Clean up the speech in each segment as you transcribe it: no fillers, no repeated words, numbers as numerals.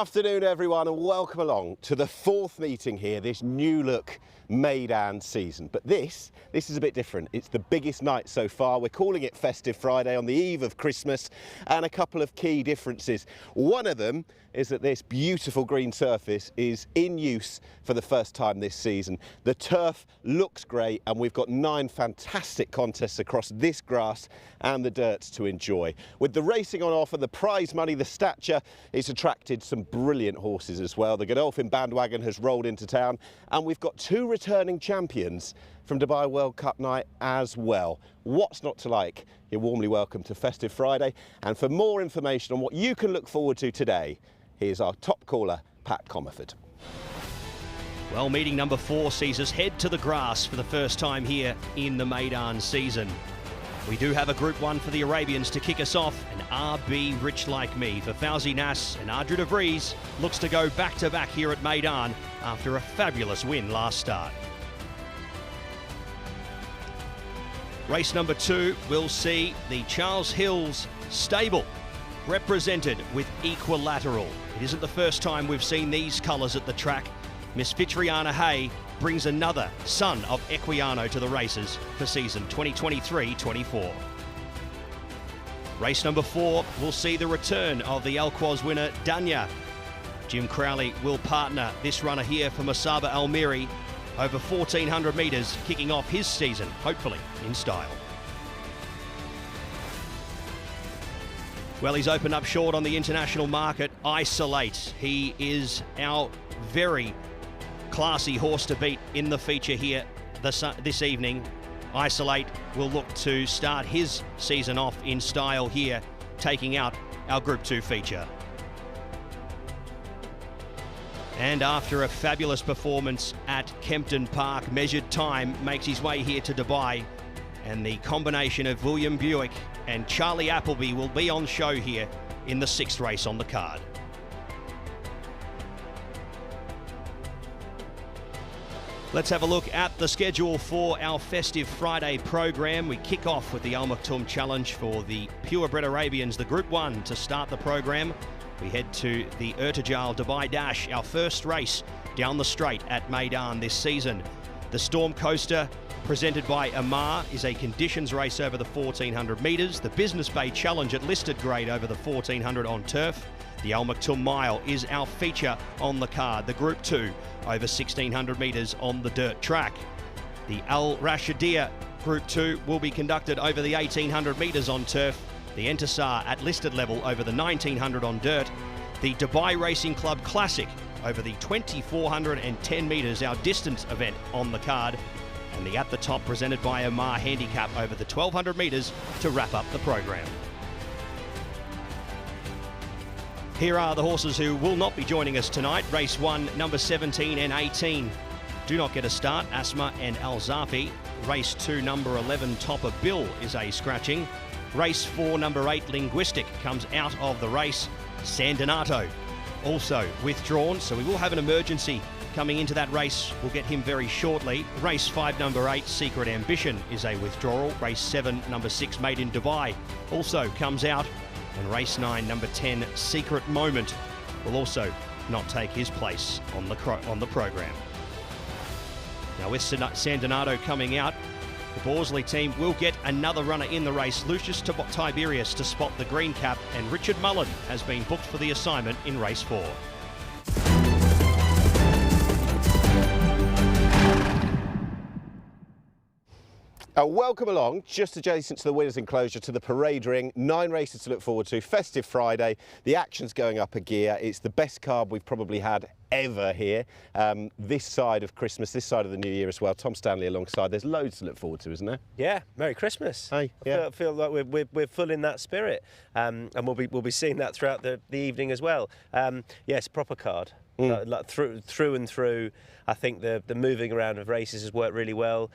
afternoon, everyone, and welcome along to the fourth meeting here, this new look Meydan season. But this is a bit different. It's the biggest night so far. We're calling it Festive Friday on the eve of Christmas, and a couple of key differences. One of them is that this beautiful green surface is in use for the first time this season. The turf looks great, and we've got 9 fantastic contests across this grass and the dirt to enjoy. With the racing on offer, the prize money, the stature, it's attracted some brilliant horses as well. The Godolphin bandwagon has rolled into town, and we've got 2 returning champions from Dubai World Cup night as well. What's not to like? You're warmly welcome to Festive Friday. And for more information on what you can look forward to today, here's our top caller, Pat Comerford. Well, meeting number 4 sees us head to the grass for the first time here in the Meydan season. We do have a Group 1 for the Arabians to kick us off, and RB Rich Like Me for Fauzi Nas and Ardra de Vries looks to go back-to-back here at Meydan after a fabulous win last start. Race number 2 will see the Charles Hills stable represented with Equilateral. It isn't the first time we've seen these colours at the track. Miss Fitriana Hay brings another son of Equiano to the races for season 2023-24. Race number 4 will see the return of the Alquoz winner, Danya. Jim Crowley will partner this runner here for Masaba Almiri over 1,400 metres, kicking off his season, hopefully in style. Well, he's opened up short on the international market. Isolate. He is our very classy horse to beat in the feature here this evening. Isolate will look to start his season off in style here, taking out our Group 2 feature. And after a fabulous performance at Kempton Park, Measured Time makes his way here to Dubai, and the combination of William Buick and Charlie Appleby will be on show here in the 6th race on the card. Let's have a look at the schedule for our Festive Friday program. We kick off with the Al Maktoum Challenge for the purebred Arabians, the Group 1 to start the program. We head to the Ertijal Dubai Dash, our first race down the straight at Meydan this season. The Storm Coaster, presented by Amar, is a conditions race over the 1,400 metres. The Business Bay Challenge at listed grade over the 1,400 on turf. The Al Maktoum Mile is our feature on the card. The Group 2 over 1,600 metres on the dirt track. The Al Rashidiyah Group 2 will be conducted over the 1,800 metres on turf. The Entisar at listed level over the 1,900 on dirt. The Dubai Racing Club Classic over the 2,410 metres, our distance event on the card. And the At the Top presented by Amar Handicap over the 1,200 metres to wrap up the program. Here are the horses who will not be joining us tonight. Race 1, number 17 and 18 do not get a start, Asma and Al Zafi. Race 2, number 11, Topper Bill is a scratching. Race 4, number 8, Linguistic comes out of the race. San Donato also withdrawn, so we will have an emergency coming into that race. We'll get him very shortly. Race 5, number 8, Secret Ambition is a withdrawal. Race 7, number 6, Made in Dubai also comes out. And race 9, number 10, Secret Moment will also not take his place on the program. Now with San Donato coming out, the Borsley team will get another runner in the race, Lucius Tiberius, to spot the green cap, and Richard Mullen has been booked for the assignment in race 4. Welcome along, just adjacent to the winners' enclosure, to the parade ring. 9 races to look forward to. Festive Friday. The action's going up a gear. It's the best card we've probably had ever here. This side of Christmas, this side of the New Year as well. Tom Stanley alongside. There's loads to look forward to, isn't there? Yeah, Merry Christmas. Hey, yeah. I feel like we're full in that spirit, and we'll be seeing that throughout the evening as well. Yes, proper card. Like through and through. I think the moving around of races has worked really well.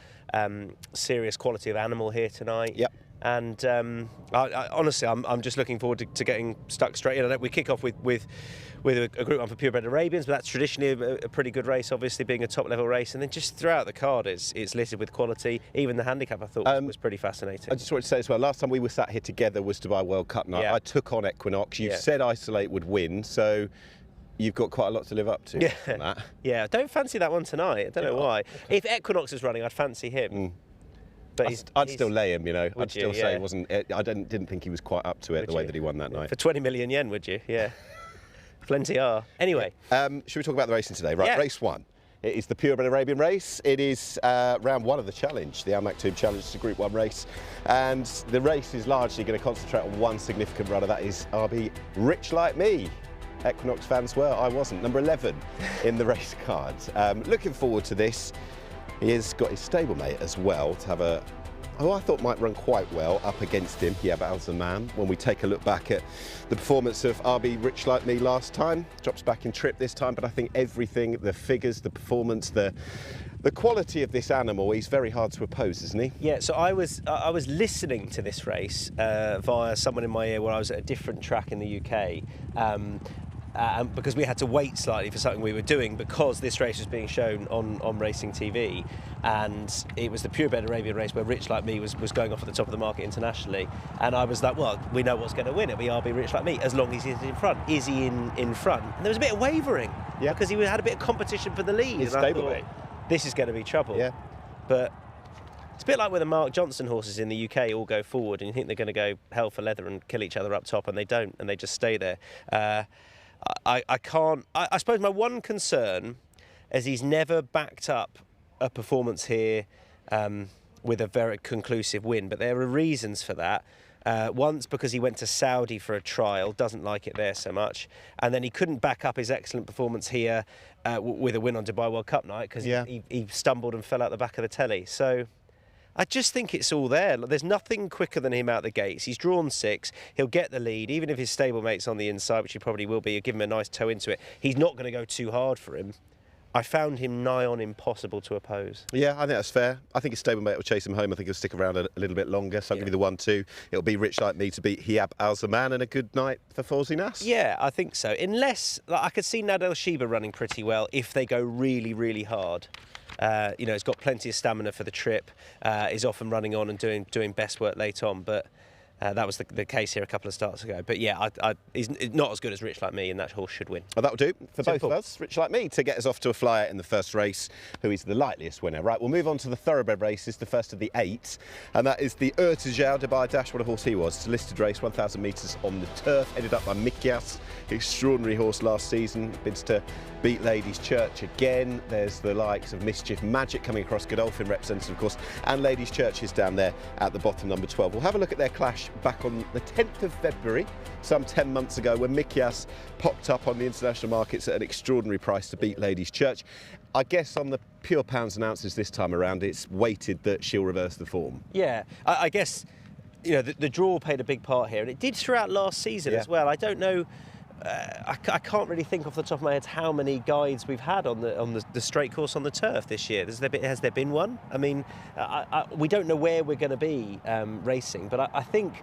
Serious quality of animal here tonight. Yep. And I honestly, I'm just looking forward to getting stuck straight in. I know we kick off with a Group 1 for purebred Arabians, but that's traditionally a pretty good race, obviously being a top level race. And then just throughout the card, it's littered with quality. Even the handicap, I thought was pretty fascinating. I just wanted to say as well, last time we were sat here together was Dubai World Cup night. Yeah. I took on Equinox. You Yeah. said Isolate would win, so you've got quite a lot to live up to on that. Yeah, I don't fancy that one tonight. I don't know why. If Equinox is running, I'd fancy him. But I'd still lay him, you know. I'd still say yeah. he wasn't. I didn't think he was quite up to it the way that he won that night. For 20 million yen, would you? Yeah. Plenty are. Anyway. Should we talk about the racing today? Right, Yeah. race 1. It is the Purebred Arabian race. It is round 1 of the challenge, the Al Maktoum Challenge. It's a Group 1 race. And the race is largely going to concentrate on one significant runner. That is RB Rich Like Me. Equinox fans were, I wasn't. Number 11 in the race cards. Looking forward to this. He has got his stablemate as well to have a, who I thought might run quite well up against him, Hiab Al-Zaman. When we take a look back at the performance of RB Rich Like Me last time, drops back in trip this time, but I think everything, the figures, the performance, the quality of this animal, he's very hard to oppose, isn't he? Yeah, so I was listening to this race via someone in my ear when I was at a different track in the UK. Because we had to wait slightly for something we were doing because this race was being shown on Racing TV, and it was the Purebred Arabian race where Rich Like Me was going off at the top of the market internationally, and I was like, well, we know what's going to win. It'll be RB Rich Like Me as long as he's in front. Is he in front? And there was a bit of wavering because he had a bit of competition for the lead. His and I stablemate. thought, this is going to be trouble. Yeah. But it's a bit like when the Mark Johnson horses in the UK all go forward and you think they're going to go hell for leather and kill each other up top, and they don't, and they just stay there. I suppose my one concern is he's never backed up a performance here with a very conclusive win, but there are reasons for that. Once because he went to Saudi for a trial, doesn't like it there so much, and then he couldn't back up his excellent performance here with a win on Dubai World Cup night because he stumbled and fell out the back of the telly. So I just think it's all there. There's nothing quicker than him out the gates. He's drawn 6. He'll get the lead, even if his stablemate's on the inside, which he probably will be. He'll give him a nice toe into it. He's not going to go too hard for him. I found him nigh on impossible to oppose. Yeah, I think that's fair. I think his stablemate will chase him home. I think he'll stick around a little bit longer. So I'll give you the 1-2. It'll be Rich Like Me to beat Hiab Al-Zaman, and a good night for Fawzi Nas. Yeah, I think so. Unless, I could see Nadal Sheba running pretty well if they go really, really hard. He's got plenty of stamina for the trip. He's often running on and doing best work late on, but that was the case here a couple of starts ago. But yeah, he's not as good as Rich Like Me, and that horse should win. Well, that'll do for Simple. both of us. Rich Like Me to get us off to a flyer in the first race, who is the likeliest winner. Right, we'll move on to the thoroughbred races, the first of the 8, and that is the Urtejau Dubai Dash. What a horse he was. It's a listed race, 1,000 metres on the turf, headed up by Mikyas. Extraordinary horse last season. Been to beat Ladies Church again. There's the likes of Mischief Magic coming across, Godolphin representative, of course, and Ladies Church is down there at the bottom, number 12. We'll have a look at their clash back on the 10th of February, some 10 months ago, when Mikyas popped up on the international markets at an extraordinary price to beat Ladies Church. I guess on the pure pounds and ounces this time around, it's weighted that she'll reverse the form. Yeah, I guess the draw played a big part here, and it did throughout last season as well. I don't know. I can't really think off the top of my head how many guides we've had on the straight course on the turf this year. Has there been one? I mean, we don't know where we're going to be racing, but I think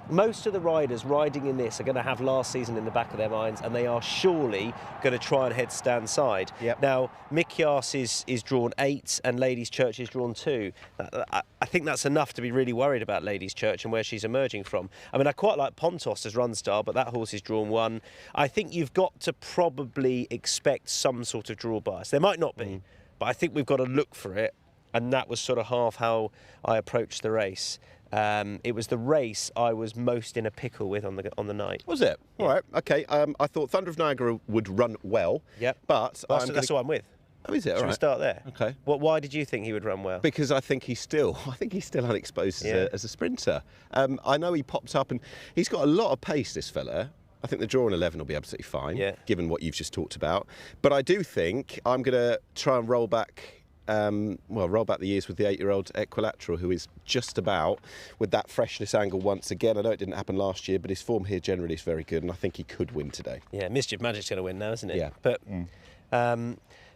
most of the riders riding in this are going to have last season in the back of their minds, and they are surely going to try and head stand side. Yep. Now, Mikyas is drawn 8 and Ladies Church is drawn 2. I think that's enough to be really worried about Ladies Church and where she's emerging from. I mean, I quite like Pontos as run star, but that horse is drawn 1. I think you've got to probably expect some sort of draw bias. There might not be, but I think we've got to look for it, and that was sort of half how I approached the race. It was the race I was most in a pickle with on the night. Was it? Yeah. All right, okay. I thought Thunder of Niagara would run well. Yep. But That's what I'm with. Oh, is it? All Should right. we start there? Okay. Why did you think he would run well? Because I think he's still unexposed as a sprinter. I know he popped up and he's got a lot of pace, this fella. I think the draw in 11 will be absolutely fine, given what you've just talked about. But I do think I'm going to try and roll back the years with the 8-year-old Equilateral, who is just about with that freshness angle once again. I know it didn't happen last year, but his form here generally is very good, and I think he could win today. Yeah, Mischief Magic's going to win now, isn't it? Yeah. But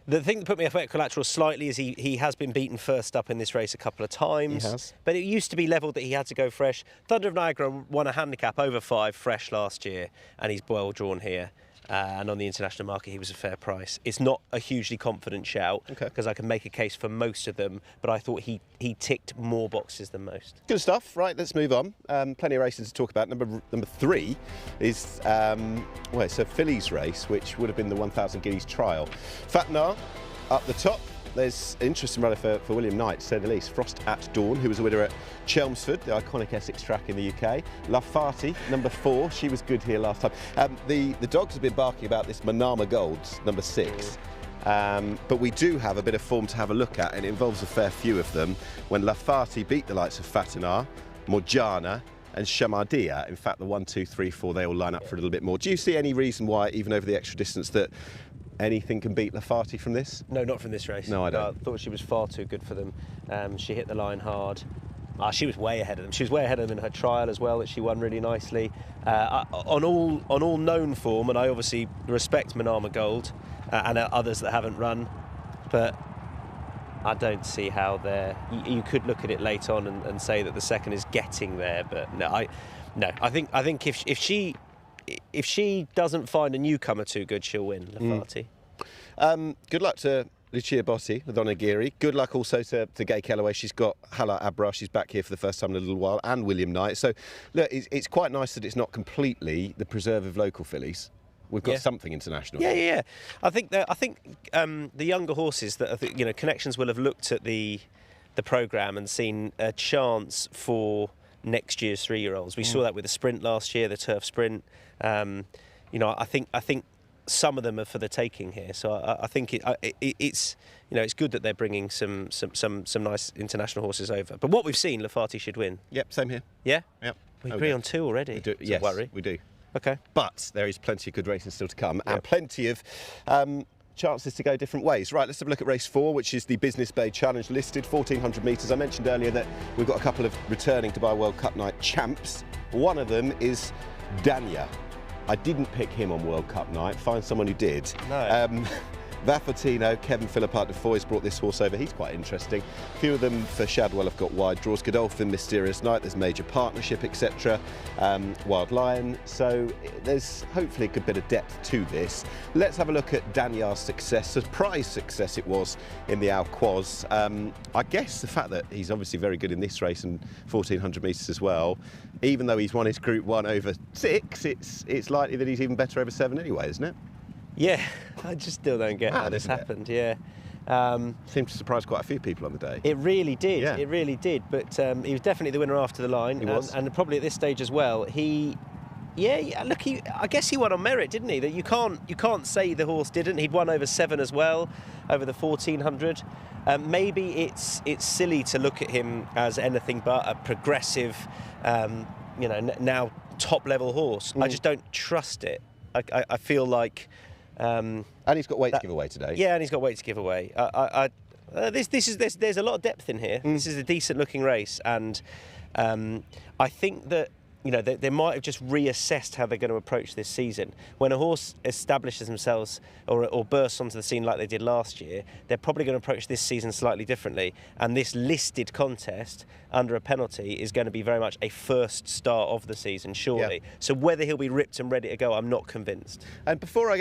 the thing that put me off Equilateral slightly is he has been beaten first up in this race a couple of times. He has. But it used to be levelled that he had to go fresh. Thunder of Niagara won a handicap over 5 fresh last year, and he's well drawn here. and on the international market he was a fair price. It's not a hugely confident shout because I can make a case for most of them, but I thought he ticked more boxes than most. Good stuff. Right, let's move on. Plenty of races to talk about. Number 3 is it's a fillies race, which would have been the 1,000 guineas trial. Fatinar up the top. There's an interesting runner for William Knight, to say the least. Frost at Dawn, who was a winner at Chelmsford, the iconic Essex track in the UK. Lafati, number 4, she was good here last time. The dogs have been barking about this Manama Golds, number 6. But we do have a bit of form to have a look at, and it involves a fair few of them. When Lafati beat the likes of Fatinar, Morjana and Shamardia, in fact the 1, 2, 3, 4, they all line up for a little bit more. Do you see any reason why, even over the extra distance, that anything can beat Lafati from this? No, not from this race. No, I don't. I thought she was far too good for them. She hit the line hard. She was way ahead of them. She was way ahead of them in her trial as well, that she won really nicely. On all known form, and I obviously respect Manama Gold and others that haven't run, but I don't see how they're. You could look at it late on and say that the second is getting there, but no. I think if she doesn't find a newcomer too good, she'll win. Lafati. Good luck to Lucia Botti with Onagiri. Good luck also to Gay Kellaway. She's got Hala Abra. She's back here for the first time in a little while, and William Knight. So, look, it's quite nice that it's not completely the preserve of local fillies. We've got something international. Yeah. I think the younger horses that Connections will have looked at the programme and seen a chance for next year's 3-year-olds. We saw that with the sprint last year, the turf sprint. I think some of them are for the taking here. So I think it's good that they're bringing some nice international horses over. But what we've seen, Lafati should win. Yep, same here. Yeah. Yep. We agree on 2 already. We do. It's yes, a worry. we do. Okay. But there is plenty of good racing still to come, and plenty of chances to go different ways. Right, let's have a look at race 4, which is the Business Bay Challenge listed, 1,400 metres. I mentioned earlier that we've got a couple of returning Dubai World Cup night champs. One of them is Dania. I didn't pick him on World Cup night. Find someone who did. No. Vaffortino, Kevin Philippart de Foy's brought this horse over. He's quite interesting. A few of them for Shadwell have got wide draws. Godolphin, Mysterious Night, there's Major Partnership, etc. Wild Lion. So there's hopefully a good bit of depth to this. Let's have a look at Daniar's success. Surprise success it was in the Alquoz. I guess the fact that he's obviously very good in this race and 1,400 metres as well, even though he's won his Group 1 over 6, it's likely that he's even better over 7 anyway, isn't it? Yeah, I just still don't get how this happened. Yeah, seemed to surprise quite a few people on the day. It really did. Yeah. It really did. But he was definitely the winner after the line. He was, and probably at this stage as well. I guess he won on merit, didn't he? That you can't say the horse didn't. He'd won over 7 as well, over the 1,400. Maybe it's silly to look at him as anything but a progressive, now top level horse. I just don't trust it. I feel like. And he's got weight to give away today. Yeah, and he's got weight to give away. There's a lot of depth in here. This is a decent looking race, and I think that they might have just reassessed how they're going to approach this season. When a horse establishes themselves or bursts onto the scene like they did last year, they're probably going to approach this season slightly differently. And this listed contest under a penalty is going to be very much a first start of the season, surely. Yeah. So whether he'll be ripped and ready to go, I'm not convinced. And before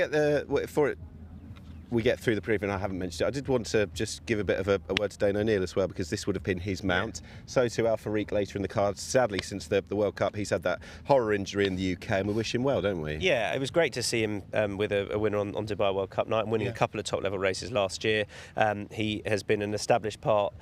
we get through the preview, and I haven't mentioned it, I did want to just give a bit of a word to Dane O'Neill as well, because this would have been his mount. Yeah. So to Al-Fariq later in the card. Sadly, since the World Cup, he's had that horror injury in the UK, and we wish him well, don't we? Yeah, it was great to see him with a winner on Dubai World Cup night and winning a couple of top-level races last year. He has been an established part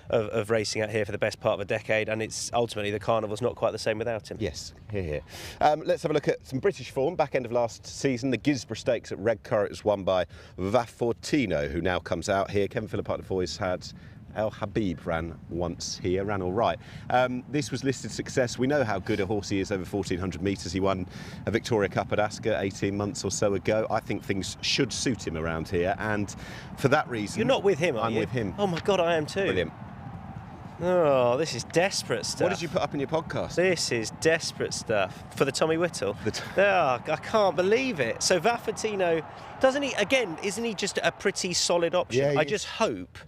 of racing out here for the best part of a decade, and it's ultimately the Carnival's not quite the same without him. Yes, here. Let's have a look at some British form. Back end of last season, the Gisborough Stakes at Redcar was won by Vaffortino, who now comes out here. Kevin Philippart de Foy's had El Habib ran once here, ran all right. This was listed success. We know how good a horse he is over 1,400 metres. He won a Victoria Cup at Ascot 18 months or so ago. I think things should suit him around here, and for that reason... You're not with him, are you? I'm with him. Oh my God, I am too. Brilliant. Oh, this is desperate stuff. What did you put up in your podcast? This is desperate stuff. For the Tommy Whittle. I can't believe it. So Vaffortino, doesn't he, again, isn't he just a pretty solid option? Yeah, I just hope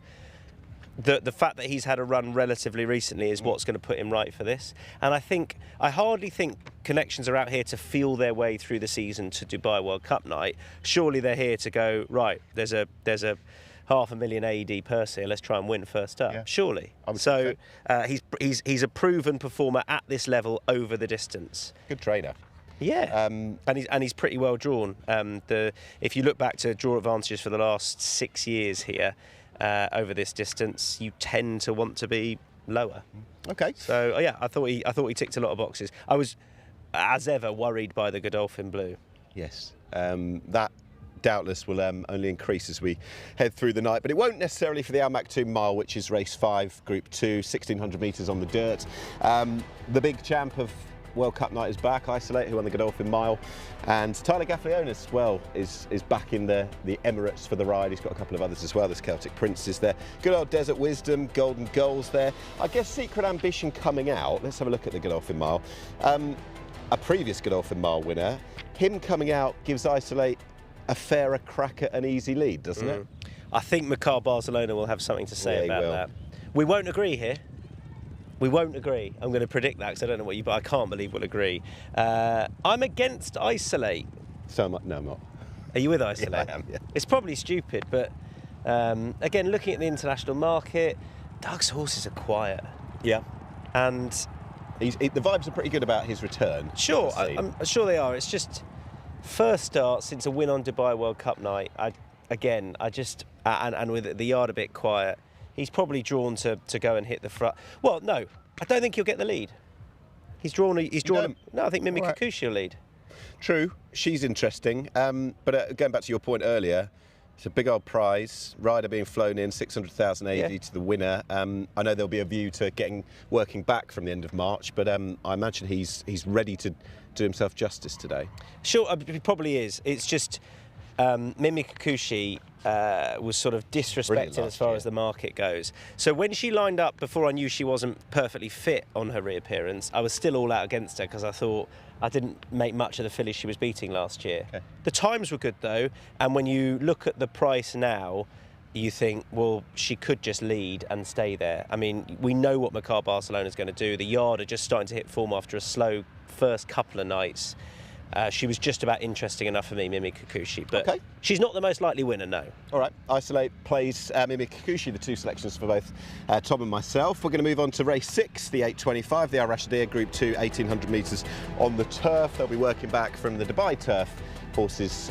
the fact that he's had a run relatively recently is what's going to put him right for this. And I hardly think Connections are out here to feel their way through the season to Dubai World Cup night. Surely they're here to go, right, there's a $500,000 AED purse here, let's try and win first up. Yeah. Surely. So he's a proven performer at this level over the distance. Good trainer. Yeah, and he's pretty well drawn. If you look back to draw advantages for the last 6 years here over this distance, you tend to want to be lower. Okay. So yeah, I thought he ticked a lot of boxes. I was, as ever, worried by the Godolphin Blue. Yes, that doubtless will only increase as we head through the night, but it won't necessarily for the Al Maktoum Mile, which is race 5, Group 2, 1,600 metres on the dirt. The big champ of World Cup night is back, Isolate, who won the Godolphin Mile, and Tyler Gaffleonis as well is back in the Emirates for the ride. He's got a couple of others as well. There's Celtic Princes there. Good old Desert Wisdom, Golden Goals there. I guess Secret Ambition coming out. Let's have a look at the Godolphin Mile. A previous Godolphin Mile winner, him coming out gives Isolate a fairer crack at an easy lead, doesn't it? I think Makar Barcelona will have something to say about that. We won't agree here. We won't agree. I'm going to predict that because I don't know what you, but I can't believe we'll agree. I'm against Isolate. So much. No, I'm not. Are you with Isolate? Yeah, I am, yeah. It's probably stupid, but again, looking at the international market, Doug's horses are quiet. Yeah. And the vibes are pretty good about his return. Sure, I'm sure they are. It's just first start since a win on Dubai World Cup night. And with the yard a bit quiet, he's probably drawn to go and hit the front. Well, no, I don't think he'll get the lead. No, I think Mimi Kikuchi will lead. True, she's interesting. But going back to your point earlier, it's a big old prize. Rider being flown in, 600,000 AED to the winner. I know there'll be a view to working back from the end of March, but I imagine he's ready to do himself justice today. Sure, he probably is. It's just Mimi Kikuchi was sort of disrespected as far as the market goes. So when she lined up, before I knew she wasn't perfectly fit on her reappearance, I was still all out against her because I thought I didn't make much of the fillies she was beating last year. Okay. The times were good though, and when you look at the price now, you think, well, she could just lead and stay there. I mean, we know what Makar Barcelona is going to do. The yard are just starting to hit form after a slow first couple of nights. She was just about interesting enough for me, Mimi Kikuchi, but she's not the most likely winner, no. All right, Isolate plays Mimi Kikuchi, the two selections for both Tom and myself. We're going to move on to race 6, the 825, the Al Rashidia Group 2, 1,800 metres on the turf. They'll be working back from the Dubai turf. Horses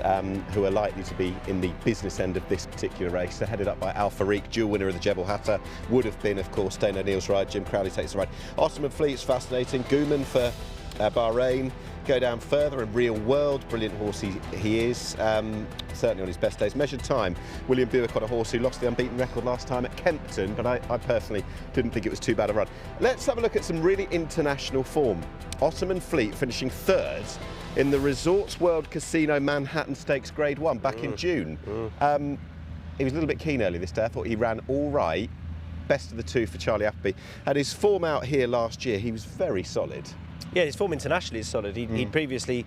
who are likely to be in the business end of this particular race. They're headed up by Al Farik, dual winner of the Jebel Hatta. Would have been, of course, Dane O'Neill's ride. Jim Crowley takes the ride. Ottoman Fleet's fascinating. Gooman for Bahrain. Go down further, and Real World, brilliant horse he is, certainly on his best days. Measured Time, William Buick on a horse who lost the unbeaten record last time at Kempton, but I personally didn't think it was too bad a run. Let's have a look at some really international form. Ottoman Fleet finishing 3rd in the Resorts World Casino Manhattan Stakes Grade 1 back in June. He was a little bit keen early this day. I thought he ran all right. Best of the 2 for Charlie Appleby. Had his form out here last year, he was very solid. Yeah, his form internationally is solid. He'd previously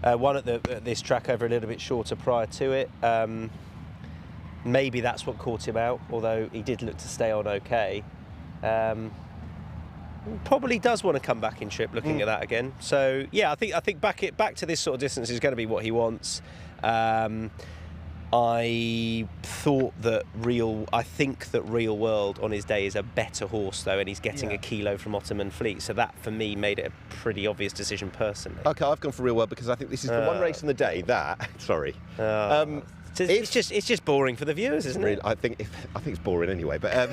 won at this track over a little bit shorter prior to it. Maybe that's what caught him out, although he did look to stay on okay. Probably does want to come back in trip looking at that again. So yeah, I think back to this sort of distance is going to be what he wants. I think that Real World on his day is a better horse though, and he's getting a kilo from Ottoman Fleet, so that for me made it a pretty obvious decision personally. Okay, I've gone for Real World because I think this is the one race in the day that it's just boring for the viewers, isn't it? I think it's boring anyway, but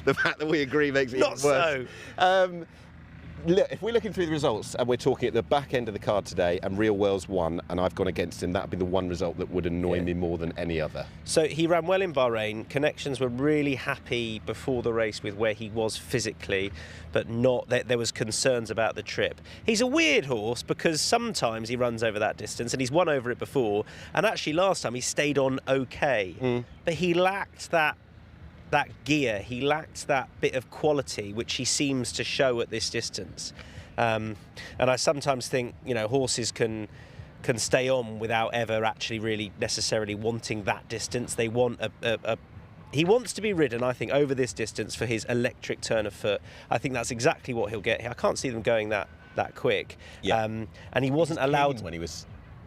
the fact that we agree makes it not worse. So. Look, if we're looking through the results and we're talking at the back end of the card today and Real World's won and I've gone against him, that would be the one result that would annoy me more than any other. So he ran well in Bahrain. Connections were really happy before the race with where he was physically, but there was concerns about the trip. He's a weird horse because sometimes he runs over that distance, and he's won over it before, and actually last time he stayed on okay, but he lacked that gear, he lacked that bit of quality which he seems to show at this distance. And I sometimes think, horses can stay on without ever actually really necessarily wanting that distance. They want he wants to be ridden, I think, over this distance for his electric turn of foot. I think that's exactly what he'll get here. I can't see them going that quick. Yeah. And he wasn't allowed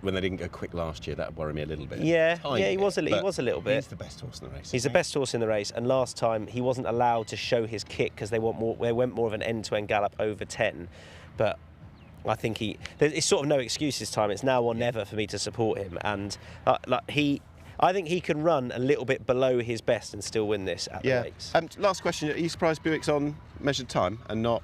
when they didn't go quick last year. That worried me a little bit. Yeah, he was a little bit. He's the best horse in the race. He's the best horse in the race, and last time he wasn't allowed to show his kick because they went more of an end-to-end gallop over 10. But I think it's sort of no excuse this time. It's now or never for me to support him, and I think he can run a little bit below his best and still win this at the race. Last question: are you surprised Buick's on measured time and not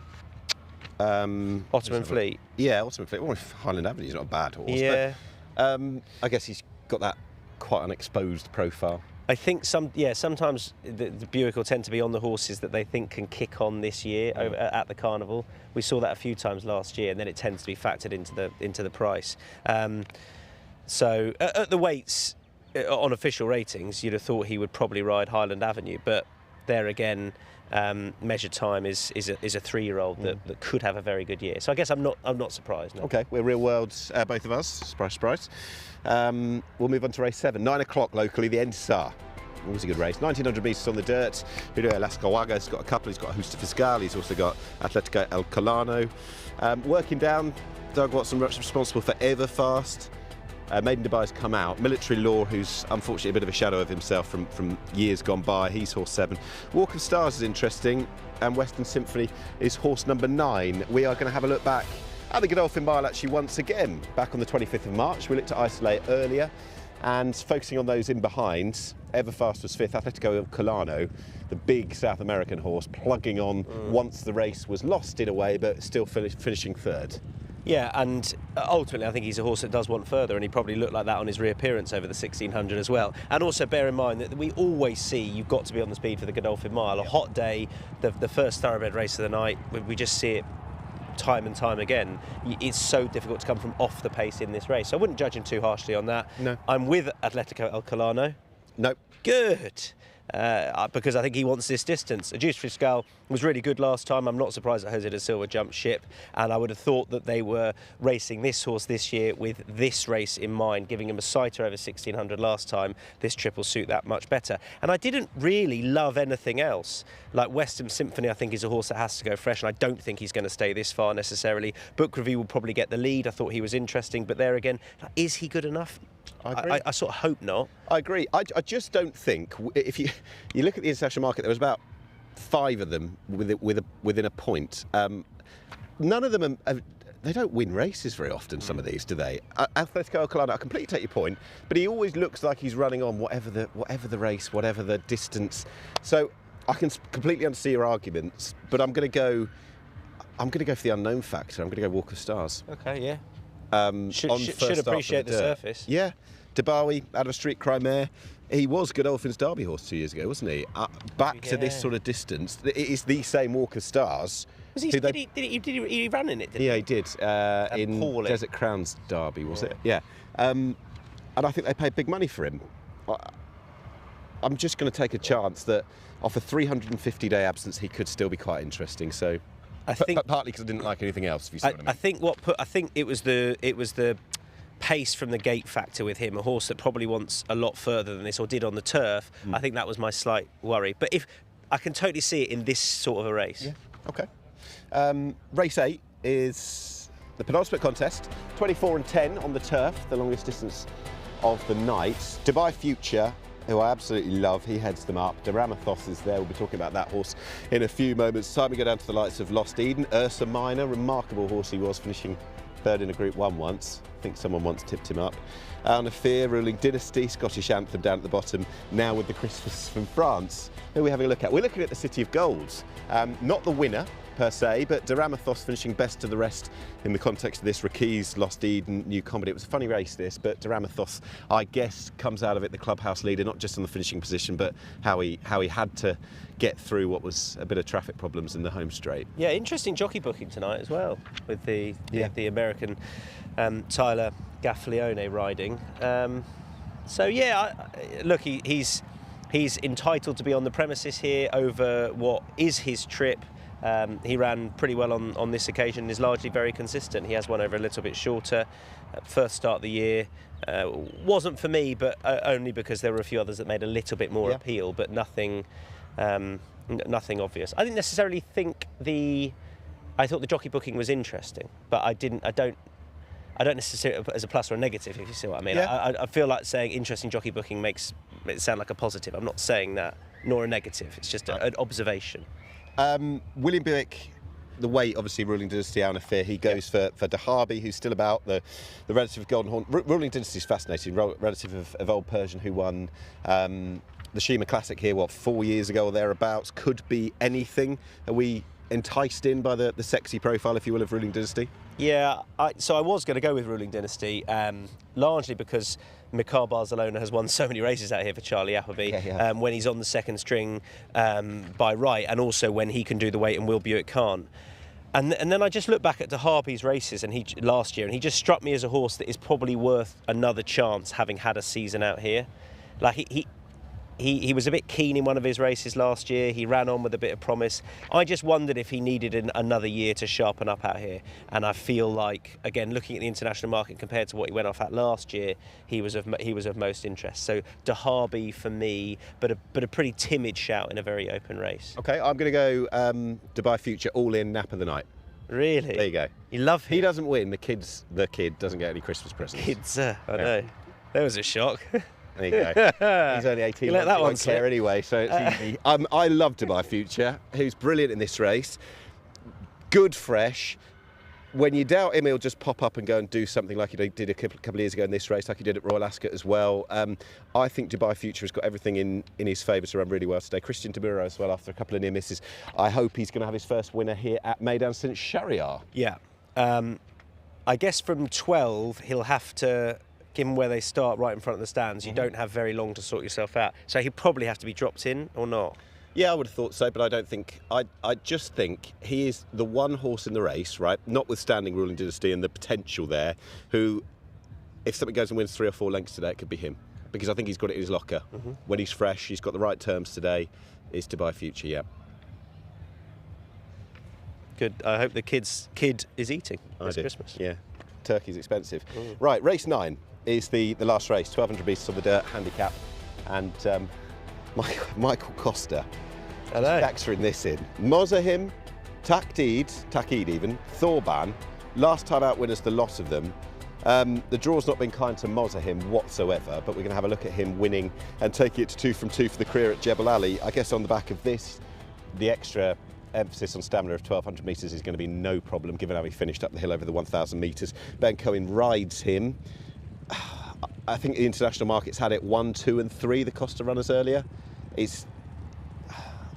Ottoman Fleet? Yeah, Ottoman Fleet. Well, Highland Avenue's not a bad horse. Yeah. But, I guess he's got that quite an exposed profile. I think sometimes the Buick will tend to be on the horses that they think can kick on this year at the Carnival. We saw that a few times last year, and then it tends to be factored into the price. So at the weights on official ratings, you'd have thought he would probably ride Highland Avenue, but there again, measured time is a 3-year-old that could have a very good year. So I guess I'm not surprised. No. Okay, we're real worlds, both of us. Surprise. We'll move on to race 7, 9 o'clock locally. The Endsar. Always a good race. 1900 metres on the dirt. Julio Lascawaga's got a couple. He's got Justa Fiscal. He's also got Atletico El Colano. Working down, Doug Watson responsible for Everfast. Meydan Dubai's come out. Military Law, who's unfortunately a bit of a shadow of himself from years gone by. He's horse 7. Walk of Stars is interesting, and Western Symphony is horse number 9. We are going to have a look back at the Godolphin Mile actually once again, back on the 25th of March. We looked at Isolate earlier, and focusing on those in behind. Everfast was 5th, Atletico El Colano, the big South American horse, plugging on once the race was lost in a way, but still finishing 3rd. Yeah, and ultimately I think he's a horse that does want further, and he probably looked like that on his reappearance over the 1600 as well. And also bear in mind that we always see you've got to be on the speed for the Godolphin Mile. A hot day, the first thoroughbred race of the night, we just see it time and time again. It's so difficult to come from off the pace in this race. So I wouldn't judge him too harshly on that. No. I'm with Atletico El Colano. Nope. Good. Because I think he wants this distance. Justa Fiscal was really good last time. I'm not surprised that Jose da Silva jumped ship, and I would have thought that they were racing this horse this year with this race in mind, giving him a sighter over 1600 last time. This trip will suit that much better. And I didn't really love anything else. Like Western Symphony, I think is a horse that has to go fresh, and I don't think he's going to stay this far necessarily. Book Review will probably get the lead. I thought he was interesting, but there again, is he good enough? I agree. I sort of hope not. I agree. I just don't think, if you look at the international market, there was about 5 of them within a point. None of them they don't win races very often, some of these, do they? Atletico El Colano, I completely take your point, but he always looks like he's running on whatever the race, whatever the distance. So I can completely understand your arguments, but I'm going to go for the unknown factor. I'm going to go Walk of Stars. Okay, yeah. Should appreciate the surface. Yeah. Dubai, out of a street cry mare. He was Godolphin's Derby horse 2 years ago, wasn't he? Back to this sort of distance. It is the same Walk of Stars. Was he? Did he ran in it? He did. In Desert Crown's Derby, was it? Yeah. And I think they paid big money for him. I'm just going to take a chance that off a 350-day absence, he could still be quite interesting. So. I think partly because I didn't like anything else. If you see what I mean. I think it was the pace from the gate factor with him. A horse that probably wants a lot further than this, or did on the turf. I think that was my slight worry. But if I can totally see it in this sort of a race. Yeah. Okay. Race 8 is the penultimate contest. 24 and 10 on the turf, the longest distance of the night. Dubai Future, who I absolutely love, he heads them up. Deramathos is there. We'll be talking about that horse in a few moments' time. We go down to the lights of Lost Eden. Ursa Minor, remarkable horse he was, finishing 3rd in a Group 1 once. I think someone once tipped him up. Al Fear, Ruling Dynasty, Scottish Anthem down at the bottom, now with the Christmas from France. Who are we having a look at? We're looking at the City of Gold. Not the winner, per se, but Deramathos finishing best to the rest in the context of this Raki's Lost Eden new comedy. It was a funny race, this, but Deramathos, I guess, comes out of it the clubhouse leader, not just on the finishing position, but how he had to get through what was a bit of traffic problems in the home straight. Yeah, interesting jockey booking tonight as well, with the American Tyler Gaffalione riding. So yeah, look, he's entitled to be on the premises here over what is his trip. He ran pretty well on this occasion and is largely very consistent. He has won over a little bit shorter. First start of the year. Wasn't for me, but only because there were a few others that made a little bit more appeal, but nothing obvious. I didn't necessarily think I thought the jockey booking was interesting, but I don't necessarily as a plus or a negative, if you see what I mean. Yeah. I feel like saying interesting jockey booking makes it sound like a positive. I'm not saying that, nor a negative. It's just an observation. William Buick, the weight, obviously, Ruling Dynasty, Al Nafir, he goes for Dahabi, who's still about, the relative of Golden Horn. Ruling Dynasty is fascinating, relative of Old Persian, who won the Shima Classic here, 4 years ago or thereabouts. Could be anything. Are we enticed in by the sexy profile, if you will, of Ruling Dynasty? Yeah, so I was going to go with Ruling Dynasty, largely because Mikhail Barcelona has won so many races out here for Charlie Appleby, when he's on the second string by right, and also when he can do the weight and Will Buick can't. And then I just look back at Dahabi's races last year, and he just struck me as a horse that is probably worth another chance, having had a season out here. Like he was a bit keen in one of his races last year. He ran on with a bit of promise. I just wondered if he needed another year to sharpen up out here. And I feel like, again, looking at the international market compared to what he went off at last year, he was of most interest. So Dahabi for me, but a pretty timid shout in a very open race. Okay, I'm going to go Dubai Future, all in, nap of the night. Really? There you go. You love him. He doesn't win. The kid doesn't get any Christmas presents. Kids, I know. That was a shock. There you go. He's only 18. You let that one won't care slip. anyway, so it's easy. I love Dubai Future, who's brilliant in this race. Good, fresh. When you doubt him, he'll just pop up and go and do something like he did a couple of years ago in this race, like he did at Royal Ascot as well. I think Dubai Future has got everything in his favour to run really well today. Christian Tamura as well, after a couple of near misses. I hope he's going to have his first winner here at Meydan since Shahryar. Yeah. I guess from 12, he'll have to, given where they start right in front of the stands, you don't have very long to sort yourself out. So he'll probably have to be dropped in or not. Yeah, I would have thought so, but I don't think... I just think he is the one horse in the race, right, notwithstanding Ruling Dynasty and the potential there, who, if something goes and wins 3 or 4 lengths today, it could be him. Because I think he's got it in his locker. When he's fresh, he's got the right terms today. It's Dubai Future, yeah. Good. I hope the kid is eating this Christmas. Yeah, turkey's expensive. Right, race 9 is the last race, 1,200 metres on the dirt, handicap, and Michael Costa I know. factoring this in. Mozahim, Takid even, Thorban, last time out winners, the lot of them. The draw's not been kind to Mozahim whatsoever, but we're going to have a look at him winning and taking it to 2 from 2 for the career at Jebel Ali. I guess on the back of this, the extra emphasis on stamina of 1,200 metres is going to be no problem, given how he finished up the hill over the 1,000 metres. Ben Cohen rides him. I think the international market's had it 1, 2 and 3, the Costa runners earlier.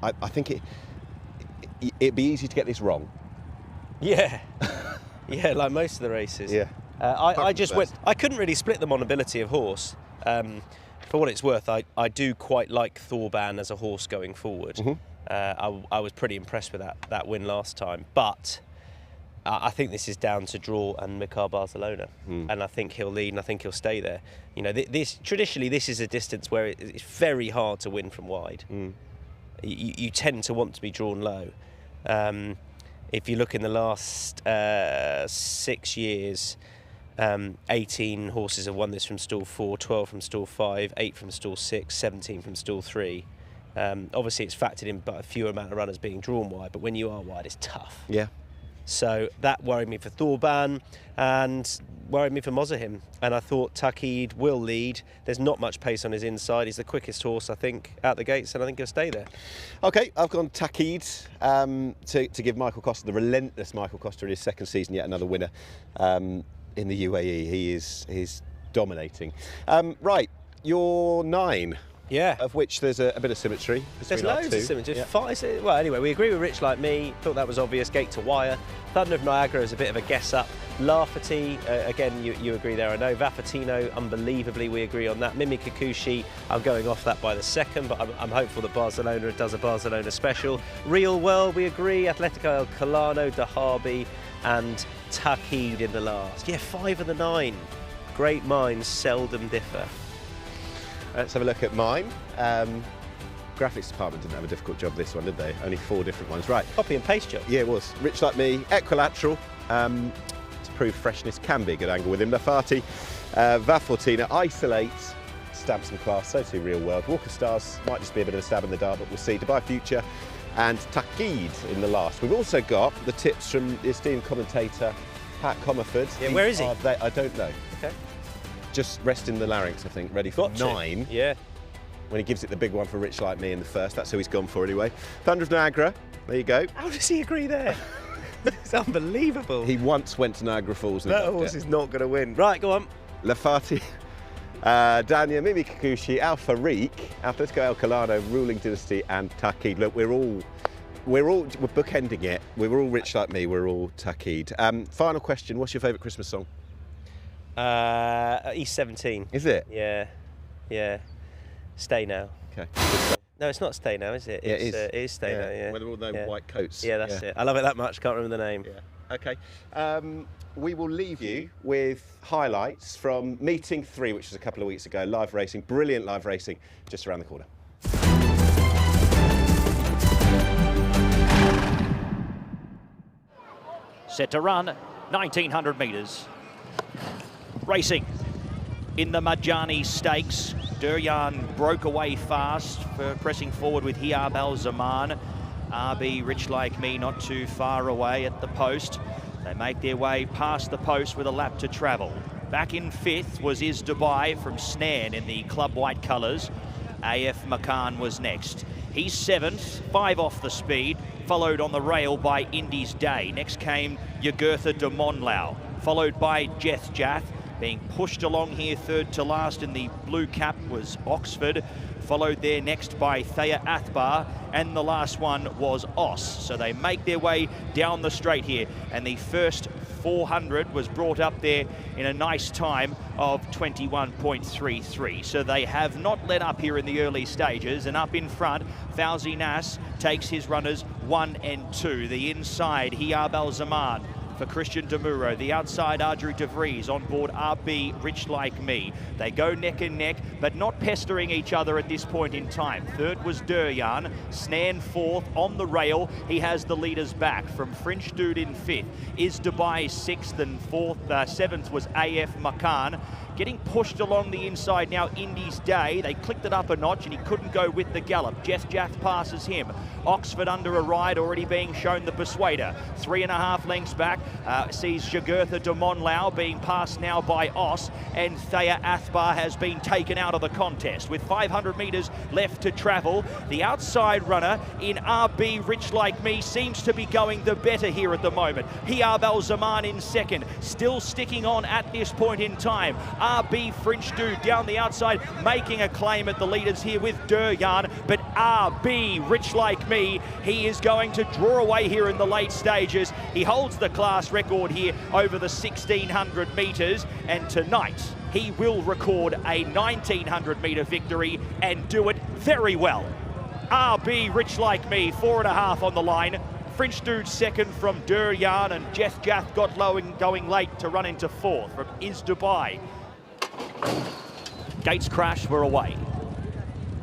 I think it'd be easy to get this wrong. Yeah. Yeah, like most of the races. Yeah. I couldn't really split them on ability of horse. For what it's worth, I do quite like Thorban as a horse going forward. I was pretty impressed with that win last time, but I think this is down to draw and Mikhail Barcelona, and I think he'll lead and I think he'll stay there. You know, traditionally this is a distance where it's very hard to win from wide. You tend to want to be drawn low. If you look in the last 6 years, 18 horses have won this from stall 4, 12 from stall 5, 8 from stall 6, 17 from stall 3. Obviously it's factored in by a fewer amount of runners being drawn wide, but when you are wide it's tough. Yeah. So that worried me for Thorban and worried me for Mozahim. And I thought Takid will lead. There's not much pace on his inside. He's the quickest horse, I think, out the gates, and I think he'll stay there. OK, I've gone Takid to give Michael Costa, the relentless Michael Costa, in his second season, yet another winner in the UAE. He's dominating. Right, your 9. Yeah. Of which there's a bit of symmetry. There's loads of symmetry. Yeah. Well, anyway, we agree with Rich Like Me. Thought that was obvious. Gate to Wire. Thunder of Niagara is a bit of a guess up. Lafferty, again, you agree there, I know. Vaffatino, unbelievably, we agree on that. Mimi Kikuchi, I'm going off that by the second, but I'm hopeful that Barcelona does a Barcelona special. Real World, we agree. Atletico El Colano, Dahabi, and Takid in the last. Yeah, 5 of the 9. Great minds seldom differ. Let's have a look at mine. graphics department didn't have a difficult job this one, did they? Only 4 different ones. Right. Copy and paste job. Yeah, it was. Rich Like Me, equilateral. To prove freshness can be a good angle with him. Lafati, Vafortina, isolates, stamp some class, so too Real World. Walker Stars might just be a bit of a stab in the dark, but we'll see. Dubai Future and Takid in the last. We've also got the tips from the esteemed commentator, Pat Comerford. Yeah, where is he? I don't know. Okay. Just resting the larynx, I think, ready for 9. Yeah. When he gives it the big one for Rich Like Me in the first. That's who he's gone for anyway. Thunder of Niagara, there you go. How does he agree there? It's unbelievable. He once went to Niagara Falls. And that horse is not going to win. Right, go on. Lafati, Dania, Mimi Kikuchi, Alpha Reek, Atletico El Calano, Ruling Dynasty, and Takid. Look, we're bookending it. We're all Rich Like Me. We're all Takid. Final question: what's your favourite Christmas song? East 17. Is it? Yeah, yeah. Stay Now. Okay. No, it's not Stay Now, is it? Yeah, it is Stay Now. Yeah. Where they're all those white coats. Yeah, that's it. I love it that much. Can't remember the name. Yeah. Okay. We will leave you with highlights from meeting 3, which was a couple of weeks ago. Live racing, brilliant live racing, just around the corner. Set to run, 1900 metres. Racing in the Majani Stakes. Duryan broke away fast for pressing forward with Hiab Al Zaman. RB Rich Like Me not too far away at the post. They make their way past the post with a lap to travel. Back in 5th was Is Dubai from Snan in the club white colours. AF Makan was next. He's 7th, 5 off the speed, followed on the rail by Indy's Day. Next came Yugurtha de Monlau, followed by Jeth Jath. Being pushed along here 3rd to last in the blue cap was Oxford, followed there next by Thea Athbar, and the last one was Os. So they make their way down the straight here, and the first 400 was brought up there in a nice time of 21.33. So they have not let up here in the early stages, and up in front, Fauzi Nas takes his runners 1 and 2. The inside, Hiab Al Zaman for Christian Demuro, the outside Ardru de Vries on board RB Rich Like Me. They go neck and neck, but not pestering each other at this point in time. 3rd was Duryan, Snan 4th on the rail. He has the leaders back from French Dude in 5th. Is Dubai 6th and 7th was AF Makan. Getting pushed along the inside now, Indy's Day. They clicked it up a notch and he couldn't go with the gallop. Jeth Jath passes him. Oxford under a ride, already being shown the Persuader. 3.5 lengths back, sees Jugurtha de Monlau being passed now by Os, and Thea Athbar has been taken out of the contest. With 500 metres left to travel, the outside runner in RB Rich Like Me seems to be going the better here at the moment. Hiab Al Zaman in 2nd, still sticking on at this point in time. RB French Dude down the outside, making a claim at the leaders here with Duryan, but RB Rich Like Me, he is going to draw away here in the late stages. He holds the class record here over the 1600 metres, and tonight he will record a 1900 metre victory and do it very well. RB Rich Like Me, 4.5 on the line. French Dude 2nd from Duryan, and Jeth Jath got low and going late to run into 4th from Is Dubai. Gates crash, we're away.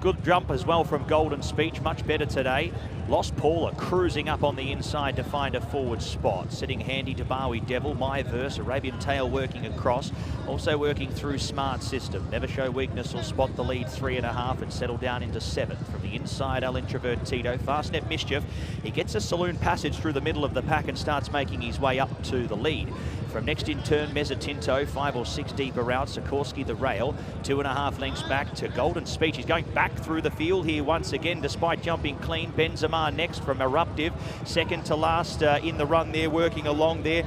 Good jump as well from Golden Speech, much better today. Lost Paula cruising up on the inside to find a forward spot. Sitting handy to Bowie Devil, My Verse, Arabian Tail working across. Also working through Smart System. Never Show Weakness will spot the lead 3.5 and settle down into 7th. From the inside, El Introvert Tito. Fastnet Mischief. He gets a saloon passage through the middle of the pack and starts making his way up to the lead. From next in turn, Mezzatinto, 5 or 6 deeper out. Sikorsky the rail, 2.5 lengths back to Golden Speech. He's going back through the field here once again, despite jumping clean. Benzema next from Eruptive, 2nd to last in the run there, working along there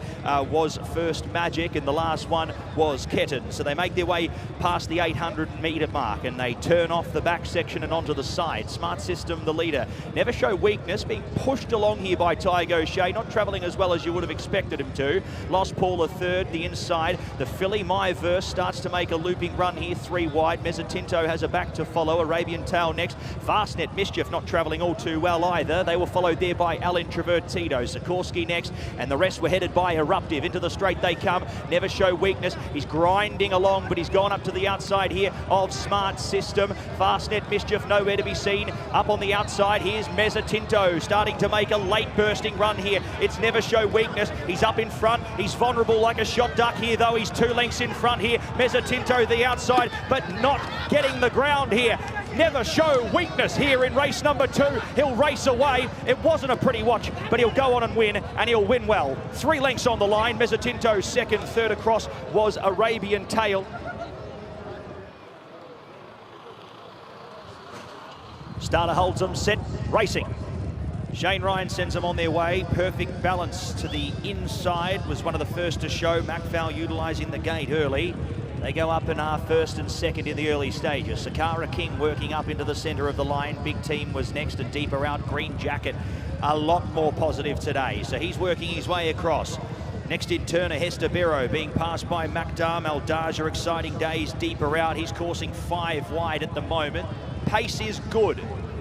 was First Magic, and the last one was Ketten. So they make their way past the 800 metre mark, and they turn off the back section and onto the side. Smart System the leader. Never Show Weakness being pushed along here by Tygo Shea, not travelling as well as you would have expected him to. Lost Paula 3rd, the inside. The filly My Verse starts to make a looping run here, 3 wide. Mezzatinto has a back to follow. Arabian Tail next. Fastnet Mischief not travelling all too well either. either. They were followed there by Al Introvertido. Sikorsky next, and the rest were headed by Eruptive. Into the straight they come. Never Show Weakness. He's grinding along, but he's gone up to the outside here of Smart System. Fastnet Mischief nowhere to be seen. Up on the outside, here's Mezzatinto starting to make a late bursting run here. It's Never Show Weakness. He's up in front. He's vulnerable like a shot duck here, though. He's 2 lengths in front here. Mezzatinto the outside, but not getting the ground here. Never Show Weakness here in race number 2. He'll race away. It wasn't a pretty watch, but he'll go on and win, and he'll win well. 3 lengths on the line. Mezzatinto second, third across was Arabian Tail. Starter holds them, set, racing. Shane Ryan sends them on their way. Perfect Balance to the inside was one of the first to show. Macfowl utilising the gate early. They go up and are first and second in the early stages. Sakara King working up into the centre of the line. Big Team was next and deeper out. Green Jacket a lot more positive today. So he's working his way across. Next in turn, a Hester Barrow being passed by Macdam. Aldaja, exciting days deeper out. He's coursing 5 wide at the moment. Pace is good.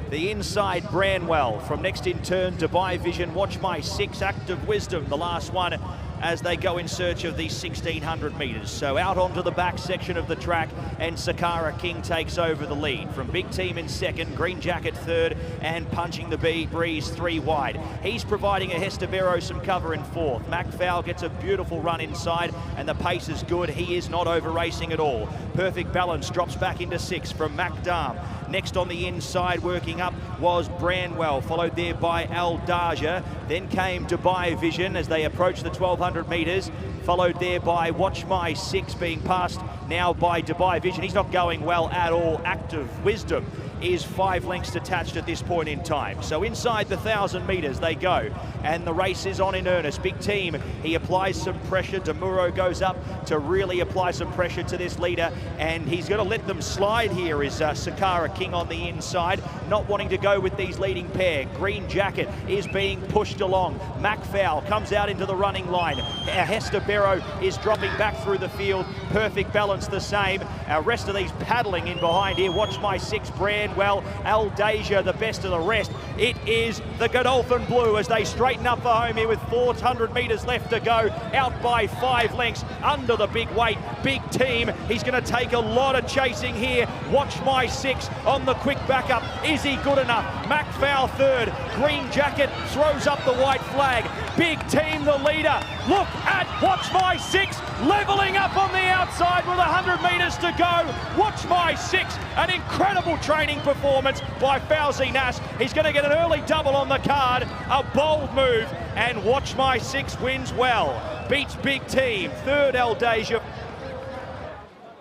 The inside Branwell from next in turn, Dubai Vision, Watch My 6, Act of Wisdom, the last one as they go in search of the 1600 metres. So out onto the back section of the track, and Sakara King takes over the lead. From Big Team in second, Green Jacket third, and Punching the Breeze 3 wide. He's providing a Hester Barrow some cover in fourth. Macfowl gets a beautiful run inside, and the pace is good. He is not over racing at all. Perfect Balance drops back into 6 from Macdam. Next on the inside, working up, was Branwell, followed there by Aldaja. Then came Dubai Vision as they approach the 1200 metres, followed there by Watch My 6, being passed now by Dubai Vision. He's not going well at all. Act of Wisdom is 5 lengths detached at this point in time. So inside the 1,000 metres they go, and the race is on in earnest. Big Team, he applies some pressure. Demuro goes up to really apply some pressure to this leader, and he's going to let them slide here is Sakara King on the inside, not wanting to go with these leading pair. Green Jacket is being pushed along. Macfowl comes out into the running line. Hester Barrow is dropping back through the field. Perfect Balance the same. Our rest of these paddling in behind here. Watch My 6, Branwell, Aldaja, the best of the rest. It is the Godolphin Blue as they straighten up for home here with 400 metres left to go. Out by 5 lengths under the big weight. Big Team, he's going to take a lot of chasing here. Watch My 6 on the quick backup. Is he good enough? Macfowl third. Green Jacket throws up the white flag. Big Team the leader. Look at Watch My 6 levelling up on the outside with 100 metres to go. Watch My 6, an incredible training performance by Fauzi Nas. He's going to get an early double on the card. A bold move, and Watch My 6 wins well. Beats Big Team. Third, Aldaja.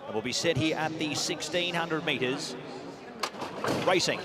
It will be set here at the 1600 metres. Racing.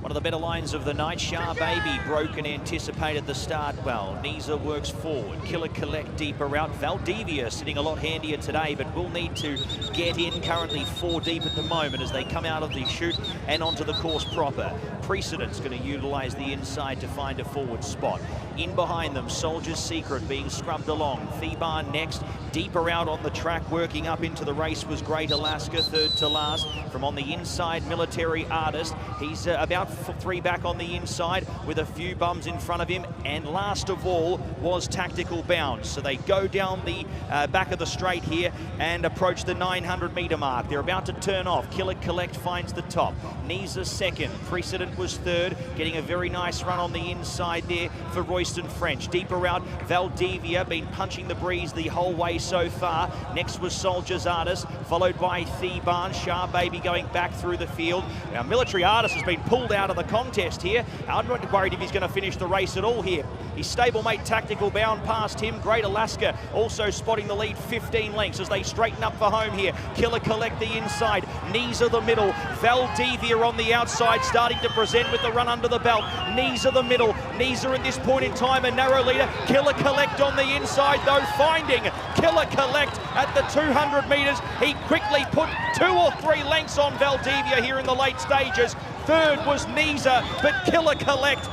One of the better lines of the night. Shah Baby broke and anticipated the start well. Nisa works forward. Killer Collect deeper out. Valdivia sitting a lot handier today, but will need to get in. Currently 4 deep at the moment as they come out of the chute and onto the course proper. Precedent's going to utilise the inside to find a forward spot. In behind them, Soldier's Secret being scrubbed along. Theban next. Deeper out on the track, working up into the race was Great Alaska, third to last. From on the inside, Military Artist. He's about 3 back on the inside with a few bums in front of him. And last of all was Tactical Bounce. So they go down the back of the straight here and approach the 900 metre mark. They're about to turn off. Killer Collect finds the top. Nisa second. Precedent was third, getting a very nice run on the inside there for Royston French. Deeper out, Valdivia been punching the breeze the whole way so far. Next was Soldier's Artist, followed by Theban. Shah Baby going back through the field. Now Military Artist has been pulled out of the contest here. I'm not worried if he's going to finish the race at all here. His stablemate Tactical Bound past him. Great Alaska also spotting the lead 15 lengths as they straighten up for home here. Killer Collect the inside. Nisa the middle. Valdivia on the outside starting to present with the run under the belt. Nisa the middle. Nisa at this point in time a narrow leader. Killer Collect on the inside though, finding Killer Collect at the 200 metres. He quickly put 2 or 3 lengths on Valdivia here in the late stages. Third was Nisa, but Killer Collect,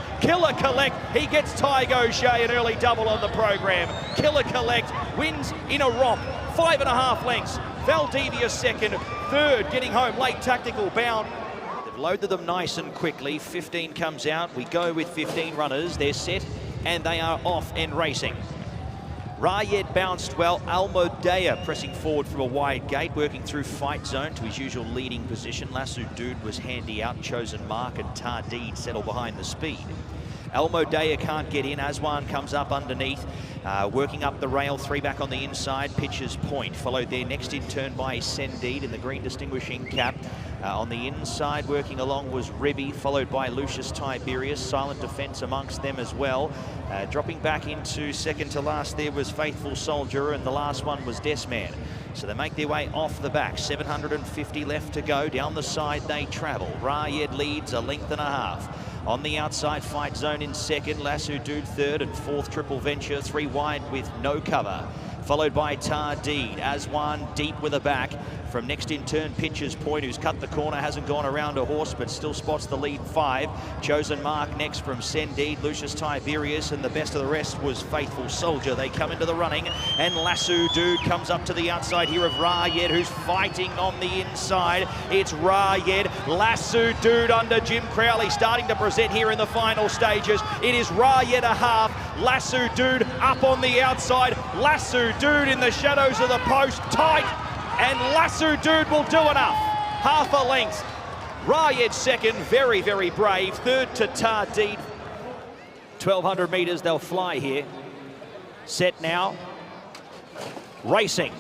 he gets Tygo O'Shea an early double on the program. Killer Collect wins in a romp, 5.5 lengths. Valdivia second, third getting home late Tactical Bound. Loaded them nice and quickly. 15 comes out. We go with 15 runners. They're set and they are off and racing. Rayed bounced well. Almodea pressing forward from a wide gate, working through fight zone to his usual leading position. Lasso Dude was handy out. Chosen Mark and Tardid settle behind the speed. Almodea can't get in. Aswan comes up underneath, working up the rail. 3 back on the inside. Pitches point. Followed there next in turn by Sendid in the green distinguishing cap. On the inside, working along was Ribby, followed by Lucius Tiberius. Silent defence amongst them as well. Dropping back into second to last there was Faithful Soldier, and the last one was Desman. So they make their way off the back. 750 left to go. Down the side they travel. Rayed leads a length and a half. On the outside, Fight Zone in second. Lasso Dude third, and fourth Triple Venture. 3 wide with no cover. Followed by Tardid. Aswan deep with a back. From next in turn, Pitcher's Point, who's cut the corner, hasn't gone around a horse, but still spots the lead 5. Chosen Mark next from Sendid, Lucius Tiberius, and the best of the rest was Faithful Soldier. They come into the running, and Lasso Dude comes up to the outside here of Rayed, who's fighting on the inside. It's Rayed, Lasso Dude under Jim Crowley, starting to present here in the final stages. It is Rayed a half, Lasso Dude up on the outside, Lasso Dude in the shadows of the post, tight, and Lasso Dude will do enough. Half a length. Rayed second, very, very brave. Third to Tardid. 1,200 metres, they'll fly here. Set now. Racing.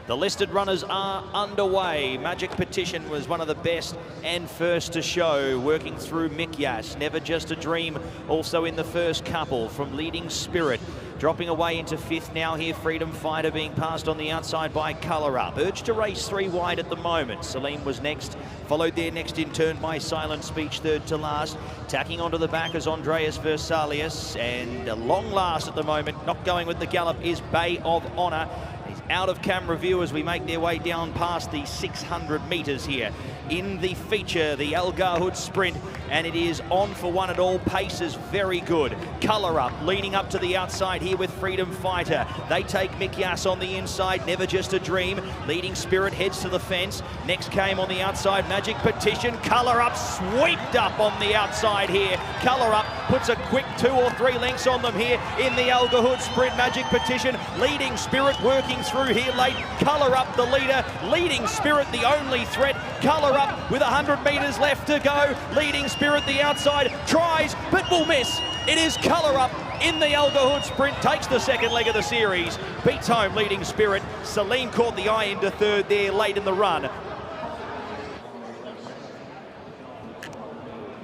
The listed runners are underway. Magic Petition was one of the best and first to show, working through Mikyas. Never Just a Dream, also in the first couple from Leading Spirit. Dropping away into 5th now here, Freedom Fighter being passed on the outside by Colour Up. Urged to race 3 wide at the moment. Salim was next, followed there next in turn by Silent Speech, third to last. Tacking onto the back is Andreas Versalius, and a long last at the moment, not going with the gallop, is Bay of Honour. He's out of camera view as we make their way down past the 600 metres here. In the feature, the Al Garhoud Sprint, and it is on for one at all. Pace is very good. Colour Up, leaning up to the outside here with Freedom Fighter. They take Mikyas on the inside, Never Just a Dream. Leading Spirit heads to the fence. Next came on the outside, Magic Petition. Colour Up swept up on the outside here. Colour Up puts a quick 2 or 3 lengths on them here in the Al Garhoud Sprint. Magic Petition, Leading Spirit working through here late. Colour Up the leader, Leading Spirit the only threat. Colour Up with 100 metres left to go. Leading Spirit the outside, tries but will miss. It is Colour Up in the Al Garhoud Sprint, takes the second leg of the series, beats home Leading Spirit. Salim caught the eye into third there late in the run.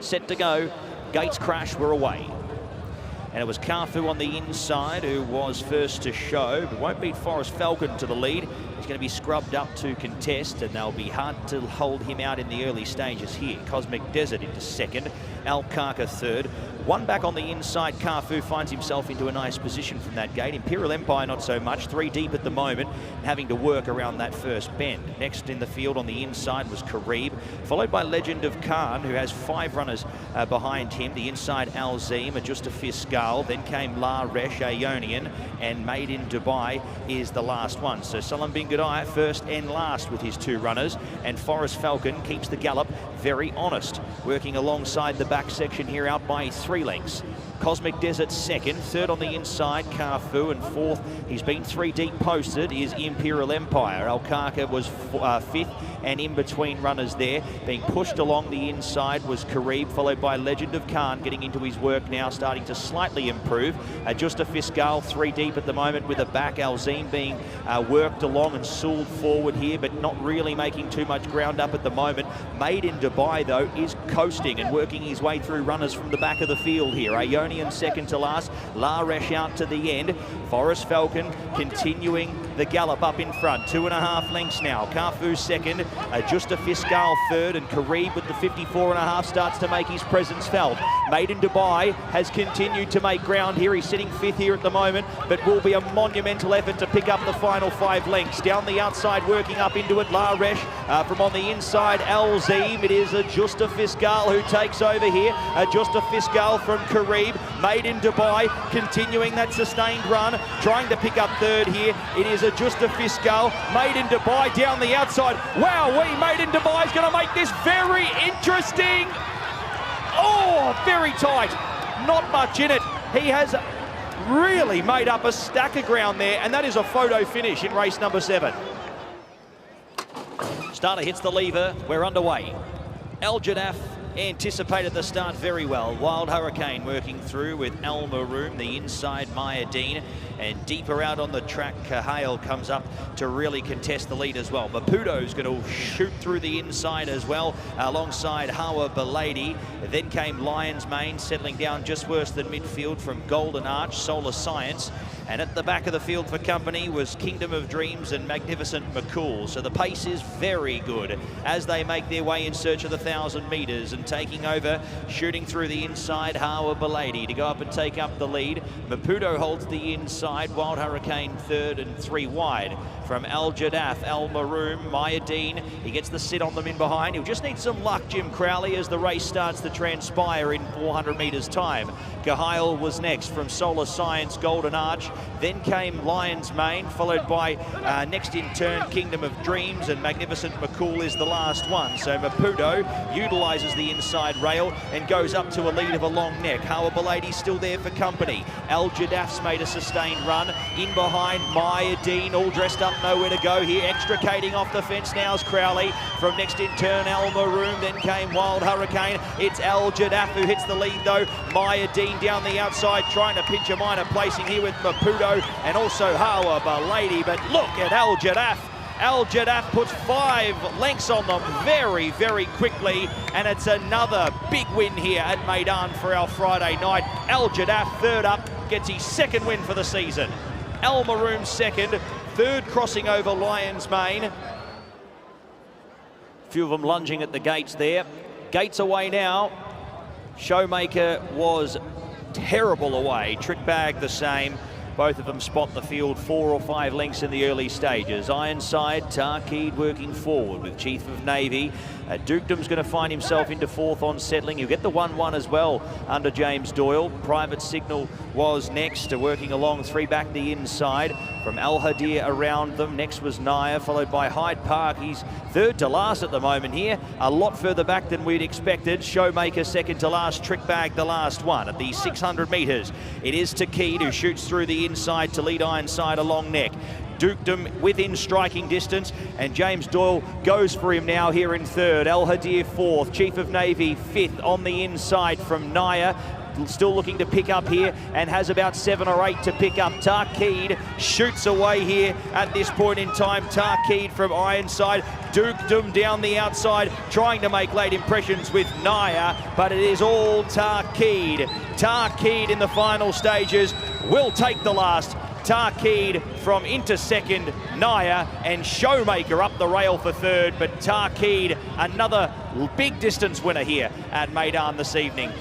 Set to go, gates crash, we're away. And it was Carfu on the inside who was first to show, but won't beat Forest Falcon to the lead. He's going to be scrubbed up to contest, and they'll be hard to hold him out in the early stages here. Cosmic Desert into second, Alkaka third. 1 back on the inside, Carfu finds himself into a nice position from that gate. Imperial Empire not so much, 3 deep at the moment, having to work around that first bend. Next in the field on the inside was Karib, followed by Legend of Khan, who has 5 runners behind him. The inside Alzim, Adjusta Fiscal, then came La Resh, Ionian, and Made in Dubai is the last one. So Salam Bin Gudai first and last with his 2 runners, and Forest Falcon keeps the gallop very honest, working alongside the back section here out by 3 lengths. Cosmic Desert second, third on the inside, Carfu, and fourth, he's been 3 deep posted, is Imperial Empire. Alkaka was 5th, and in between runners there, being pushed along the inside was Karib, followed by Legend of Khan, getting into his work now, starting to slightly improve. Just a Fiscal, 3 deep at the moment, with a back Alzim being worked along and sooled forward here, but not really making too much ground up at the moment. Made in Dubai, though, is coasting and working his way through runners from the back of the field here. Ionian second to last, La Resh out to the end. Forest Falcon continuing the gallop up in front, 2.5 lengths now. Carfu second, Just a Fiscal third, and Karib with the 54.5 starts to make his presence felt. Made in Dubai has continued to make ground here. He's sitting 5th here at the moment, but will be a monumental effort to pick up the final 5 lengths. Down the outside, working up into it, La Resh. From on the inside, Alzim. It is Just a Fiscal who takes over here. Just a Fiscal from Karib. Made in Dubai, continuing that sustained run, trying to pick up third here. It is to Justa Fiscal. Meydan Dubai down the outside. Wow, Meydan Dubai is going to make this very interesting. Oh, very tight. Not much in it. He has really made up a stack of ground there, and that is a photo finish in race number 7. Starter hits the lever. We're underway. Al Jadaf anticipated the start very well. Wild Hurricane working through with Al Maroom, the inside Meydan, and deeper out on the track, Carnival comes up to really contest the lead as well. Maputo's going to shoot through the inside as well, alongside Hawa Belady. Then came Lion's Mane, settling down just worse than midfield from Golden Arch, Solar Science. And at the back of the field for company was Kingdom of Dreams and Magnificent McCool. So the pace is very good as they make their way in search of the 1,000 metres, and taking over, shooting through the inside, Hawa Belady to go up and take up the lead. Maputo holds the inside, Wild Hurricane third and 3 wide. From Al Jadaf, Al Maroom, Meydan, he gets the sit on them in behind. He'll just need some luck, Jim Crowley, as the race starts to transpire in 400 metres time. Carnival was next from Solar Science, Golden Arch. Then came Lion's Mane, followed by next in turn Kingdom of Dreams, and Magnificent McCool is the last one. So Maputo utilises the inside rail and goes up to a lead of a long neck. Hawa Belady still there for company. Al Jadaf's made a sustained run. In behind, Meydan, all dressed up, nowhere to go here. Extricating off the fence now is Crowley. From next in turn, Al Maroom, then came Wild Hurricane. It's Al Jadaf who hits the lead though. Meydan down the outside, trying to pinch a minor placing here with Maputo and also Hawa Belady. But look at Al Jadaf. Al Jadaf puts 5 lengths on them very, very quickly, and it's another big win here at Meydan for our Friday night. Al Jadaf third up, gets his 2nd win for the season. Al Maroom 2nd, 3rd crossing over Lion's Mane. A few of them lunging at the gates there. Gates away now. Showmaker was terrible away. Trick Bag the same. Both of them spot the field 4 or 5 lengths in the early stages. Ironside, Tarkeed working forward with Chief of Navy. Dukedom's going to find himself into 4th on settling. You'll get the 1-1 as well under James Doyle. Private Signal was next, working along 3 back the inside. From Al Hadir around them. Next was Naya, followed by Hyde Park. He's 3rd to last at the moment here. A lot further back than we'd expected. Showmaker 2nd to last. Trick Bag the last one. At the 600 metres, it is Tarkeed who shoots through the inside to lead Ironside a long neck. Dukedom within striking distance, and James Doyle goes for him now here in 3rd. Al Hadir 4th, Chief of Navy 5th on the inside from Naya. Still looking to pick up here and has about 7 or 8 to pick up. Tarkeed shoots away here at this point in time. Tarkeed from Ironside. Dukedom down the outside, trying to make late impressions with Naya, but it is all Tarkeed. Tarkeed in the final stages will take the last. Tarkeed from into 2nd, Naya, and Showmaker up the rail for 3rd, but Tarkeed another big distance winner here at Meydan this evening.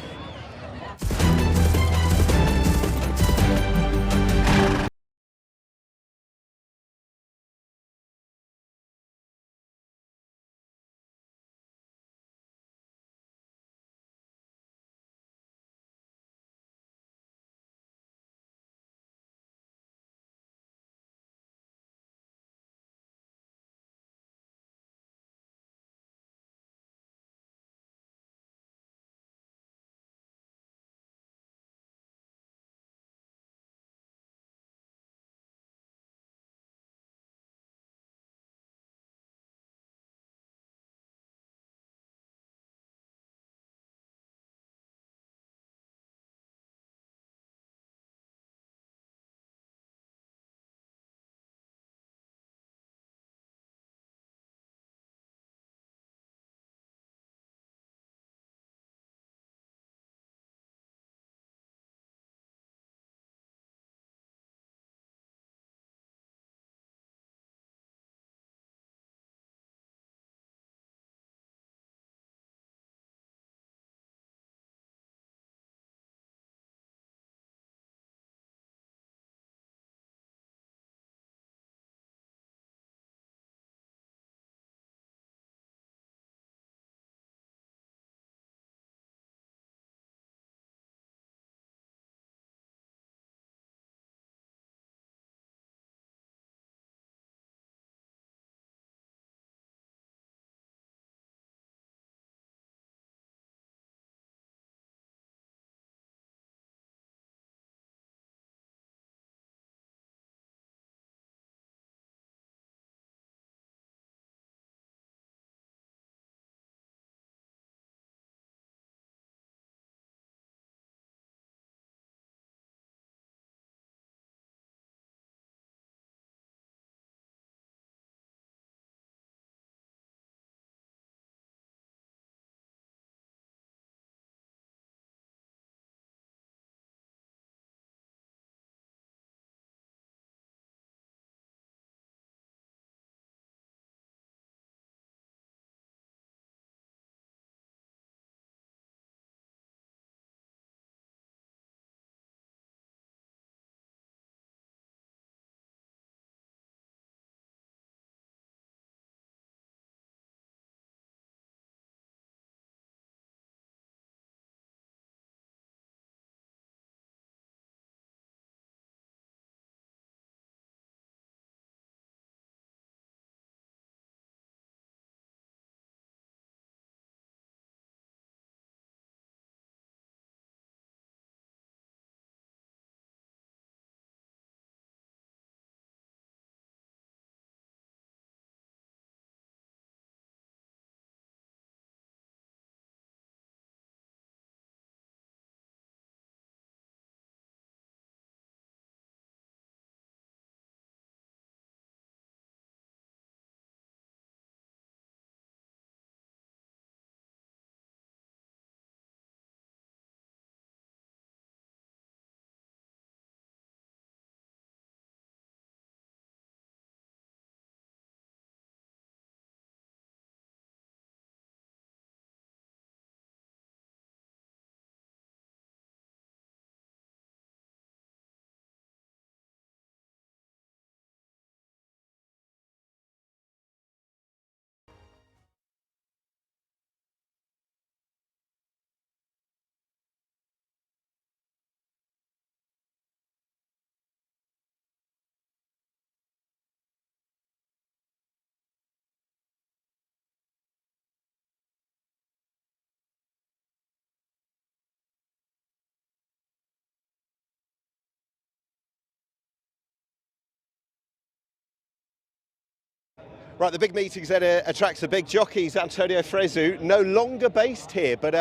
Right, the big meeting's that attracts the big jockeys. Antonio Fresu, no longer based here, but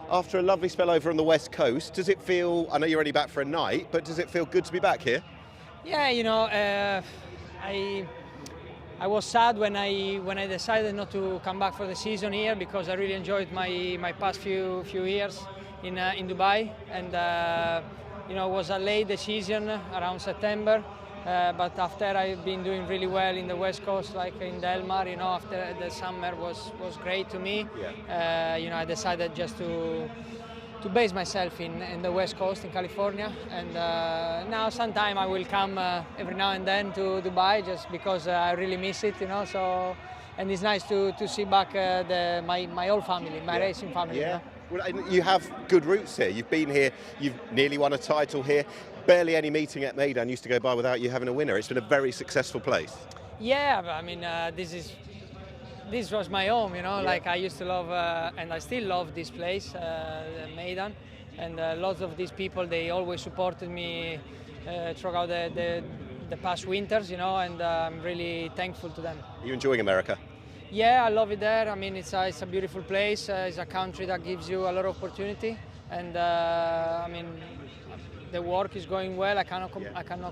after a lovely spell over on the West Coast, does it feel, I know you're only back for a night, but does it feel good to be back here? Yeah, you know, I was sad when I decided not to come back for the season here, because I really enjoyed my past few years in Dubai, and you know, it was a late decision around September. But after I've been doing really well in the West Coast, like in Del Mar, you know, after the summer was great to me. Yeah. You know, I decided just to base myself in the West Coast in California, and now sometime I will come every now and then to Dubai, just because I really miss it, you know. So, and it's nice to see back my whole family, my racing family. Yeah. You know? Well, you have good roots here. You've been here, you've nearly won a title here. Barely any meeting at Meydan used to go by without you having a winner. It's been a very successful place. Yeah, I mean, this was my home, you know. Yeah. Like I used to love, and I still love this place, Meydan, and lots of these people, they always supported me throughout the past winters, you know, and I'm really thankful to them. Are you enjoying America? Yeah, I love it there. I mean, it's a beautiful place. It's a country that gives you a lot of opportunity, and I mean, the work is going well. I cannot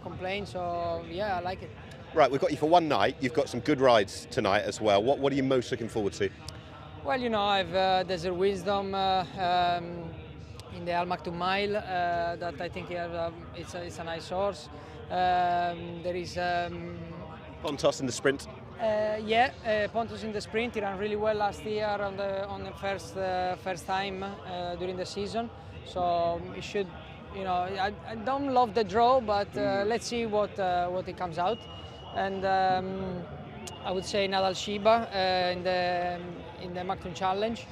complain. So yeah, I like it. Right, we've got you for one night. You've got some good rides tonight as well. What are you most looking forward to? Well, you know, I've Desert Wisdom in the Al Maktoum Mile that I think it's a nice horse. There is Pontos in the sprint. Pontus in the sprint. He ran really well last year on the first time during the season. So he should. You know, I don't love the draw, but let's see what it comes out. And I would say Nadal Shiba in the Maktoum Challenge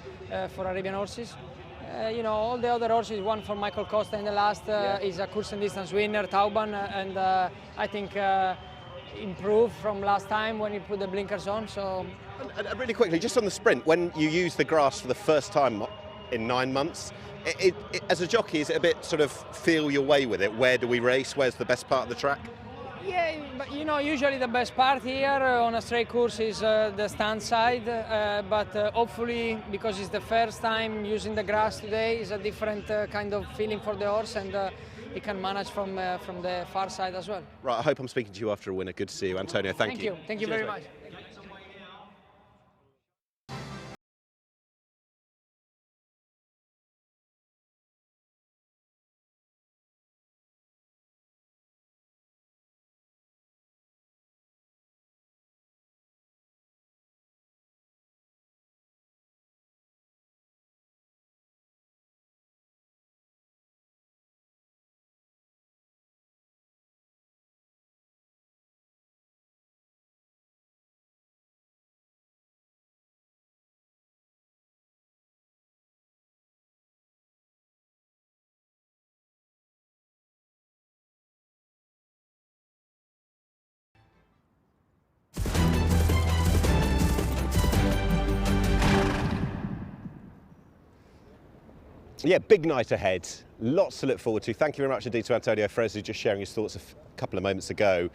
for Arabian horses. You know, all the other horses, one for Michael Costa in the last is a course and distance winner, Tauban, and I think improved from last time when he put the blinkers on. So, and really quickly, just on the sprint, when you use the grass for the first time in 9 months. As a jockey, is it a bit sort of feel your way with it? Where do we race? Where's the best part of the track? Yeah, but you know, usually the best part here on a straight course is the stand side, but hopefully, because it's the first time using the grass today, is a different kind of feeling for the horse, and he can manage from the far side as well. Right, I hope I'm speaking to you after a winner. Good to see you, Antonio. Thank you. Thank you very much. Yeah, big night ahead. Lots to look forward to. Thank you very much indeed to Antonio Fresu, just sharing his thoughts a couple of moments ago.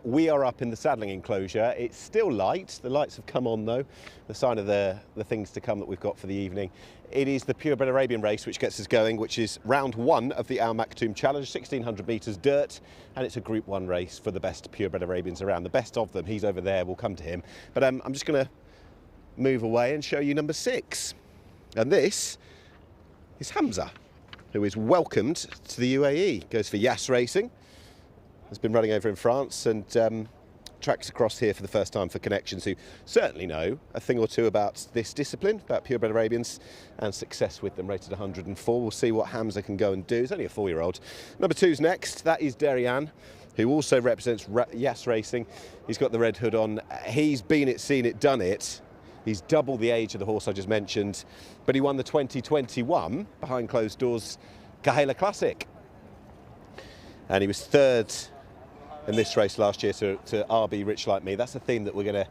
We are up in the saddling enclosure. It's still light. The lights have come on though, the sign of the things to come that we've got for the evening. It is the Purebred Arabian race which gets us going, which is round 1 of the Al Maktoum Challenge, 1600 metres dirt, and it's a Group 1 race for the best Purebred Arabians around. The best of them, he's over there, we'll come to him. But I'm just going to move away and show you number 6. And this is Hamza, who is welcomed to the UAE. Goes for Horseracing, has been running over in France, and tracks across here for the first time for Connections, who certainly know a thing or two about this discipline, about purebred Arabians, and success with them, rated 104. We'll see what Hamza can go and do. He's only a 4-year-old. Number 2's next. That is Derian, who also represents Horseracing. He's got the red hood on. He's been it, seen it, done it. He's double the age of the horse I just mentioned, but he won the 2021 behind closed doors Kahela Classic. And he was 3rd in this race last year to RB Rich Like Me. That's a theme that we're going to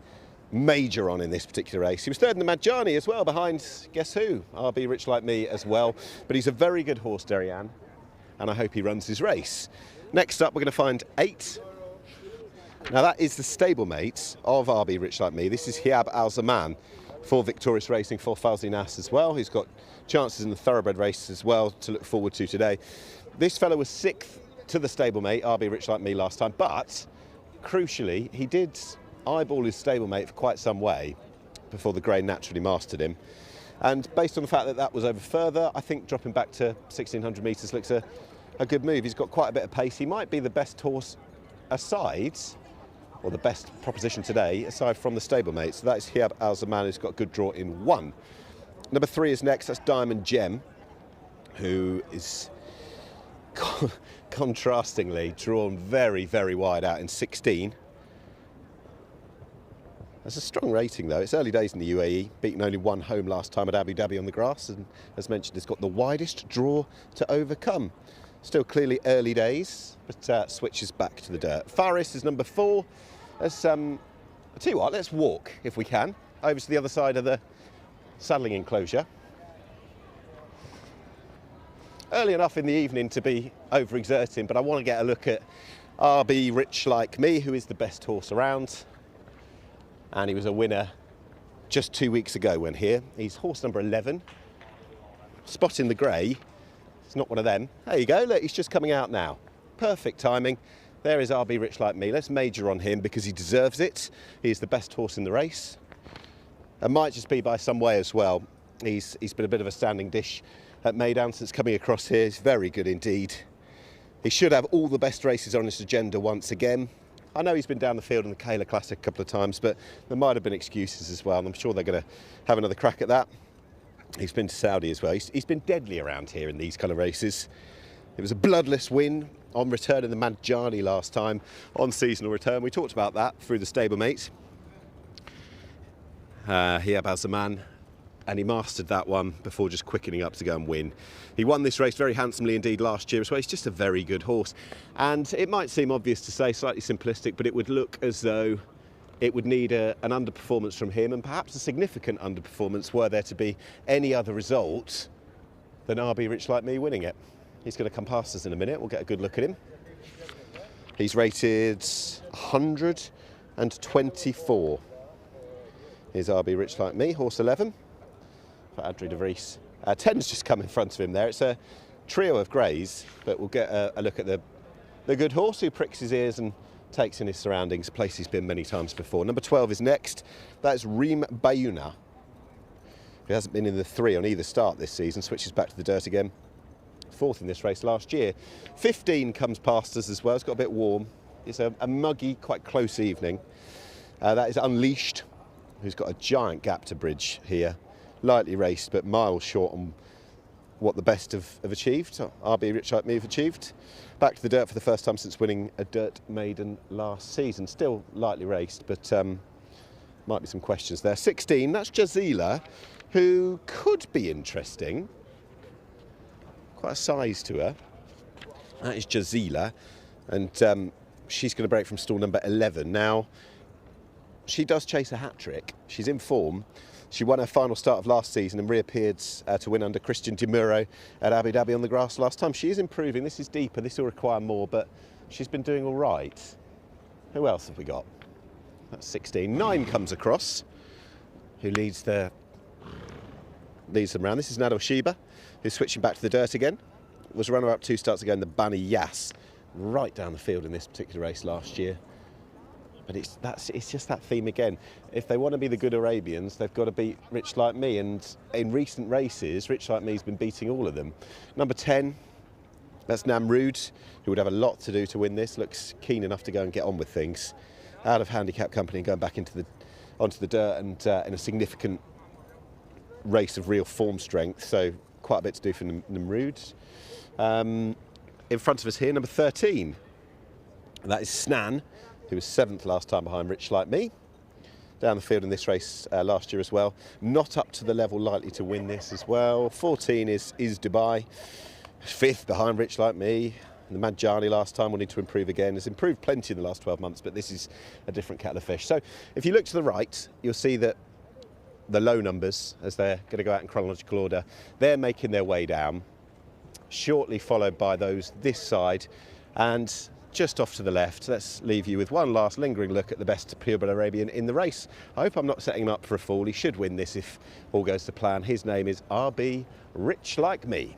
major on in this particular race. He was 3rd in the Meydan as well, behind, guess who? RB Rich Like Me as well. But he's a very good horse, Derian, and I hope he runs his race. Next up, we're going to find 8. Now that is the stablemate of RB Rich Like Me. This is Hiab Al Zaman for Victorious Racing for Fawzi Nas as well, who's got chances in the thoroughbred race as well to look forward to today. This fellow was 6th to the stablemate, RB Rich Like Me, last time, but crucially, he did eyeball his stablemate for quite some way before the grey naturally mastered him. And based on the fact that that was over further, I think dropping back to 1,600 metres looks a good move. He's got quite a bit of pace. He might be the best horse aside, or the best proposition today, aside from the stablemate. So that is Hiab Al Zaman, who's got a good draw in 1. Number 3 is next, that's Diamond Gem, who is contrastingly drawn very, very wide out in 16. That's a strong rating though. It's early days in the UAE, beaten only 1 home last time at Abu Dhabi on the grass, and as mentioned, it's got the widest draw to overcome. Still clearly early days, but switches back to the dirt. Faris is number 4. Let's, I'll tell you what, let's walk, if we can, over to the other side of the saddling enclosure. Early enough in the evening to be overexerting, but I want to get a look at RB Rich Like Me, who is the best horse around. And he was a winner just 2 weeks ago when here. He's horse number 11. Spotting the grey. It's not one of them. There you go, look, he's just coming out now. Perfect timing. There is RB Rich Like Me. Let's major on him because he deserves it. He's the best horse in the race. And might just be by some way as well. He's been a bit of a standing dish at Meydan since coming across here. He's very good indeed. He should have all the best races on his agenda once again. I know he's been down the field in the Kayla Classic a couple of times, but there might have been excuses as well, and I'm sure they're going to have another crack at that. He's been to Saudi as well. He's been deadly around here in these kind of races. It was a bloodless win on return in the Madjani last time, on seasonal return. We talked about that through the stablemate. Hiab Al Zaman, and he mastered that one before just quickening up to go and win. He won this race very handsomely indeed last year as well. He's just a very good horse. And it might seem obvious to say, slightly simplistic, but it would look as though it would need an underperformance from him, and perhaps a significant underperformance were there to be any other result than RB Rich Like Me winning it. He's going to come past us in a minute. We'll get a good look at him. He's rated 124. Here's RB Rich Like Me, horse 11. For Adri de Vries. 10's just come in front of him there. It's a trio of greys, but we'll get a look at the good horse who pricks his ears and takes in his surroundings, a place he's been many times before. Number 12 is next. That's Reem Bayuna, who hasn't been in the 3 on either start this season, switches back to the dirt again. 4th in this race last year. 15 comes past us as well. It's got a bit warm. It's a muggy, quite close evening. That is Unleashed, who's got a giant gap to bridge here. Lightly raced, but miles short on what the best have achieved. RB Rich Like Me have achieved. Back to the dirt for the first time since winning a dirt maiden last season. Still lightly raced, but might be some questions there. 16, that's Jazila, who could be interesting. Quite a size to her. That is Jazila, and she's going to break from stall number 11. Now, she does chase a hat-trick. She's in form. She won her final start of last season and reappeared to win under Christian Di Muro at Abu Dhabi on the grass last time. She is improving. This is deeper. This will require more, but she's been doing all right. Who else have we got? That's 16. 9 comes across, who leads them round. This is Nadal Sheba, who's switching back to the dirt again. Was runner-up 2 starts ago in the Bani Yas, right down the field in this particular race last year. But it's just that theme again. If they want to be the good Arabians, they've got to beat Rich Like Me. And in recent races, Rich Like Me's been beating all of them. Number 10, that's Namrood, who would have a lot to do to win this. Looks keen enough to go and get on with things. Out of handicap company and going back onto the dirt, and in a significant race of real form strength. So quite a bit to do for Namrood. In front of us here, number 13. That is Snan, who was 7th last time behind Rich Like Me. Down the field in this race last year as well. Not up to the level likely to win this as well. 14 is Dubai. 5th behind Rich Like Me. The Madjani last time will need to improve again. Has improved plenty in the last 12 months, but this is a different kettle of fish. So if you look to the right, you'll see that the low numbers, as they're going to go out in chronological order, they're making their way down, shortly followed by those this side. And just off to the left. Let's leave you with one last lingering look at the best purebred Arabian in the race. I hope I'm not setting him up for a fall. He should win this if all goes to plan. His name is RB Rich Like Me.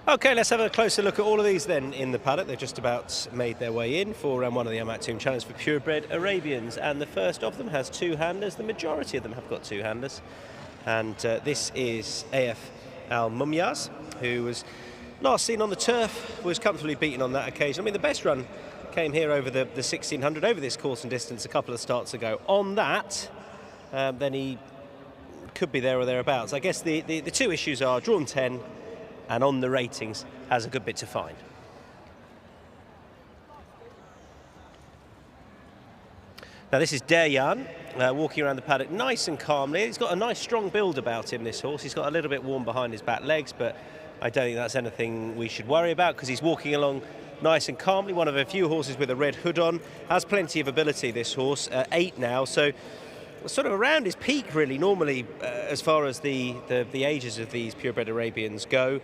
Okay, let's have a closer look at all of these then in the paddock. They've just about made their way in for round one of the Al Maktoum Challenge for purebred Arabians, and the first of them has two-handers. The majority of them have got two-handers, and this is AF Al Mumyaz, who was last seen on the turf, was comfortably beaten on that occasion. I mean, the best run came here over the 1600, over this course and distance a couple of starts ago. On that, then he could be there or thereabouts. I guess the two issues are drawn 10, and on the ratings has a good bit to find. Now this is Deryan, walking around the paddock nice and calmly. He's got a nice strong build about him, this horse. He's got a little bit warm behind his back legs, but I don't think that's anything we should worry about because he's walking along nice and calmly. One of a few horses with a red hood on. Has plenty of ability, this horse, 8 now, so sort of around his peak really normally as far as the ages of these purebred Arabians go.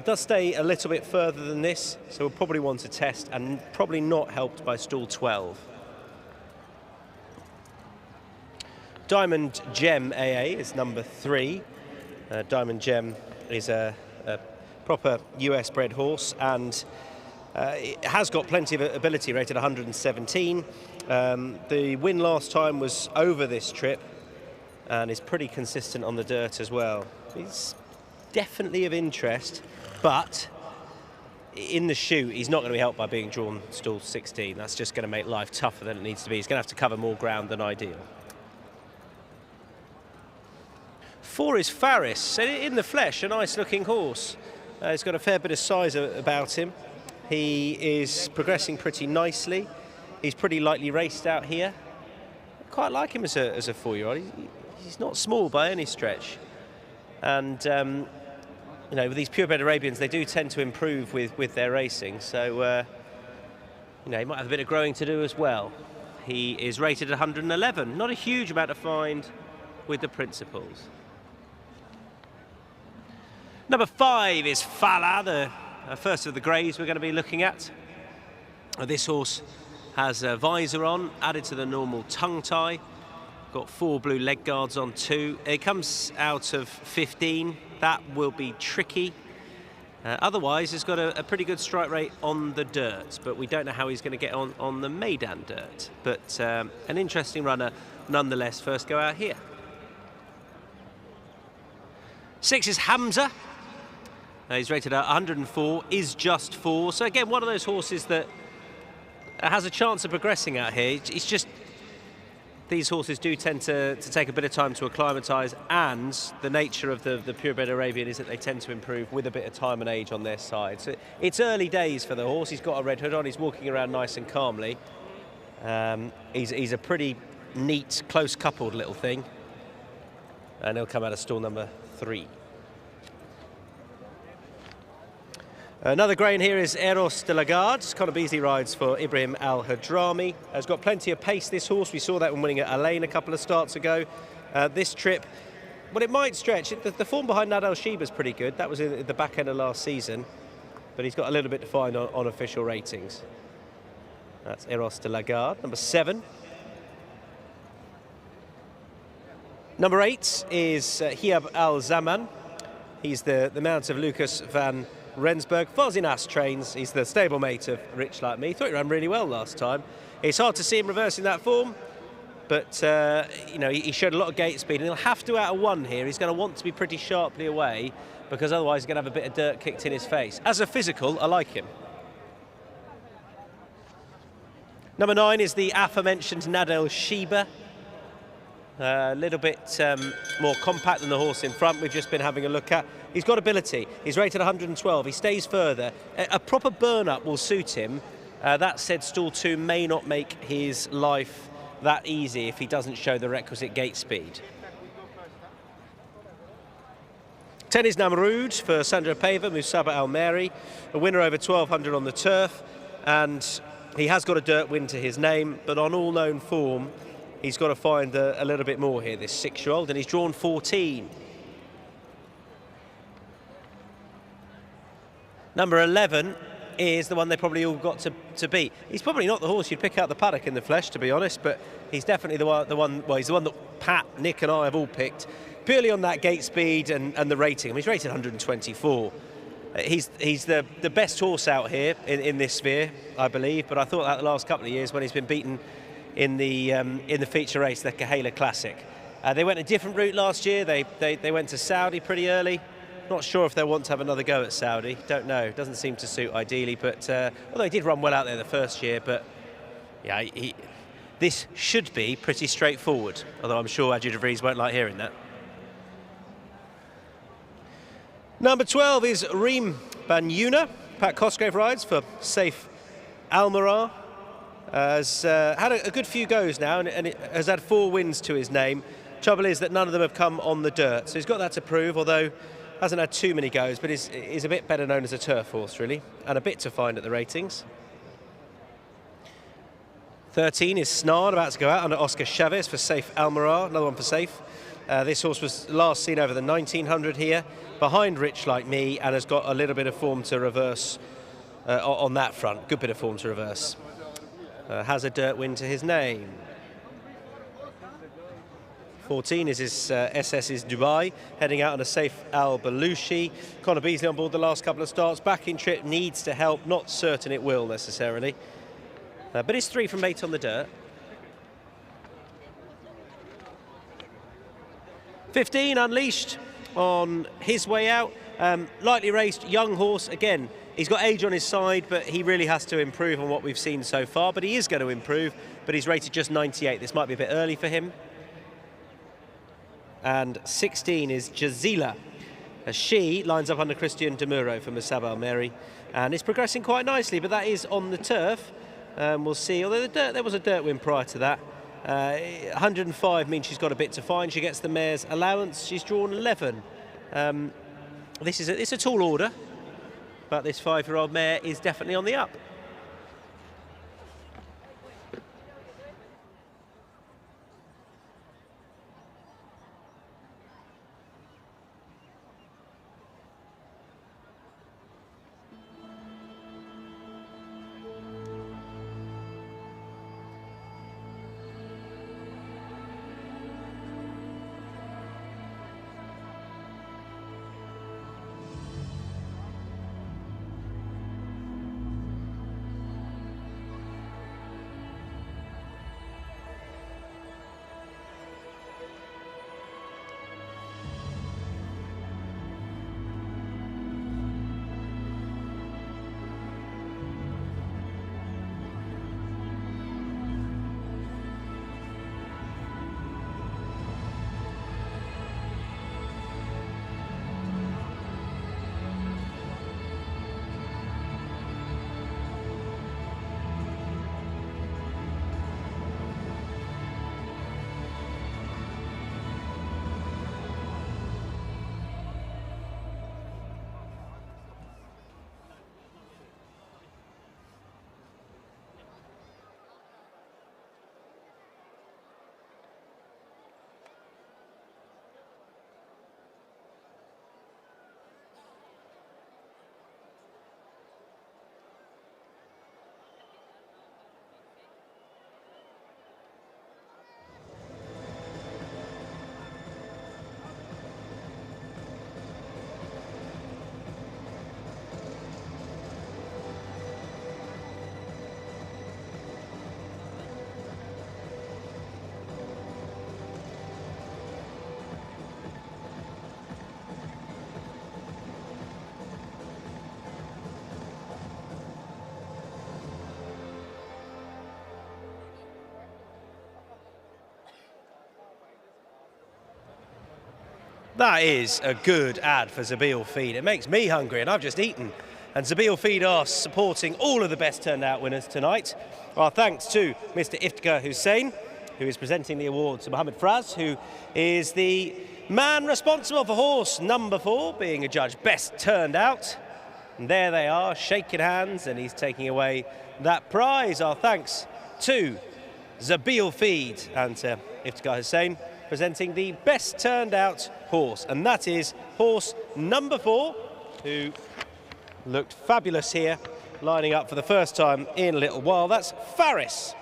Does stay a little bit further than this, so we'll probably want to test, and probably not helped by stall 12. Diamond Gem AA is number 3. Diamond Gem is a proper US bred horse, and it has got plenty of ability, rated 117. The win last time was over this trip and is pretty consistent on the dirt as well. He's definitely of interest, but in the shoot he's not going to be helped by being drawn stall 16. That's just going to make life tougher than it needs to be. He's going to have to cover more ground than ideal. 4 is Faris, in the flesh, a nice looking horse. He's got a fair bit of size about him. He is progressing pretty nicely. He's pretty lightly raced out here. I quite like him as a 4-year-old. He's not small by any stretch. And, you know, with these purebred Arabians, they do tend to improve with their racing. So, you know, he might have a bit of growing to do as well. He is rated at 111. Not a huge amount to find with the principals. Number 5 is Fala, the first of the greys we're going to be looking at. This horse has a visor on, added to the normal tongue tie. Got 4 blue leg guards on too. It comes out of 15. That will be tricky. Otherwise, he's got a pretty good strike rate on the dirt, but we don't know how he's going to get on the Meydan dirt. But an interesting runner nonetheless. First go out here. 6 is Hamza. He's rated at 104, is just 4. So again, one of those horses that has a chance of progressing out here. It's just these horses do tend to take a bit of time to acclimatise, and the nature of the purebred Arabian is that they tend to improve with a bit of time and age on their side. So it's early days for the horse. He's got a red hood on. He's walking around nice and calmly. He's a pretty neat, close coupled little thing. And he'll come out of stall number 3. Another grain here is Eros de la Garde. Connor Beasley rides for Ibrahim Al Hadrami. Has got plenty of pace, this horse. We saw that when winning at Alain a couple of starts ago. This trip, well, it might stretch. The form behind Nadal Sheba's pretty good. That was in the back end of last season. But he's got a little bit to find on official ratings. That's Eros de la Garde, number 7. Number 8 is Hiab Al Zaman. He's the mount of Lucas van Rensburg. Fozinas trains. He's the stablemate of Rich Like Me. Thought he ran really well last time. It's hard to see him reversing that form, but you know, he showed a lot of gate speed, and he'll have to out of 1 here. He's going to want to be pretty sharply away, because otherwise he's going to have a bit of dirt kicked in his face. As a physical, I like him. Number 9 is the aforementioned Nadal Sheba. A little bit more compact than the horse in front we've just been having a look at. He's got ability. He's rated 112. He stays further. A proper burn-up will suit him. That said, stall 2 may not make his life that easy if he doesn't show the requisite gate speed. 10 is Namrud for Sandra Pava, Musaba Al-Meri, a winner over 1200 on the turf, and he has got a dirt win to his name, but on all known form, he's got to find a little bit more here, this 6-year-old, and he's drawn 14. Number 11 is the one they probably all got to beat. He's probably not the horse you'd pick out the paddock in the flesh, to be honest, but he's definitely the one. Well, he's the one that Pat, Nick, and I have all picked purely on that gate speed and the rating. I mean, he's rated 124. He's the best horse out here in this sphere, I believe. But I thought that the last couple of years when he's been beaten in the feature race, the Kahela Classic. They went a different route last year. They went to Saudi pretty early. Not sure if they want to have another go at Saudi. Don't know. Doesn't seem to suit ideally. But although he did run well out there the first year, but yeah, this should be pretty straightforward. Although I'm sure Adju de Vries won't like hearing that. Number 12 is Reem Banyuna. Pat Cosgrave rides for Safe Almarar. Has had a good few goes now, and it has had 4 wins to his name. Trouble is that none of them have come on the dirt, so he's got that to prove, although hasn't had too many goes, but is a bit better known as a turf horse, really, and a bit to find at the ratings. 13 is Snarn, about to go out under Oscar Chavez for Safe Almarar, another one for Safe. This horse was last seen over the 1900 here, behind Rich Like Me, and has got a little bit of form to reverse on that front. Good bit of form to reverse. Has a dirt win to his name. 14 is his SS's Dubai, heading out on a Safe Al Balushi. Connor Beasley on board the last couple of starts. Backing trip needs to help, not certain it will necessarily. But it's 3 from 8 on the dirt. 15 Unleashed on his way out. Lightly raced, young horse. Again, he's got age on his side, but he really has to improve on what we've seen so far. But he is going to improve, but he's rated just 98. This might be a bit early for him. And 16 is Jazila. She lines up under Christian De Muro for Musab Al-Meri, and is progressing quite nicely, but that is on the turf. We'll see, although there was a dirt win prior to that. 105 means she's got a bit to find. She gets the mare's allowance. She's drawn 11. It's a tall order, but this 5-year-old mare is definitely on the up. That is a good ad for Zabil Feed. It makes me hungry, and I've just eaten. And Zabil Feed are supporting all of the best turned out winners tonight. Our thanks to Mr. Iftikhar Hussain, who is presenting the award to Mohammed Fraz, who is the man responsible for horse number 4, being adjudged best turned out. And there they are, shaking hands, and he's taking away that prize. Our thanks to Zabil Feed and to Iftikhar Hussain, presenting the best turned out horse, and that is horse number 4, who looked fabulous here, lining up for the first time in a little while. That's Faris.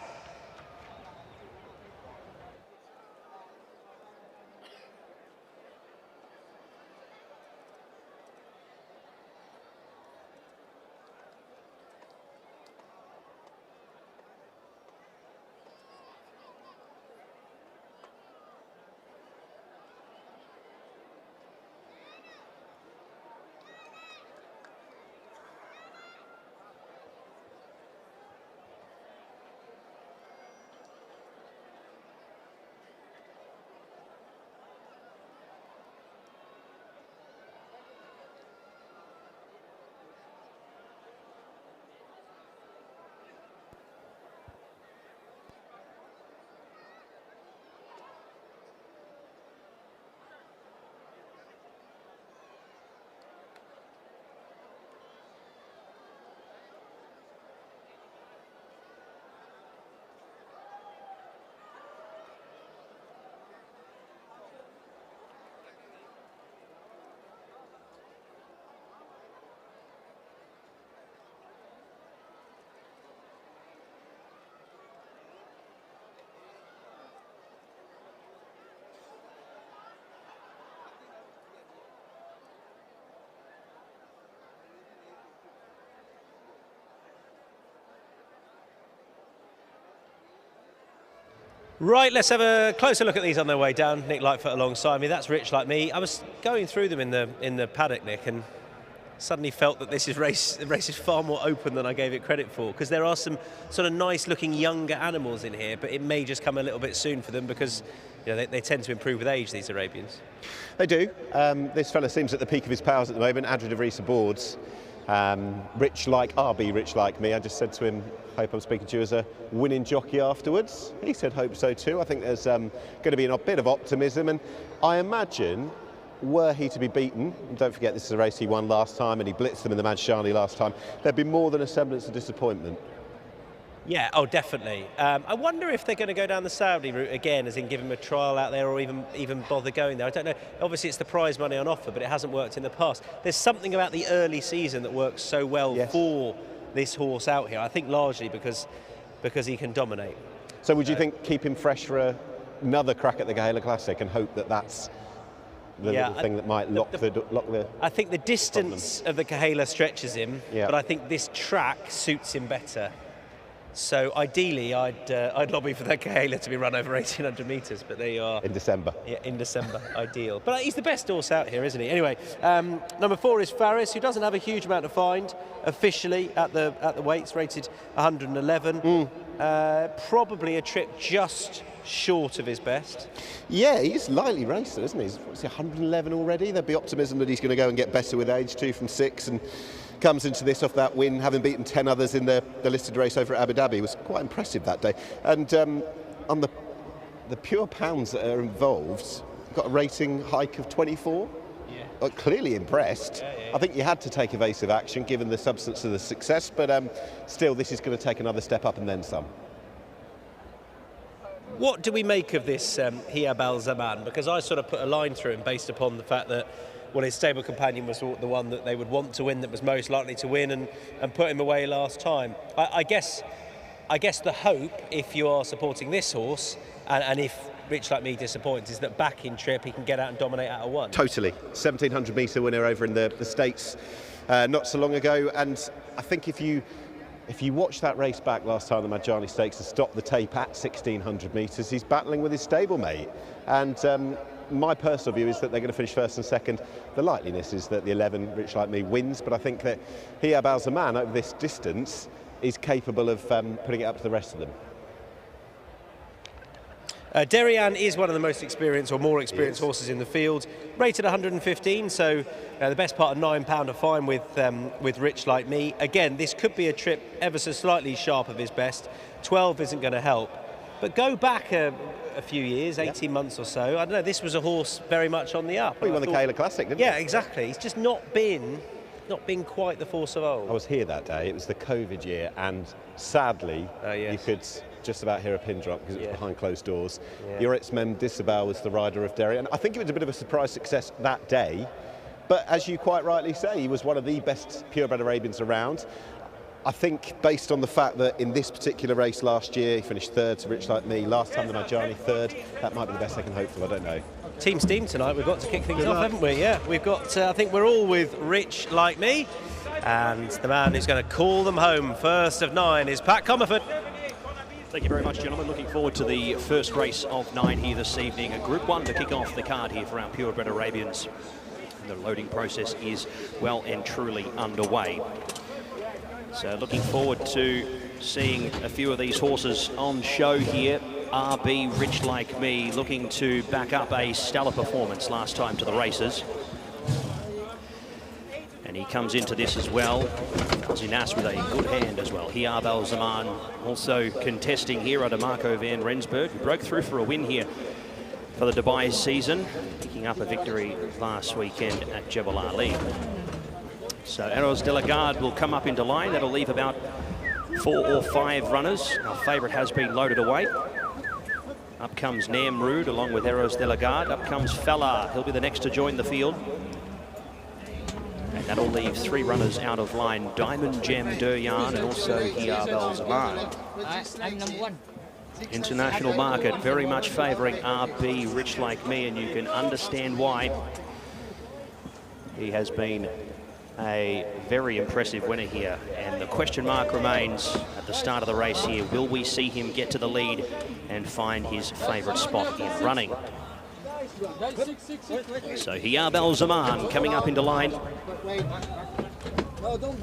Right, let's have a closer look at these on their way down. Nick Lightfoot alongside me. That's Rich Like Me. I was going through them in the paddock, Nick, and suddenly felt that the race is far more open than I gave it credit for, because there are some sort of nice-looking younger animals in here, but it may just come a little bit soon for them because they tend to improve with age, these Arabians. They do. This fella seems at the peak of his powers at the moment. Adrian de Vries aboards. Rich like me. I just said to him, hope I'm speaking to you as a winning jockey afterwards. He said hope so too. I think there's going to be a bit of optimism, and I imagine were he to be beaten, and don't forget this is a race he won last time and he blitzed them in the Madjani last time, there'd be more than a semblance of disappointment. Yeah, oh definitely. I wonder if they're going to go down the Saudi route again, as in give him a trial out there, or even bother going there. I don't know. Obviously it's the prize money on offer, but it hasn't worked in the past. There's something about the early season that works so well for this horse out here. I think largely because he can dominate. So would you think keep him fresh for another crack at the Gala Classic and hope that that's the little thing that might lock the I think the distance of the Cahala stretches him, but I think this track suits him better. So ideally, I'd lobby for that Cahala to be run over 1,800 metres, but there you are. In December. Yeah, in December, ideal. But he's the best horse out here, isn't he? Anyway, number 4 is Faris, who doesn't have a huge amount to find officially at the weights, rated 111. Probably a trip just short of his best. Yeah, he's lightly raced, isn't he? He's 111 already. There'd be optimism that he's going to go and get better with age, 2 from 6, and comes into this off that win, having beaten 10 others in the listed race over at Abu Dhabi. It was quite impressive that day. And on the pure pounds that are involved, got a rating hike of 24. Yeah. Clearly impressed. Yeah. I think you had to take evasive action given the substance of the success, but still this is going to take another step up and then some. What do we make of this Hiab al-Zaman? Because I sort of put a line through him based upon the fact that his stable companion was the one that they would want to win, that was most likely to win, and put him away last time. I guess the hope, if you are supporting this horse, and if Rich Like Me disappoints, is that back in trip he can get out and dominate out of 1. Totally. 1,700 metre winner over in the States not so long ago, and I think if you watch that race back last time, the Madjani Stakes, and stop the tape at 1,600 metres, he's battling with his stablemate. And my personal view is that they're going to finish first and second. The likeliness is that the 11, Rich Like Me, wins, but I think that Hiab al-Zaman over this distance is capable of putting it up to the rest of them. Derian is one of the most experienced or more experienced horses in the field, rated 115, so the best part of £9 a fine with Rich Like Me. Again, this could be a trip ever so slightly sharp of his best. 12 isn't going to help. But go back a few years, 18 months or so, I don't know, this was a horse very much on the up. Well, he won the Kayla Classic, didn't he? Yeah, exactly. He's just not been quite the force of old. I was here that day. It was the COVID year, and sadly, you could just about hear a pin drop because it was behind closed doors. Yoritz Mendisabal was the rider of Derry, and I think it was a bit of a surprise success that day. But as you quite rightly say, he was one of the best purebred Arabians around. I think based on the fact that in this particular race last year, he finished third to Rich Like Me. Last time the Meydan third, that might be the best they can hope for, I don't know. Team steam tonight, we've got to kick things off, haven't we? Yeah, we've got, I think we're all with Rich Like Me. And the man who's going to call them home, first of 9, is Pat Comerford. Thank you very much, gentlemen. Looking forward to the first race of 9 here this evening. A Group 1 to kick off the card here for our purebred Arabians. The loading process is well and truly underway. So looking forward to seeing a few of these horses on show here. RB Rich Like Me looking to back up a stellar performance last time to the races. And he comes into this as well. Zinas with a good hand as well. Hiab Al Zaman also contesting here under Marco van Rensburg, who broke through for a win here for the Dubai season, picking up a victory last weekend at Jebel Ali. So Eros de la Garde will come up into line. That'll leave about 4 or 5 runners. Our favourite has been loaded away. Up comes Namrud along with Eros de la Garde. Up comes Falah. He'll be the next to join the field. And that'll leave 3 runners out of line. Diamond Gem, Duryan, and also Hiab Al Zaman. I'm number 1. International market very much favouring RB Rich Like Me, and you can understand why. He has been a very impressive winner here, and the question mark remains at the start of the race here, will we see him get to the lead and find his favourite spot in running? So Hiab Al Zaman coming up into line,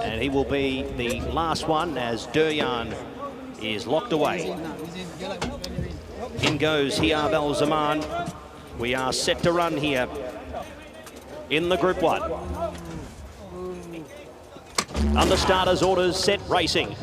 and he will be the last one as Duryan is locked away. In goes Hiab Al Zaman. We are set to run here in the Group 1. Under starters orders, set racing.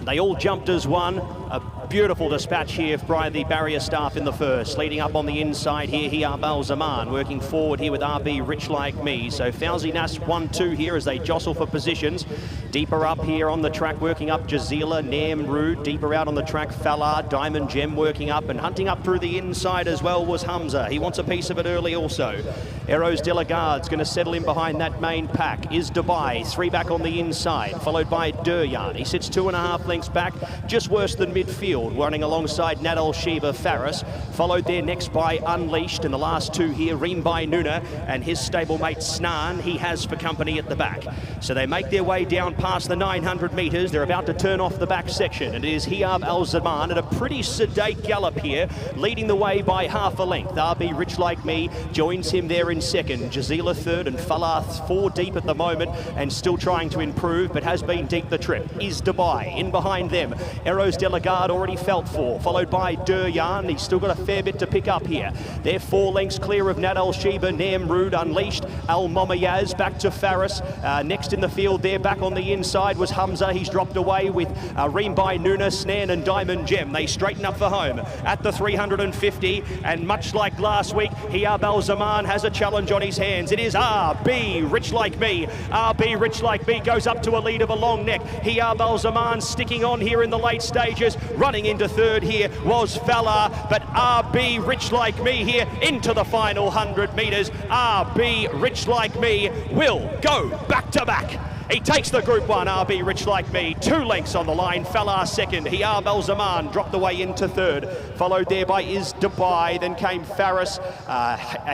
They all jumped as one. A beautiful dispatch here by the barrier staff in the first. Leading up on the inside here, Hiab Al Zaman working forward here with RB Rich Like Me. So Fauzi Nas 1-2 here as they jostle for positions. Deeper up here on the track, working up Jazila, Namrud. Deeper out on the track, Falah, Diamond Gem working up, and hunting up through the inside as well was Hamza. He wants a piece of it early also. Eros de la Garde's going to settle in behind that main pack. Is Dubai, 3 back on the inside, followed by Duryan. He sits 2.5 lengths back, just worse than midfield, running alongside Nadal Sheba Faris, followed there next by Unleashed, and the last 2 here, Reem by Nuna and his stablemate Snan, he has for company at the back. So they make their way down past the 900 metres. They're about to turn off the back section, and it is Hiab Al Zaman at a pretty sedate gallop here, leading the way by half a length. RB Rich Like Me joins him there in second. Jazila third, and Falah 4 deep at the moment, and still trying to improve, but has been deep the trip. Is Dubai in behind them. Eros de la Garde already felt for, followed by Duryan. He's still got a fair bit to pick up here. They're 4 lengths clear of Nadal Sheba, Namrud, Unleashed, Al Momayaz back to Faris. Next in the field there, back on the inside was Hamza. He's dropped away with Reem by Nuna, Snan and Diamond Gem. They straighten up for home at the 350, and much like last week, Hiab Al Zaman has a challenge on his hands. It is RB Rich Like Me. RB Rich Like Me goes up to a lead of a long neck. Hiab Al Zaman sticking on here in the late stages. Running into third here was Falah, but RB Rich Like Me here into the final 100 metres. RB Rich Like Me will go back to back. He takes the Group 1, RB Rich Like Me, 2 lengths on the line. Falah second, Hiab Al Zaman dropped away into third, followed there by Is Dubai, then came Faris,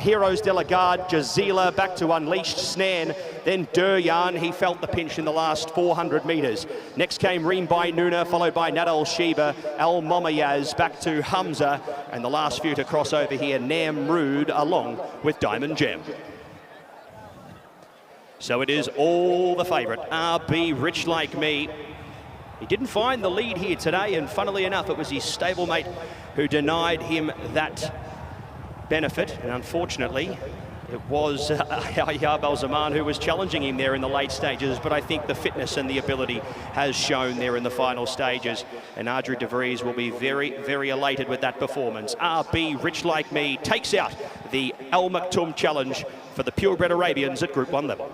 Heroes de la Garde, Jazila, back to Unleashed, Snan, then Duryan. He felt the pinch in the last 400 metres. Next came Reem by Nuna, followed by Nadal Sheba, Al Momayaz, back to Hamza, and the last few to cross over here, Namrud, along with Diamond Gem. So it is all the favourite, RB Rich Like Me. He didn't find the lead here today, and funnily enough, it was his stablemate who denied him that benefit, and unfortunately it was Yahya Belzaman who was challenging him there in the late stages, but I think the fitness and the ability has shown there in the final stages, and Adri de Vries will be very, very elated with that performance. RB Rich Like Me takes out the Al Maktoum Challenge for the purebred Arabians at Group 1 level.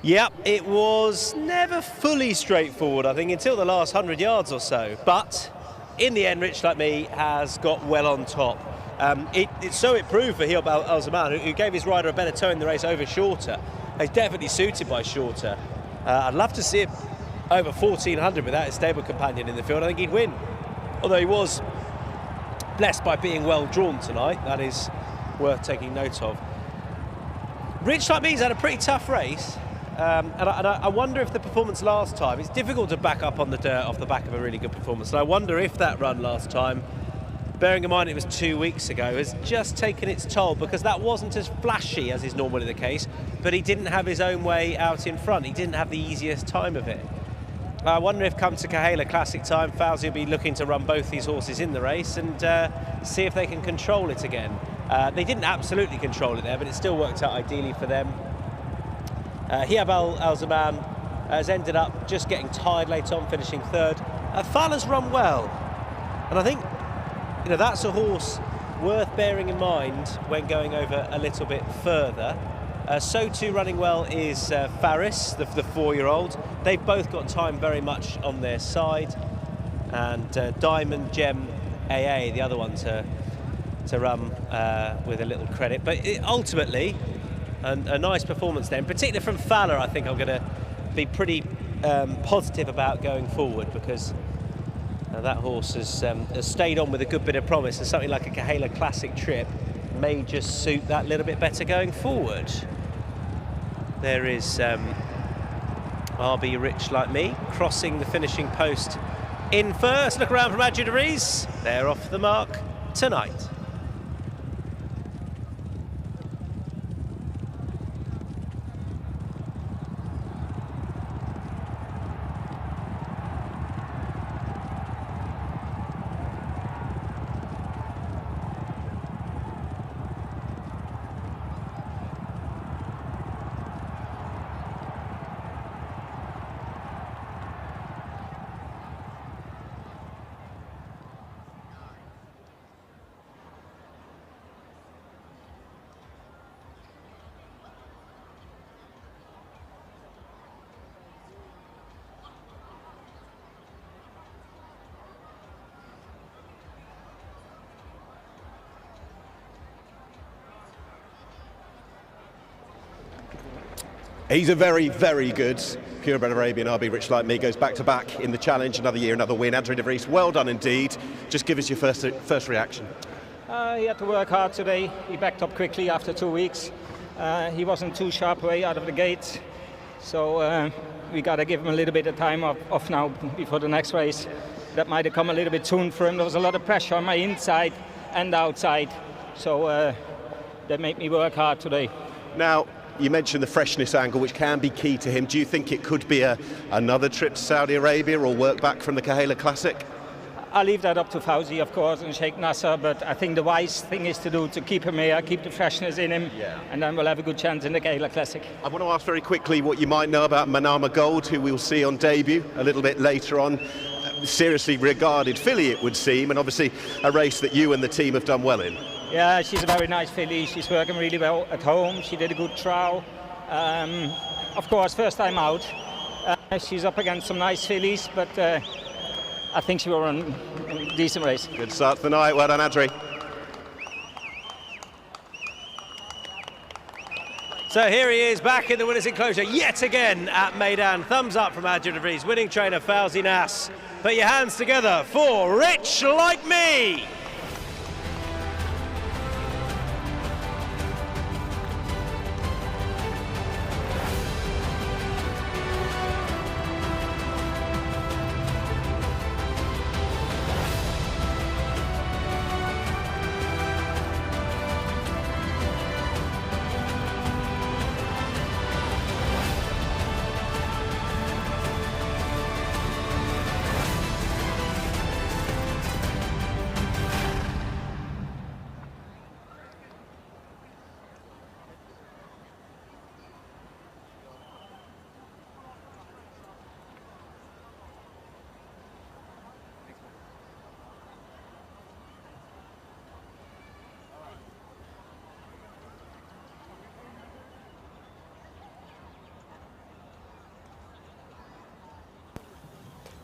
Yep, it was never fully straightforward, I think, until the last 100 yards or so. But in the end, Rich Like Me has got well on top. It proved for Hiob Al-Zaman, who gave his rider a better toe in the race over Shorter. He's definitely suited by Shorter. I'd love to see him over 1400 without his stable companion in the field. I think he'd win. Although he was blessed by being well drawn tonight. That is worth taking note of. Rich Like Me's had a pretty tough race. And I wonder if the performance last time, it's difficult to back up on the dirt off the back of a really good performance, and I wonder if that run last time, bearing in mind it was 2 weeks ago, has just taken its toll, because that wasn't as flashy as is normally the case, but he didn't have his own way out in front. He didn't have the easiest time of it. I wonder if come to Kahela Classic time, Fauzi will be looking to run both these horses in the race and see if they can control it again. They didn't absolutely control it there, but it still worked out ideally for them. Hiob Al-Zaman has ended up just getting tired late on, finishing third. Fala's run well, and I think that's a horse worth bearing in mind when going over a little bit further. So too running well is Faris, the 4-year-old. They've both got time very much on their side, and Diamond Gem AA, the other one to run with a little credit. But ultimately, a nice performance then, particularly from Fowler. I think I'm going to be pretty positive about going forward, because that horse has stayed on with a good bit of promise, and something like a Kahela Classic trip may just suit that little bit better going forward. There is RB Rich Like Me crossing the finishing post in first. Look around from Adri de Vries. They're off the mark tonight. He's a very, very good purebred Arabian. RB Rich Like Me goes back-to-back in the challenge, another year, another win. Adri de Vries, well done indeed. Just give us your first reaction. He had to work hard today. He backed up quickly after 2 weeks. He wasn't too sharp away out of the gate, so we got to give him a little bit of time off now before the next race. That might have come a little bit soon for him. There was a lot of pressure on my inside and outside, so that made me work hard today. Now, you mentioned the freshness angle, which can be key to him. Do you think it could be another trip to Saudi Arabia or work back from the Kahela Classic? I'll leave that up to Fauzi, of course, and Sheikh Nasser, but I think the wise thing is to keep him here, keep the freshness in him, and then we'll have a good chance in the Kahela Classic. I want to ask very quickly what you might know about Manama Gold, who we'll see on debut a little bit later on. Seriously regarded filly, it would seem, and obviously a race that you and the team have done well in. Yeah, she's a very nice filly. She's working really well at home. She did a good trial. Of course, first time out. She's up against some nice fillies, but I think she will run a decent race. Good start to the night. Well done, Adri. So here he is, back in the winner's enclosure yet again at Meydan. Thumbs up from Adri de Vries, winning trainer Fauzi Nas. Put your hands together for Rich Like Me.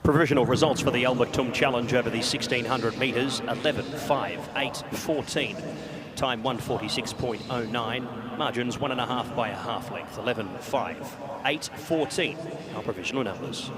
Provisional results for the Al Maktoum Challenge over the 1600 metres, 11.5, 8.14. Time 146.09. Margins 1.5 by a half length, 11.5, 8.14. Our provisional numbers.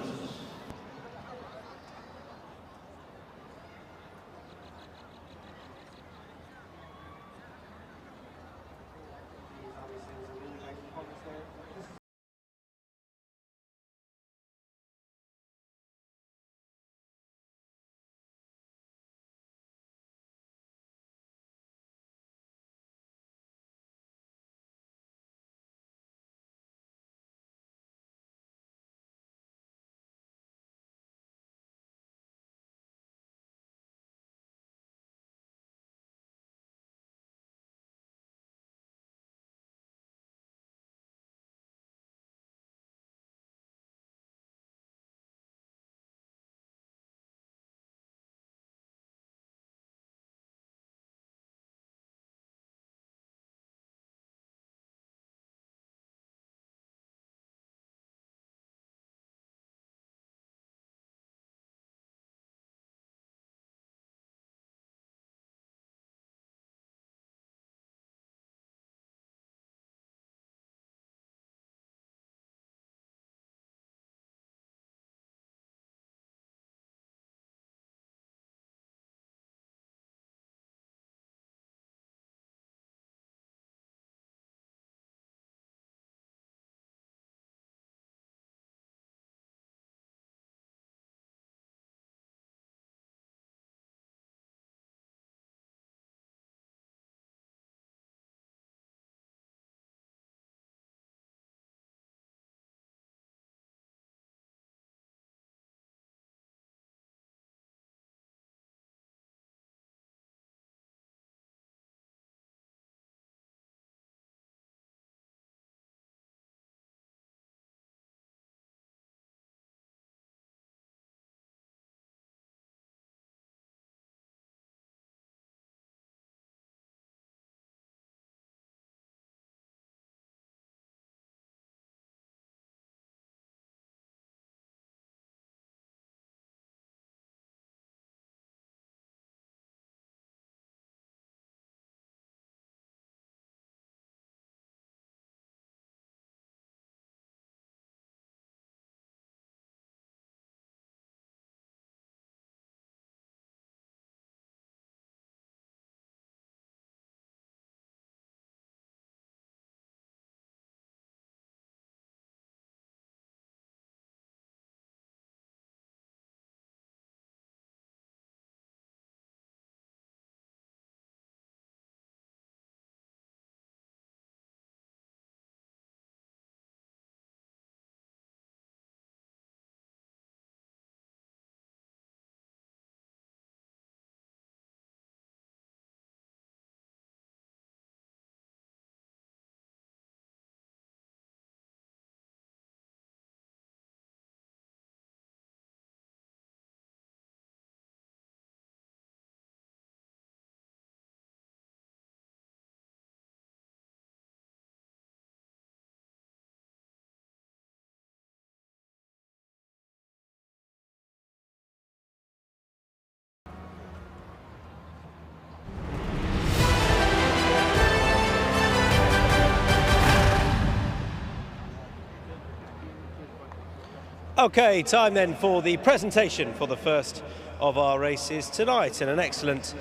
Okay, time then for the presentation for the first of our races tonight, and an excellent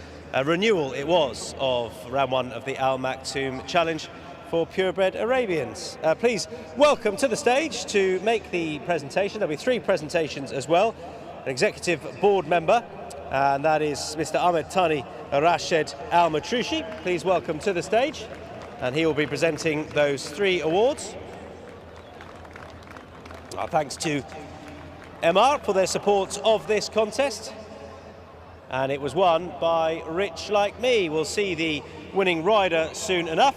renewal it was of round one of the Al Maktoum Challenge for purebred Arabians. Please welcome to the stage to make the presentation. There'll be 3 presentations as well. An executive board member, and that is Mr. Ahmed Tani Rashed Al Matrushi. Please welcome to the stage, and he will be presenting those 3 awards. Our thanks to MR for their support of this contest, and it was won by Rich Like Me. We'll see the winning rider soon enough,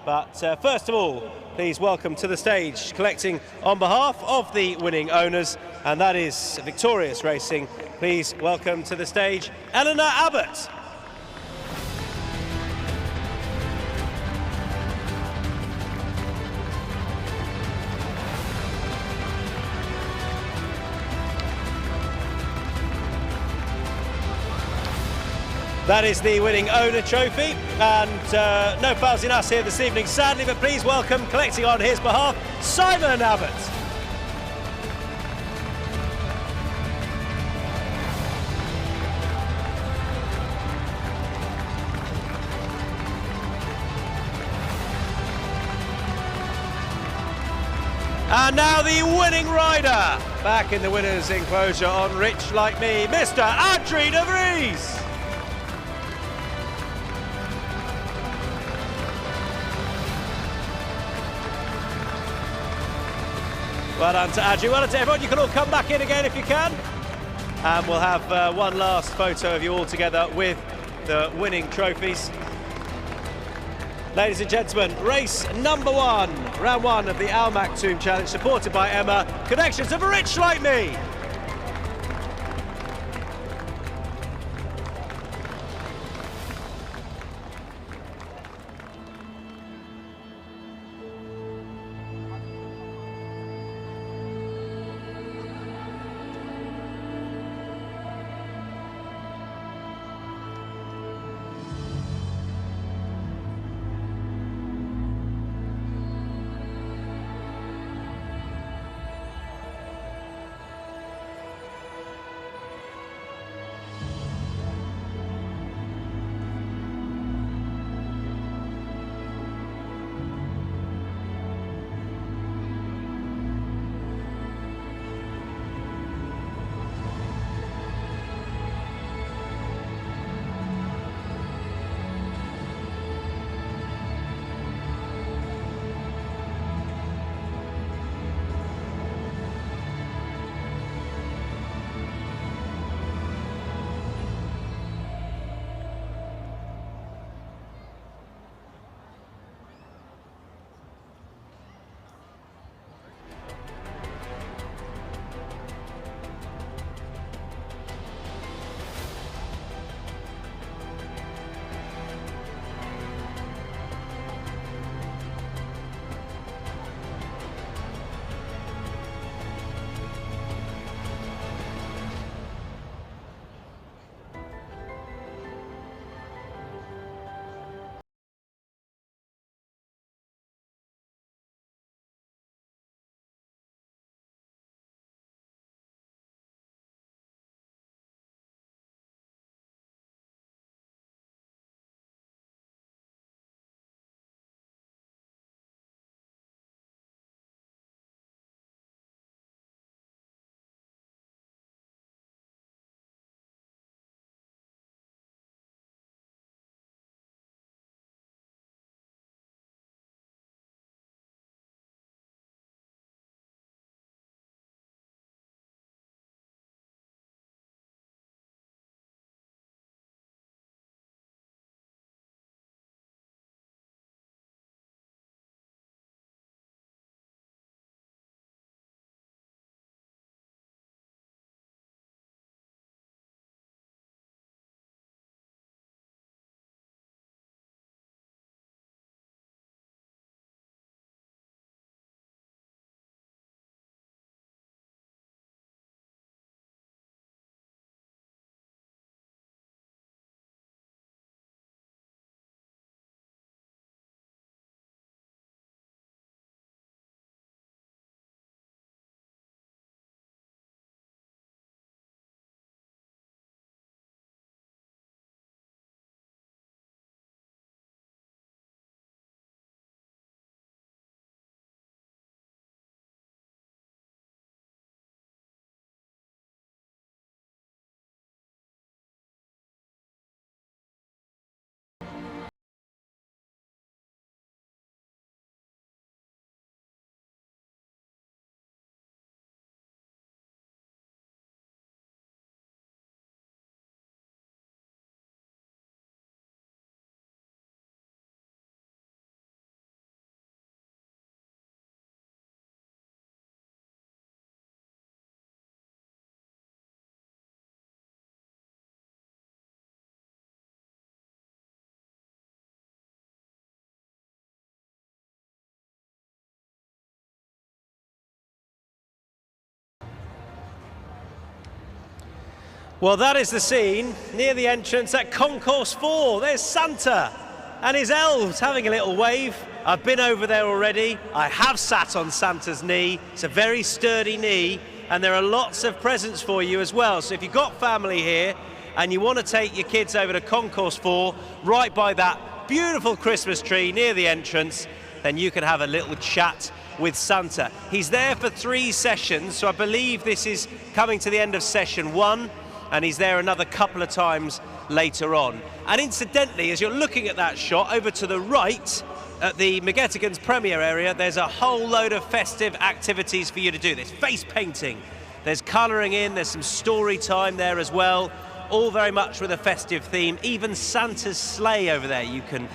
but first of all, please welcome to the stage, collecting on behalf of the winning owners, and that is Victorious Racing. Please welcome to the stage Eleanor Abbott. That is the winning owner trophy, and no fouls in us here this evening, sadly, but please welcome, collecting on his behalf, Simon Abbott. And now the winning rider, back in the winner's enclosure on Rich Like Me, Mr. Adrien de Vries. Well done to Adrien, well done to everyone. You can all come back in again if you can. And we'll have one last photo of you all together with the winning trophies. Ladies and gentlemen, race number 1, round 1 of the Al Maktoum Challenge, supported by Emma, connections of a Rich Like Me. Well, that is the scene near the entrance at Concourse 4. There's Santa and his elves having a little wave. I've been over there already. I have sat on Santa's knee. It's a very sturdy knee, and there are lots of presents for you as well. So if you've got family here and you want to take your kids over to Concourse 4, right by that beautiful Christmas tree near the entrance, then you can have a little chat with Santa. He's there for 3 sessions, so I believe this is coming to the end of session 1, and he's there another couple of times later on. And incidentally, as you're looking at that shot, over to the right, at the McGettigan's Premier area, there's a whole load of festive activities for you to do. There's face painting, there's colouring in, there's some story time there as well, all very much with a festive theme. Even Santa's sleigh over there, you can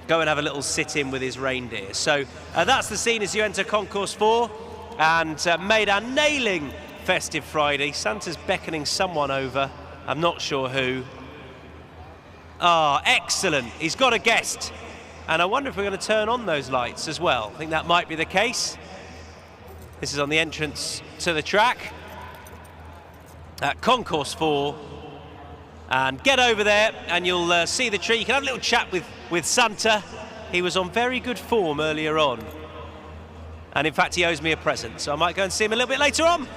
go and have a little sit-in with his reindeer. So that's the scene as you enter Concourse 4, and Meydan nailing Festive Friday. Santa's beckoning someone over, I'm not sure who. Ah, excellent, he's got a guest. And I wonder if we're going to turn on those lights as well. I think that might be the case. This is on the entrance to the track at Concourse 4. And get over there and you'll see the tree. You can have a little chat with Santa. He was on very good form earlier on. And in fact, he owes me a present. So I might go and see him a little bit later on.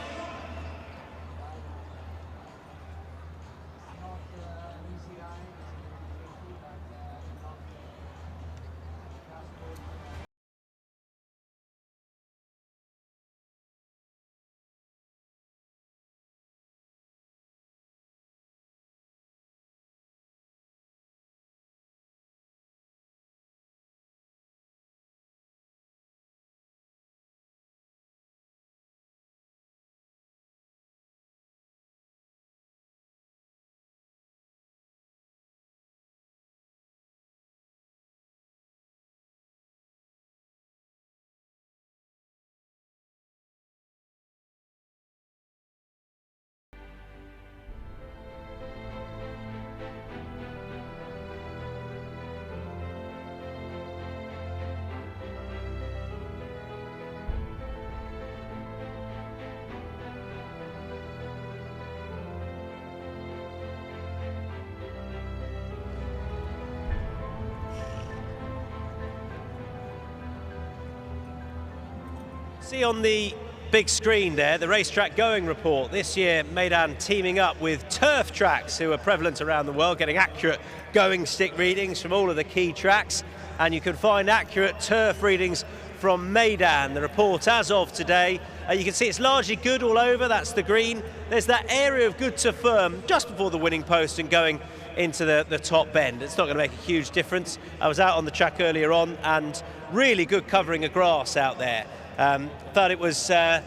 See on the big screen there, the racetrack going report. This year, Meydan teaming up with turf tracks who are prevalent around the world, getting accurate going stick readings from all of the key tracks. And you can find accurate turf readings from Meydan. The report as of today, you can see it's largely good all over. That's the green. There's that area of good to firm just before the winning post and going into the top bend. It's not going to make a huge difference. I was out on the track earlier on and really good covering of grass out there. Thought it was, well,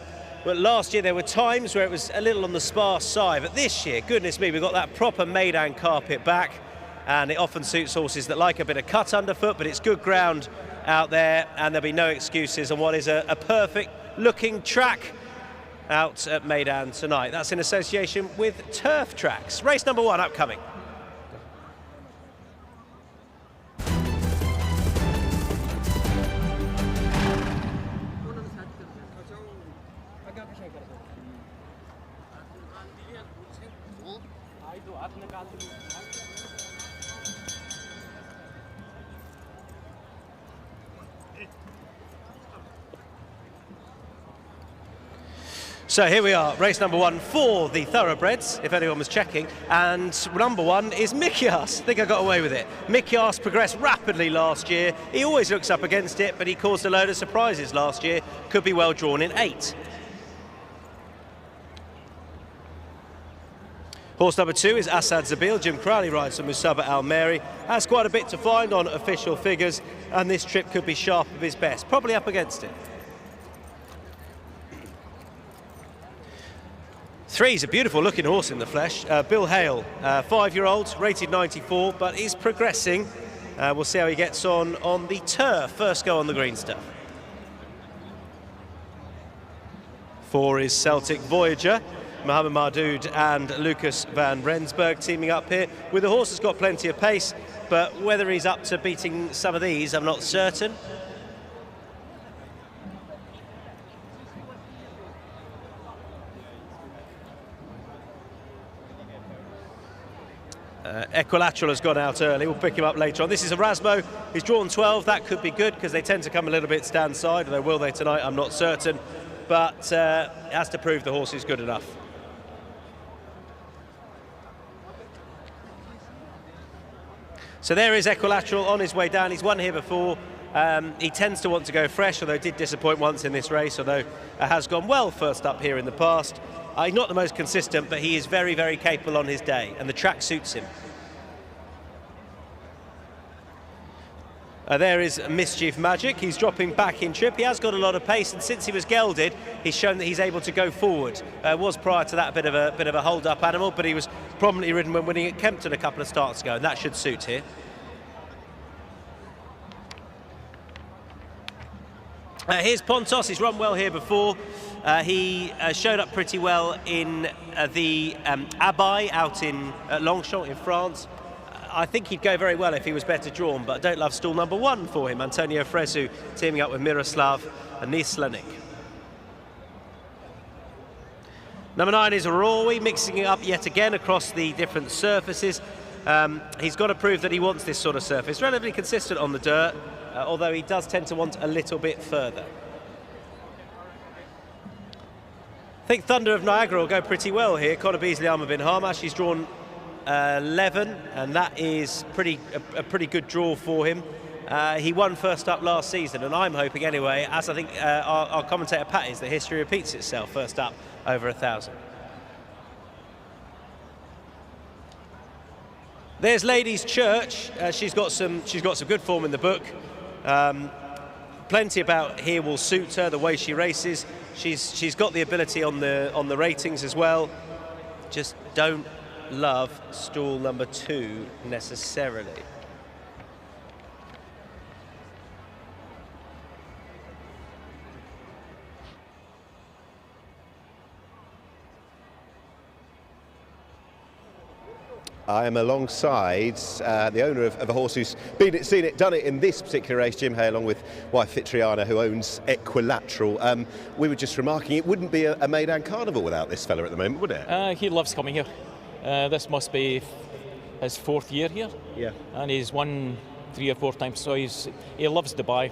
last year there were times where it was a little on the sparse side, but this year, goodness me, we've got that proper Meydan carpet back, and it often suits horses that like a bit of cut underfoot, but it's good ground out there, and there'll be no excuses on what is a perfect looking track out at Meydan tonight. That's in association with turf tracks. Race number 1 upcoming. So here we are, race number 1 for the thoroughbreds, if anyone was checking, and number 1 is Mikias. I think I got away with it. Mikias progressed rapidly last year. He always looks up against it, but he caused a load of surprises last year. Could be well drawn in 8. Horse number 2 is Asad Zabil. Jim Crowley rides for Musaba Al-Meri. Has quite a bit to find on official figures, and this trip could be sharp of his best. Probably up against it. 3 is a beautiful looking horse in the flesh. Bill Hale, 5-year-old, rated 94, but he's progressing. We'll see how he gets on the turf. First go on the green stuff. 4 is Celtic Voyager. Mohamed Mardoud and Lucas van Rensburg teaming up here. With the horse that's got plenty of pace, but whether he's up to beating some of these, I'm not certain. Equilateral has gone out early. We'll pick him up later on. This is Erasmo. He's drawn 12. That could be good because they tend to come a little bit stand side. Although will they tonight? I'm not certain. But it has to prove the horse is good enough. So there is Equilateral on his way down. He's won here before. He tends to want to go fresh, although did disappoint once in this race, although has gone well first up here in the past. He's not the most consistent, but he is very, very capable on his day, and the track suits him. There is Mischief Magic. He's dropping back in trip. He has got a lot of pace, and since he was gelded, he's shown that he's able to go forward. Was prior to that a bit of a hold-up animal, but he was prominently ridden when winning at Kempton a couple of starts ago, and that should suit here. Here's Pontos. He's run well here before. He showed up pretty well in the Abbaye out in Longchamp in France. I think he'd go very well if he was better drawn, but I don't love stall number 1 for him. Antonio Fresu teaming up with Miroslav Nislanik. Number 9 is Roy, mixing it up yet again across the different surfaces. He's got to prove that he wants this sort of surface. Relatively consistent on the dirt, although he does tend to want a little bit further. I think Thunder of Niagara will go pretty well here. Conor Beasley, Armour bin Hamash, he's drawn 11, and that is a pretty good draw for him. He won first up last season, and I'm hoping anyway, as I think our commentator Pat is, that history repeats itself. First up over 1,000. There's Ladies Church. She's got some good form in the book. Plenty about here will suit her, the way she races. She's got the ability on the ratings as well. Just don't love stall number 2 necessarily. I am alongside the owner of a horse who's seen it, done it in this particular race, Jim Hay, along with wife Fitriana, who owns Equilateral. We were just remarking, it wouldn't be a Meydan Carnival without this fella at the moment, would it? He loves coming here. This must be his 4th year here. Yeah. And he's won 3 or 4 times, so he loves Dubai.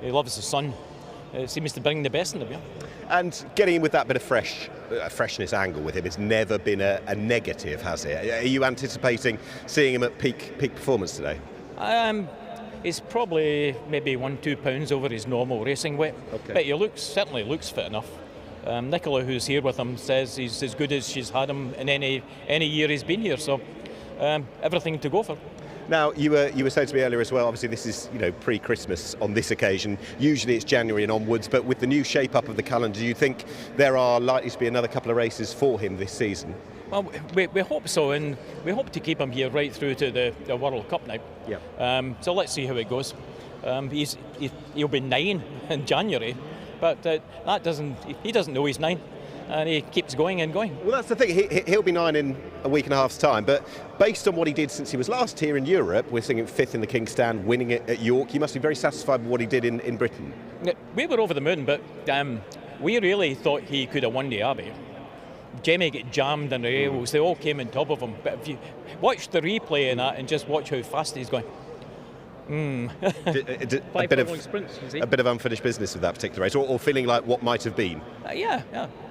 He loves the sun. It seems to bring the best in him, yeah. And getting in with that bit of freshness angle with him, it's never been a negative, has it? Are you anticipating seeing him at peak performance today? He's probably maybe 1-2 pounds over his normal racing weight, okay. But he certainly looks fit enough. Nicola, who's here with him, says he's as good as she's had him in any year he's been here. So everything to go for. Now, you were saying to me earlier as well, obviously this is pre-Christmas on this occasion. Usually it's January and onwards, but with the new shape-up of the calendar, do you think there are likely to be another couple of races for him this season? Well, we hope so, and we hope to keep him here right through to the World Cup now. Yeah. So let's see how it goes. He'll be 9 in January, but he doesn't know he's 9. And he keeps going and going. Well, that's the thing. He'll be 9 in a week and a half's time. But based on what he did since he was last here in Europe, we're seeing him 5th in the King's Stand, winning it at York. You must be very satisfied with what he did in Britain. We were over the moon, but we really thought he could have won the Abbey. Jamie got jammed in the rails. They all came on top of him. But if you watch the replay in that and just watch how fast he's going. a bit of unfinished business with that particular race, or feeling like what might have been. Yeah.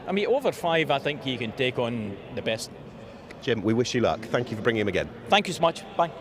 I mean, over 5, I think he can take on the best. Jim, we wish you luck. Thank you for bringing him again. Thank you so much. Bye.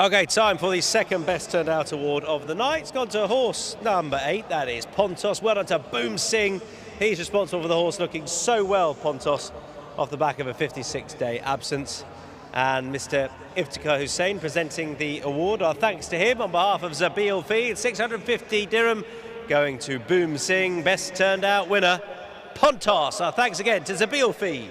Okay, time for the second best turned out award of the night. It's gone to horse number 8, that is Pontos. Well done to Boom Singh. He's responsible for the horse looking so well, Pontos, off the back of a 56-day absence. And Mr. Iftikhar Hussain presenting the award. Our thanks to him on behalf of Zabil Fee. 650 dirham going to Boom Singh, best turned out winner, Pontos. Our thanks again to Zabil Fee.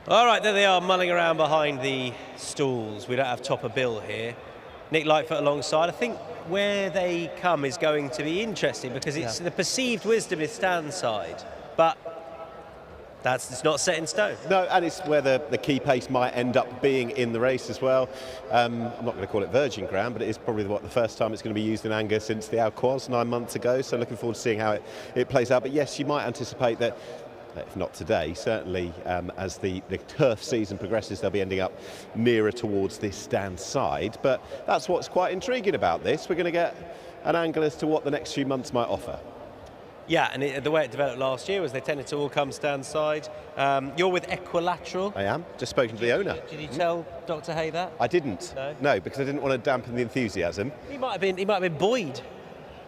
All right, there they are, mulling around behind the stalls. We don't have Topper Bill here. Nick Lightfoot alongside. I think where they come is going to be interesting because it's the perceived wisdom is stand side, but it's not set in stone. No, and it's where the key pace might end up being in the race as well. I'm not going to call it virgin ground, but it is probably the first time it's going to be used in Angers since the Alquoz 9 months ago, so looking forward to seeing how it plays out. But yes, you might anticipate that, if not today, certainly as the turf season progresses, they'll be ending up nearer towards this stand side. But that's what's quite intriguing about this. We're going to get an angle as to what the next few months might offer. Yeah, and the way it developed last year was they tended to all come stand side. You're with Equilateral. I am. Just spoken to the owner. Did you tell Dr. Hay that? I didn't. No, because I didn't want to dampen the enthusiasm. He might have been buoyed.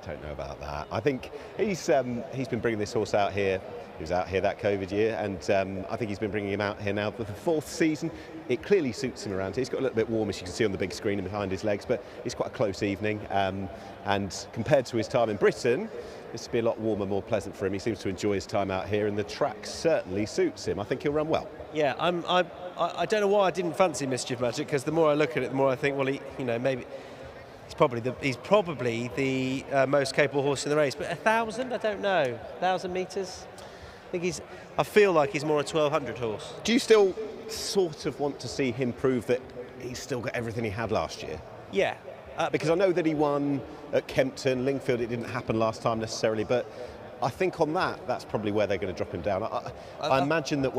Don't know about that. I think he's been bringing this horse out here. He was out here that COVID year, and I think he's been bringing him out here now for the 4th season. It clearly suits him around here. He's got a little bit warm, as you can see on the big screen and behind his legs, but it's quite a close evening. And compared to his time in Britain, this will be a lot warmer, more pleasant for him. He seems to enjoy his time out here, and the track certainly suits him. I think he'll run well. Yeah, I don't know why I didn't fancy Mischief Magic, because the more I look at it, the more I think, well, maybe he's probably the most capable horse in the race. But 1,000, I don't know. 1,000 metres. I feel like he's more a 1,200 horse. Do you still sort of want to see him prove that he's still got everything he had last year? Yeah. Because I know that he won at Kempton, Lingfield. It didn't happen last time necessarily, but I think on that's probably where they're going to drop him down. I imagine that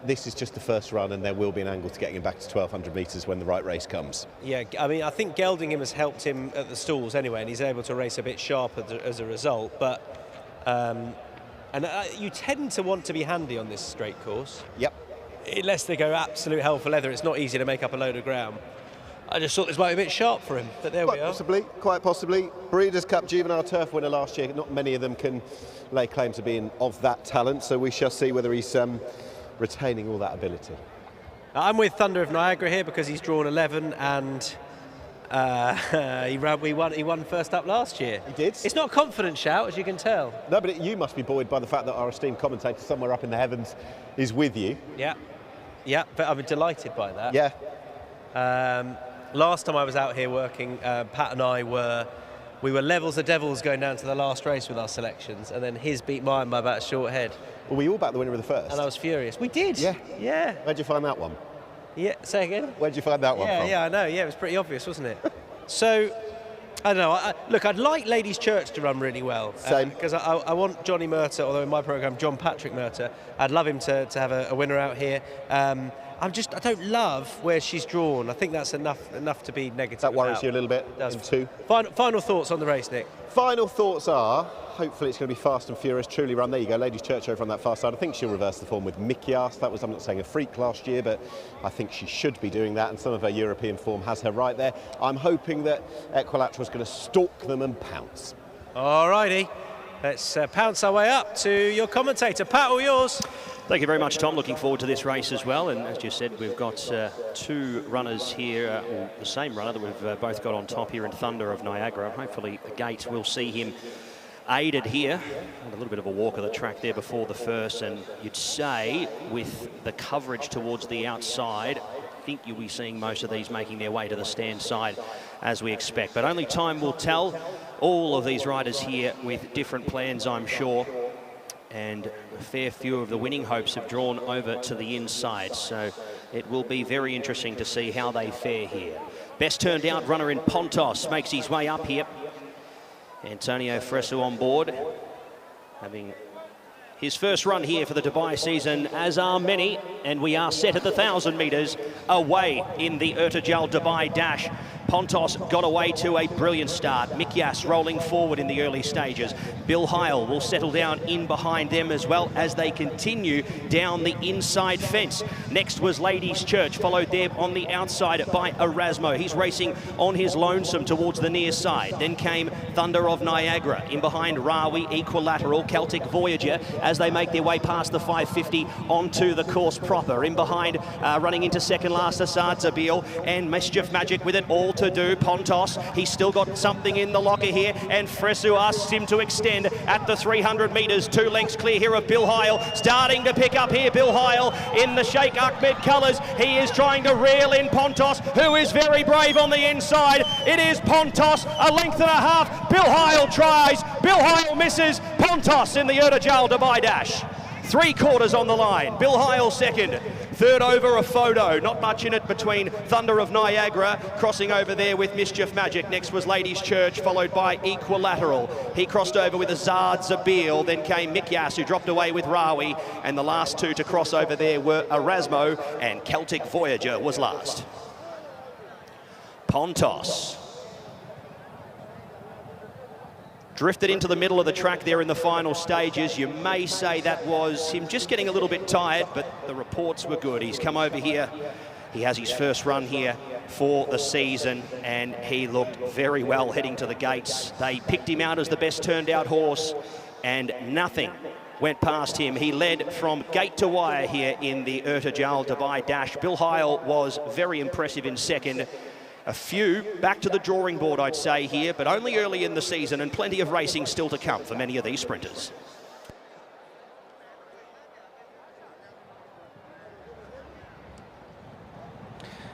this is just the first run, and there will be an angle to getting him back to 1,200 metres when the right race comes. Yeah, I mean, I think Geldingham has helped him at the stalls anyway, and he's able to race a bit sharper as a result. But you tend to want to be handy on this straight course. Yep. Unless they go absolute hell for leather, it's not easy to make up a load of ground. I just thought this might be a bit sharp for him, but there we are. Quite possibly. Breeders' Cup Juvenile Turf winner last year. Not many of them can lay claim to being of that talent, so we shall see whether he's retaining all that ability. I'm with Thunder of Niagara here because he's drawn 11 and he won first up last year. He did. It's not a confident shout, as you can tell. No, but you must be buoyed by the fact that our esteemed commentator somewhere up in the heavens is with you. Yeah, but I'm delighted by that. Yeah. Last time I was out here working, Pat and I were levels of devils going down to the last race with our selections, and then his beat mine by about a short head. Well, we all backed the winner of the first. And I was furious. We did. Yeah. Where'd you find that one? Yeah, say again? Where'd you find that one from? Yeah, I know. Yeah, it was pretty obvious, wasn't it? So, I don't know. Look, I'd like Ladies' Church to run really well. Same. Because I want Johnny Murtagh, although in my programme, John Patrick Murtagh, I'd love him to have a winner out here. I don't love where she's drawn. I think that's enough to be negative. That worries you a little bit. Does. In 2. Final thoughts on the race, Nick? Final thoughts are, hopefully it's going to be fast and furious, truly run. There you go, Ladies Church over on that far side. I think she'll reverse the form with Mikyas. That was, I'm not saying a freak last year, but I think she should be doing that, and some of her European form has her right there. I'm hoping that Equilateral is going to stalk them and pounce. All righty, let's pounce our way up to your commentator. Pat, all yours. Thank you very much, Tom. Looking forward to this race as well. And as you said, we've got 2 runners here, or the same runner that we've both got on top here in Thunder of Niagara. Hopefully the gate will see him aided here. And a little bit of a walk of the track there before the first. And you'd say with the coverage towards the outside, I think you'll be seeing most of these making their way to the stand side as we expect. But only time will tell. All of these riders here with different plans, I'm sure. And a fair few of the winning hopes have drawn over to the inside, so it will be very interesting to see how they fare here. Best turned out runner in Pontos makes his way up here. Antonio Fresu on board, having his first run here for the Dubai season, as are many, and we are set at the 1,000 metres away in the Ertajal Dubai Dash. Pontos got away to a brilliant start. Mikyas rolling forward in the early stages. Bill Heil will settle down in behind them as well as they continue down the inside fence. Next was Ladies Church, followed there on the outside by Erasmo. He's racing on his lonesome towards the near side. Then came Thunder of Niagara. In behind Rawi, Equilateral, Celtic Voyager as they make their way past the 550 onto the course proper. In behind, running into second last, Assad Zabil and Mischief Magic with it all to do. Pontos, he's still got something in the locker here, and Fresu asks him to extend at the 300 metres. 2 lengths clear here of Bill Heil, starting to pick up here. Bill Heil in the Sheikh Ahmed colours. He is trying to reel in Pontos, who is very brave on the inside. It is Pontos, a length and a half. Bill Heil tries, Bill Heil misses. Pontos in the Ertajal Dubai Dash. 3/4 on the line. Bill Heil second. Third over a photo. Not much in it between Thunder of Niagara crossing over there with Mischief Magic. Next was Ladies Church, followed by Equilateral. He crossed over with Azad Zabil. Then came Mikyas, who dropped away with Rawi. And the last 2 to cross over there were Erasmo, and Celtic Voyager was last. Pontos drifted into the middle of the track there in the final stages. You may say that was him just getting a little bit tired, but the reports were good. He's come over here. He has his first run here for the season, and he looked very well heading to the gates. They picked him out as the best turned out horse, and nothing went past him. He led from gate to wire here in the Ertajal Dubai Dash. Bill Heil was very impressive in second. A few back to the drawing board, I'd say, here, but only early in the season, and plenty of racing still to come for many of these sprinters.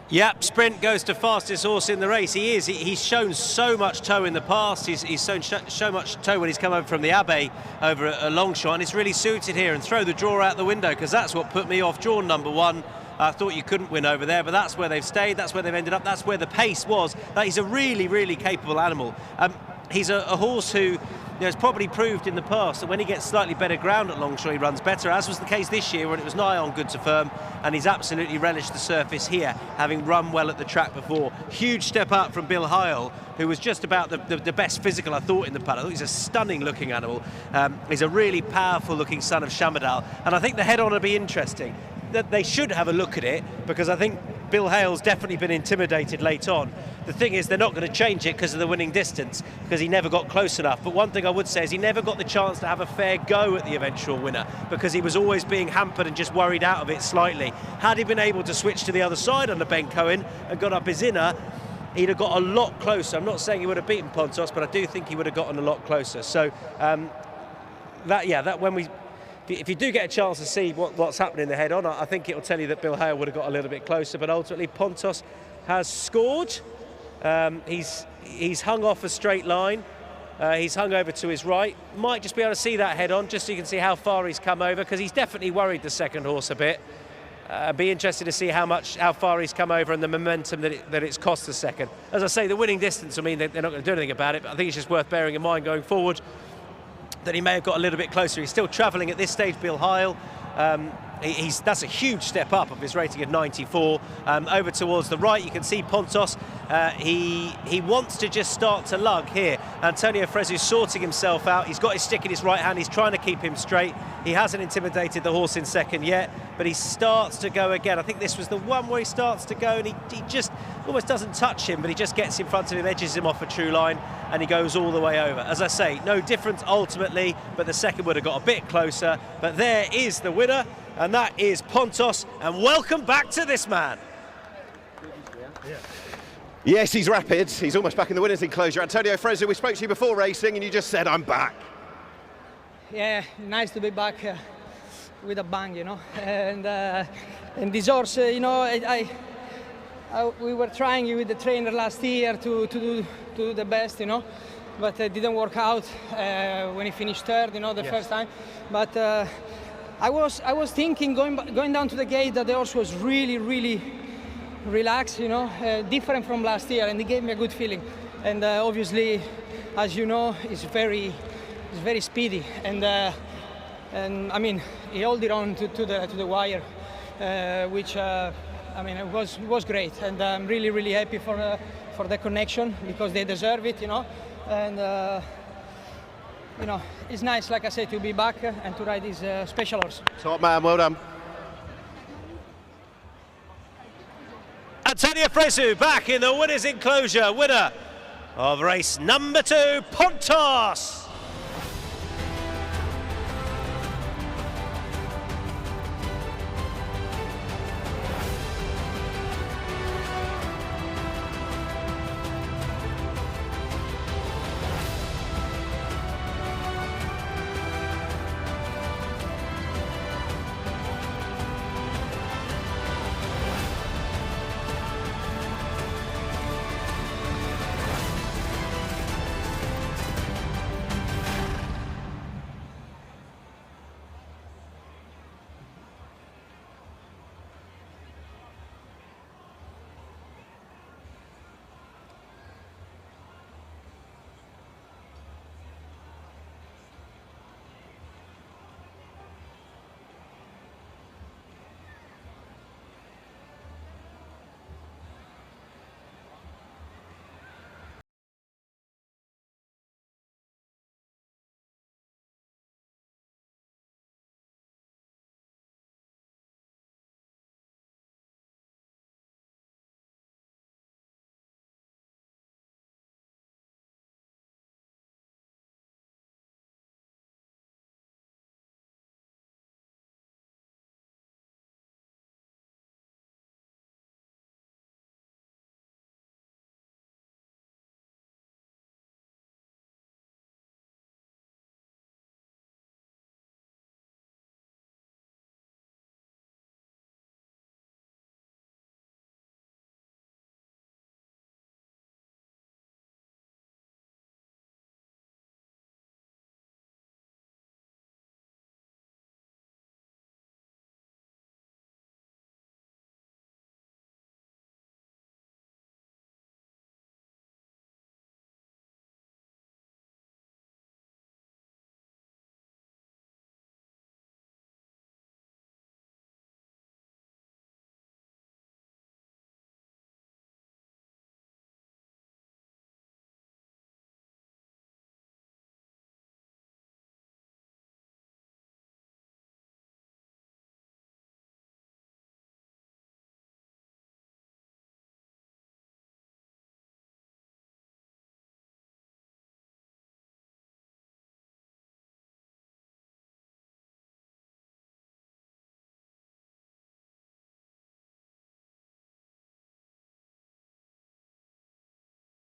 Yep, sprint goes to fastest horse in the race. He's shown so much toe in the past. He's shown so much toe when he's come over from the Abbey over a long shot, and it's really suited here. And throw the draw out the window, because that's what put me off draw number 1. I thought you couldn't win over there, but that's where they've stayed, that's where they've ended up, that's where the pace was. He's a really, really capable animal. He's a horse who has probably proved in the past that when he gets slightly better ground at Longshore, he runs better, as was the case this year when it was nigh on good to firm, and he's absolutely relished the surface here, having run well at the track before. Huge step up from Bill Heil, who was just about the best physical, I thought, in the paddock. He's a stunning-looking animal. He's a really powerful-looking son of Shamadal, and I think the head-on will be interesting. That they should have a look at it, because I think Bill Hale's definitely been intimidated late on. The thing is, they're not going to change it because of the winning distance, because he never got close enough. But one thing I would say is he never got the chance to have a fair go at the eventual winner, because he was always being hampered and just worried out of it slightly. Had he been able to switch to the other side under Ben Cohen and got up his inner, he'd have got a lot closer. I'm not saying he would have beaten Pontos, but I do think he would have gotten a lot closer. So if you do get a chance to see what's happening in the head-on, I think it'll tell you that Bill Hale would have got a little bit closer, but ultimately Pontos has scored. He's hung off a straight line. He's hung over to his right. Might just be able to see that head-on, just so you can see how far he's come over, because he's definitely worried the second horse a bit. Be interested to see how far he's come over and the momentum that it's cost the second. As I say, the winning distance will mean they're not going to do anything about it, but I think it's just worth bearing in mind going forward that he may have got a little bit closer. He's still travelling at this stage, Bill Heil. that's a huge step up of his rating of 94. Over towards the right, you can see Pontos. He wants to just start to lug here. Antonio Fresu's sorting himself out. He's got his stick in his right hand. He's trying to keep him straight. He hasn't intimidated the horse in second yet, but he starts to go again. I think this was the one where he starts to go, and he just almost doesn't touch him, but he just gets in front of him, edges him off a true line, and he goes all the way over. As I say, no difference ultimately, but the second would have got a bit closer. But there is the winner, and that is Pontos, and welcome back to this man. Yes, he's rapid. He's almost back in the winners' enclosure. Antonio Fresu, we spoke to you before racing, and you just said, I'm back. Yeah, nice to be back with a bang, you know. And this horse, you know, we were trying with the trainer last year to do the best, you know, but it didn't work out when he finished third, you know, the first time. But I was thinking going down to the gate that the horse was really relaxed, you know, different from last year, and he gave me a good feeling. And obviously, as you know, he's very speedy, and I mean, he held it on to the wire, which I mean, it was great, and I'm really happy for the connection, because they deserve it, you know. And you know, it's nice, like I said, to be back and to ride this special horse. Top man, well done. Antonio Fresu back in the winners' enclosure, winner of race number 2, Pontos.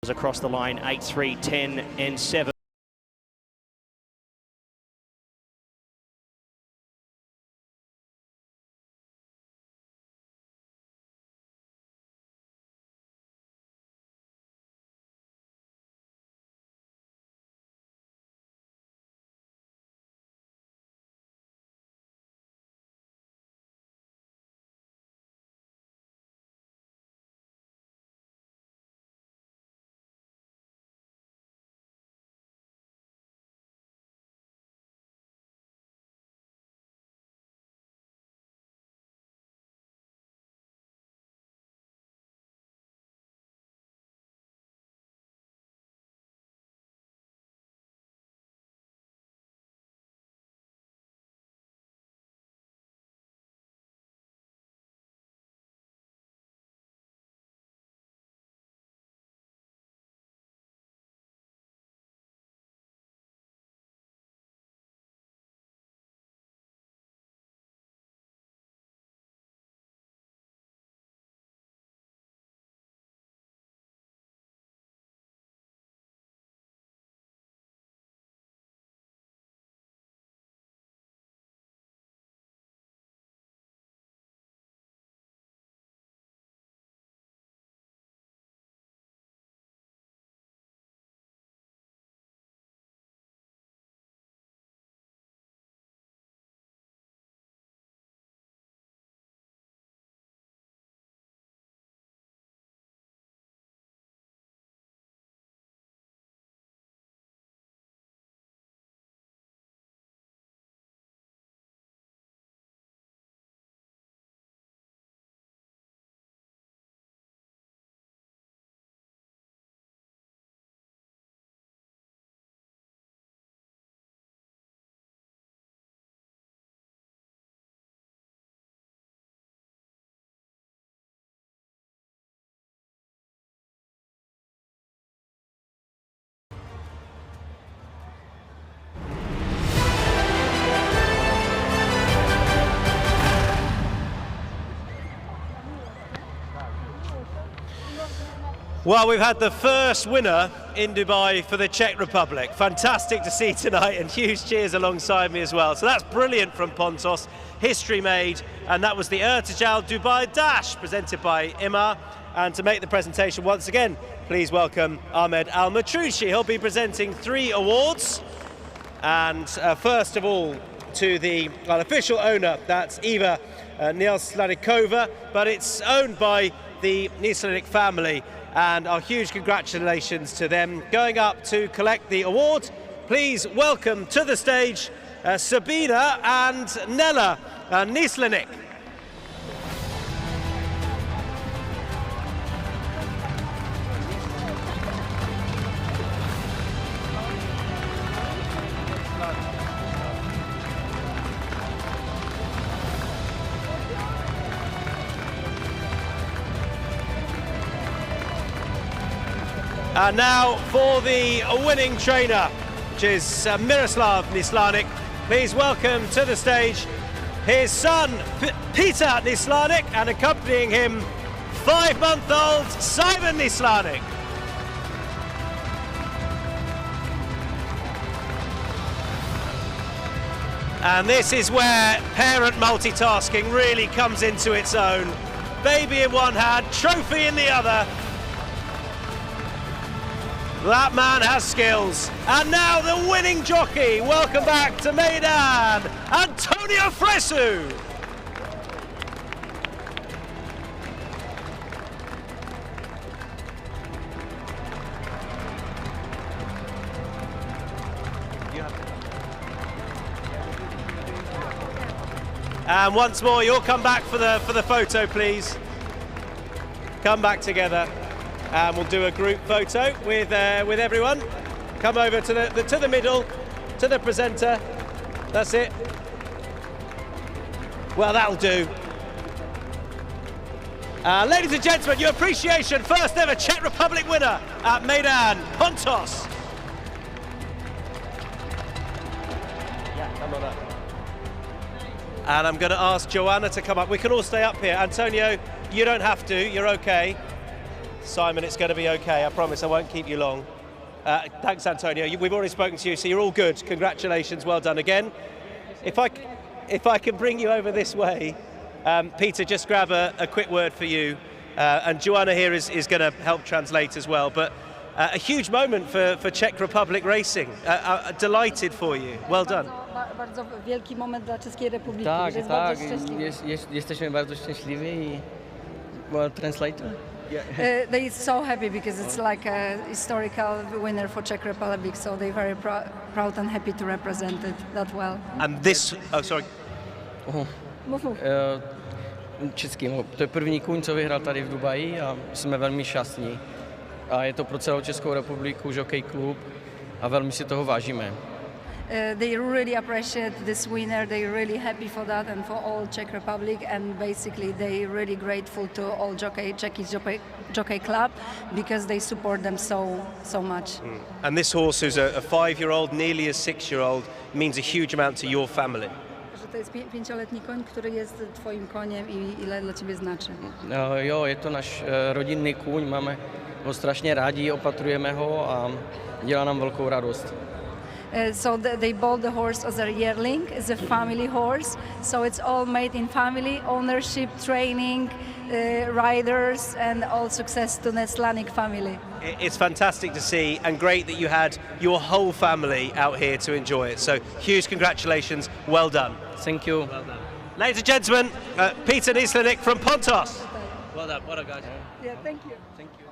Across the line, 8, 3, 10 and 7. Well, we've had the first winner in Dubai for the Czech Republic. Fantastic to see tonight, and huge cheers alongside me as well. So that's brilliant from Pontos, history made, and that was the Ertijal Dubai Dash presented by Imar. And to make the presentation once again, please welcome Ahmed Al-Matrushi. He'll be presenting 3 awards. And first of all, to the unofficial owner, that's Eva Nislanikova, but it's owned by the Nislanik family. And our huge congratulations to them. Going up to collect the award, please welcome to the stage Sabina and Nella Nislanik. And now for the winning trainer, which is Miroslav Nislanik. Please welcome to the stage his son, Peter Nislanik, and accompanying him, 5-month-old Simon Nislanik. And this is where parent multitasking really comes into its own. Baby in one hand, trophy in the other. That man has skills. And now the winning jockey. Welcome back to Meydan, Antonio Fresu. And once more, you'll come back for the photo, please. Come back together. And we'll do a group photo with everyone. Come over to the middle, to the presenter. That's it. Well, that'll do. Ladies and gentlemen, your appreciation, first ever Czech Republic winner at Meydan, Pontos. Yeah, come on up. And I'm going to ask Joanna to come up. We can all stay up here. Antonio, you don't have to. You're okay. Simon, it's going to be okay. I promise I won't keep you long. Thanks, Antonio. We've already spoken to you, so you're all good. Congratulations, well done again. If I can bring you over this way, Peter, just grab a quick word for you. And Joanna here is going to help translate as well. But a huge moment for Czech Republic racing. Delighted for you. Well done. Bardzo wielki moment dla Czeskiej Republiki. Tak, jest tak. bardzo szczęśliwy. Jesteśmy bardzo szczęśliwi i well, translator. They're so happy because it's like a historical winner for Czech Republic, so they're very proud and happy to represent it that well. And this, oh sorry. Český, no, to je první kůň, co vyhrál tady v Dubaji a jsme velmi šťastní. A je to pro celou Českou republiku Jockey Club a velmi si toho vážíme. They really appreciate this winner. They're really happy for that and for all Czech Republic, and basically they're really grateful to all Jockey Club because they support them so much. And this horse, who's a 5-year-old, nearly a 6-year-old, means a huge amount to your family. Że to jest 5-letni koń, który jest twoim koniem i ile dla ciebie znaczy. No, jo, je to náš rodinný kůň, máme ho strašně rádi, opatrujeme ho a dělá nám velkou radost. So they bought the horse as a yearling, as a family horse. So it's all made in family, ownership, training, riders, and all success to the Nislanik family. It's fantastic to see, and great that you had your whole family out here to enjoy it. So huge congratulations, well done. Thank you. Well done. Ladies and gentlemen, Peter Nislanik from Pontos. Well done, what a guy. Yeah, thank you. Thank you.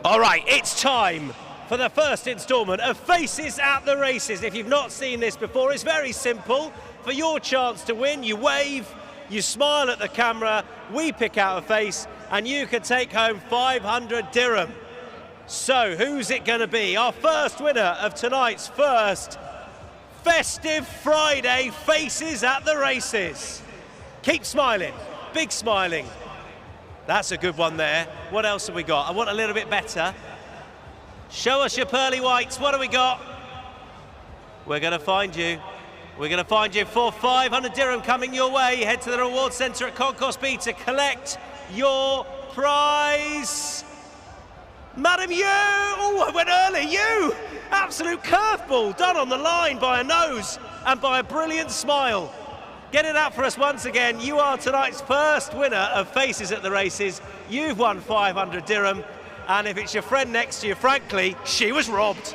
All right, it's time for the first instalment of Faces at the Races. If you've not seen this before, it's very simple. For your chance to win, you wave, you smile at the camera, we pick out a face, and you can take home 500 dirham. So, who's it going to be? Our first winner of tonight's first Festive Friday Faces at the Races. Keep smiling, big smiling. That's a good one there. What else have we got? I want a little bit better. Show us your pearly whites. What have we got? We're going to find you. We're going to find you for 500 dirham coming your way. Head to the reward centre at Concourse B to collect your prize. Madam Yu! Oh, I went early. You! Absolute curveball done on the line by a nose and by a brilliant smile. Get it out for us once again. You are tonight's first winner of Faces at the Races. You've won 500 dirham. And if it's your friend next to you, frankly, she was robbed.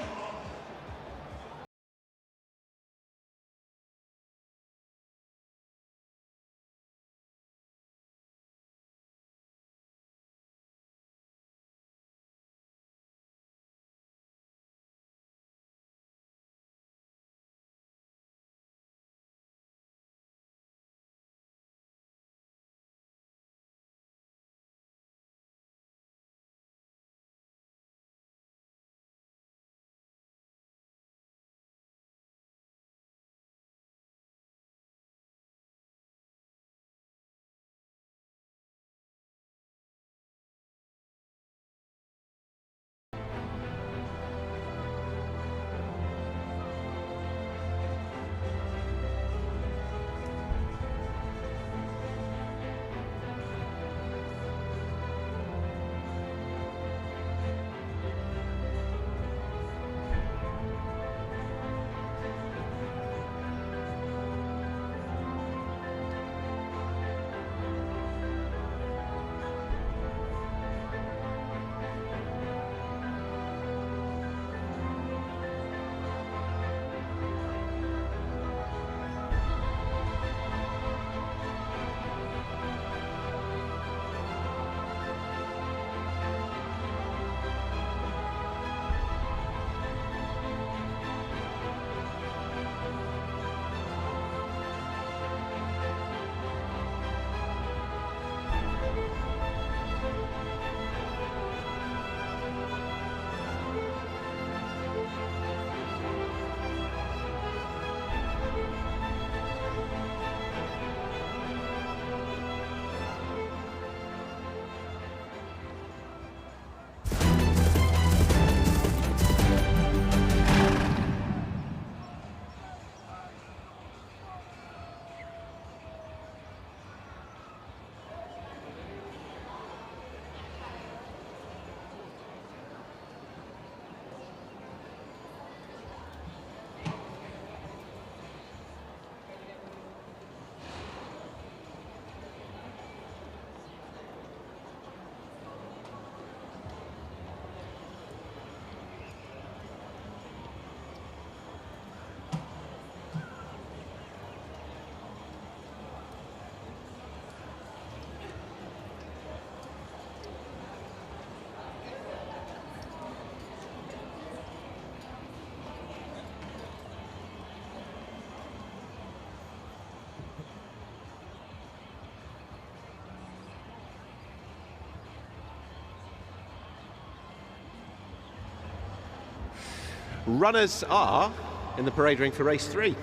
Runners are in the parade ring for race 3.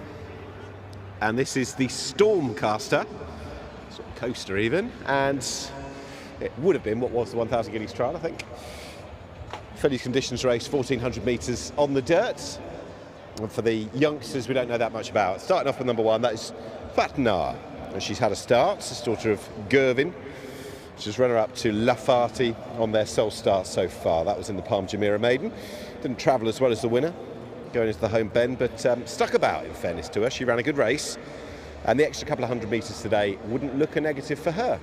And this is the Stormcaster, sort of coaster even, and it would have been what was the 1,000 guineas trial, I think. Fairly conditions race, 1,400 metres on the dirt. And for the youngsters we don't know that much about. Starting off with number 1, that is Fatna. And she's had a start, she's daughter of Gervin. She's runner-up to Lafati on their sole start so far. That was in the Palm Jumeirah Meydan. Didn't travel as well as the winner, going into the home bend, but stuck about, in fairness to her. She ran a good race, and the extra couple of 100 metres today wouldn't look a negative for her.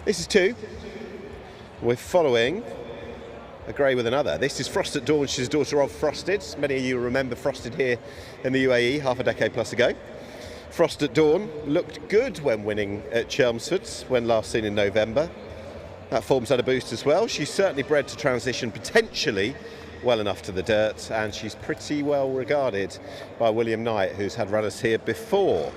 This is 2. We're following a grey with another. This is Frost at Dawn. She's a daughter of Frosted. Many of you remember Frosted here in the UAE half a decade plus ago. Frost at Dawn looked good when winning at Chelmsford when last seen in November. That form's had a boost as well. She's certainly bred to transition potentially well enough to the dirt, and she's pretty well regarded by William Knight, who's had runners here before.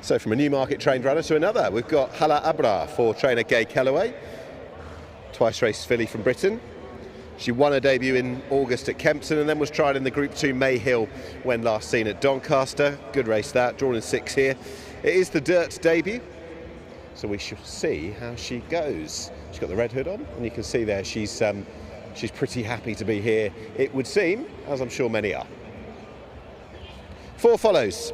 So from a Newmarket trained runner to another, we've got Hala Abra for trainer Gay Kellaway, twice raced filly from Britain. She won her debut in August at Kempton and then was tried in the Group 2 Mayhill when last seen at Doncaster. Good race that, drawn in 6 here. It is the dirt debut, so we shall see how she goes. She's got the red hood on, and you can see there she's pretty happy to be here, it would seem, as I'm sure many are. 4 follows.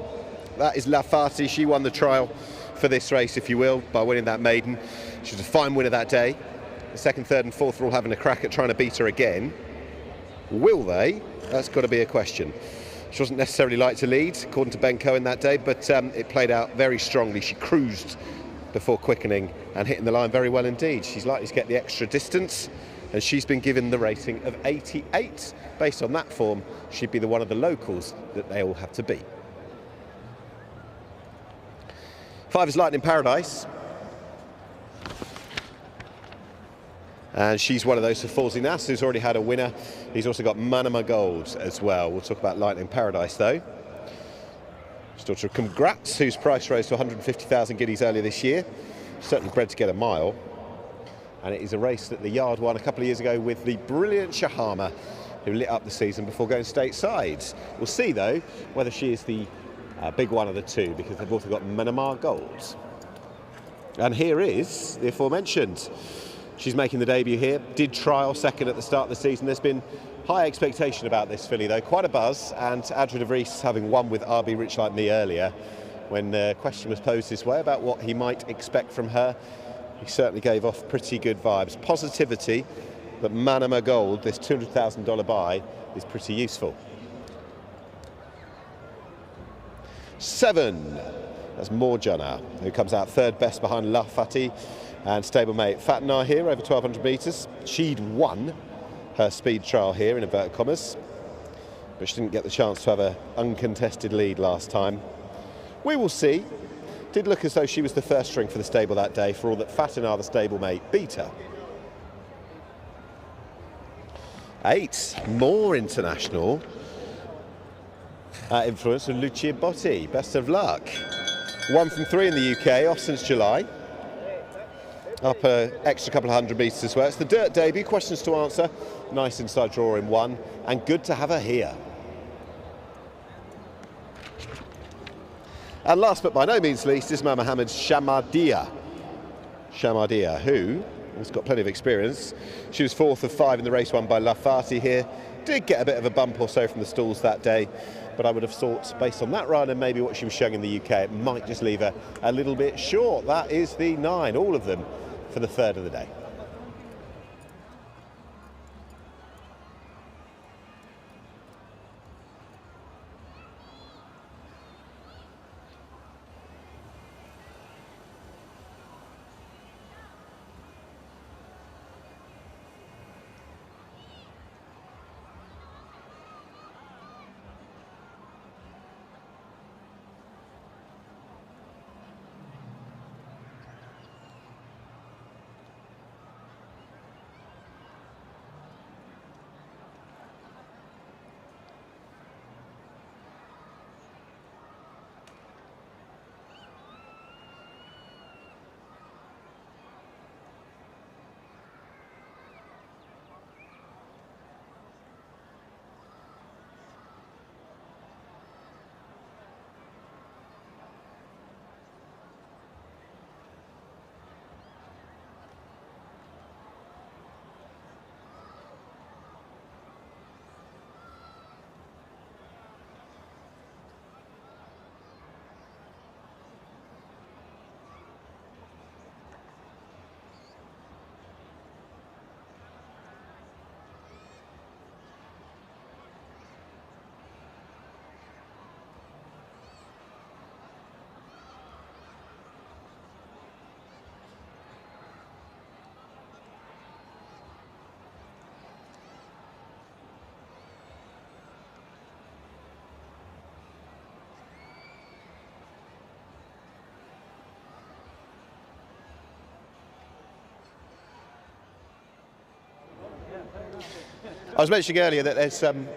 That is Lafati. She won the trial for this race, if you will, by winning that maiden. She was a fine winner that day. The second, third and fourth are all having a crack at trying to beat her again. Will they? That's got to be a question. She wasn't necessarily like to lead, according to Ben Cohen that day, but it played out very strongly. She cruised before quickening and hitting the line very well indeed. She's likely to get the extra distance, and she's been given the rating of 88. Based on that form, she'd be one of the locals that they all have to beat. 5 is Lightning Paradise. And she's one of those for Falsey Nass, who's already had a winner. He's also got Manama Gold as well. We'll talk about Lightning Paradise, though. His daughter Congrats, whose price rose to 150,000 guineas earlier this year. Certainly bred to get a mile. And it is a race that the yard won a couple of years ago with the brilliant Shahama, who lit up the season before going stateside. We'll see, though, whether she is the big one of the two, because they've also got Manama Gold. And here is the aforementioned. She's making the debut here. Did trial second at the start of the season. There's been high expectation about this filly, though. Quite a buzz. And Adrian de Vries, having won with RB Rich Like Me earlier, when the question was posed this way about what he might expect from her, he certainly gave off pretty good vibes. Positivity that Manama Gold, this $200,000 buy, is pretty useful. 7. That's Morjana, who comes out third best behind La Fati and stablemate Fatinar here, over 1,200 metres. She'd won her speed trial here, in inverted commas, but she didn't get the chance to have an uncontested lead last time. We will see. Did look as though she was the first string for the stable that day, for all that Fatinar, the stablemate, beat her. 8, more international influence of Lucia Botti. Best of luck. 1 from 3 in the UK, off since July. Up an extra couple of 100 metres as well. It's the dirt debut, questions to answer. Nice inside draw in 1, and good to have her here. And last but by no means least, Ismail Mohamed's Shamadia. Shamadia, who has got plenty of experience. She was 4th of 5 in the race won by Lafati here. Did get a bit of a bump or so from the stalls that day, but I would have thought, based on that run and maybe what she was showing in the UK, it might just leave her a little bit short. That is the 9, all of them for the third of the day. I was mentioning earlier that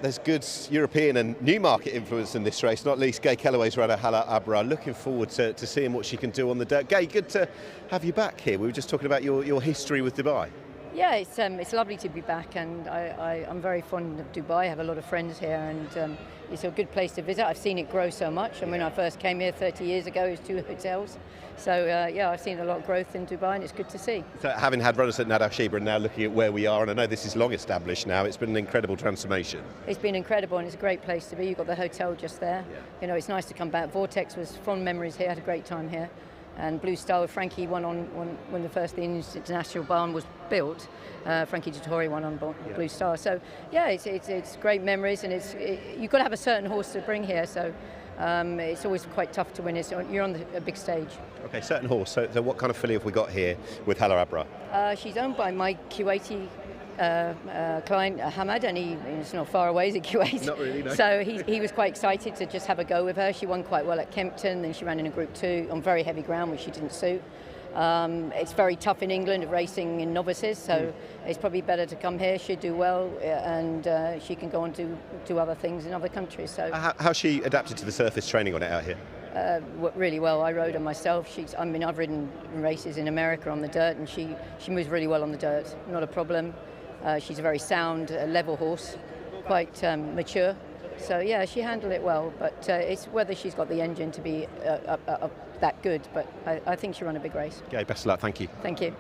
there's good European and new market influence in this race, not least Gay Kellaway's runner Hala Abra. Looking forward to seeing what she can do on the dirt. Gay, good to have you back here. We were just talking about your history with Dubai. Yeah, it's lovely to be back, and I'm very fond of Dubai. I have a lot of friends here, and it's a good place to visit. I've seen it grow so much. And when I first came here 30 years ago, it was 2 hotels. So yeah, I've seen a lot of growth in Dubai, and it's good to see. So having had runners at Nad Al Sheba and now looking at where we are, and I know this is long established now, it's been an incredible transformation. It's been incredible, and it's a great place to be. You've got the hotel just there. Yeah. You know, it's nice to come back. Vortex was fond memories here. I had a great time here. And Blue Star with Frankie won on when the international barn was built. Frankie Dettori won on Blue Star. So yeah, it's great memories, and you've got to have a certain horse to bring here. So it's always quite tough to win it. So you're on a big stage. Okay, certain horse. So what kind of filly have we got here with Hala Abra? She's owned by my Q80 client Hamad, and he's not far away, is it Q8? Not really, no. So he was quite excited to just have a go with her. She won quite well at Kempton, then she ran in a Group 2 on very heavy ground, which she didn't suit. It's very tough in England racing in novices, so it's probably better to come here. She'll do well, and she can go on to do other things in other countries. So how's she adapted to the surface training on it out here? Really well. I rode her myself. I've ridden races in America on the dirt, and she moves really well on the dirt. Not a problem. She's a very sound, level horse, quite mature. So yeah, she handled it well, but it's whether she's got the engine to be that good. But I think she'll run a big race. Okay, best of luck. Thank you. Thank you.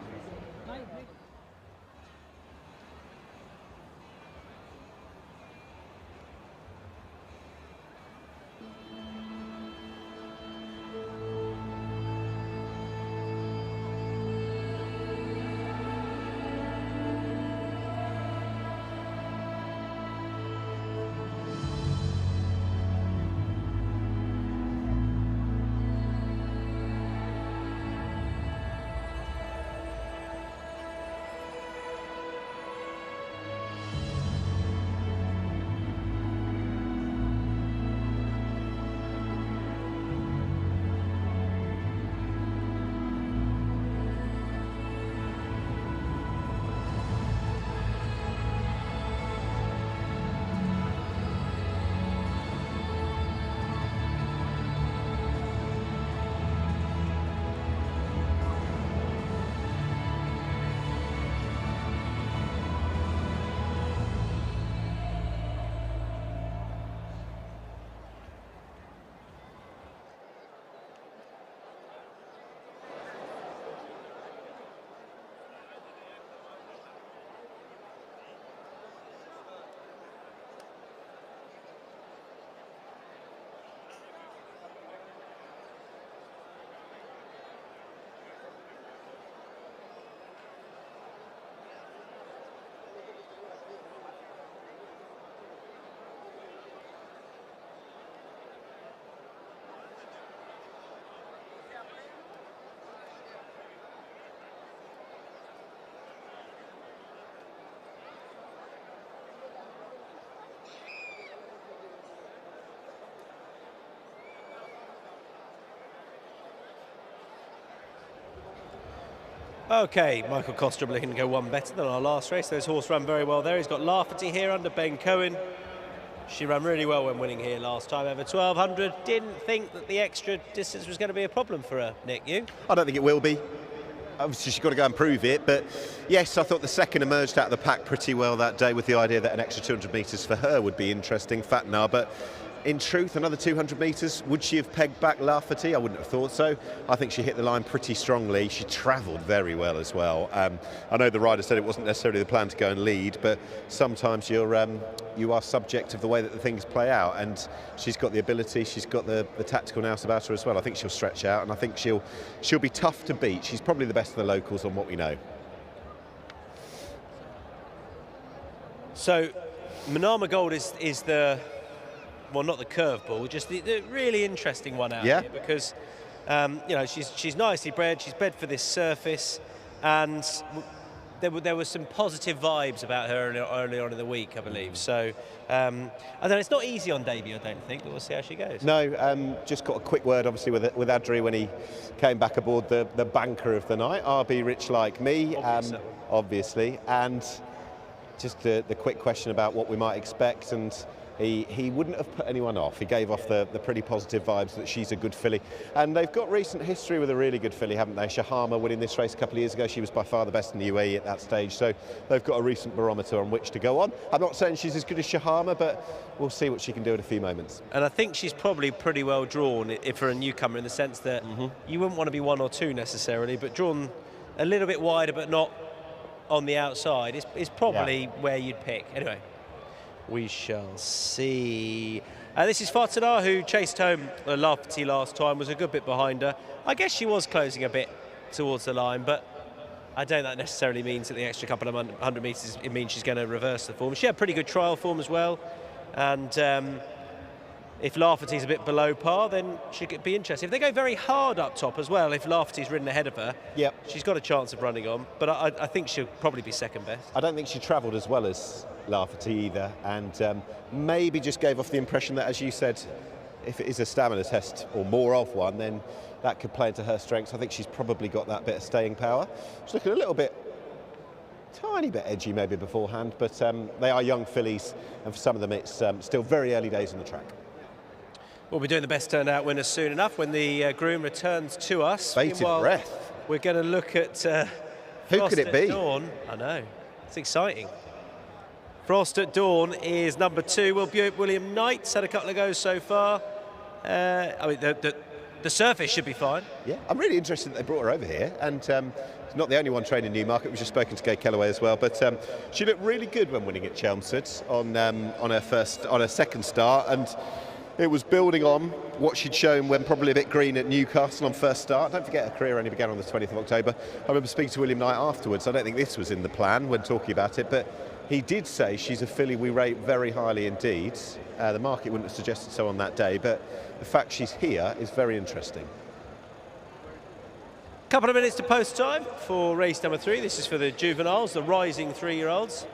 Okay, Michael Kostrup looking to go one better than our last race. Those horse ran very well there. He's got Lafferty here under Ben Cohen. She ran really well when winning here last time, over 1200. Didn't think that the extra distance was going to be a problem for her, Nick, you? I don't think it will be. Obviously, she's got to go and prove it, but yes, I thought the second emerged out of the pack pretty well that day, with the idea that an extra 200 metres for her would be interesting, Fatnar, but in truth, another 200 metres, would she have pegged back Lafferty? I wouldn't have thought so. I think she hit the line pretty strongly. She travelled very well as well. I know the rider said it wasn't necessarily the plan to go and lead, but sometimes you are subject of the way that the things play out, and she's got the ability, she's got the tactical nous about her as well. I think she'll stretch out, and I think she'll be tough to beat. She's probably the best of the locals on what we know. So, Manama Gold is the... well, not the curveball, just the really interesting one out here, because you know, she's nicely bred. She's bred for this surface, and there were some positive vibes about her early on in the week, I believe. So I don't know, it's not easy on debut, I don't think, but we'll see how she goes. No, just got a quick word, obviously, with Adri when he came back aboard the banker of the night, RB Rich Like Me, obviously, and just the quick question about what we might expect, and he wouldn't have put anyone off. He gave off the pretty positive vibes that she's a good filly. And they've got recent history with a really good filly, haven't they? Shahama winning this race a couple of years ago. She was by far the best in the UAE at that stage. So they've got a recent barometer on which to go on. I'm not saying she's as good as Shahama, but we'll see what she can do in a few moments. And I think she's probably pretty well drawn for a newcomer, in the sense that you wouldn't want to be 1 or 2 necessarily, but drawn a little bit wider but not on the outside is probably where you'd pick. Anyway, we shall see. This is Fatana, who chased home Lafferty last time, was a good bit behind her. I guess she was closing a bit towards the line, but I don't think that necessarily means that the extra couple of 100 metres, it means she's going to reverse the form. She had pretty good trial form as well, and if Lafferty's a bit below par, then she could be interesting. If they go very hard up top as well, if Lafferty's ridden ahead of her, she's got a chance of running on, but I think she'll probably be second best. I don't think she travelled as well as Lafferty either, and maybe just gave off the impression that, as you said, if it is a stamina test or more of one, then that could play into her strengths. I think she's probably got that bit of staying power. She's looking a little bit, tiny bit edgy maybe beforehand, but they are young fillies, and for some of them it's still very early days on the track. We'll be doing the best turned out winner soon enough when the groom returns to us. Bated breath. We're going to look at who could it be? Dawn. I know, it's exciting. Frost at Dawn is number 2. Will Buick William Knight's had a couple of goes so far. I mean, the surface should be fine. Yeah, I'm really interested that they brought her over here, and she's not the only one training Newmarket. We've just spoken to Gay Kellaway as well, but she looked really good when winning at Chelmsford on her second start, and it was building on what she'd shown when probably a bit green at Newcastle on first start. Don't forget, her career only began on the 20th of October. I remember speaking to William Knight afterwards. I don't think this was in the plan when talking about it, but he did say she's a filly we rate very highly indeed. The market wouldn't have suggested so on that day, but the fact she's here is very interesting. Couple of minutes to post time for race number 3. This is for the juveniles, the rising 3-year-olds.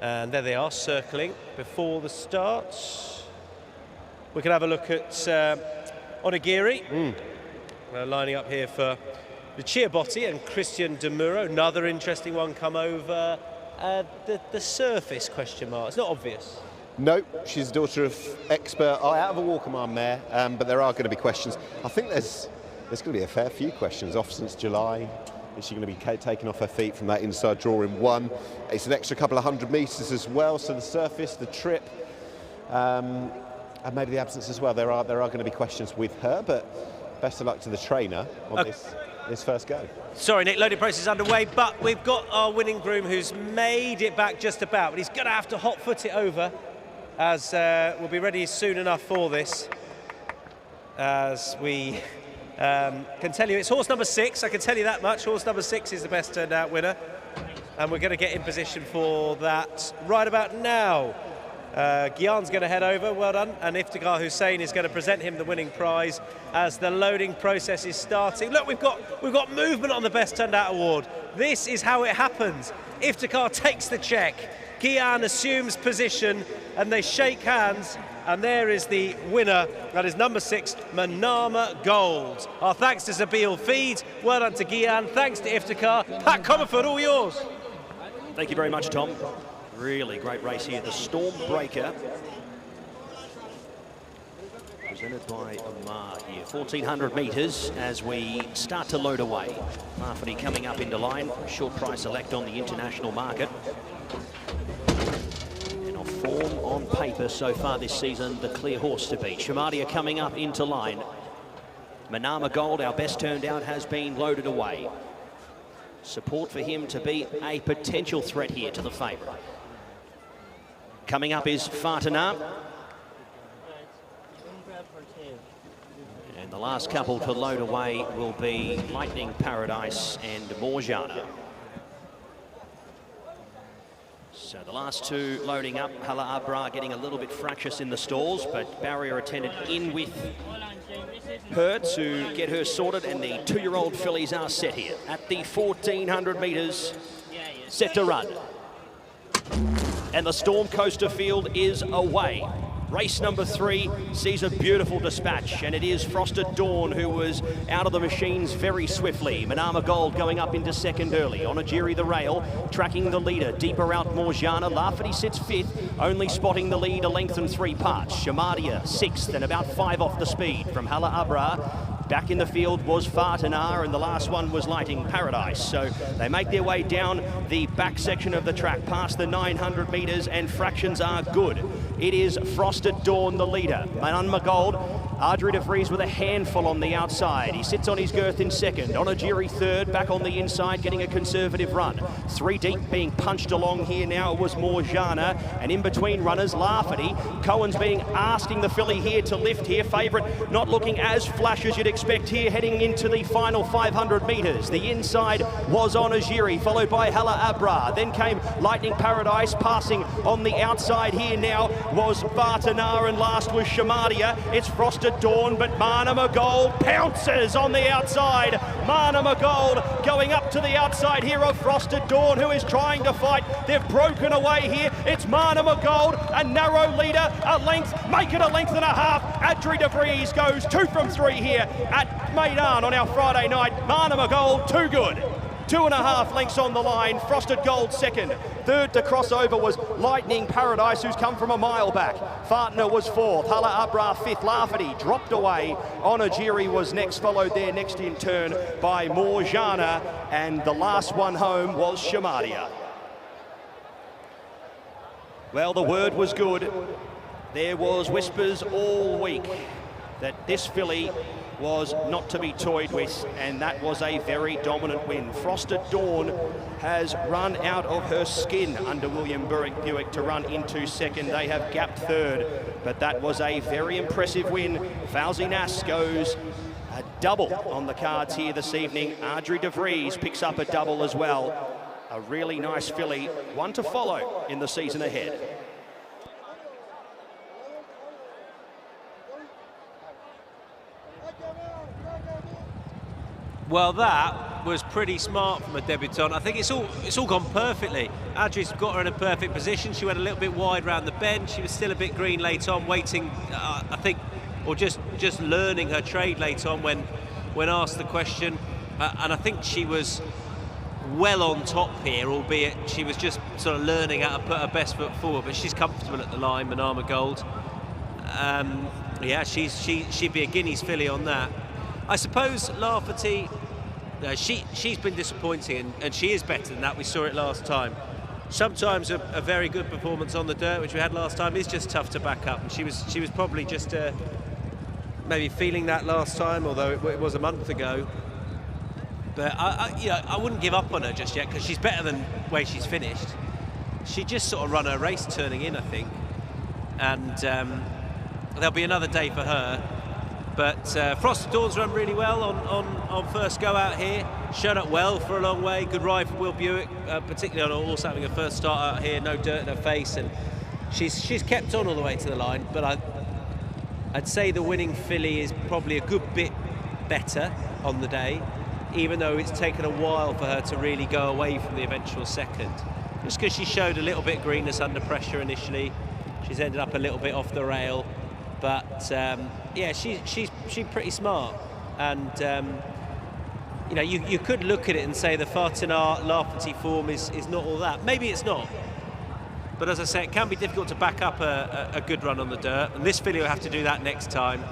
And there they are, circling before the start. We can have a look at Onigiri. Lining up here for Lucia Botti and Christian De Muro. Another interesting one come over. The surface, question mark. It's not obvious. No, she's the daughter of expert out of a Walkerman mare, but there are going to be questions. I think there's going to be a fair few questions off since July. Is she going to be taken off her feet from that inside draw in 1? It's an extra couple of 100 metres as well, so the surface, the trip, and maybe the absence as well. There are going to be questions with her, but best of luck to the trainer on this first go. Sorry, Nick, loading process underway, but we've got our winning groom who's made it back just about, but he's going to have to hot-foot it over, as we'll be ready soon enough for this. As we can tell you, it's horse number 6, I can tell you that much. Horse number 6 is the best turned out winner, and we're going to get in position for that right about now. Gyan's going to head over, well done, and Iftikhar Hussain is going to present him the winning prize as the loading process is starting. Look, we've got movement on the Best Turned Out award. This is how it happens. Iftikhar takes the check, Gyan assumes position, and they shake hands, and there is the winner. That is number 6, Manama Gold. Our thanks to Zabil Feed, well done to Gyan, thanks to Iftikhar. Pat Comerford, all yours. Thank you very much, Tom. Really great race here. The Stormbreaker, presented by Omar here. 1,400 metres as we start to load away. Lafferty coming up into line. Short price select on the international market. And off form on paper so far this season, the clear horse to beat. Shamadia coming up into line. Manama Gold, our best turned out, has been loaded away. Support for him to be a potential threat here to the favourite. Coming up is Fatana. And the last couple to load away will be Lightning Paradise and Morjana. So the last 2 loading up. Hala Abra getting a little bit fractious in the stalls, but barrier attendant in with her to get her sorted, and the 2-year-old fillies are set here at the 1,400 metres, set to run. And the Storm Coaster field is away. Race number 3 sees a beautiful dispatch, and it is Frosted Dawn who was out of the machines very swiftly. Manama Gold going up into second early. Onagiri the rail, tracking the leader. Deeper out Morjana. Lafferty sits 5th, only spotting the lead a length and 3 parts. Shamadia 6th and about 5 off the speed from Hala Abra. Back in the field was Fartanar, and the last one was Lighting Paradise. So they make their way down the back section of the track, past the 900 metres, and fractions are good. It is Frosted Dawn, the leader. Manama Gold, Ardri de Vries with a handful on the outside. He sits on his girth in second. Onagiri third, back on the inside, getting a conservative run. 3 deep being punched along here now was Morjana, and in between runners, Lafferty. Cohen's asking the filly here to lift here. Favourite not looking as flash as you'd expect here, heading into the final 500 metres. The inside was Onagiri, followed by Hala Abra. Then came Lightning Paradise, passing on the outside here now was Fartanar, and last was Shamadia. It's Frosted Dawn, but Manama Gold pounces on the outside. Manama Gold going up to the outside here of Frosted Dawn, who is trying to fight. They've broken away here. It's Manama Gold, a narrow leader, a length, make it a length and a half. Ardri de Vries goes 2 from 3 here at Meydan on our Friday night. Manama Gold, too good. 2.5 lengths on the line. Frosted Gold second. Third to cross over was Lightning Paradise, who's come from a mile back. Fartner was 4th. Hala Abra 5th. Lafferty dropped away. Onagiri was next, followed there next in turn by Morjana, and the last one home was Shamadia. Well, the word was good. There was whispers all week that this filly was not to be toyed with, and that was a very dominant win. Frosted Dawn has run out of her skin under William Buick to run into second. They have gapped third, but that was a very impressive win. Fauzi Nas goes a double on the cards here this evening. Ardri de Vries picks up a double as well. A really nice filly, one to follow in the season ahead. Well, that was pretty smart from a debutant. I think it's all gone perfectly. Adri's got her in a perfect position. She went a little bit wide round the bend. She was still a bit green late on, waiting, I think, or just learning her trade late on when asked the question. And I think she was well on top here, albeit she was just sort of learning how to put her best foot forward. But she's comfortable at the line, Manama Gold. Yeah, she'd be a Guineas filly on that. I suppose Lafferty, she's been disappointing, and she is better than that. We saw it last time. Sometimes a very good performance on the dirt, which we had last time, is just tough to back up. And she was probably just maybe feeling that last time, although it was a month ago. But I wouldn't give up on her just yet, because she's better than the way she's finished. She just sort of run her race turning in, I think, and there'll be another day for her. But Frosted Dawn's run really well on first go out here. Shown up well for a long way. Good ride for Will Buick, particularly on a horse having a first start out here. No dirt in her face, and she's kept on all the way to the line. But I'd say the winning filly is probably a good bit better on the day, even though it's taken a while for her to really go away from the eventual second. Just because she showed a little bit of greenness under pressure initially. She's ended up a little bit off the rail. But yeah, she's pretty smart, and you know, you could look at it and say the Fartanar Lafferty form is not all that. Maybe it's not, but as I say, it can be difficult to back up a good run on the dirt, and this filly will have to do that next time.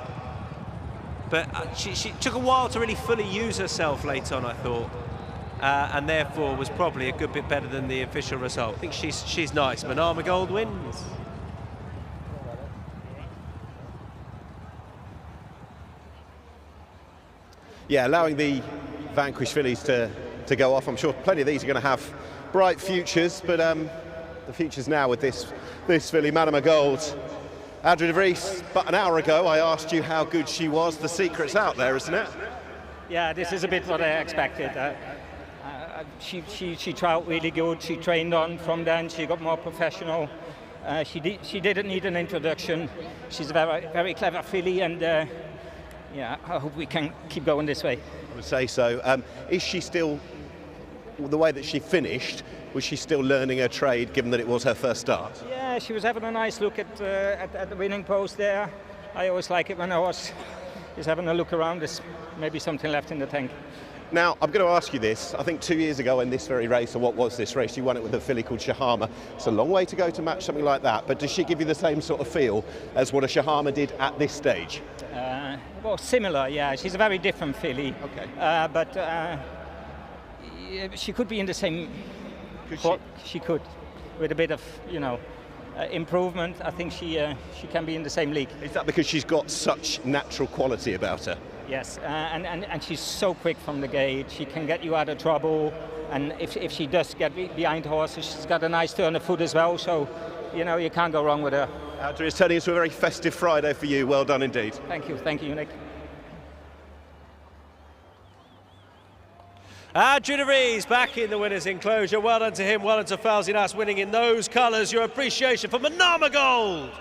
But she took a while to really fully use herself late on, I thought, and therefore was probably a good bit better than the official result. I think she's nice. Manama Gold wins. Yeah, allowing the vanquished fillies to go off. I'm sure plenty of these are going to have bright futures, but the futures now with this filly, Manama Gold. Ardri de Vries, but an hour ago I asked you how good she was. The secret's out there, isn't it? Yeah, this is a bit what I expected. She tried really good. She trained on from then. She got more professional. She didn't need an introduction. She's a very, very clever filly, and yeah, I hope we can keep going this way. I would say so. Is she still the way that she finished, was she still learning her trade, given that it was her first start? Yeah, she was having a nice look at the winning post there. I always like it when a horse is having a look around. There's maybe something left in the tank. Now, I'm going to ask you this. I think 2 years ago in this very race, or what was this race, you won it with a filly called Shahama. It's a long way to go to match something like that, but does she give you the same sort of feel as what a Shahama did at this stage? Well, similar, yeah. She's a very different filly. Okay. But she could be in the same... She could. With a bit of, improvement, I think she can be in the same league. Is that because she's got such natural quality about her? Yes, and she's so quick from the gate. She can get you out of trouble, and if she does get behind horses, she's got a nice turn of foot as well, so you can't go wrong with her. Adria, it's turning into a very festive Friday for you. Well done indeed. Thank you, Nick. Adria Rees back in the winner's enclosure. Well done to him, well done to Falzinas winning in those colours. Your appreciation for Manama Gold.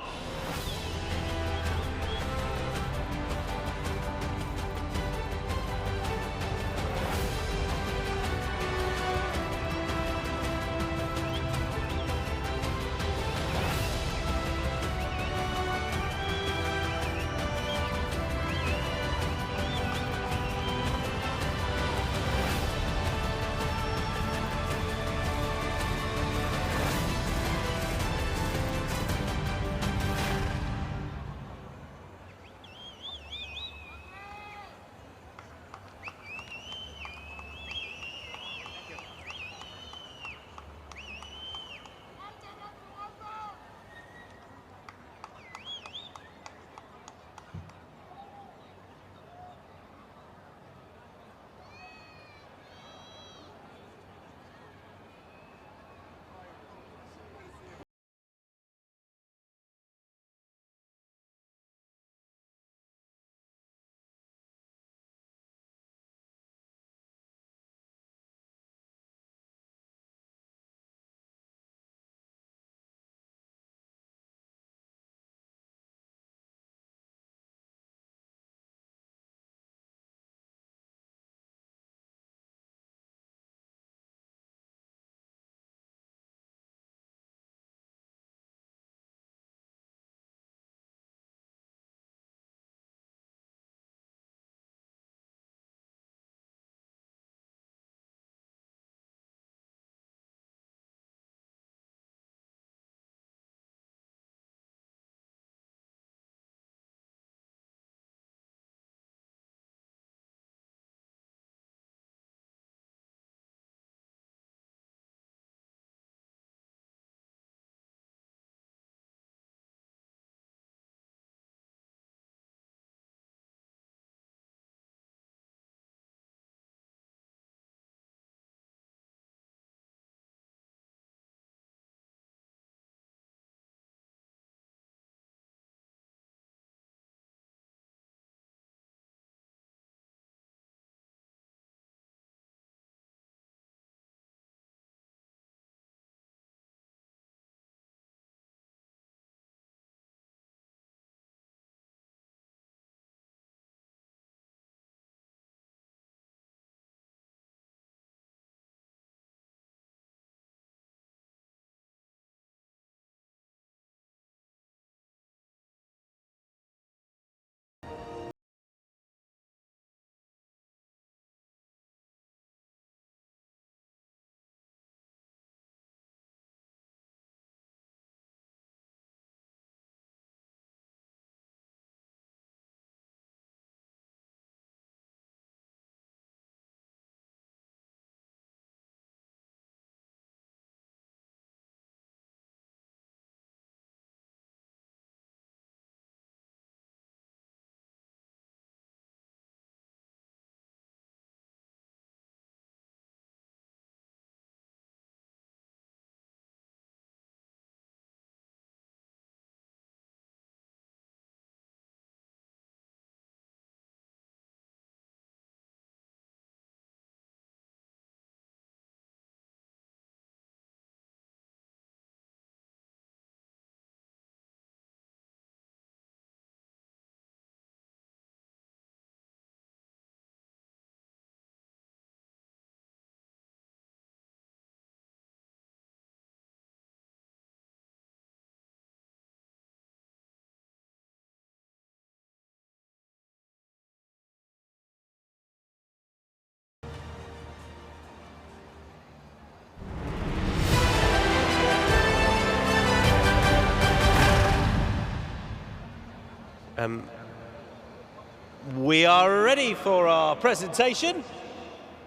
We are ready for our presentation,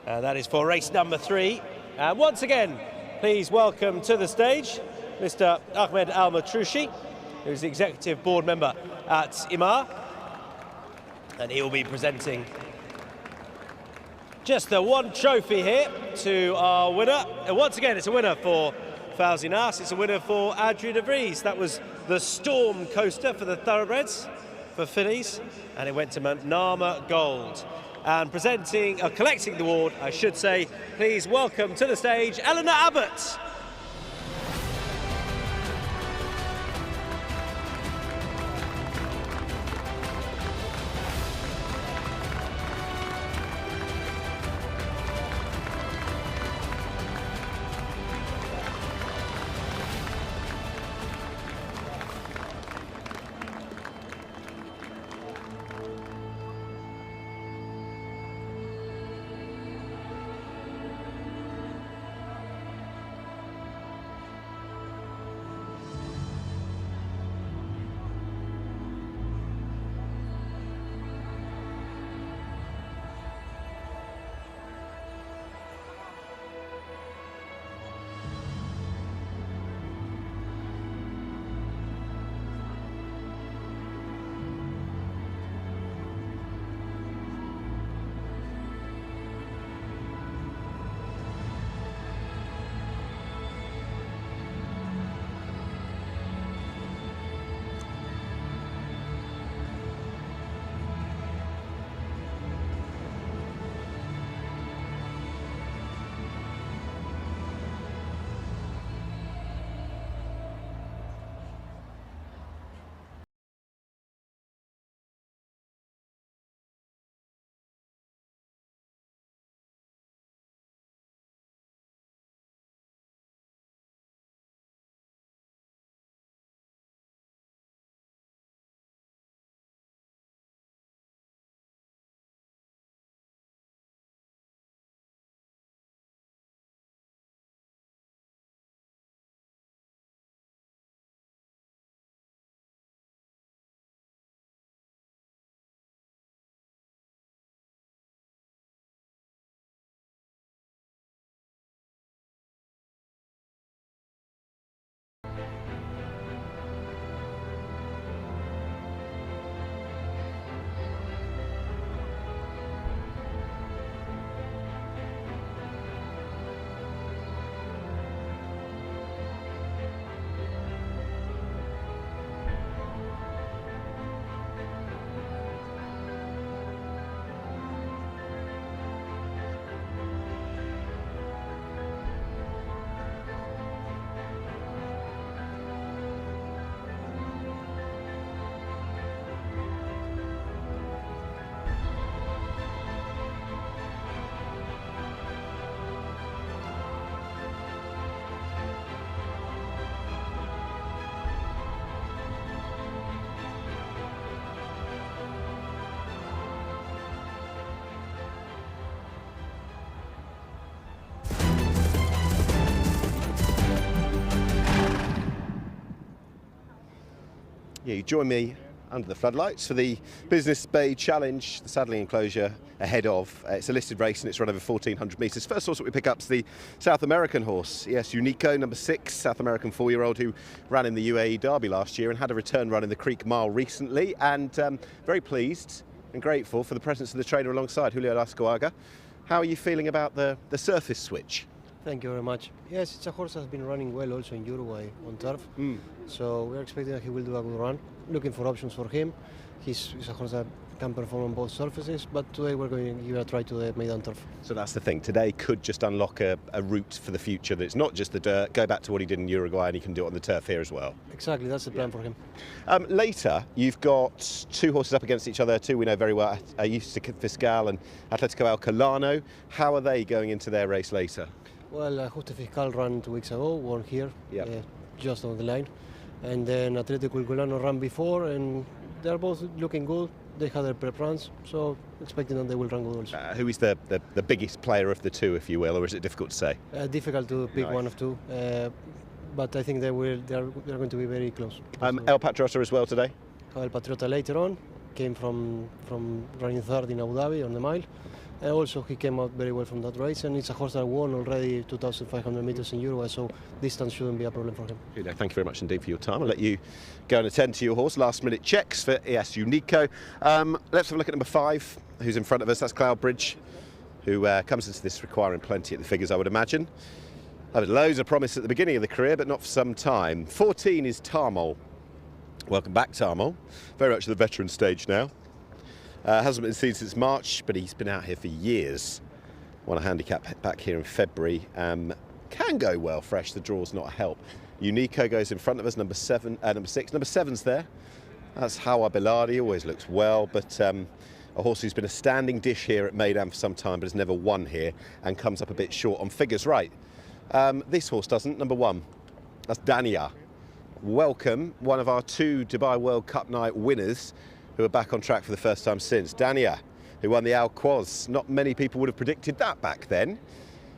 and that is for race number 3. And once again, please welcome to the stage Mr. Ahmed Al-Matroushi, who's the executive board member at IMAR, and he will be presenting just the one trophy here to our winner. And once again, it's a winner for Fauzi Nas, it's a winner for Adrian de Vries. That was the Storm coaster for the thoroughbreds, for fillies, and it went to Manama Gold. And collecting the award, I should say, please welcome to the stage Eleanor Abbott. Yeah, you join me under the floodlights for the Business Bay Challenge, the saddling enclosure ahead of. It's a listed race and it's run over 1,400 metres. First horse that we pick up is the South American horse. Yes, Unico, number 6, South American 4-year-old who ran in the UAE Derby last year and had a return run in the Creek Mile recently. And very pleased and grateful for the presence of the trainer alongside, Julio Lascoaga. How are you feeling about the surface switch? Thank you very much. Yes, it's a horse that's been running well also in Uruguay on turf. So we're expecting that he will do a good run. Looking for options for him. He's a horse that can perform on both surfaces, but today we're going to give it a try to the Meydan turf. So that's the thing. Today could just unlock a route for the future that's not just the dirt, go back to what he did in Uruguay, and he can do it on the turf here as well. Exactly, that's the plan for him. Later, you've got two horses up against each other, two we know very well, Ayuso Fiscal and Atletico Alcalano. How are they going into their race later? Well, Ajuste Fiscal ran 2 weeks ago, won here, just on the line. And then Atletico Alcalano ran before, and they're both looking good. They had their prep runs, so expecting that they will run good also. Who is the biggest player of the two, if you will, or is it difficult to say? Difficult to pick one of two, but I think they're going to be very close. El Patriotta as well today? Cabal Patriota later on, came from running third in Abu Dhabi on the mile. And also he came out very well from that race, and it's a horse that won already 2,500 meters in Uruguay, so distance shouldn't be a problem for him. Thank you very much indeed for your time. I'll let you go and attend to your horse. Last minute checks for ES Unico. Let's have a look at number 5, who's in front of us. That's Cloudbridge, who comes into this requiring plenty at the figures, I would imagine. Had loads of promise at the beginning of the career, but not for some time. 14 is Tarmol. Welcome back, Tarmol. Very much at the veteran stage now. Hasn't been seen since March, but he's been out here for years. Won a handicap back here in February. Can go well fresh, the draw's not a help. Unico goes in front of us, number 6. Number 7's there. That's Hawa Biladi, always looks well, but a horse who's been a standing dish here at Meydan for some time, but has never won here and comes up a bit short on figures. Right, this horse doesn't, number 1. That's Dania. Welcome, one of our 2 Dubai World Cup night winners, who are back on track for the first time since. Dania, who won the Al Quoz. Not many people would have predicted that back then,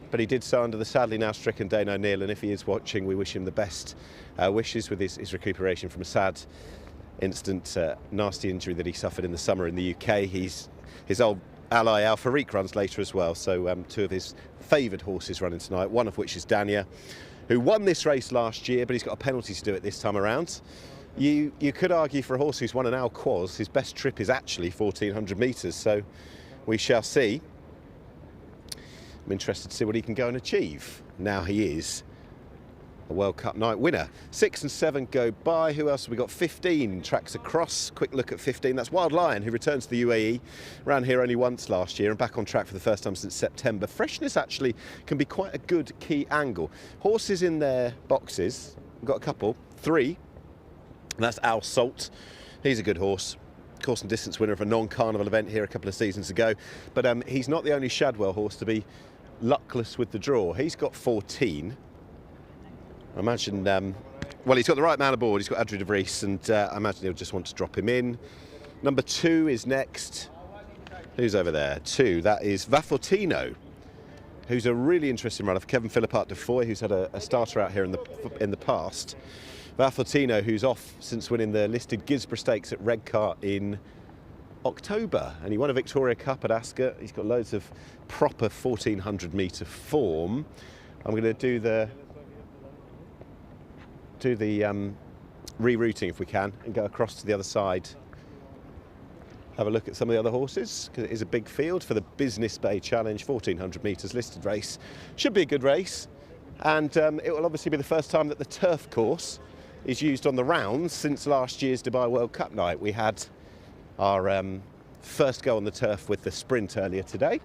but he did so under the sadly now stricken Dane O'Neill, and if he is watching, we wish him the best wishes with his recuperation from a sad incident, nasty injury that he suffered in the summer in the UK. His old ally Al Farik runs later as well, so 2 of his favoured horses running tonight, one of which is Dania, who won this race last year, but he's got a penalty to do it this time around. You could argue for a horse who's won an Al Quoz, his best trip is actually 1,400 metres, so we shall see. I'm interested to see what he can go and achieve. Now he is a World Cup night winner. 6 and 7 go by. Who else have we got? 15 tracks across. Quick look at 15. That's Wild Lion, who returns to the UAE. Ran here only once last year and back on track for the first time since September. Freshness actually can be quite a good key angle. Horses in their boxes. We've got a couple. 3. And that's Al Salt. He's a good horse. Course and distance winner of a non-carnival event here a couple of seasons ago. But he's not the only Shadwell horse to be luckless with the draw. He's got 14. I imagine, well, he's got the right man aboard. He's got Adri de Vries, and I imagine he'll just want to drop him in. Number 2 is next. Who's over there? 2. That is Vafortino, who's a really interesting runner for Kevin Philippart de Foy, who's had a starter out here in the past. Vafortino, who's off since winning the listed Gisborough Stakes at Redcar in October, and he won a Victoria Cup at Ascot. He's got loads of proper 1,400 metre form. I'm going to do the rerouting if we can and go across to the other side. Have a look at some of the other horses, because it is a big field for the Business Bay Challenge, 1,400 metres listed race. Should be a good race, and it will obviously be the first time that the turf course is used on the rounds since last year's Dubai World Cup night. We had our first go on the turf with the sprint earlier today,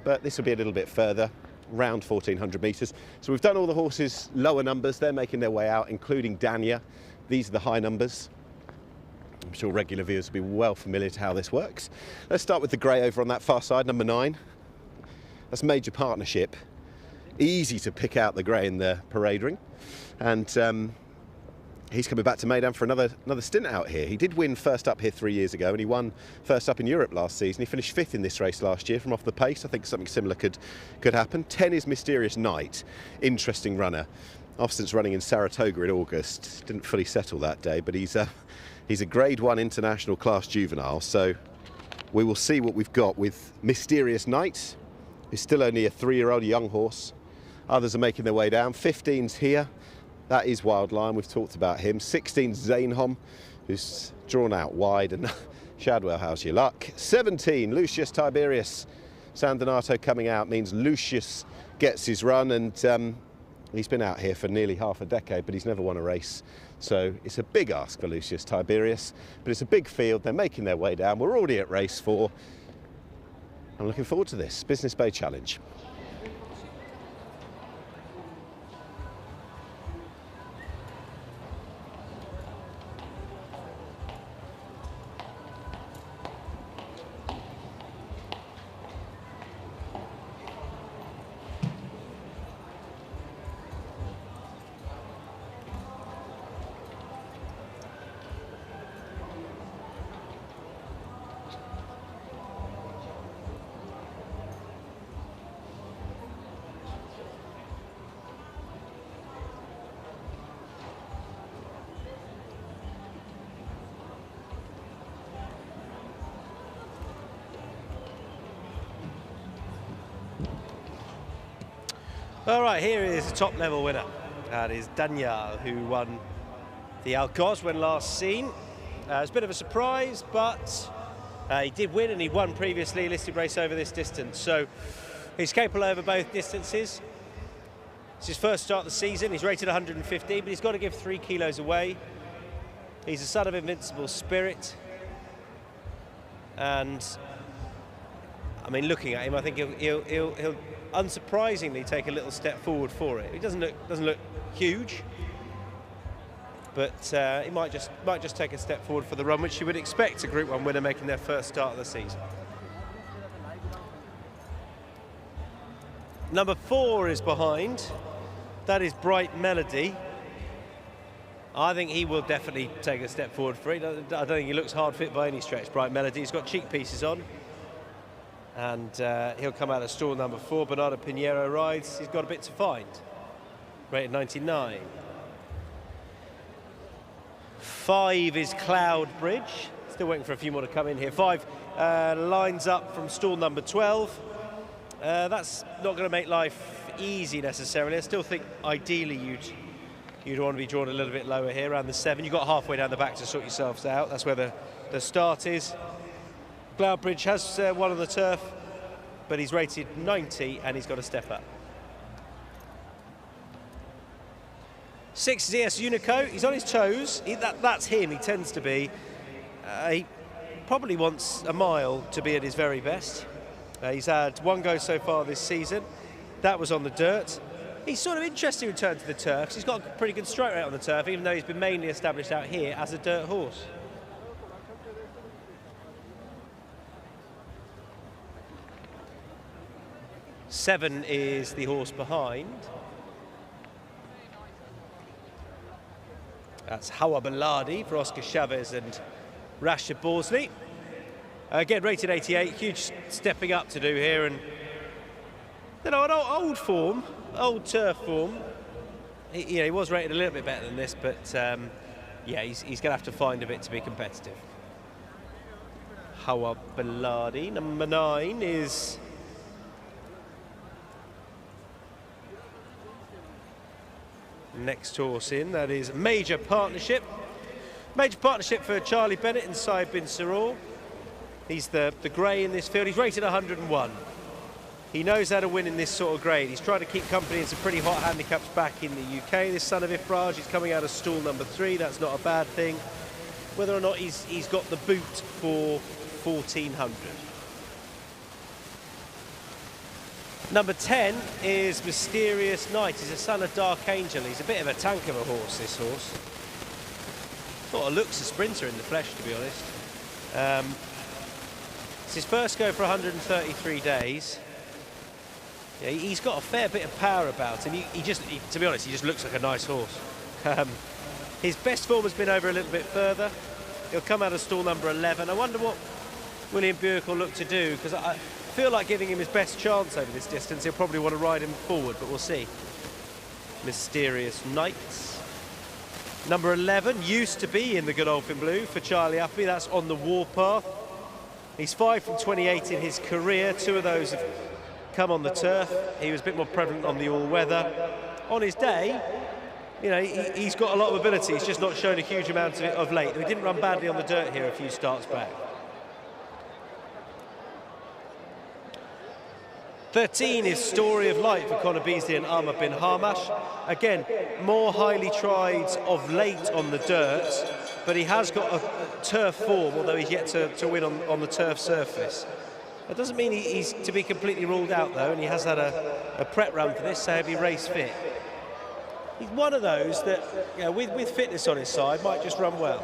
but this will be a little bit further, round 1,400 metres. So we've done all the horses' lower numbers. They're making their way out, including Dania. These are the high numbers. I'm sure regular viewers will be well familiar to how this works. Let's start with the grey over on that far side, number 9. That's Major Partnership. Easy to pick out the grey in the parade ring. And he's coming back to Meydan for another stint out here. He did win first up here 3 years ago, and he won first up in Europe last season. He finished 5th in this race last year from off the pace. I think something similar could happen. 10 is Mysterious Night. Interesting runner. Off since running in Saratoga in August. Didn't fully settle that day, but he's a Grade 1 international class juvenile. So we will see what we've got with Mysterious Night. He's still only a 3-year-old young horse. Others are making their way down. 15's here. That is Wild Lion, we've talked about him. 16 Zainhom, who's drawn out wide, and Shadwell, how's your luck? 17, Lucius Tiberius. San Donato coming out means Lucius gets his run, and he's been out here for nearly half a decade, but he's never won a race. So it's a big ask for Lucius Tiberius, but it's a big field. They're making their way down. We're already at race 4. I'm looking forward to this Business Bay Challenge. All right, here is a top-level winner. That is Daniel, who won the Alcoz when last seen. It's a bit of a surprise, but he did win, and he'd won previously a listed race over this distance. So he's capable over both distances. It's his first start of the season. He's rated 115, but he's got to give 3 kilos away. He's a son of invincible spirit. And, I mean, looking at him, I think he'll unsurprisingly take a little step forward for it. He doesn't look huge, but he might just take a step forward for the run, which you would expect a Group 1 winner making their first start of the season. Number 4 is behind. That is Bright Melody. I think he will definitely take a step forward for it. I don't think he looks hard fit by any stretch, Bright Melody. He's got cheek pieces on. And he'll come out of stall number 4. Bernardo Pinheiro rides. He's got a bit to find. Rated 99. 5 is Cloud Bridge. Still waiting for a few more to come in here. 5 lines up from stall number 12. That's not going to make life easy necessarily. I still think ideally you'd want to be drawn a little bit lower here, around the 7. You've got halfway down the back to sort yourselves out. That's where the start is. Cloudbridge has won on the turf, but he's rated 90 and he's got to step up. 6 ZS Unico. He's on his toes. That's him. He tends to be. He probably wants a mile to be at his very best. He's had 1 go so far this season. That was on the dirt. He's sort of interesting to return to the turf, 'cause he's got a pretty good strike rate on the turf, even though he's been mainly established out here as a dirt horse. Seven is the horse behind. That's Hawa Baladi for Oscar Chavez and Rashid Borsley. Again, rated 88, huge stepping up to do here, and you know, an old form, old turf form. He was rated a little bit better than this, but yeah, he's going to have to find a bit to be competitive. Hawa Baladi. Number 9 is next horse in. That is Major Partnership. Major Partnership for Charlie Bennett and Saib bin Saror. He's the grey in this field. He's rated 101. He knows how to win in this sort of grade. He's trying to keep company in some pretty hot handicaps back in the UK. This son of Ifraj is coming out of stall number 3. That's not a bad thing. Whether or not he's got the boot for 1400. Number 10 is Mysterious Knight. He's a son of Dark Angel. He's a bit of a tank of a horse, this horse. Sort of looks a sprinter in the flesh, to be honest. It's his first go for 133 days. Yeah, he's got a fair bit of power about him. To be honest, he just looks like a nice horse. His best form has been over a little bit further. He'll come out of stall number 11. I wonder what William Buick will look to do, because I feel like giving him his best chance over this distance. He'll probably want to ride him forward, but we'll see. Mysterious Knights. Number 11 used to be in the Godolphin Blue for Charlie Uppy. That's On the Warpath. He's 5 from 28 in his career. 2 of those have come on the turf. He was a bit more prevalent on the all-weather. On his day, you know, he's got a lot of ability. He's just not shown a huge amount of it of late. He didn't run badly on the dirt here a few starts back. 13 is Story of Light for Conor Beasley and Ahmad bin Hamash. Again, more highly tried of late on the dirt, but he has got a turf form, although he's yet to win on the turf surface. That doesn't mean he's to be completely ruled out, though, and he has had a prep run for this, so he'll be race fit. He's one of those that, you know, with fitness on his side, might just run well.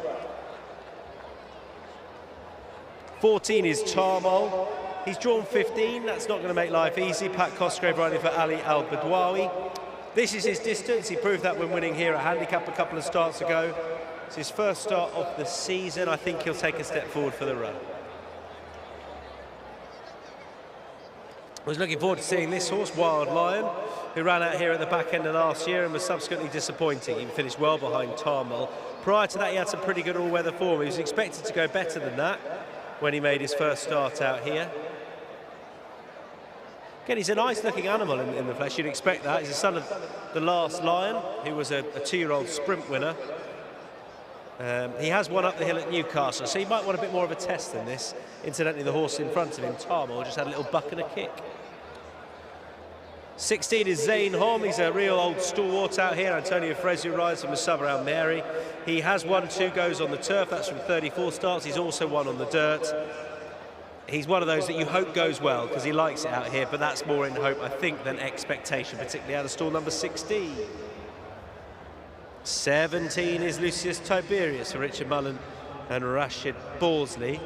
14 is Tarmol. He's drawn 15. That's not going to make life easy. Pat Cosgrave riding for Ali Al-Badwawi. This is his distance. He proved that when winning here at Handicap a couple of starts ago. It's his first start of the season. I think he'll take a step forward for the run. I was looking forward to seeing this horse, Wild Lion, who ran out here at the back end of last year and was subsequently disappointing. He finished well behind Tarmol. Prior to that, he had some pretty good all-weather form. He was expected to go better than that when he made his first start out here. Again, he's a nice-looking animal in the flesh. You'd expect that. He's the son of the last Lion, who was a 2-year-old sprint winner. He has won up the hill at Newcastle, so he might want a bit more of a test than this. Incidentally, the horse in front of him, Tarmor, just had a little buck and a kick. 16 is Zane Hom. He's a real old stalwart out here. Antonio Fresu rides from the Sabra Al Mary. He has won 2 goes on the turf. That's from 34 starts. He's also won on the dirt. He's one of those that you hope goes well because he likes it out here, but that's more in hope, I think, than expectation, particularly out of stall number 16. 17 is Lucius Tiberius for Richard Mullen and Rashid Balsley.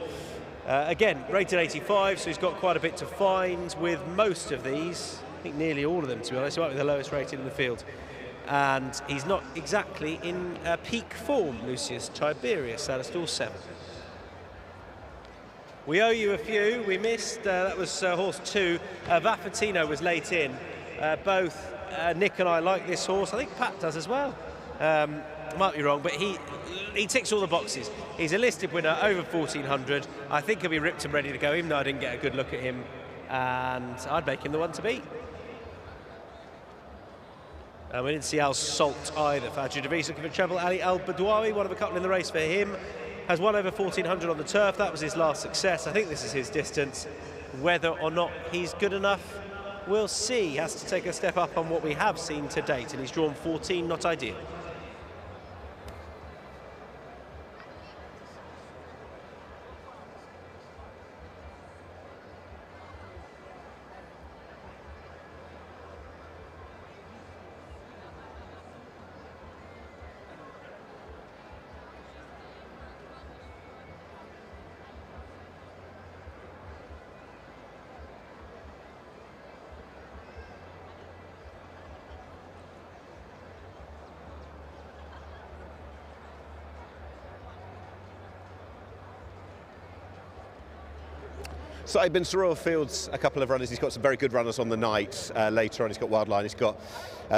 Again, rated 85, so he's got quite a bit to find with most of these. I think nearly all of them, to be honest. He might be the lowest rated in the field. And he's not exactly in peak form, Lucius Tiberius, out of stall 7. We owe you a few. We missed, that was horse 2. Vaffatino was late in. Both Nick and I like this horse. I think Pat does as well. Might be wrong, but he ticks all the boxes. He's a listed winner over 1400. I think he'll be ripped and ready to go, even though I didn't get a good look at him. And I'd make him the one to beat. And we didn't see Al Salt either. Fadji Davis looking for treble. Ali Al Badwawi, one of a couple in the race for him, has won over 1400 on the turf. That was his last success. I think this is his distance. Whether or not he's good enough, we'll see. He has to take a step up on what we have seen to date, and he's drawn 14, not ideal. So I've been to Royal Fields a couple of runners. He's got some very good runners on the night. Later on, he's got Wildline. He's got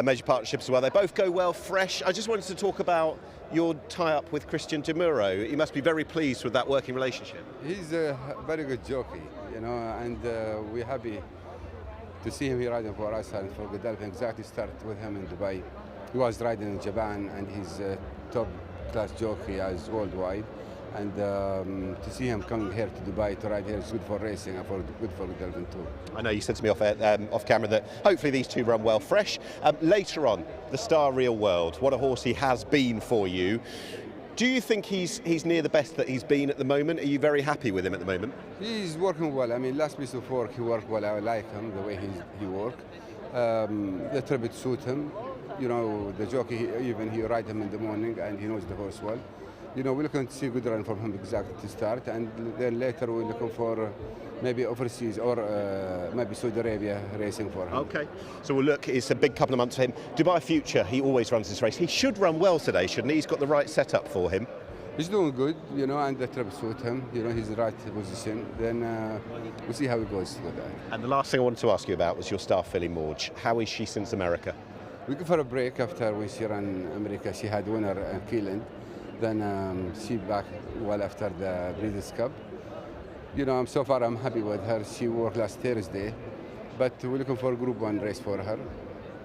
major partnerships as well. They both go well fresh. I just wanted to talk about your tie-up with Christian De Muro. You must be very pleased with that working relationship. He's a very good jockey, you know, and we're happy to see him here riding for us and for Godolphin. Exactly started with him in Dubai. He was riding in Japan, and he's a top-class jockey as worldwide. And to see him coming here to Dubai to ride here is good for racing and good for Godolphin too. I know you said to me off camera that hopefully these two run well fresh. Later on, the Star Real World, what a horse he has been for you. Do you think he's near the best that he's been at the moment? Are you very happy with him at the moment? He's working well. I mean, last piece of work, he worked well. I like him, the way he worked. The tribute suit him. You know, the jockey, even he ride him in the morning and he knows the horse well. You know, we're looking to see a good run from him exactly to start, and then later we're looking for maybe overseas or maybe Saudi Arabia racing for him. Okay, so we'll look, it's a big couple of months for him. Dubai Future, he always runs this race. He should run well today, shouldn't he? He's got the right setup for him. He's doing good, you know, and the trip suit him. You know, he's the right position. Then we'll see how it goes with that. And the last thing I wanted to ask you about was your star filly Morge. How is she since America? We give her a break after when she ran America. She had winner in Keelan. Then she back well after the Breeders' Cup. You know, so far I'm happy with her. She worked last Thursday, but we're looking for a Group 1 race for her.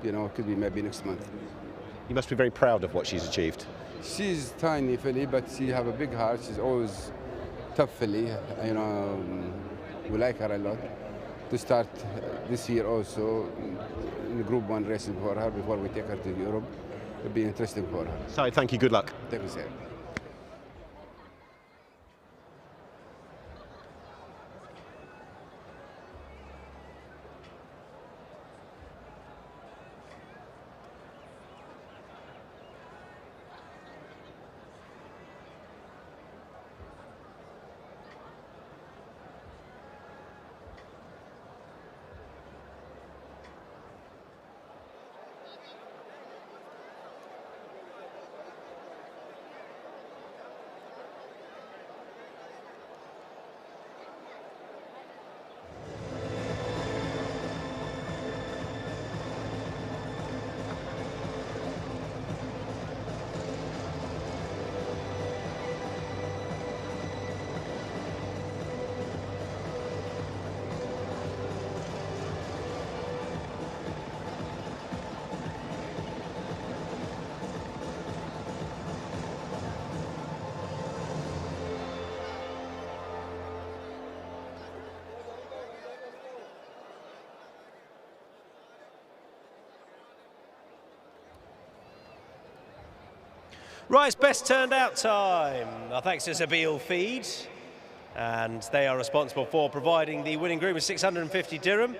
You know, it could be maybe next month. You must be very proud of what she's achieved. She's tiny filly, but she have a big heart. She's always tough filly. You know, we like her a lot. To start this year also in Group 1 racing for her before we take her to Europe. It'll be interesting for her. So thank you, good luck. Thank you, sir. Right, it's best turned out time. Our thanks to Zabil Feed, and they are responsible for providing the winning groom with 650 dirham.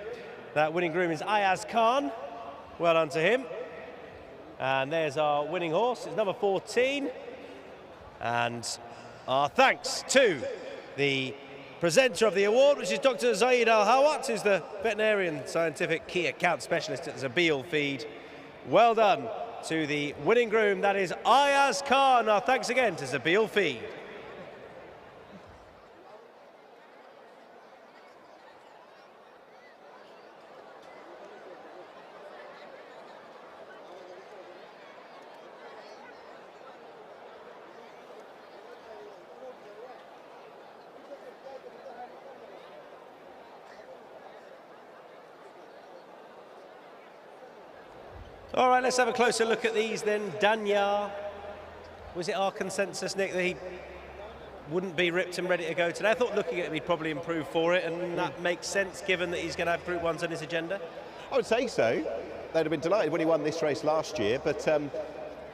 That winning groom is Ayaz Khan. Well done to him. And there's our winning horse, it's number 14. And our thanks to the presenter of the award, which is Dr. Zaid Al-Hawat, who's the veterinarian scientific key account specialist at Zabil Feed. Well done to the winning groom, that is Ayaz Khan. Our thanks again to Zabil Feed. All right, let's have a closer look at these then. Danya, was it our consensus, Nick, that he wouldn't be ripped and ready to go today? I thought looking at him, he'd probably improve for it, and that makes sense given that he's going to have Group 1s on his agenda. I would say so. They'd have been delighted when he won this race last year, but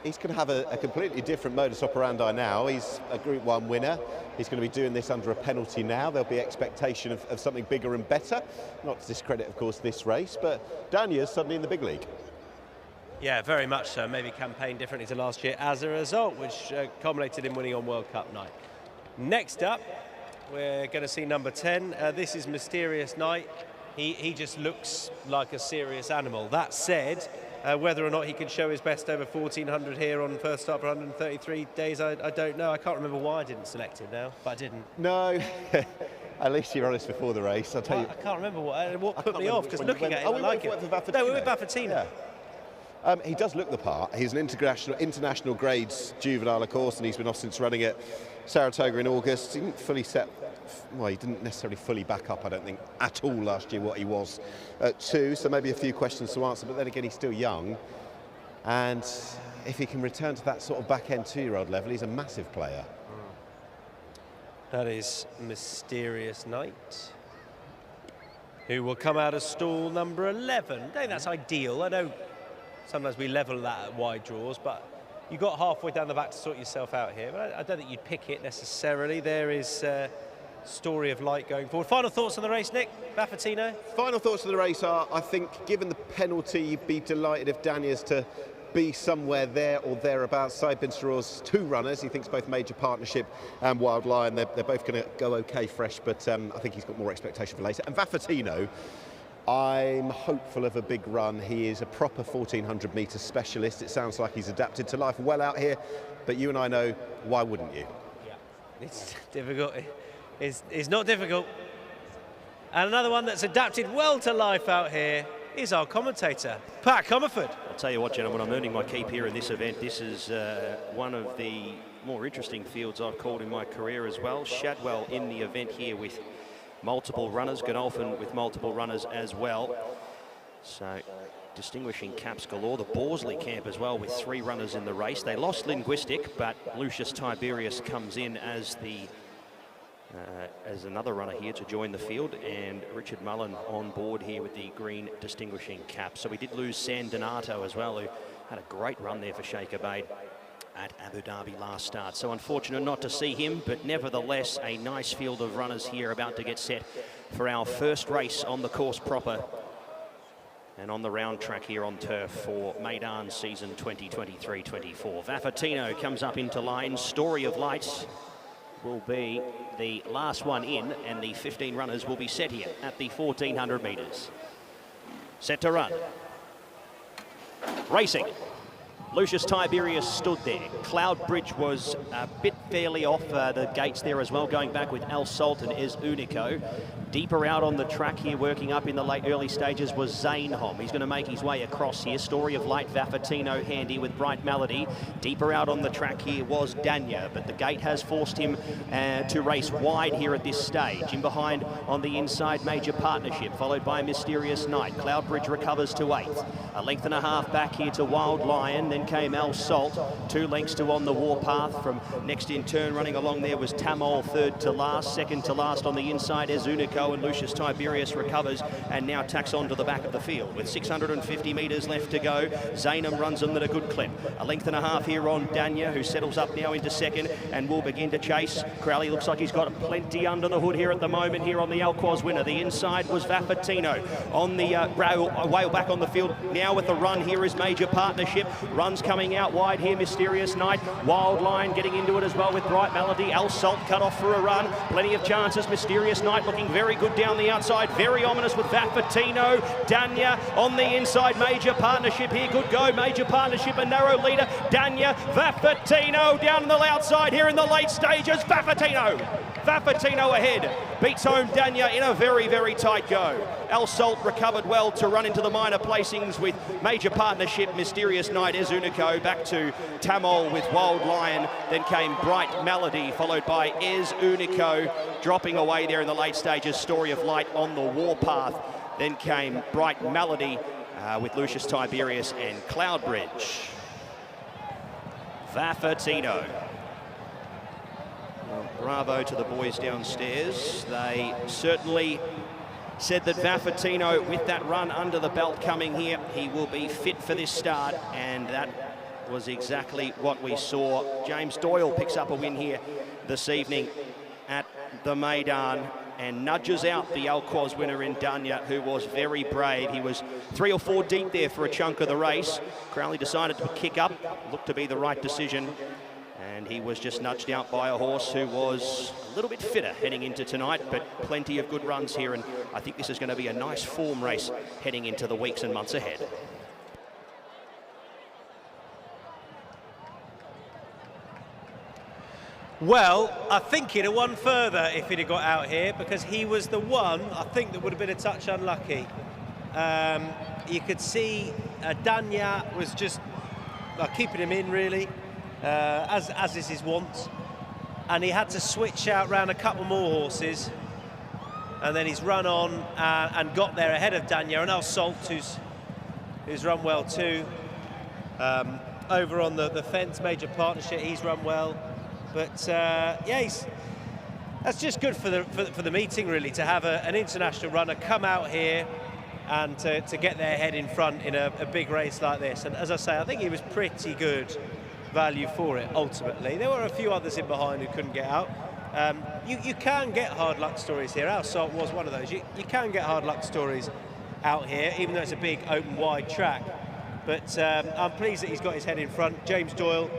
he's going to have a completely different modus operandi now. He's a Group 1 winner. He's going to be doing this under a penalty now. There'll be expectation of something bigger and better. Not to discredit, of course, this race, but Danya's suddenly in the big league. Yeah, very much so. Maybe campaigned differently to last year as a result, which culminated in winning on World Cup night. Next up, we're going to see number 10. This is Mysterious Night. He just looks like a serious animal. That said, whether or not he can show his best over 1400 here on first start for 133 days, I don't know. I can't remember why I didn't select him now, but I didn't. No. At least you're honest before the race. I'll tell you. I can't remember what put me off, because looking at him, I like it. No, we were with Baffatina. Yeah. He does look the part. He's an international grades juvenile, of course, and he's been off since running at Saratoga in August. He didn't fully he didn't necessarily fully back up, I don't think, at all last year what he was at 2, so maybe a few questions to answer, but then again, he's still young. And if he can return to that sort of back-end 2-year-old level, he's a massive player. That is Mysterious Night, who will come out of stall number 11. I think that's ideal. I know sometimes we level that at wide draws, but you got halfway down the back to sort yourself out here. But I don't think you'd pick it necessarily. There is Story of Light going forward. Final thoughts on the race, Nick? Baffatino? Final thoughts on the race are, I think, given the penalty, you'd be delighted if Danya's to be somewhere there or thereabouts. Said bin Suroor's 2 runners. He thinks both Major Partnership and Wild Lion, they're both going to go okay fresh, but I think he's got more expectation for later. And Baffatino, I'm hopeful of a big run. He is a proper 1400 metre specialist. It sounds like he's adapted to life well out here, but you and I know, why wouldn't you? Yeah, it's difficult. It's not difficult. And another one that's adapted well to life out here is our commentator, Pat Comerford. I'll tell you what, gentlemen, I'm earning my keep here in this event. This is one of the more interesting fields I've called in my career as well. Shadwell in the event here with multiple runners, Godolphin with multiple runners as well. So distinguishing caps galore. The Borsley camp as well with 3 runners in the race. They lost Linguistic, but Lucius Tiberius comes in as another runner here to join the field, and Richard Mullen on board here with the green distinguishing cap. So we did lose San Donato as well, who had a great run there for Sheikh Abeid at Abu Dhabi last start. So unfortunate not to see him, but nevertheless a nice field of runners here about to get set for our first race on the course proper and on the round track here on turf for Meydan season 2023-24. Vaffatino comes up into line. Story of Light will be the last one in, and the 15 runners will be set here at the 1400 metres. Set to run. Racing. Lucius Tiberius stood there. Cloudbridge was a bit fairly off the gates there as well, going back with Al Salt and Ez Unico. Deeper out on the track here, working up in the early stages, was Zainhom. He's going to make his way across here. Story of Light, Vaffatino handy with Bright Melody. Deeper out on the track here was Danya, but the gate has forced him to race wide here at this stage. In behind on the inside, Major Partnership, followed by Mysterious Night. Cloudbridge recovers to 8th. A length and a half back here to Wild Lion. Then came Al Salt, 2 lengths to On the Warpath from next to In turn, running along there was Tamol, third to last. Second to last on the inside, Ezunico, and Lucius Tiberius recovers and now tacks on to the back of the field. With 650 metres left to go, Zainam runs them at a good clip. A length and a half here on Danya, who settles up now into second and will begin to chase. Crowley looks like he's got plenty under the hood here at the moment here on the Alquoz winner. The inside was Vaffatino. On the whale back on the field now with the run here is Major Partnership. Runs coming out wide here, Mysterious Night. Wild Line getting into it as well with Bright Melody. Al Salt cut off for a run. Plenty of chances. Mysterious Night looking very good down the outside. Very ominous with Vaffatino. Danya on the inside. Major Partnership here. Good go. Major Partnership, a narrow leader. Danya, Vaffatino down on the outside here in the late stages. Vaffatino ahead. Beats home Danya in a very, very tight go. Al Salt recovered well to run into the minor placings with Major Partnership, Mysterious Night, Ezunico, back to Tamol with Wild Lion. Then came Bright Melody, followed by Ezunico, dropping away there in the late stages. Story of Light on the warpath. Then came Bright Melody with Lucius Tiberius and Cloudbridge. Vaffatino. Well, bravo to the boys downstairs. They certainly said that Vaffatino, with that run under the belt coming here, he will be fit for this start, and that was exactly what we saw. James Doyle picks up a win here this evening at the Meydan and nudges out the Alquoz winner in Danya, who was very brave. He was 3 or 4 deep there for a chunk of the race. Crowley decided to kick up, looked to be the right decision, and he was just nudged out by a horse who was a little bit fitter heading into tonight, but plenty of good runs here, and I think this is going to be a nice form race heading into the weeks and months ahead. Well, I think he'd have won further if he'd have got out here, because he was the one, I think, that would have been a touch unlucky. You could see Danya was just keeping him in, really, as is his wont. And he had to switch out round a couple more horses. And then he's run on and got there ahead of Danya. And Al Salt, who's run well too. Over on the fence, Major Partnership, he's run well. But yeah, that's just good for the meeting, really, to have an international runner come out here and to get their head in front in a big race like this. And as I say, I think he was pretty good value for it, ultimately. There were a few others in behind who couldn't get out. You can get hard luck stories here. Al Salt was one of those. You can get hard luck stories out here, even though it's a big, open, wide track. But I'm pleased that he's got his head in front. James Doyle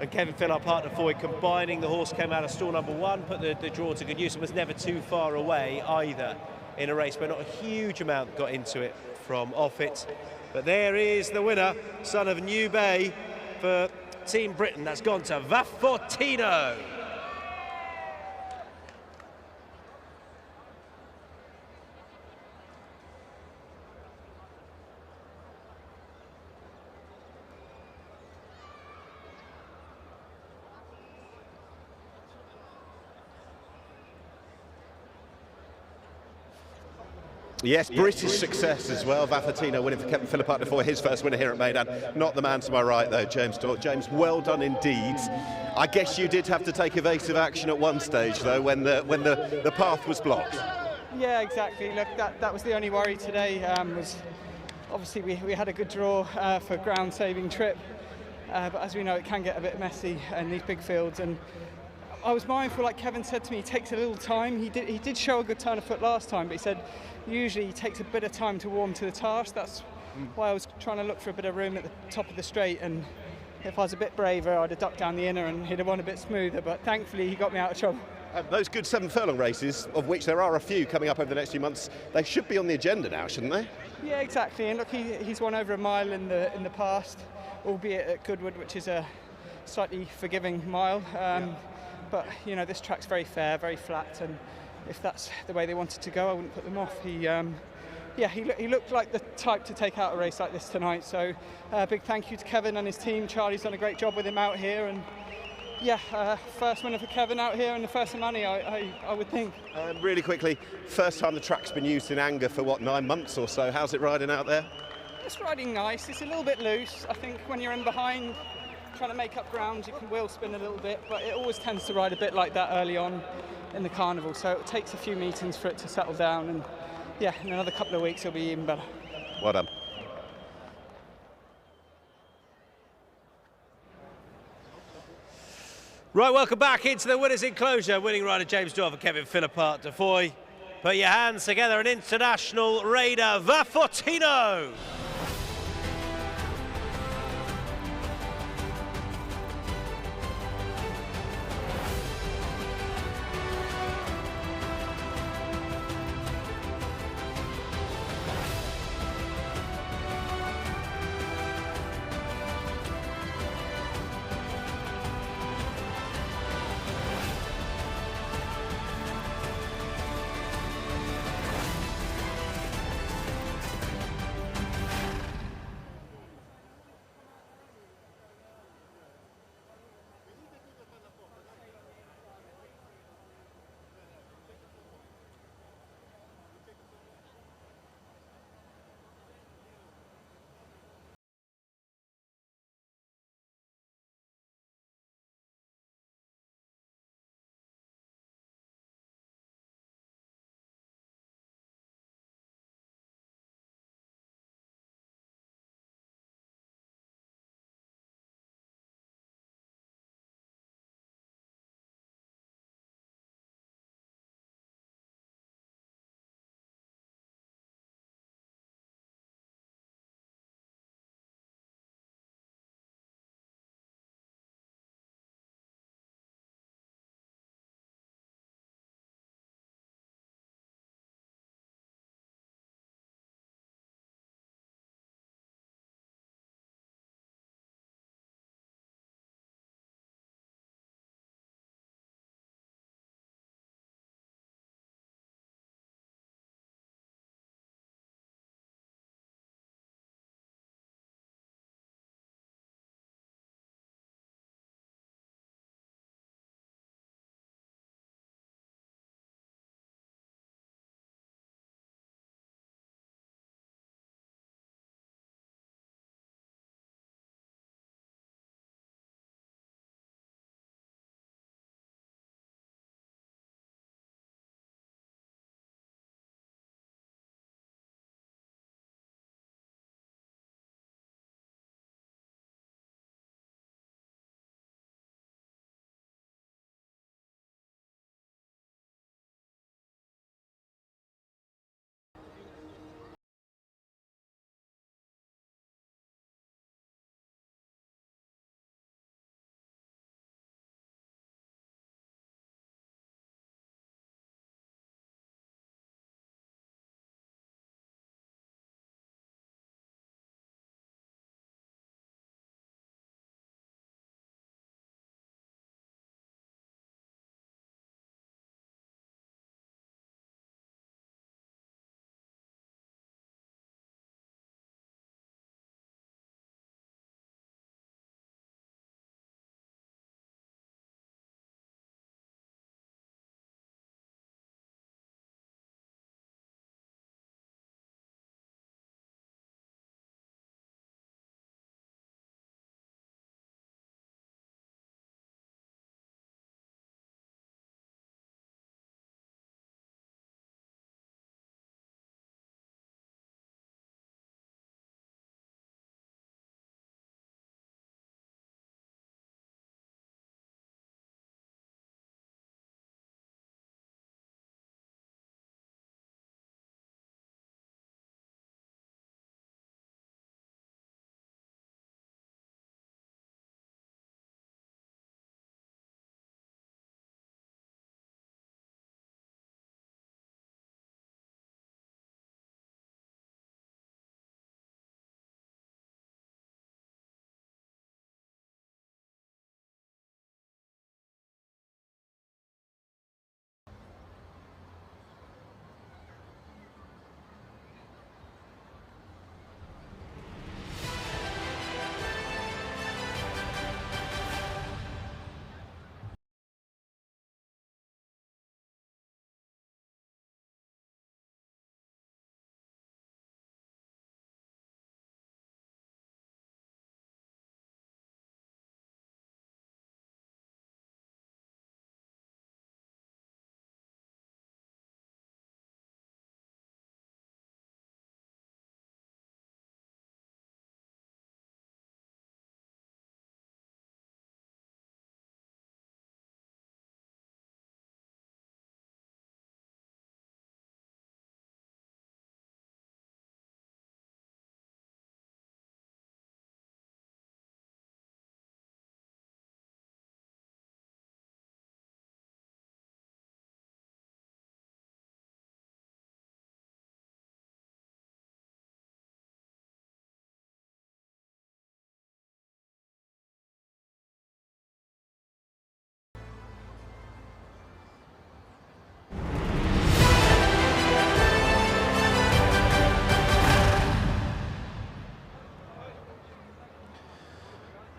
and Kevin Finn, our partner for it, combining. The horse came out of stall number 1, put the draw to good use, and was never too far away either in a race where not a huge amount got into it from off it. But there is the winner, son of New Bay for Team Britain. That's gone to Vaffatino. Yes, British success as well. Vaffatino winning for Kevin Phillip before his first winner here at Meydan. Not the man to my right, though, James Doyle. James, well done indeed. I guess you did have to take evasive action at one stage, though, when the path was blocked. Yeah, exactly. Look, that was the only worry today. Was obviously we had a good draw for ground-saving trip, but as we know, it can get a bit messy in these big fields. And I was mindful, like Kevin said to me, it takes a little time. He did show a good turn of foot last time, but he said usually it takes a bit of time to warm to the task. That's why I was trying to look for a bit of room at the top of the straight, and if I was a bit braver, I'd have ducked down the inner and he'd have won a bit smoother, but thankfully he got me out of trouble. Those good 7 furlong races, of which there are a few coming up over the next few months, they should be on the agenda now, shouldn't they? Yeah, exactly, and look, he's won over a mile in the past, albeit at Goodwood, which is a slightly forgiving mile. But you know, this track's very fair, very flat, and if that's the way they wanted to go, I wouldn't put them off. He looked like the type to take out a race like this tonight. So big thank you to Kevin and his team. Charlie's done a great job with him out here, and first winner for Kevin out here and the first of money, I would think. Really quickly, first time the track's been used in anger for what, 9 months or so. How's it riding out there? It's riding nice. It's a little bit loose. I think when you're in behind, trying to make up ground. You can wheel spin a little bit, but it always tends to ride a bit like that early on in the Carnival. So it takes a few meetings for it to settle down, and yeah, in another couple of weeks it'll be even better. Well done. Right, welcome back into the winners' enclosure. Winning rider James Doyle and Kevin Philippart de Foy. Put your hands together, an international raider, Vafortino.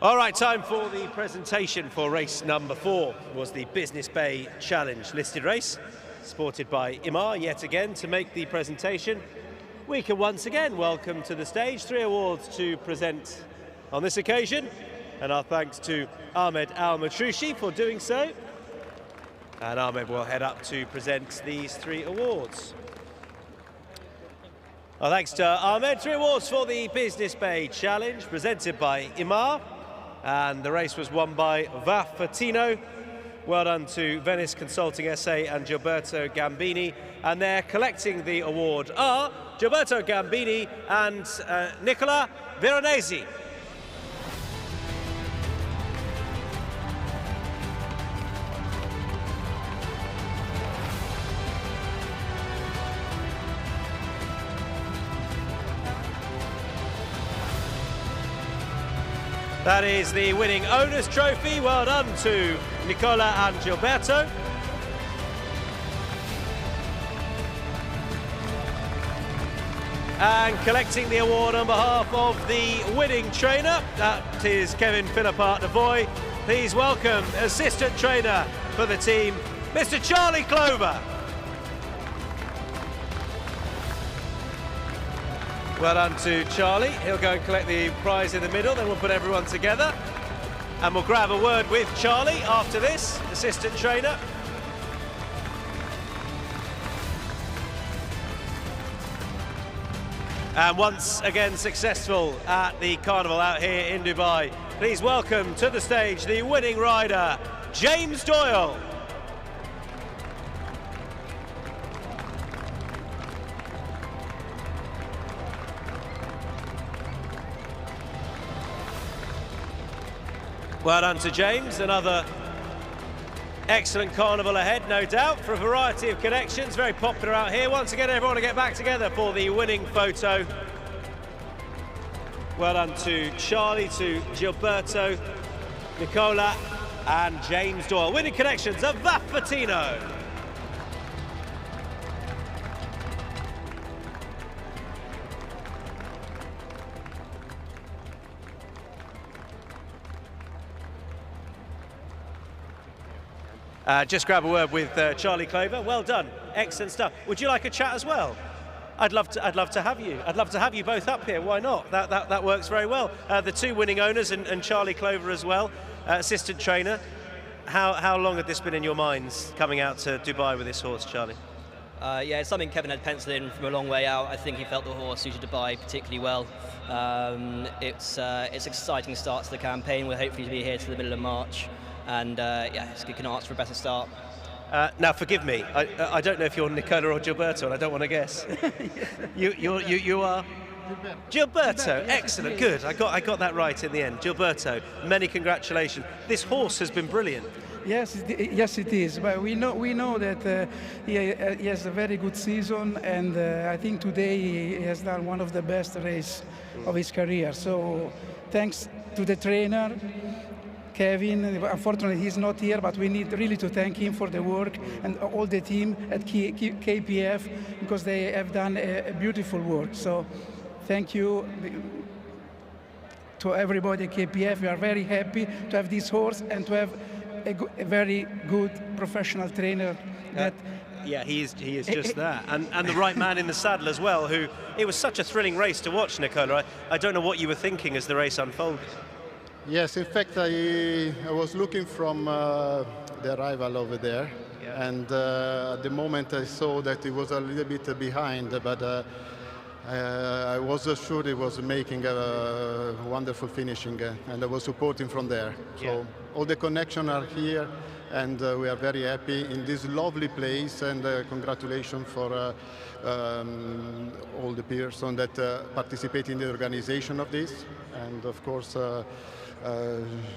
All right, time for the presentation for race number 4. It was the Business Bay Challenge listed race, supported by Imar yet again to make the presentation. We can once again welcome to the stage 3 awards to present on this occasion, and our thanks to Ahmed Al-Matroushi for doing so. And Ahmed will head up to present these 3 awards. Our thanks to Ahmed. 3 awards for the Business Bay Challenge, presented by Imar. And the race was won by Vaffatino. Well done to Venice Consulting SA and Gilberto Gambini. And they're collecting the award are Gilberto Gambini and Nicola Veronesi. That is the winning owner's trophy. Well done to Nicola and Gilberto. And collecting the award on behalf of the winning trainer, that is Kevin Philippart de Voy. Please welcome assistant trainer for the team, Mr. Charlie Clover. Well done to Charlie. He'll go and collect the prize in the middle, then we'll put everyone together. And we'll grab a word with Charlie after this, assistant trainer. And once again successful at the Carnival out here in Dubai. Please welcome to the stage the winning rider, James Doyle. Well done to James, another excellent carnival ahead, no doubt, for a variety of connections. Very popular out here. Once again, everyone to get back together for the winning photo. Well done to Charlie, to Gilberto, Nicola and James Doyle. Winning connections of Vaffatino. Just grab a word with Charlie Clover. Well done, excellent stuff. Would you like a chat as well? I'd love to have you. I'd love to have you both up here. Why not? That works very well. The 2 winning owners and Charlie Clover as well, assistant trainer. How long had this been in your minds coming out to Dubai with this horse, Charlie? Yeah, it's something Kevin had penciled in from a long way out. I think he felt the horse suited Dubai particularly well. It's an exciting start to the campaign. We're hopefully to be here to the middle of March. And yeah, it can ask for a better start. Now, forgive me. I don't know if you're Nicola or Gilberto, and I don't want to guess. You are Gilberto. Excellent, good. I got that right in the end. Gilberto, many congratulations. This horse has been brilliant. Yes, it is. But we know that he has a very good season, and I think today he has done one of the best races of his career. So, thanks to the trainer. Kevin, unfortunately he's not here, but we need really to thank him for the work and all the team at KPF, because they have done a beautiful work. So thank you to everybody at KPF. We are very happy to have this horse and to have a very good professional trainer. Yeah, he is just that. And the right man in the saddle as well, who, it was such a thrilling race to watch, Nicola. I don't know what you were thinking as the race unfolded. Yes, in fact, I was looking from the arrival over there, and at the moment I saw that it was a little bit behind, but I was sure he was making a wonderful finishing, and I was supporting from there. So all the connections are here, and we are very happy in this lovely place, and congratulations for all the persons that participate in the organization of this, and of course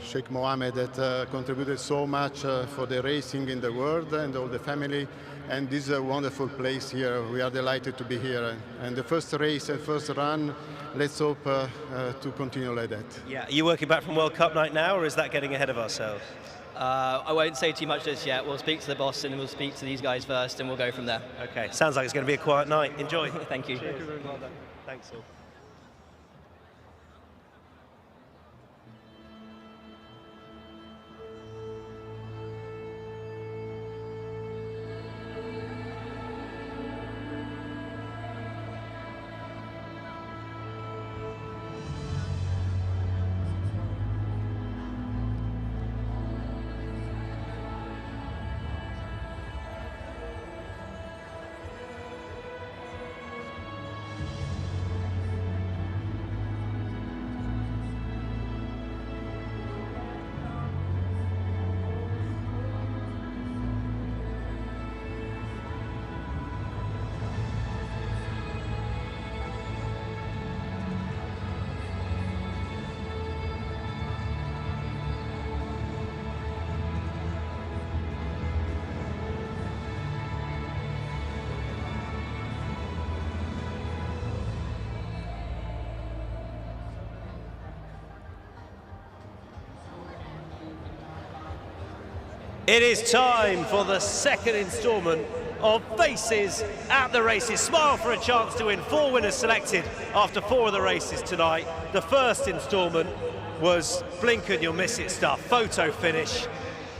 Sheikh Mohammed that contributed so much for the racing in the world, and all the family, and this is a wonderful place here. We are delighted to be here, and the first race and first run, let's hope to continue like that. Yeah, are you working back from World Cup night now, or is that getting ahead of ourselves? I won't say too much just yet. We'll speak to the boss and we'll speak to these guys first, and we'll go from there. Okay, sounds like it's going to be a quiet night. Enjoy. Thank you. Thank you very much. Thanks all. It is time for the second instalment of Faces at the Races. Smile for a chance to win. 4 winners selected after 4 of the races tonight. The first instalment was blink and you'll miss it stuff, photo finish.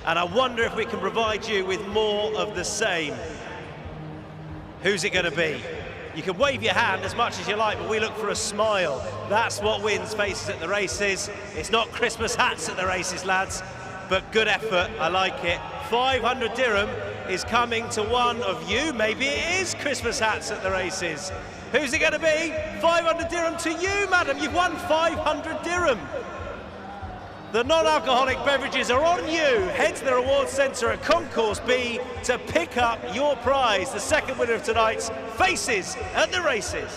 And I wonder if we can provide you with more of the same. Who's it going to be? You can wave your hand as much as you like, but we look for a smile. That's what wins Faces at the Races. It's not Christmas hats at the races, lads, but good effort. I like it. 500 dirham is coming to one of you. Maybe it is Christmas hats at the races. Who's it going to be? 500 dirham to you, madam. You've won 500 dirham. The non-alcoholic beverages are on you. Head to the rewards centre at Concourse B to pick up your prize. The second winner of tonight's Faces at the Races.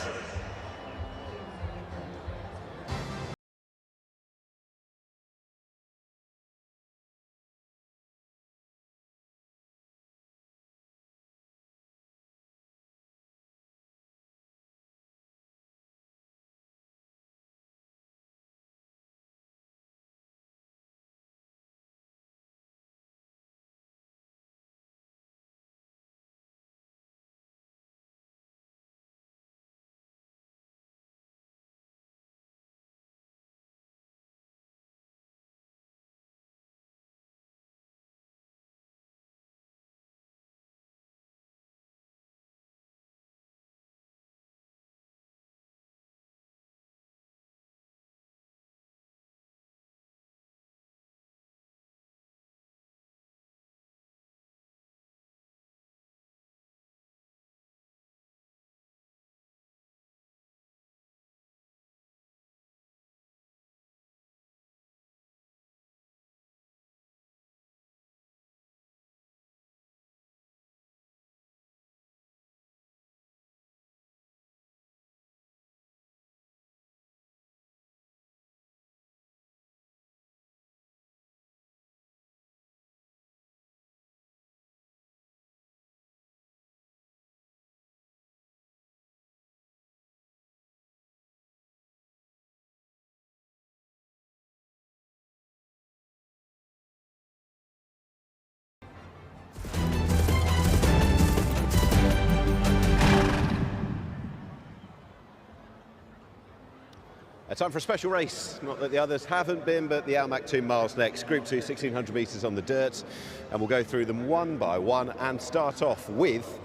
Time for a special race, not that the others haven't been, but the Al Maktoum Miles next. Group 2, 1600 metres on the dirt, and we'll go through them one by one and start off with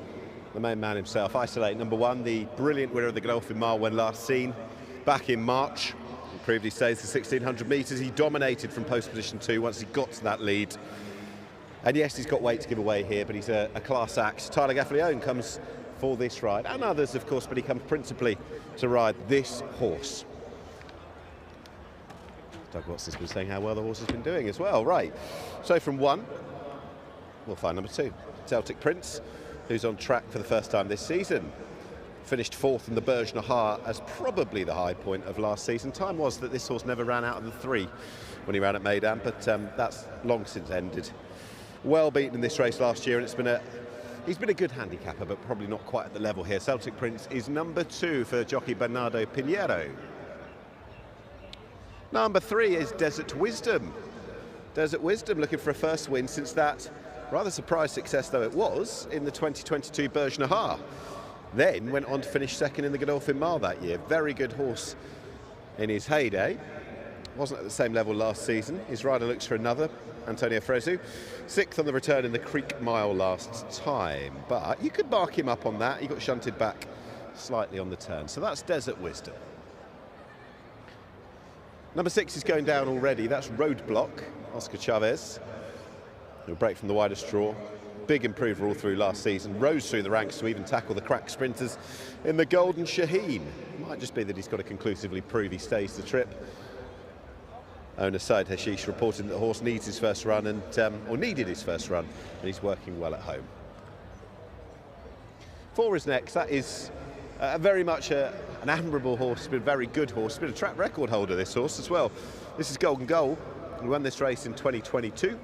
the main man himself. Isolate number 1, the brilliant winner of the Godolphin Mile when last seen back in March. He proved he stays the 1600 metres. He dominated from post position 2 once he got to that lead. And yes, he's got weight to give away here, but he's a class act. Tyler Gaffalione comes for this ride, and others, of course, but he comes principally to ride this horse. Doug Watts has been saying how well the horse has been doing as well. Right, so from 1, we'll find number 2, Celtic Prince, who's on track for the first time this season. Finished 4th in the Berge Nahar as probably the high point of last season. Time was that this horse never ran out of the 3 when he ran at Meydan, but that's long since ended. Well beaten in this race last year, and he's been a good handicapper, but probably not quite at the level here. Celtic Prince is number 2 for jockey Bernardo Pinheiro. Number 3 is Desert Wisdom. Desert Wisdom looking for a first win since that rather surprise success, though it was, in the 2022 Berge Nahar. Then went on to finish 2nd in the Godolphin Mile that year. Very good horse in his heyday. Wasn't at the same level last season. His rider looks for another, Antonio Fresu. 6th on the return in the Creek Mile last time. But you could mark him up on that. He got shunted back slightly on the turn. So that's Desert Wisdom. Number 6 is going down already. That's Roadblock, Oscar Chavez. He'll break from the widest draw. Big improver all through last season. Rose through the ranks to even tackle the crack sprinters in the Golden Shaheen. Might just be that he's got to conclusively prove he stays the trip. Owner Said Hashish reporting that the horse needs his first run, and or needed his first run, and he's working well at home. 4 is next. That is very much an admirable horse, been a very good horse, been a track record holder, this horse as well. This is Golden Goal. He won this race in 2022.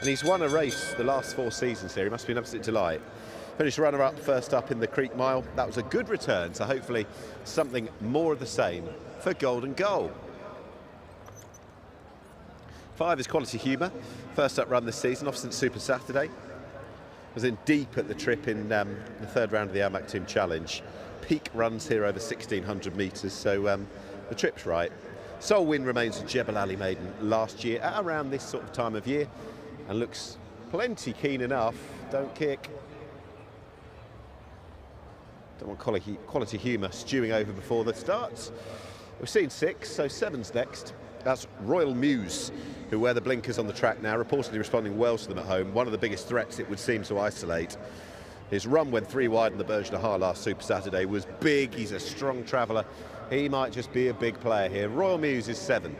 And he's won a race the last 4 seasons here. He must be an absolute delight. Finished runner-up, first up in the Creek Mile. That was a good return, so hopefully something more of the same for Golden Goal. 5 is Quality Humour, first up run this season, off since Super Saturday. Was in deep at the trip in the third round of the Al Maktoum Challenge. Peak runs here over 1,600 metres, so the trip's right. Sole win remains with Jebel Ali Meydan last year at around this sort of time of year, and looks plenty keen enough. Don't kick. Don't want Quality Humour stewing over before the starts. We've seen 6, so 7's next. That's Royal Muse, who wear the blinkers on the track now, reportedly responding well to them at home. One of the biggest threats it would seem to isolate. His run when 3 wide in the Berge de Har last Super Saturday was big. He's a strong traveller. He might just be a big player here. Royal Muse is 7.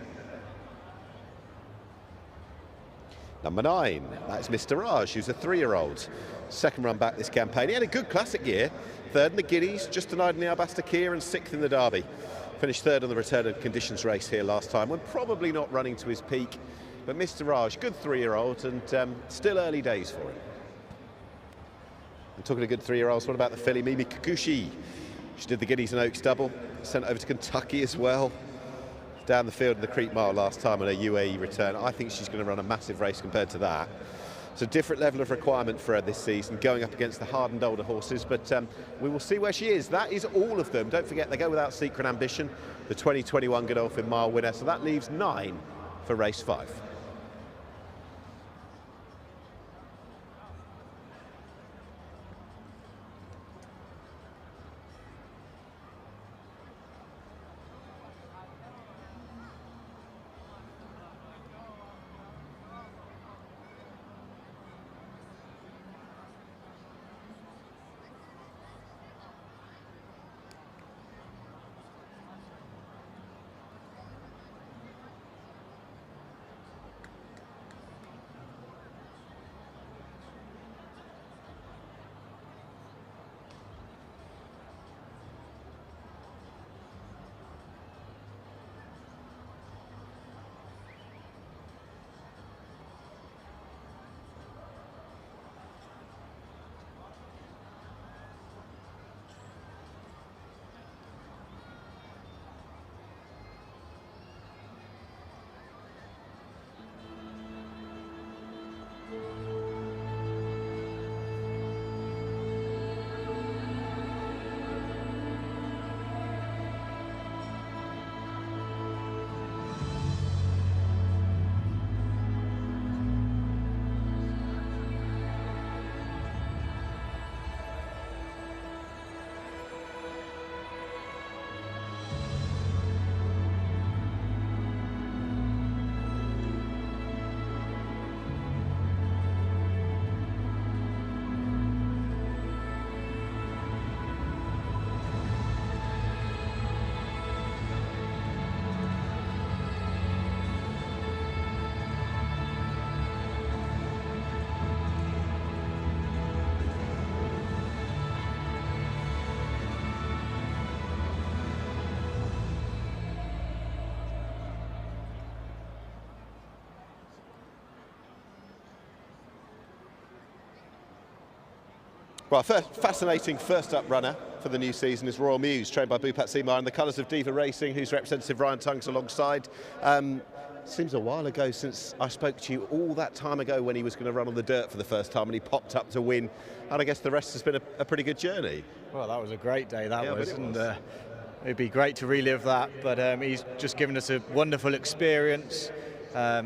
Number 9, that's Mr. Raj, who's a 3-year-old. Second run back this campaign. He had a good classic year. 3rd in the Guineas, just denied in the Albasta Kia, and 6th in the Derby. Finished 3rd on the return of conditions race here last time, when probably not running to his peak. But Mr. Raj, good 3-year-old, and still early days for him. And talking of good 3-year-olds, what about the filly Mimi Kikuchi? She did the Guineas and Oaks double, sent over to Kentucky as well. Down the field in the Crete Mile last time on her UAE return. I think she's going to run a massive race compared to that. It's a different level of requirement for her this season, going up against the hardened older horses, but we will see where she is. That is all of them. Don't forget, they go without Secret Ambition, the 2021 Godolphin Mile winner, so that leaves 9 for race 5. Well, fascinating first up runner for the new season is Royal Muse, trained by Bhupat Seemar in the colours of Diva Racing, whose representative Ryan Tunks alongside. Seems a while ago since I spoke to you, all that time ago when he was going to run on the dirt for the first time and he popped up to win. And I guess the rest has been a pretty good journey. Well, that was a great day, that was. And it'd be great to relive that, but he's just given us a wonderful experience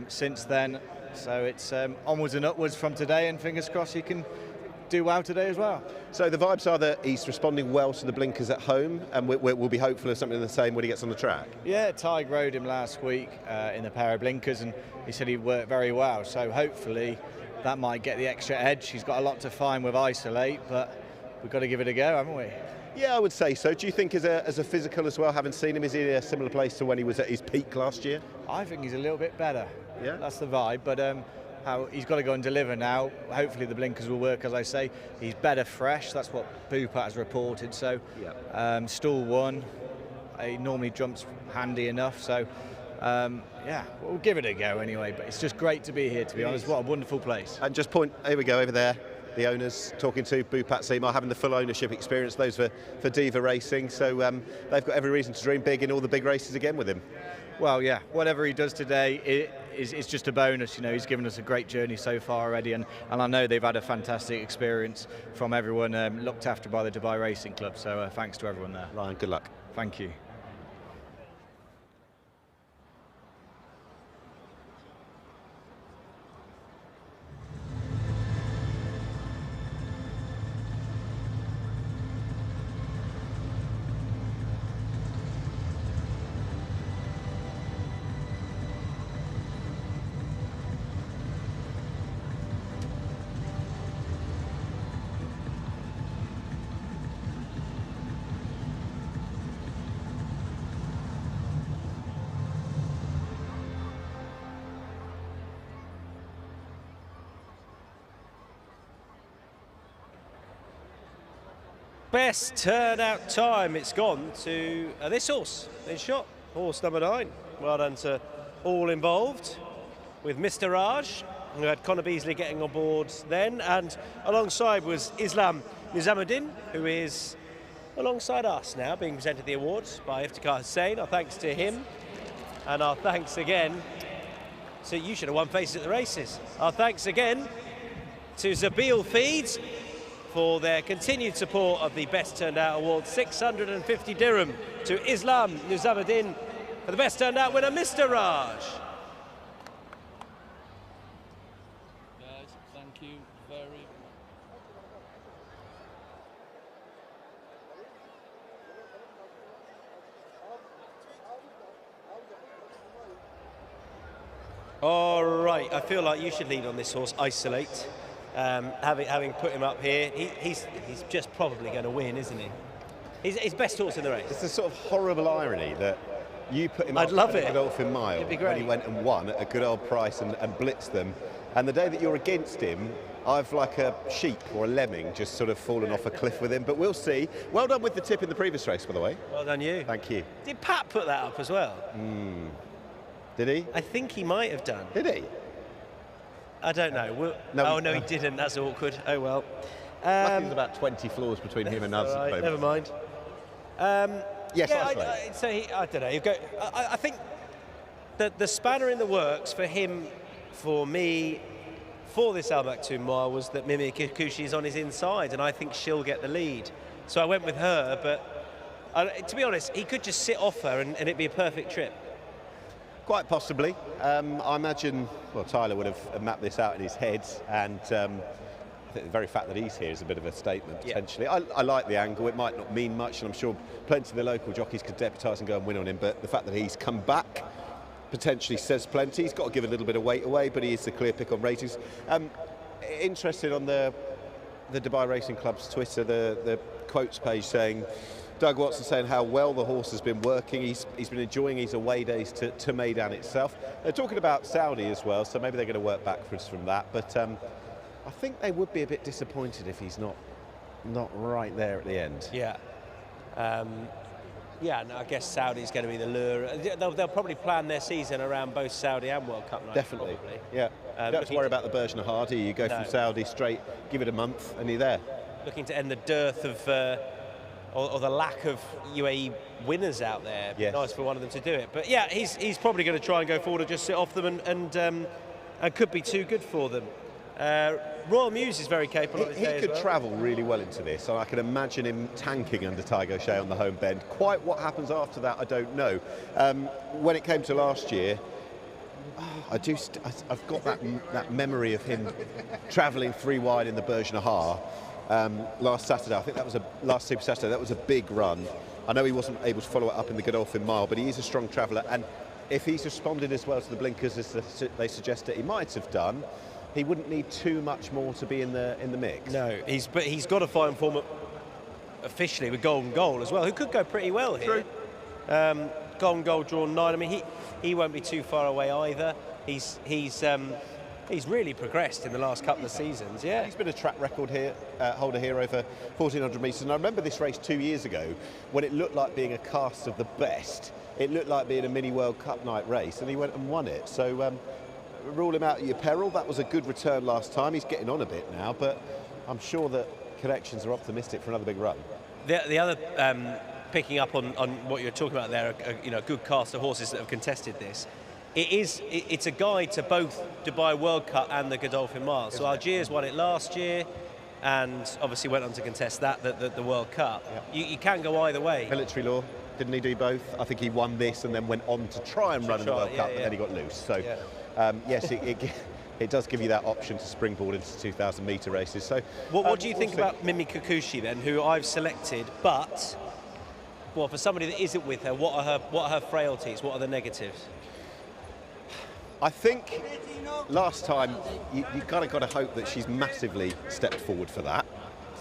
since then. So it's onwards and upwards from today, and fingers crossed he can do well today as well. So the vibes are that he's responding well to the blinkers at home, and we'll be hopeful of something the same when he gets on the track. Yeah, Tig rode him last week in the pair of blinkers, and he said he worked very well. So hopefully that might get the extra edge. He's got a lot to find with Isolate, but we've got to give it a go, haven't we? Yeah, I would say so. Do you think as a physical as well, having seen him, is he in a similar place to when he was at his peak last year? I think he's a little bit better. Yeah, that's the vibe, but he's got to go and deliver now. Hopefully the blinkers will work, as I say. He's better fresh, that's what Bhupat has reported. So stall 1, he normally jumps handy enough, so yeah, we'll give it a go anyway. But it's just great to be here, to be honest. What a wonderful place. And just here we go over there, the owners talking to Bhupat Seemar, having the full ownership experience, those for Diva Racing, so they've got every reason to dream big in all the big races again with him. Well, yeah, whatever he does today is just a bonus. You know, he's given us a great journey so far already, and I know they've had a fantastic experience from everyone looked after by the Dubai Racing Club. So thanks to everyone there. Ryan, good luck. Thank you. Best turnout time, it's gone to this horse in shot, horse number 9. Well done to all involved, with Mr. Raj, who had Connor Beasley getting on board then, and alongside was Islam Nizamuddin, who is alongside us now, being presented the awards by Iftikhar Hussain. Our thanks to him, and our thanks again to, you should have won Faces at the Races. Our thanks again to Zabil Feeds for their continued support of the Best Turned Out Award. 650 dirham to Islam Nizamuddin for the Best Turned Out winner, Mr. Raj. Guys, thank you very much. All right, I feel like you should lead on this horse, Isolate. Having put him up here, he's just probably going to win, isn't he? He's best horse in the race. It's a sort of horrible irony that you put him I'd up love at it. Godolphin Mile It'd be when great. he went and won at a good old price and blitzed them. And the day that you're against him, I've, like a sheep or a lemming, just sort of fallen off a cliff with him. But we'll see. Well done with the tip in the previous race, by the way. Well done you. Thank you. Did Pat put that up as well? Did he? I think he might have done. Did he? I don't know. No, oh, no, he didn't. That's awkward. Oh, well. There's about 20 floors between him and us. All right, never mind. Yes, yeah, I don't know. I think that the spanner in the works for him, for me, for this Al Maktoum Mile was that Mimi Kikuchi is on his inside, and I think she'll get the lead. So I went with her, but to be honest, he could just sit off her and it'd be a perfect trip. Quite possibly. I imagine, well, Tyler would have mapped this out in his head, and I think the very fact that he's here is a bit of a statement, potentially. I like the angle. It might not mean much, and I'm sure plenty of the local jockeys could deputise and go and win on him, but the fact that he's come back potentially says plenty. He's got to give a little bit of weight away, but he is the clear pick on ratings. Interested on the Dubai Racing Club's Twitter, the quotes page saying, Doug Watson saying how well the horse has been working. He's been enjoying his away days to Meydan itself. They're talking about Saudi as well, so maybe they're going to work backwards from that. But I think they would be a bit disappointed if he's not right there at the end. Yeah. Yeah, no, I guess Saudi's going to be the lure. They'll probably plan their season around both Saudi and World Cup night. Definitely. Probably. Yeah. You don't have to worry about the Bergen Hardy. You go from Saudi straight, give it a month, and you're there. Looking to end the dearth of, or the lack of UAE winners out there. Yes. Nice for one of them to do it. But yeah, he's probably going to try and go forward and just sit off them, and could be too good for them. Royal Muse is very capable of his day He could as well. travel really well into this, and I can imagine him tanking under Tiger O'Shea on the home bend. Quite what happens after that, I don't know. When it came to last year, I've got that memory of him travelling 3 wide in the Bergen last Saturday. I think that was last Super Saturday. That was a big run. I know he wasn't able to follow it up in the Godolphin Mile, but he is a strong traveller, and if he's responded as well to the blinkers as they suggest that he might have done, he wouldn't need too much more to be in the mix. No, but he's got to find form officially with Golden Goal as well, who could go pretty well here. Golden Goal drawn 9. I mean, he won't be too far away either. He's really progressed in the last couple of seasons. Yeah, he's been a track record holder here over 1,400 metres. And I remember this race 2 years ago when it looked like being a cast of the best. It looked like being a mini World Cup night race, and he went and won it. So rule him out at your peril. That was a good return last time. He's getting on a bit now, but I'm sure that connections are optimistic for another big run. The other picking up on what you're talking about there, a good cast of horses that have contested this. It's a guide to both Dubai World Cup and the Godolphin Mile. So Algiers won it last year, and obviously went on to contest the World Cup. Yeah. You can go either way. Military law, didn't he do both? I think he won this and then went on to try and run in the World Cup, but then he got loose. So yes, it does give you that option to springboard into 2,000 metre races. So what do you think about Mimi Kikuchi then, who I've selected, but well, for somebody that isn't with her, what are her frailties? What are the negatives? I think last time you kind of got to hope that she's massively stepped forward for that.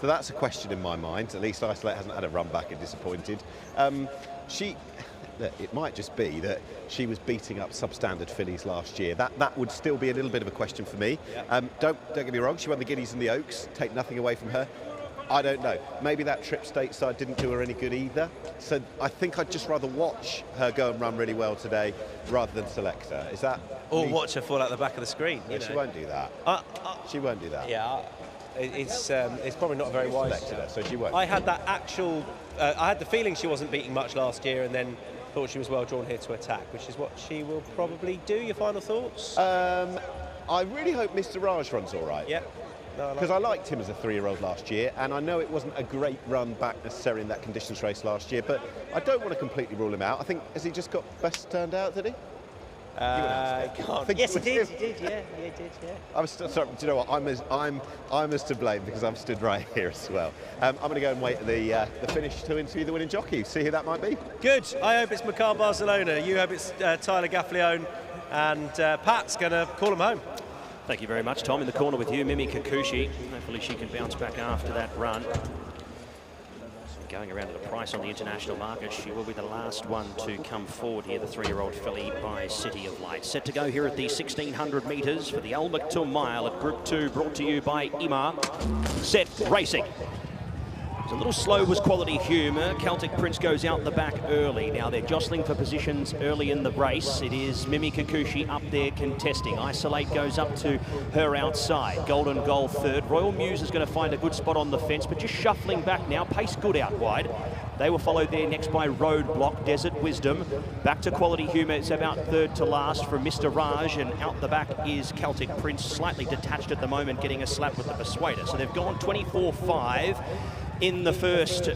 So that's a question in my mind. At least Isolate hasn't had a run back and disappointed. It might just be that she was beating up substandard fillies last year. That would still be a little bit of a question for me. Yeah. Don't get me wrong, she won the Guineas and the Oaks. Take nothing away from her. I don't know. Maybe that trip stateside didn't do her any good either. So I think I'd just rather watch her go and run really well today rather than select her. Is that? Or watch her fall out the back of the screen. No, she won't do that. She won't do that. Yeah, it's probably not very wise. Selected her, so she won't. I had that actual. I had the feeling she wasn't beating much last year, and then thought she was well drawn here to attack, which is what she will probably do. Your final thoughts? I really hope Mr. Raj runs all right. Yeah. Because I liked him as a 3-year-old last year, and I know it wasn't a great run back necessarily in that conditions race last year, but I don't want to completely rule him out. I think, has he just got best turned out, did he? Yes, he did. Yeah. I was still, sorry, do you know what? I'm as to blame because I'm stood right here as well. I'm going to go and wait at the finish to interview the winning jockey. See who that might be. Good. I hope it's Macar Barcelona. You hope it's Tyler Gaffleone, and Pat's going to call him home. Thank you very much, Tom. In the corner with you, Mimi Kikuchi. Hopefully she can bounce back after that run. Going around at a price on the international market, she will be the last one to come forward here, the 3-year-old filly by City of Light. Set to go here at the 1,600 metres for the Al Maktoum Mile at Group 2, brought to you by Imar. Set, racing. It's a little slow was Quality Humour. Celtic Prince goes out the back early. Now they're jostling for positions early in the race. It is Mimi Kikuchi up there contesting. Isolate goes up to her outside. Golden Goal third. Royal Muse is going to find a good spot on the fence, but just shuffling back now. Pace good out wide. They were followed there next by Roadblock, Desert Wisdom. Back to Quality Humour. It's about third to last from Mr. Raj, and out the back is Celtic Prince, slightly detached at the moment, getting a slap with the Persuader. So they've gone 24-5. In the first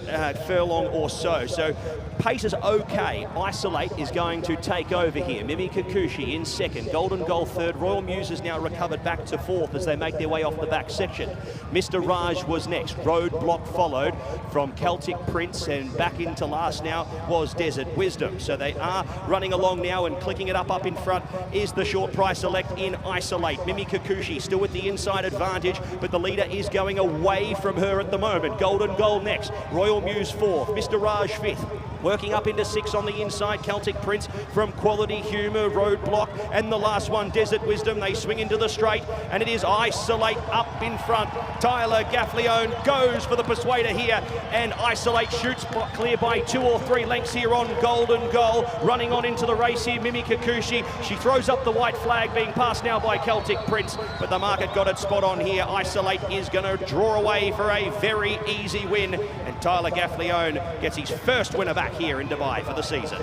furlong or so. So pace is okay. Isolate is going to take over here. Mimi Kikuchi in second. Golden Goal third. Royal Muse has now recovered back to fourth as they make their way off the back section. Mr. Raj was next. Roadblock followed from Celtic Prince, and back into last now was Desert Wisdom. So they are running along now, and clicking it up in front is the short price select in Isolate. Mimi Kikuchi still with the inside advantage, but the leader is going away from her at the moment. Golden Goal next, Royal Muse fourth, Mr. Raj fifth, working up into six on the inside, Celtic Prince from Quality Humour, Roadblock, and the last one, Desert Wisdom. They swing into the straight, and it is Isolate up in front. Tyler Gaffleone goes for the Persuader here, and Isolate shoots clear by 2 or 3 lengths here on Golden Goal. Running on into the race here, Mimi Kikuchi. She throws up the white flag, being passed now by Celtic Prince, but the market got it spot on here. Isolate is going to draw away for a very easy win, and Tyler Gaffleone gets his first winner back here in Dubai for the season.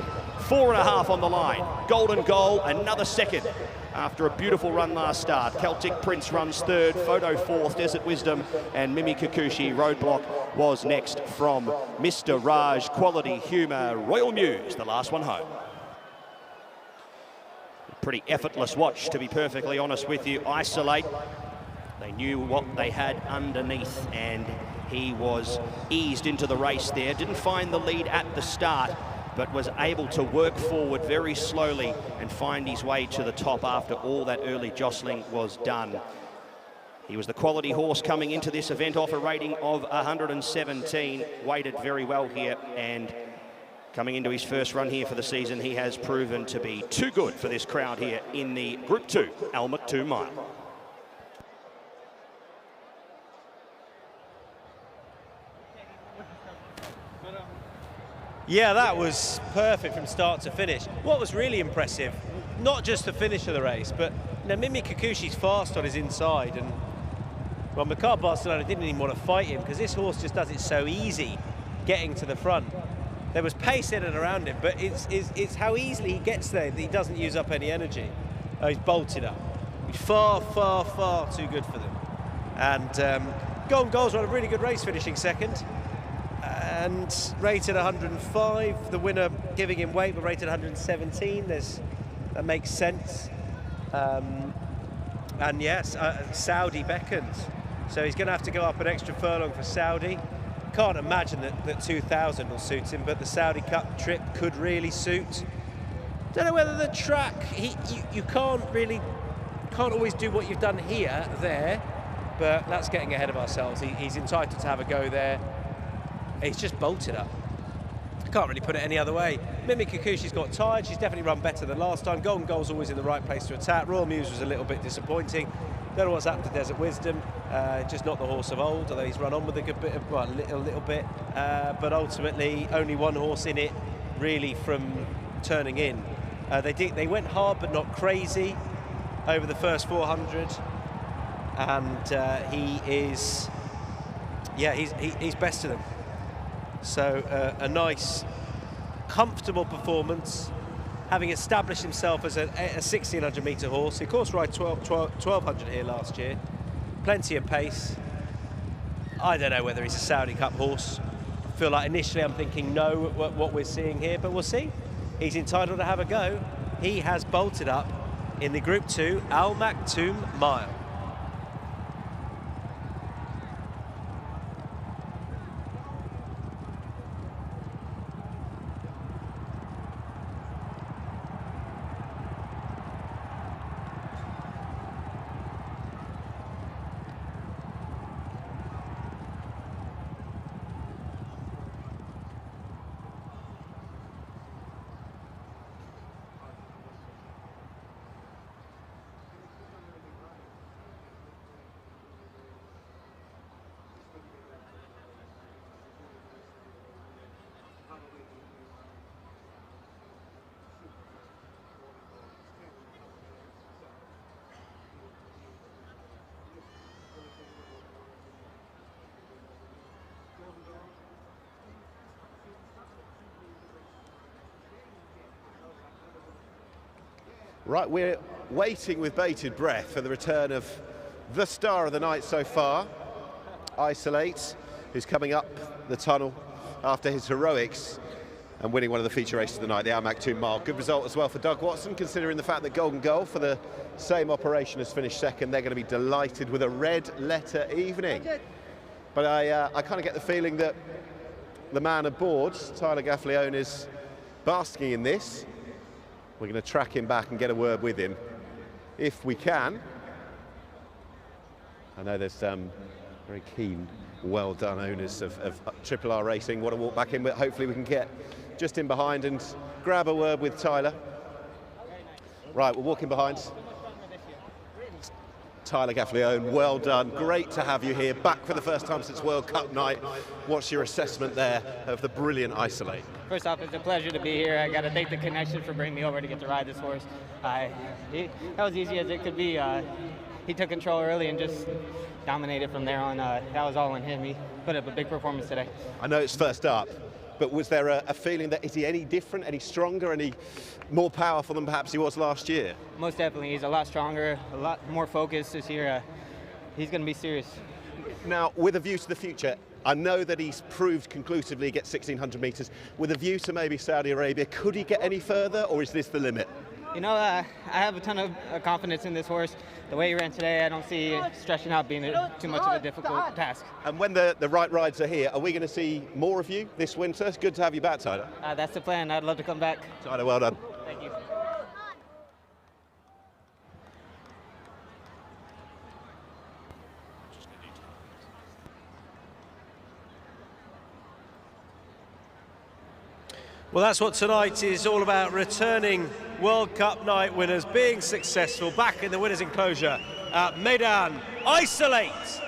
4.5 on the line. Golden Goal, another second after a beautiful run last start. Celtic Prince runs third, Photo fourth, Desert Wisdom, and Mimi Kikuchi. Roadblock was next from Mr. Raj, Quality Humour, Royal Muse, the last one home. Pretty effortless watch, to be perfectly honest with you. Isolate, they knew what they had underneath, and he was eased into the race there. Didn't find the lead at the start, but was able to work forward very slowly and find his way to the top after all that early jostling was done. He was the quality horse coming into this event off a rating of 117, weighted very well here, and coming into his first run here for the season, he has proven to be too good for this crowd here in the Group 2 Al Maktoum Mile. Yeah, that was perfect from start to finish. What was really impressive, not just the finish of the race, but Mimi Kikuchi's fast on his inside, and well, Macar Barcelona didn't even want to fight him because this horse just does it so easy getting to the front. there was pace in and around him, but it's how easily he gets there that he doesn't use up any energy. Oh, he's bolted up. He's far, far, far too good for them. And Golden Goals won a really good race, finishing second. And rated 105. The winner giving him weight, but rated 117. That makes sense. And yes, Saudi beckons. So he's going to have to go up an extra furlong for Saudi. Can't imagine that 2000 will suit him, but the Saudi Cup trip could really suit. Don't know whether the track, you can't always do what you've done here, there, but that's getting ahead of ourselves. He's entitled to have a go there. He's just bolted up. I can't really put it any other way. Mimi Kikuchi's got tired. She's definitely run better than last time. Golden Goal's always in the right place to attack. Royal Muse was a little bit disappointing. Don't know what's happened to Desert Wisdom. Just not the horse of old, although he's run on with a good bit of, well, a little bit. But ultimately, only one horse in it, really, from turning in. They went hard, but not crazy, over the first 400. And he's best of them. So a nice, comfortable performance, having established himself as a 1600-metre horse. He, of course, rode 1200 here last year. Plenty of pace. I don't know whether he's a Saudi Cup horse. I feel like initially I'm thinking no, what we're seeing here, but we'll see. He's entitled to have a go. He has bolted up in the Group 2 Al Maktoum Mile. Right, we're waiting with bated breath for the return of the star of the night so far, Isolate, who's coming up the tunnel after his heroics and winning one of the feature races of the night, the Al Maktoum Mile. Good result as well for Doug Watson, considering the fact that Golden Goal for the same operation has finished second. They're going to be delighted with a red letter evening. But I kind of get the feeling that the man aboard, Tyler Gaffleone, is basking in this. We're going to track him back and get a word with him, if we can. I know there's very keen, well done owners of Triple R Racing. Want to walk back in, but hopefully we can get just in behind and grab a word with Tyler. Right, we're walking behind. Tyler Gaffleone, well done. Great to have you here, back for the first time since World Cup night. What's your assessment there of the brilliant Isolate? First off, it's a pleasure to be here. I got to thank the connection for bringing me over to get to ride this horse. That was easy as it could be. He took control early and just dominated from there on. That was all on him. He put up a big performance today. I know it's first up, but was there a feeling that, is he any different, any stronger, any more powerful than perhaps he was last year? Most definitely. He's a lot stronger, a lot more focused this year. He's going to be serious. Now, with a view to the future, I know that he's proved conclusively he gets 1600 metres. With a view to maybe Saudi Arabia, could he get any further, or is this the limit? You know, I have a ton of confidence in this horse. The way he ran today, I don't see stretching out being too much of a difficult task. And when the right rides are here, are we going to see more of you this winter? It's good to have you back, Tyler. That's the plan. I'd love to come back. Tyler, well done. Thank you. Well, that's what tonight is all about, returning World Cup night winners, being successful, back in the winners' enclosure at Meydan. Isolate!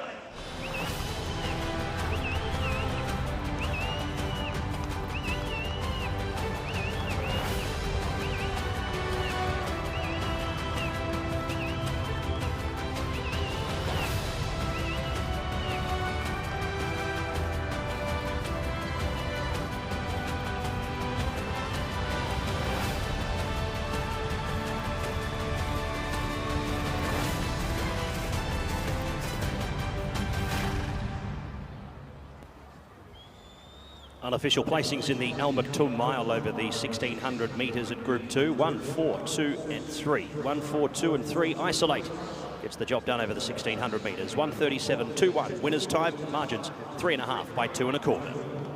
Unofficial placings in the Al Maktoum Mile over the 1600 metres at Group 2. 1, 4, 2 and 3. 1, 4, 2 and 3. Isolate gets the job done over the 1600 metres. 1:37.21. Winner's time. Margins 3.5 by 2 1/4.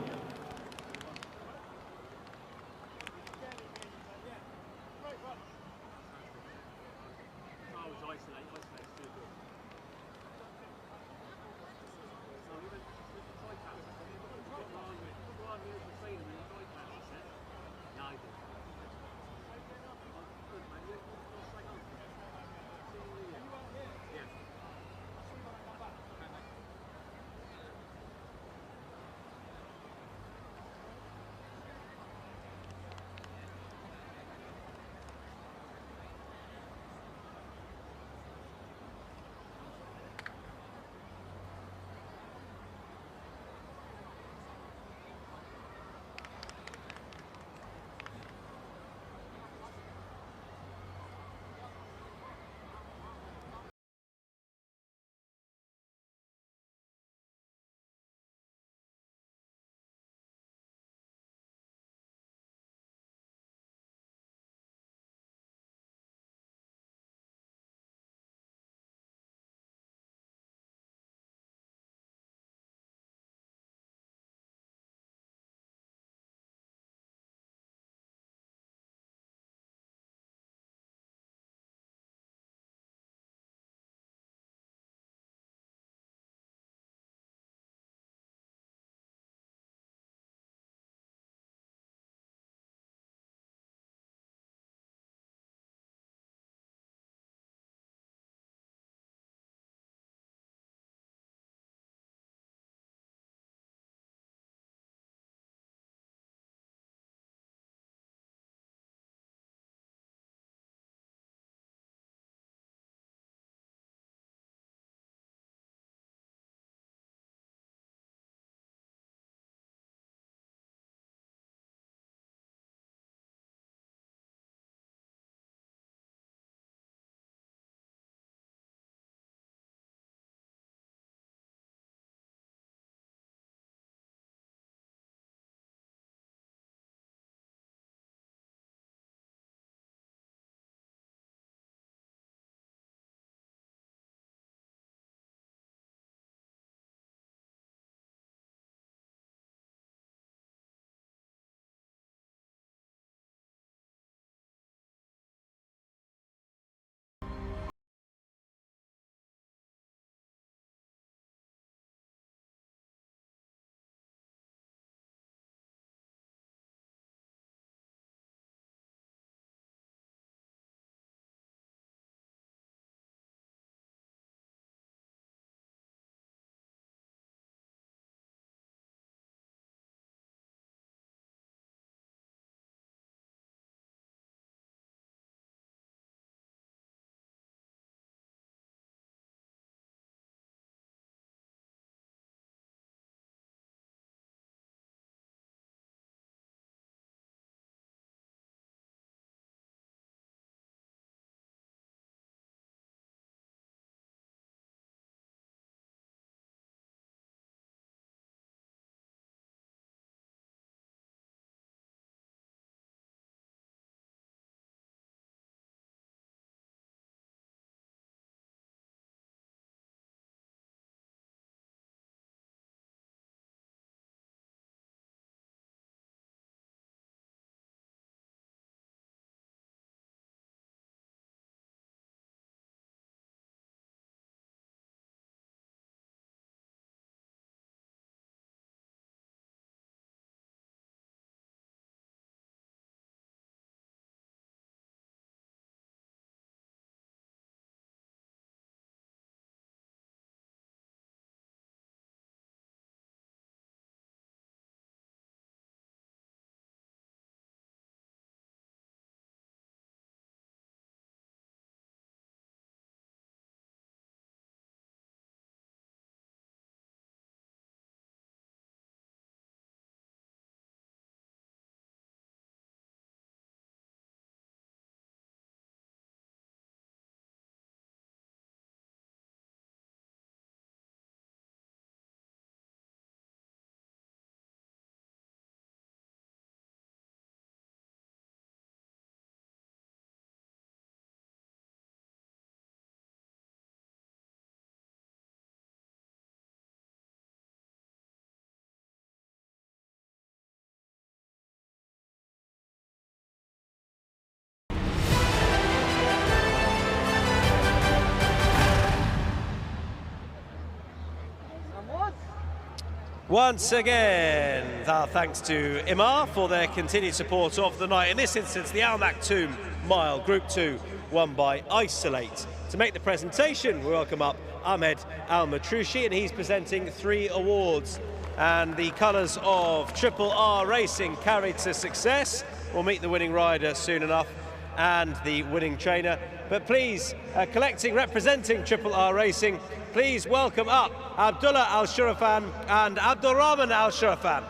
Once again, our thanks to Imar for their continued support of the night. In this instance, the Al Maktoum Mile Group 2, won by Isolate. To make the presentation, we welcome up Ahmed Al-Matroushi, and he's presenting 3 awards. And the colours of Triple R Racing carried to success. We'll meet the winning rider soon enough and the winning trainer. But please, representing Triple R Racing, please welcome up Abdullah Al-Shurafan and Abdulrahman Al-Shurafan.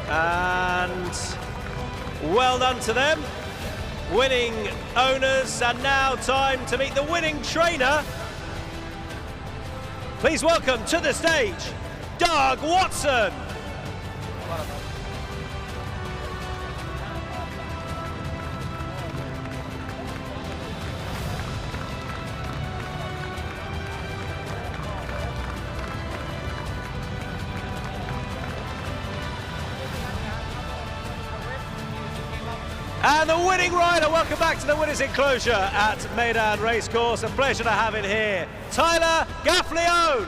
And well done to them, winning owners, and now time to meet the winning trainer. Please welcome to the stage, Doug Watson. And the winning rider, welcome back to the winners' enclosure at Meydan Racecourse. A pleasure to have in here, Tyler Gaffleone.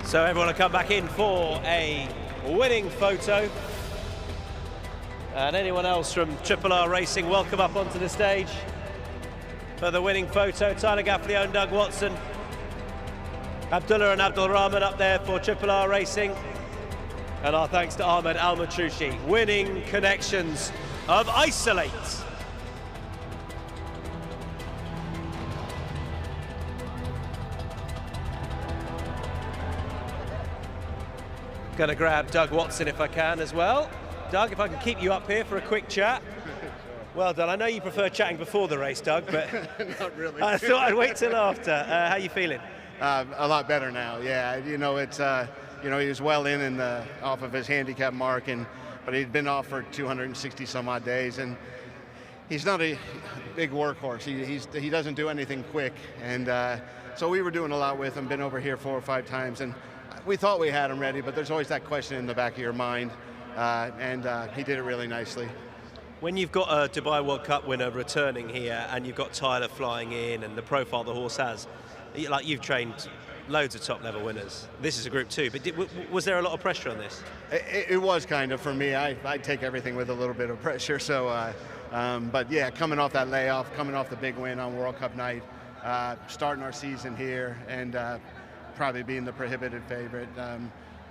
So everyone will come back in for a winning photo. And anyone else from Triple R Racing, welcome up onto the stage for the winning photo. Tyler Gaffleone, Doug Watson, Abdullah and Abdulrahman up there for Triple R Racing. And our thanks to Ahmed Al-Matroushi, winning connections of Isolate. Gonna grab Doug Watson if I can as well. Doug, if I can keep you up here for a quick chat. Well done. I know you prefer chatting before the race, Doug, but not really. I thought I'd wait till after. How you feeling? A lot better now. Yeah, you know, it's he was well in off of his handicap mark, but he'd been off for 260 some odd days, and he's not a big workhorse. He doesn't do anything quick, and so we were doing a lot with him. Been over here 4 or 5 times, and we thought we had him ready, but there's always that question in the back of your mind, and he did it really nicely. When you've got a Dubai World Cup winner returning here and you've got Tyler flying in and the profile the horse has, like you've trained loads of top level winners. This is a Group 2, but was there a lot of pressure on this? It was kind of for me. I take everything with a little bit of pressure. So, but yeah, coming off that layoff, coming off the big win on World Cup night, starting our season here, and probably being the prohibited favorite.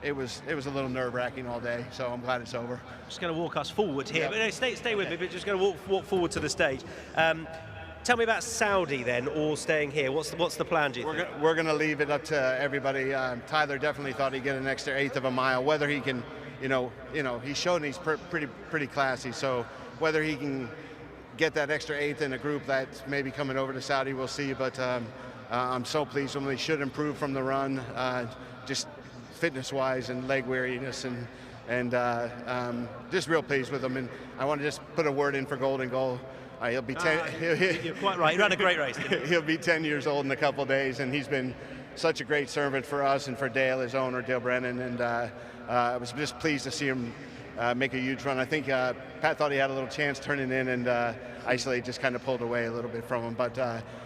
It was a little nerve-wracking all day, so I'm glad it's over. Just going to walk us forward here, but no, stay with me, but just going to walk forward to the stage. Tell me about Saudi then, or staying here. What's the plan, do you think? We're going to leave it up to everybody. Tyler definitely thought he'd get an extra 1/8 of a mile. Whether he can, he's shown he's pretty classy. So whether he can get that extra 1/8 in a group that's maybe coming over to Saudi, we'll see. But I'm so pleased with him. He should improve from the run, just fitness-wise and leg weariness, and just real pleased with him. And I want to just put a word in for Golden Goal. He'll be 10. You're quite right. He ran a great race. He'll be 10 years old in a couple of days, and he's been such a great servant for us and for Dale, his owner, Dale Brennan. And I was just pleased to see him make a huge run. I think Pat thought he had a little chance turning in, and Isolate just kind of pulled away a little bit from him. But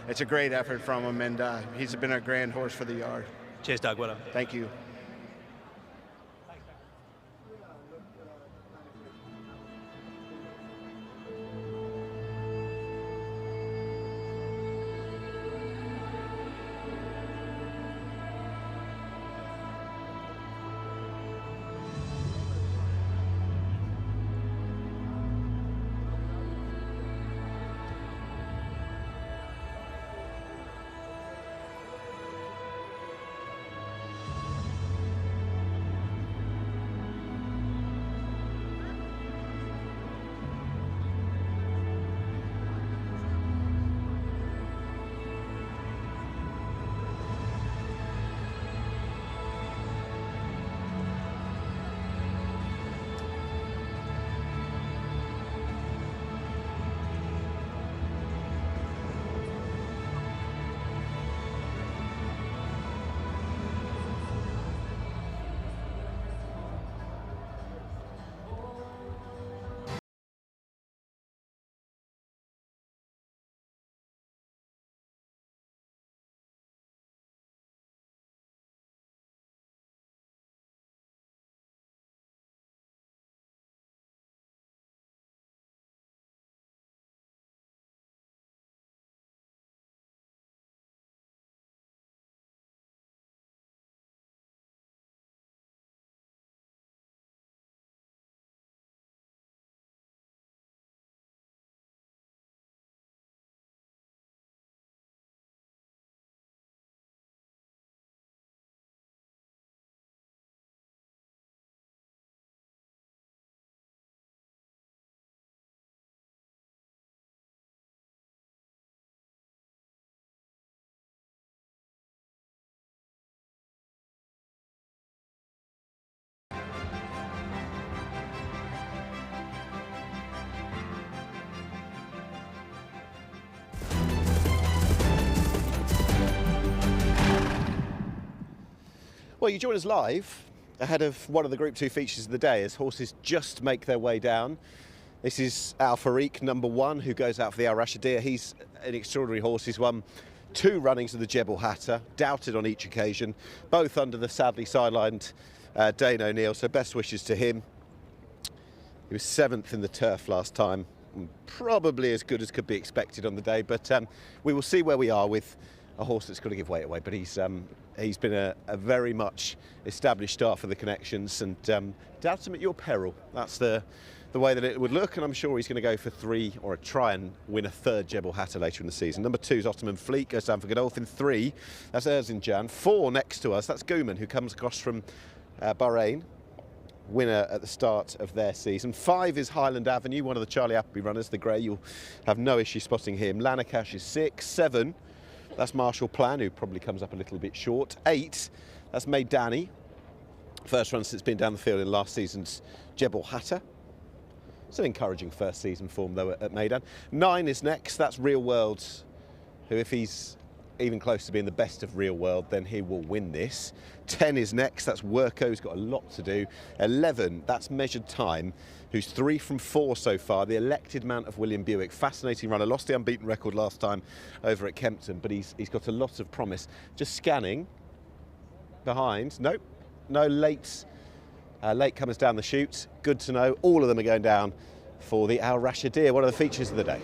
it's a great effort from him, and he's been a grand horse for the yard. Cheers, Doug. Well done. Thank you. Well, you join us live ahead of one of the Group 2 features of the day as horses just make their way down. This is Al Farik, number 1, who goes out for the Al Rashidir. He's an extraordinary horse. He's won 2 runnings of the Jebel Hatter, doubted on each occasion, both under the sadly sidelined Dane O'Neill, so best wishes to him. He was 7th in the turf last time, probably as good as could be expected on the day, but we will see where we are with a horse that's got to give weight away, but he's been a very much established star for the Connections, and doubt him at your peril. That's the way that it would look, and I'm sure he's going to go for 3 or try and win a 3rd Jebel Hatter later in the season. Number 2 is Ottoman Fleet, goes down for Godolphin. 3, that's Erzincan. 4 next to us, that's Gooman, who comes across from Bahrain, winner at the start of their season. 5 is Highland Avenue, one of the Charlie Appleby runners, the grey. You'll have no issue spotting him. Lanakash is 6. 7, that's Marshall Plan, who probably comes up a little bit short. 8, that's Meydan, first run since being down the field in last season's Jebel Hatter. It's an encouraging first season form though at Meydan. 9 is next, that's Real World, who if he's even close to being the best of Real World, then he will win this. 10 is next, that's Worko, who's got a lot to do. 11, that's Measured Time, who's 3 from 4 so far, the elected mount of William Buick. Fascinating runner, lost the unbeaten record last time over at Kempton, but he's got a lot of promise. Just scanning behind, nope, no late comers down the chute. Good to know, all of them are going down for the Al Rashidir, one of the features of the day.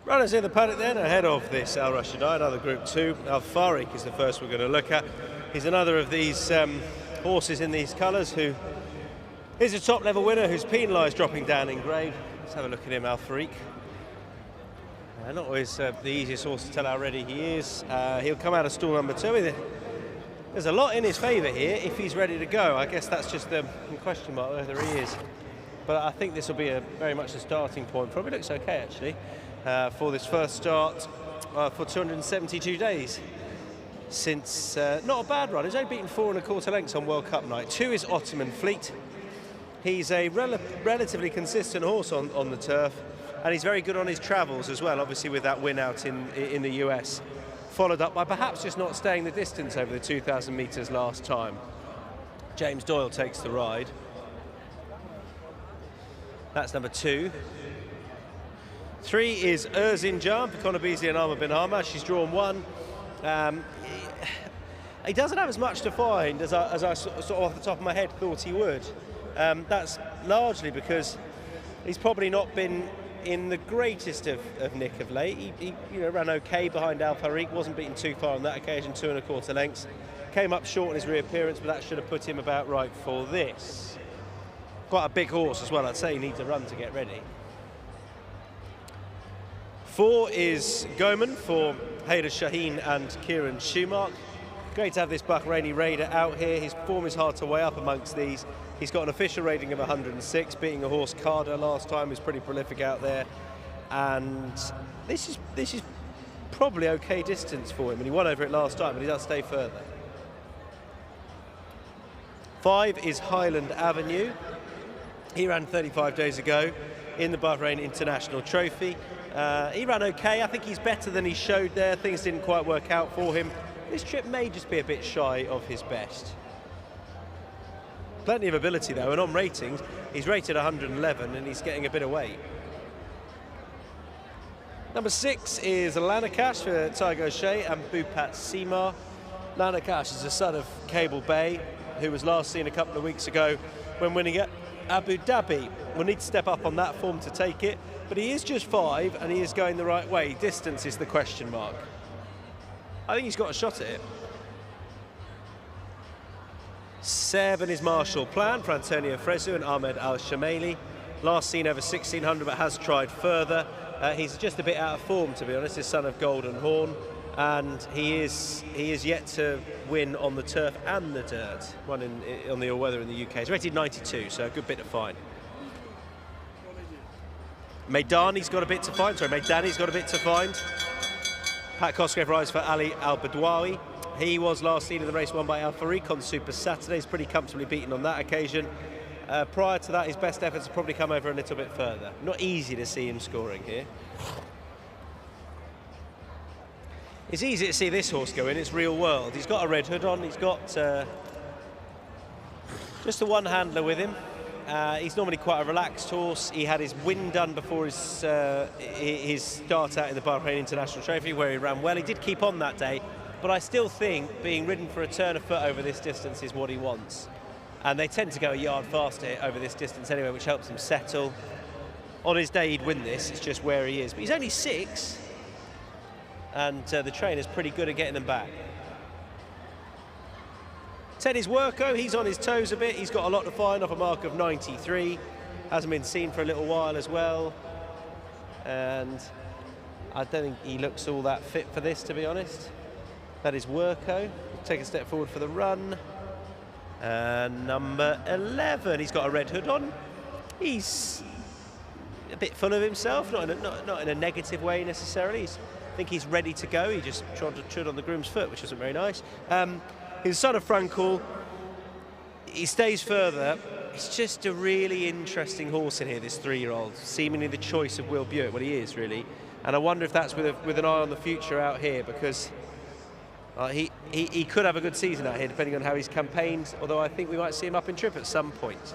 Runners in the paddock then, ahead of this Al Rashidir, another Group 2. Al Farik is the first we're going to look at. He's another of these horses in these colours who is a top-level winner who's penalised dropping down in grade. Let's have a look at him, Al Farik. Not always the easiest horse to tell how ready he is. He'll come out of stall number 2. There's a lot in his favour here if he's ready to go. I guess that's just the question mark whether he is. But I think this will be very much a starting point. Probably looks okay actually. For this first start for 272 days since not a bad run. He's only beaten 4 1/4 lengths on World Cup night. 2 is Ottoman Fleet. He's a relatively consistent horse on the turf, and he's very good on his travels as well, obviously with that win out in the US, followed up by perhaps just not staying the distance over the 2,000 metres last time. James Doyle takes the ride. That's number 2. 3 is Erzincan for Conor Beasley and Arma Bin Hama. She's drawn 1. He doesn't have as much to find as I sort of off the top of my head thought he would. That's largely because he's probably not been in the greatest of nick of late. He ran okay behind Al Farik, wasn't beaten too far on that occasion, 2 1/4 lengths. Came up short in his reappearance, but that should have put him about right for this. Quite a big horse as well. I'd say he needs a run to get ready. 4 is Goman for Haider Shaheen and Kieran Schumark. Great to have this Bahraini raider out here. His form is hard to weigh up amongst these. He's got an official rating of 106, beating a horse Carder last time, who's pretty prolific out there. And this is probably okay distance for him, and he won over it last time, but he does stay further. 5 is Highland Avenue. He ran 35 days ago in the Bahrain International Trophy. He ran okay. I think he's better than he showed there. Things didn't quite work out for him. This trip may just be a bit shy of his best. Plenty of ability though, and on ratings, he's rated 111 and he's getting a bit of weight. Number 6 is Lanakash for Tiger O'Shea and Bhupat Seema. Lanakash is the son of Cable Bay, who was last seen a couple of weeks ago when winning at Abu Dhabi. Will need to step up on that form to take it, but he is just 5 and he is going the right way. Distance is the question mark. I think he's got a shot at it. 7 is Marshall Plan for Antonio Fresu and Ahmed Al-Shamaili. Last seen over 1600 but has tried further. He's just a bit out of form, to be honest, his son of Golden Horn, and he is yet to win on the turf and the dirt. One on the all-weather in the UK. He's rated 92, so a good bit to find. Meydani's got a bit to find. Pat Cosgrave rides for Ali Al-Badwawi. He was last seen in the race won by Al Farik on Super Saturdays, pretty comfortably beaten on that occasion. Prior to that, his best efforts have probably come over a little bit further. Not easy to see him scoring here. It's easy to see this horse go in, it's real world. He's got a red hood on, he's got just a one-handler with him. He's normally quite a relaxed horse. He had his win done before his start out in the Bahrain International Trophy, where he ran well. He did keep on that day, but I still think being ridden for a turn of foot over this distance is what he wants. And they tend to go a yard faster over this distance anyway, which helps him settle. On his day, he'd win this. It's just where he is. But he's only 6, and the trainer's pretty good at getting them back. Teddy's Worko, he's on his toes a bit. He's got a lot to find off a mark of 93. Hasn't been seen for a little while as well. And I don't think he looks all that fit for this, to be honest. That is Worko. Take a step forward for the run. And number 11, he's got a red hood on. He's a bit full of himself, not in a negative way necessarily. I think he's ready to go. He just trod on the groom's foot, which wasn't very nice. He's son of Frankel. He stays further. It's just a really interesting horse in here, this 3-year-old. Seemingly the choice of Will Buick, well, he is really. And I wonder if that's with an eye on the future out here, because he could have a good season out here, depending on how he's campaigned, although I think we might see him up in trip at some point.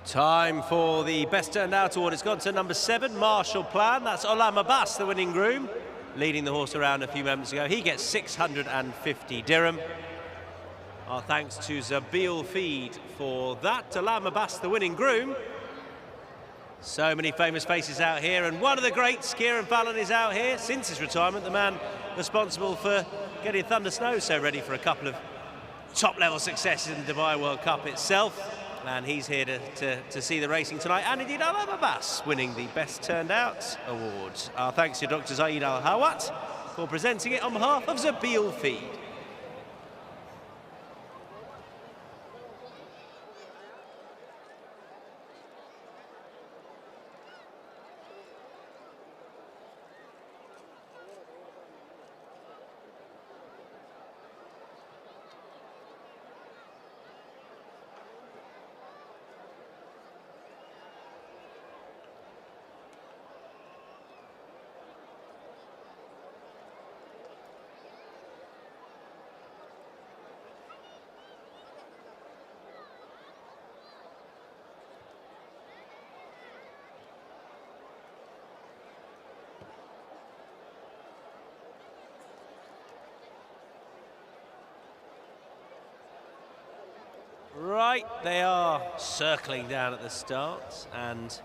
Time for the best turned out award. It's gone to number 7, Marshall Plan. That's Olam Abbas, the winning groom, leading the horse around a few moments ago. He gets 650 dirham. Our thanks to Zabil Feed for that. Olam Abbas, the winning groom. So many famous faces out here, and one of the greats, Kieran Fallon, is out here since his retirement, the man responsible for getting Thunder Snow so ready for a couple of top-level successes in the Dubai World Cup itself. And he's here to see the racing tonight, and indeed Olam Abbas winning the Best Turned Out award. Our thanks to Dr. Zaid Al-Hawat for presenting it on behalf of Zabil Feed. Right, they are circling down at the start, and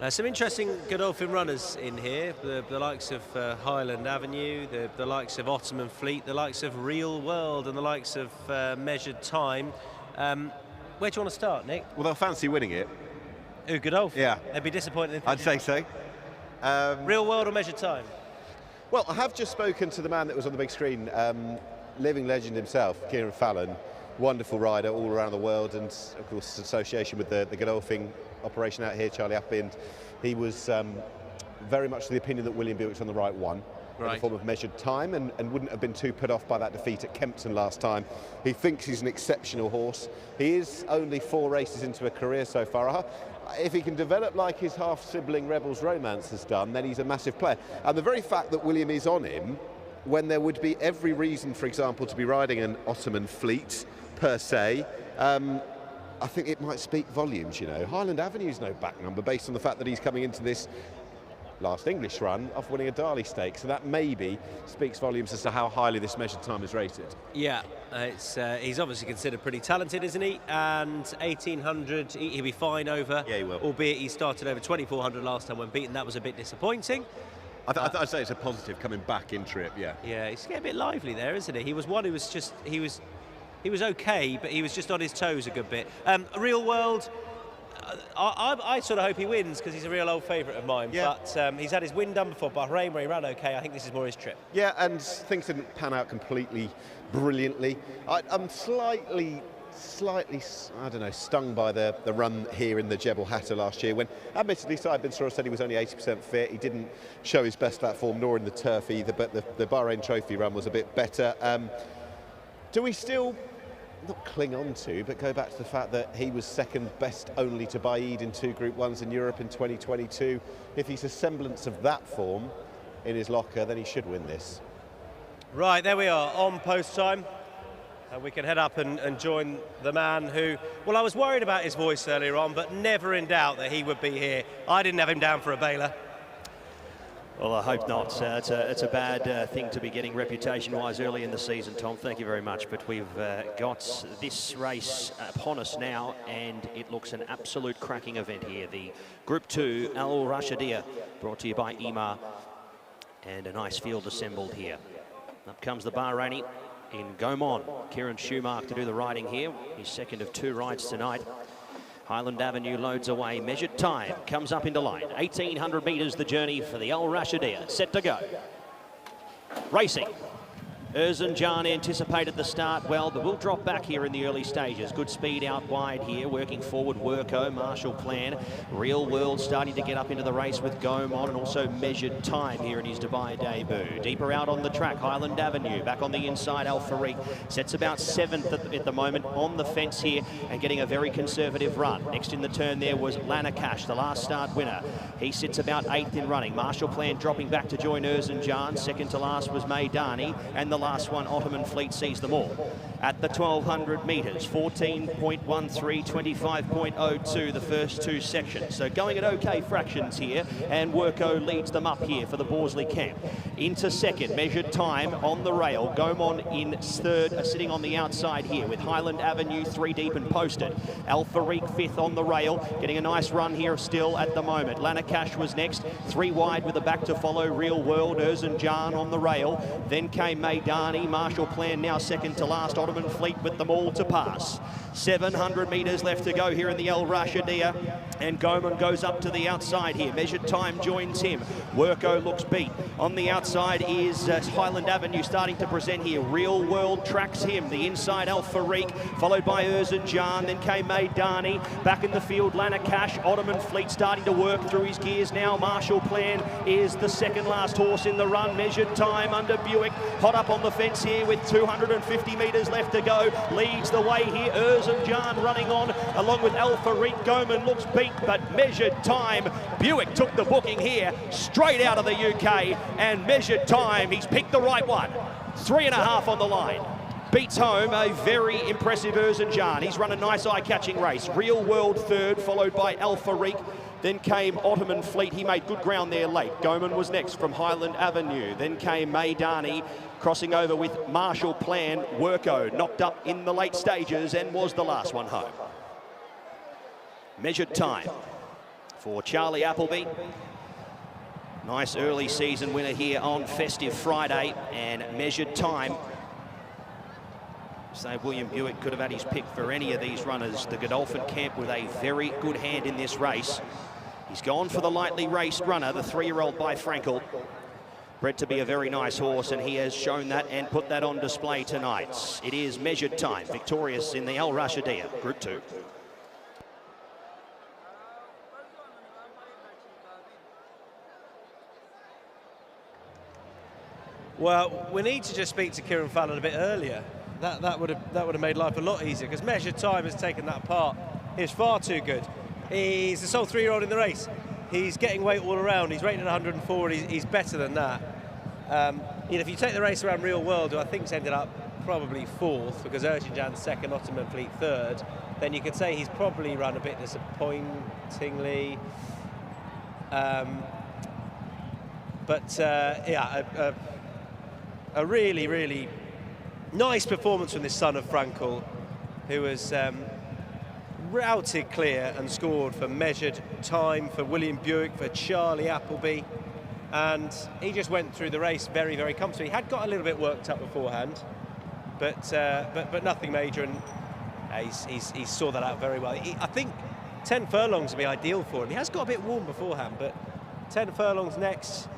some interesting Godolphin runners in here, the likes of Highland Avenue, the likes of Ottoman Fleet, the likes of Real World, and the likes of Measured Time. Where do you want to start, Nick? Well, they'll fancy winning it. Who, Godolphin? Yeah. They'd be disappointed if I'd say so. Real World or Measured Time? Well, I have just spoken to the man that was on the big screen, living legend himself, Kieran Fallon. Wonderful rider all around the world, and of course association with the Godolphin operation out here, Charlie Appy, and he was very much of the opinion that William Buick's on the right one in the form of Measured Time, and wouldn't have been too put off by that defeat at Kempton last time. He thinks he's an exceptional horse. He is only 4 races into a career so far. If he can develop like his half-sibling Rebels Romance has done, then he's a massive player. And the very fact that William is on him, when there would be every reason, for example, to be riding an Ottoman Fleet, per se, I think it might speak volumes, you know. Highland Avenue's no back number based on the fact that he's coming into this last English run off winning a Darley Stakes, so that maybe speaks volumes as to how highly this Measured Time is rated. Yeah, he's obviously considered pretty talented, isn't he? And 1800, he'll be fine over. Yeah, he will. Albeit he started over 2400 last time when beaten. That was a bit disappointing. I'd say it's a positive coming back in trip, yeah. Yeah, he's getting a bit lively there, isn't he? He was one who was just, he was okay, but he was just on his toes a good bit. Real World, I sort of hope he wins because he's a real old favourite of mine. Yeah. But he's had his win done before Bahrain where he ran okay. I think this is more his trip. Yeah, and things didn't pan out completely brilliantly. I'm slightly, I don't know, stung by the run here in the Jebel Hatta last year when, admittedly, Saad bin Surah said he was only 80% fit. He didn't show his best lap form, nor in the turf either, but the Bahrain Trophy run was a bit better. Do we still not cling on to, but go back to the fact that he was second best only to Baid in 2 Group 1s in Europe in 2022. If he's a semblance of that form in his locker, then he should win this. Right, there we are, on post time. And we can head up and join the man who, well, I was worried about his voice earlier on, but never in doubt that he would be here. I didn't have him down for a bailer. Well, I hope not. It's a bad thing to be getting reputation-wise early in the season, Tom. Thank you very much. But we've got this race upon us now, and it looks an absolute cracking event here. The Group 2 Al Rashidiyah, brought to you by EMA, and a nice field assembled here. Up comes the Bahraini in Gaumont. Kieran Schumacher to do the riding here. His second of 2 rides tonight. Highland Avenue loads away. Measured Time comes up into line. 1,800 metres the journey for the Al Rashidiyah. Set to go. Racing. Erzincan anticipated the start well, but will drop back here in the early stages. Good speed out wide here, working forward. Worko, Marshall Plan. Real World starting to get up into the race with Gaumont, and also Measured Time here in his Dubai debut. Deeper out on the track, Highland Avenue. Back on the inside, Al Farid sets about 7th at the moment on the fence here and getting a very conservative run. Next in the turn there was Lanakash, the last start winner. He sits about 8th in running. Marshall Plan dropping back to join Erzincan. Second to last was Meydani, and the last one, Ottoman Fleet, sees them all. At the 1200 metres, 14.13, 25.02, the first two sections. So going at okay fractions here, and Worko leads them up here for the Borsley camp. Into second, measured time on the rail. Gaumont in third, sitting on the outside here with Highland Avenue 3 deep and posted. Alfarique fifth on the rail, getting a nice run here still at the moment. Lanakash was next, 3 wide with a back to follow. Real World, Erzincan on the rail. Then came Meydani, Marshall Plan now second to last. Ottoman Fleet with them all to pass. 700 metres left to go here in the El Rashidia, and Gaumont goes up to the outside here. Measured time joins him. Worko looks beat. On the outside is Highland Avenue starting to present here. Real World tracks him. The inside Alfarique, followed by Erzincan. Then came Meydani. Back in the field, Lanakash. Ottoman Fleet starting to work through his gears now. Marshall Plan is the second last horse in the run. Measured time under Buick. Hot up on the fence here with 250 metres left to go. Leads the way here. Erzincan running on along with Alfarique. Gaumont looks beat, but measured time. Buick took the booking here straight out of the UK, and measured time, he's picked the right one. 3.5 on the line. Beats home a very impressive Erzincan. He's run a nice eye-catching race. Real World third, followed by Alfarique. Then came Ottoman Fleet. He made good ground there late. Gaumont was next from Highland Avenue. Then came Meydani, crossing over with Marshall Plan. Worko knocked up in the late stages and was the last one home. Measured time for Charlie Appleby. Nice early season winner here on Festive Friday, and measured time. So William Buick could have had his pick for any of these runners. The Godolphin camp with a very good hand in this race. He's gone for the lightly raced runner, the 3-year-old by Frankel. Bred to be a very nice horse, and he has shown that and put that on display tonight. It is measured time, victorious in the El Rashidia, Group 2. Well, we need to just speak to Kieran Fallon a bit earlier. That would have made life a lot easier, because measured time has taken that part. He's far too good. He's the sole 3-year-old in the race. He's getting weight all around. He's rated 104. He's better than that. If you take the race around Real World, who I think's ended up probably 4th, because Erzincan's second, Ottoman Fleet 3rd, then you could say he's probably run a bit disappointingly. A really, really nice performance from this son of Frankel, who has routed clear and scored for measured time, for William Buick, for Charlie Appleby, and he just went through the race very, very comfortably. He had got a little bit worked up beforehand, but nothing major, and he saw that out very well. I think 10 furlongs would be ideal for him. He has got a bit warm beforehand, but 10 furlongs next.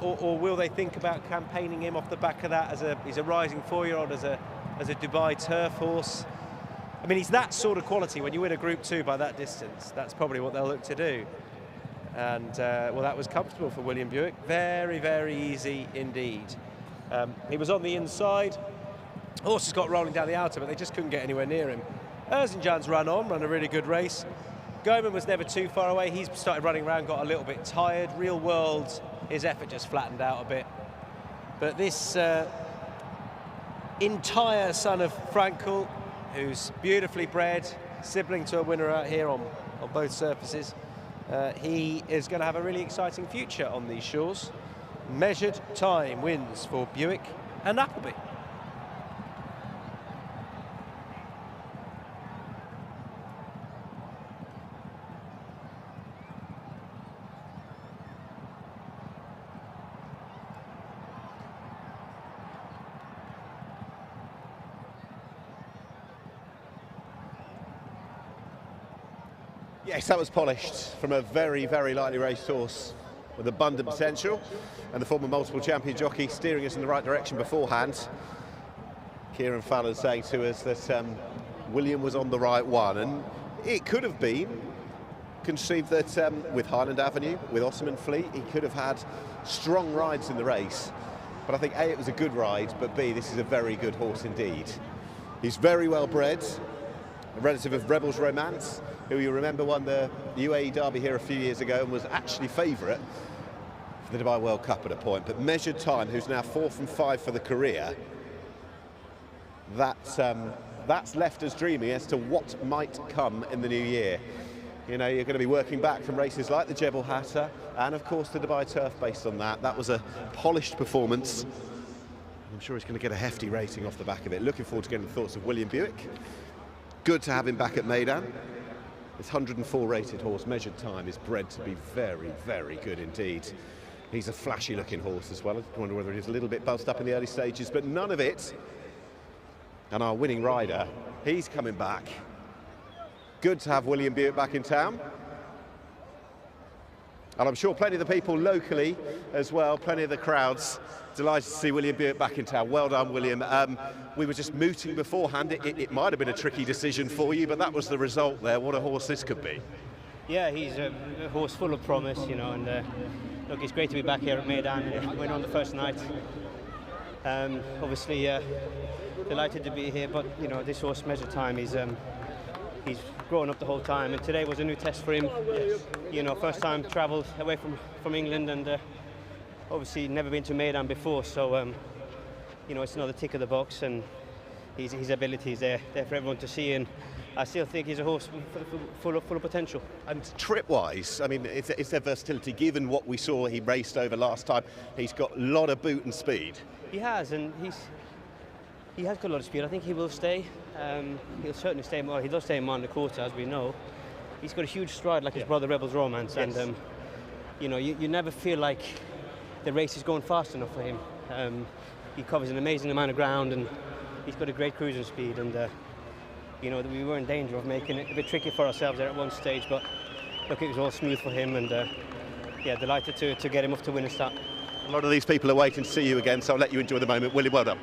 Or will they think about campaigning him off the back of that he's a rising 4-year-old as a Dubai turf horse? I mean, he's that sort of quality. When you win a Group 2 by that distance, that's probably what they'll look to do. And well, that was comfortable for William Buick. Very, very easy indeed. He was on the inside. Horses got rolling down the outer, but they just couldn't get anywhere near him. Erzincan's run a really good race. Gaumont was never too far away. He's started running around, got a little bit tired. Real World, his effort just flattened out a bit. But this entire son of Frankel, who's beautifully bred, sibling to a winner out here on both surfaces, he is going to have a really exciting future on these shores. Measured time wins for Buick and Appleby. Yes, that was polished from a very, very lightly raced horse with abundant potential, and the former multiple champion jockey steering us in the right direction beforehand. Kieran Fallon saying to us that William was on the right one, and it could have been conceived that with Highland Avenue, with Ottoman Fleet, he could have had strong rides in the race. But I think A, it was a good ride, but B, this is a very good horse indeed. He's very well bred, a relative of Rebels Romance, who you remember won the UAE Derby here a few years ago and was actually favourite for the Dubai World Cup at a point, but Measured Time, who's now 4 from 5 for the career, that's left us dreaming as to what might come in the new year. You know, you're going to be working back from races like the Jebel Hatta and, of course, the Dubai Turf based on that. That was a polished performance. I'm sure he's going to get a hefty rating off the back of it. Looking forward to getting the thoughts of William Buick. Good to have him back at Meydan. This 104 rated horse, Measured Time, is bred to be very, very good indeed. He's a flashy looking horse as well. I wonder whether he was a little bit buzzed up in the early stages, but none of it. And our winning rider, he's coming back. Good to have William Buick back in town. And I'm sure plenty of the people locally as well, plenty of the crowds, delighted to see William Buick back in town. Well done, William. We were just mooting beforehand. It might have been a tricky decision for you, but that was the result there. What a horse this could be. Yeah, he's a horse full of promise, you know, and look, it's great to be back here at Meydan. Went on the first night. Obviously, delighted to be here, but you know, this horse, Measured Time, he's grown up the whole time, and today was a new test for him. You know, first time travelled away from England, and obviously never been to Meydan before, so you know, it's another tick of the box, and his ability is there for everyone to see, and I still think he's a horse full of potential. And trip-wise, I mean, is there versatility given what we saw he raced over last time? He's got a lot of boot and speed. He has, and he has got a lot of speed. I think he will stay. He'll certainly stay. Well, he does stay in Mount Dakota, as we know. He's got a huge stride, like his brother Rebel's Romance, yes. And you know, you never feel like the race is going fast enough for him. He covers an amazing amount of ground, and he's got a great cruising speed. And you know, we were in danger of making it a bit tricky for ourselves there at one stage, but look, it was all smooth for him, and yeah, delighted to get him off to win a start. A lot of these people are waiting to see you again, so I'll let you enjoy the moment. William, well done.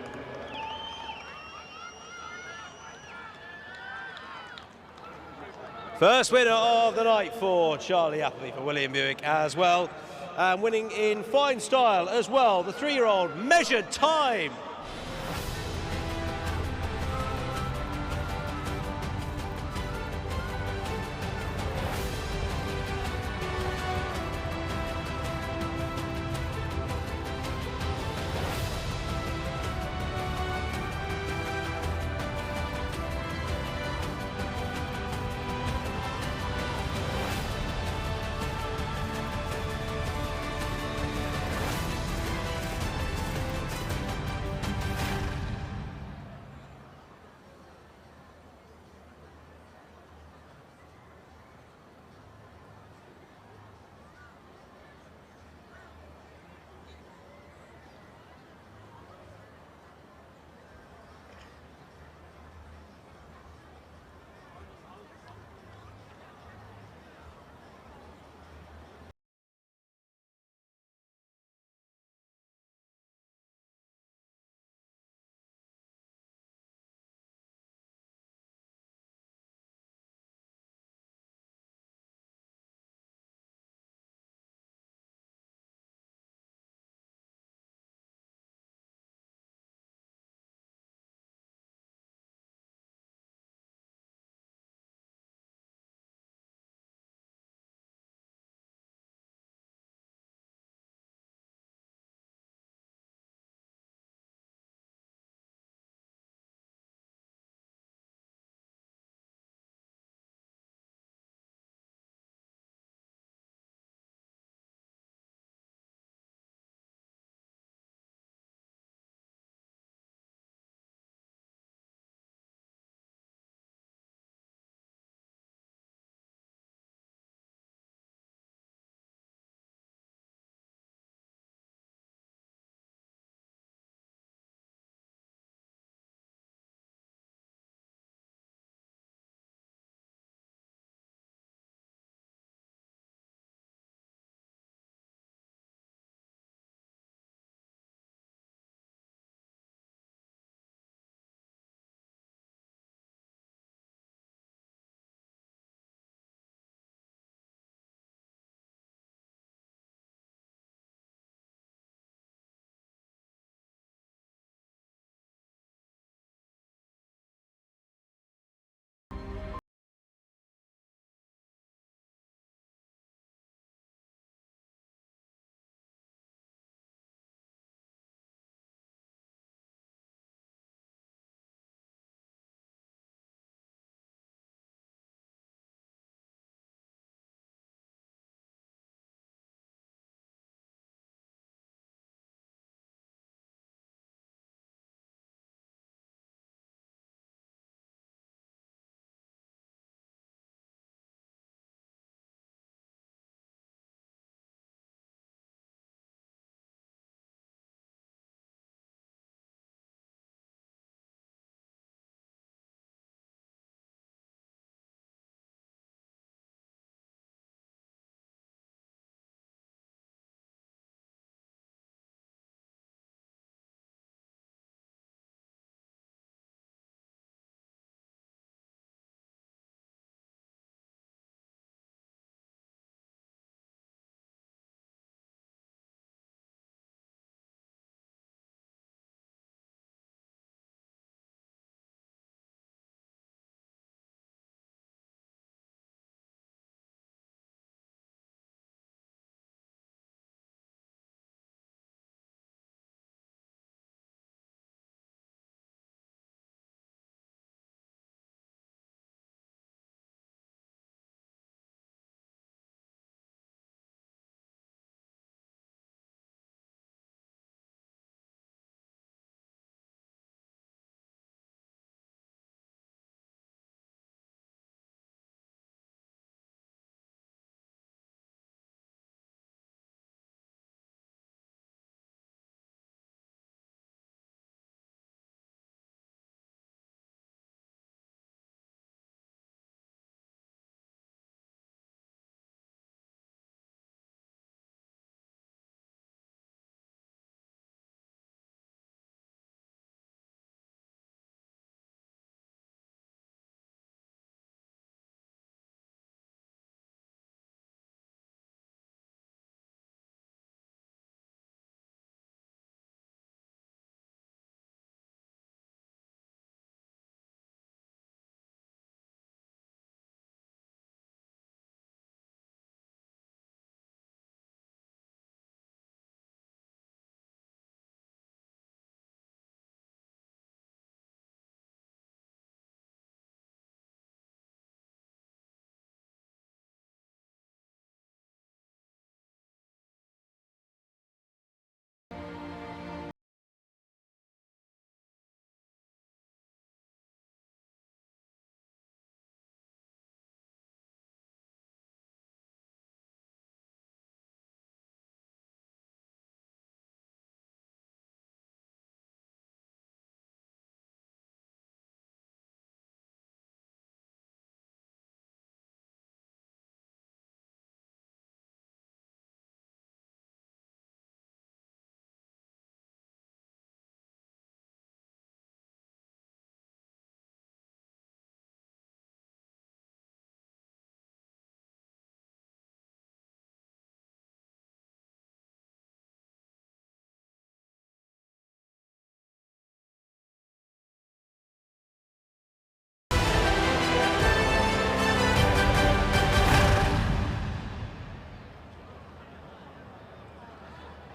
First winner of the night for Charlie Appleby, for William Buick as well. And winning in fine style as well, the 3-year-old Measured Time.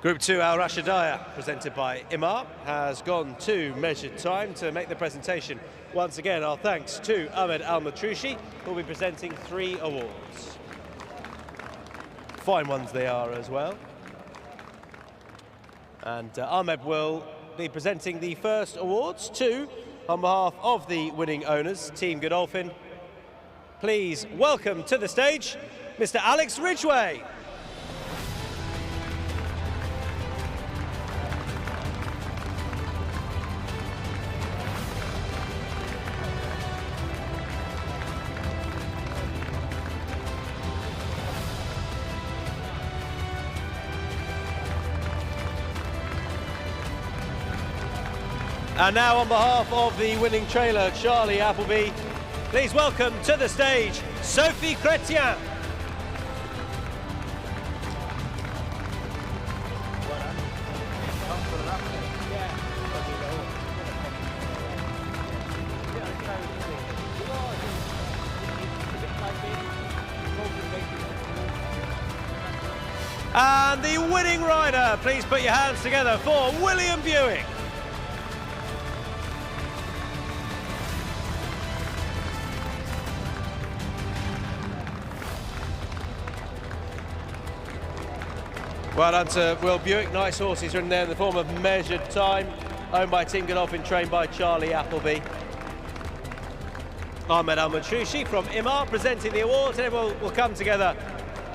Group 2 Al Rashidiyah, presented by Imar, has gone to measured time to make the presentation. Once again, our thanks to Ahmed Al-Matrushi, who will be presenting 3 awards. Fine ones they are as well. And Ahmed will be presenting the first awards, 2 on behalf of the winning owners, Team Godolphin. Please welcome to the stage, Mr. Alex Ridgway. And now on behalf of the winning trailer, Charlie Appleby, please welcome to the stage, Sophie Chrétien. And the winning rider, please put your hands together for William Buick. Well done to Will Buick, nice horse he's ridden there in the form of measured time, owned by Team Godolphin, trained by Charlie Appleby. Ahmed Al-Matrushi from Imar presenting the awards, and everyone will come together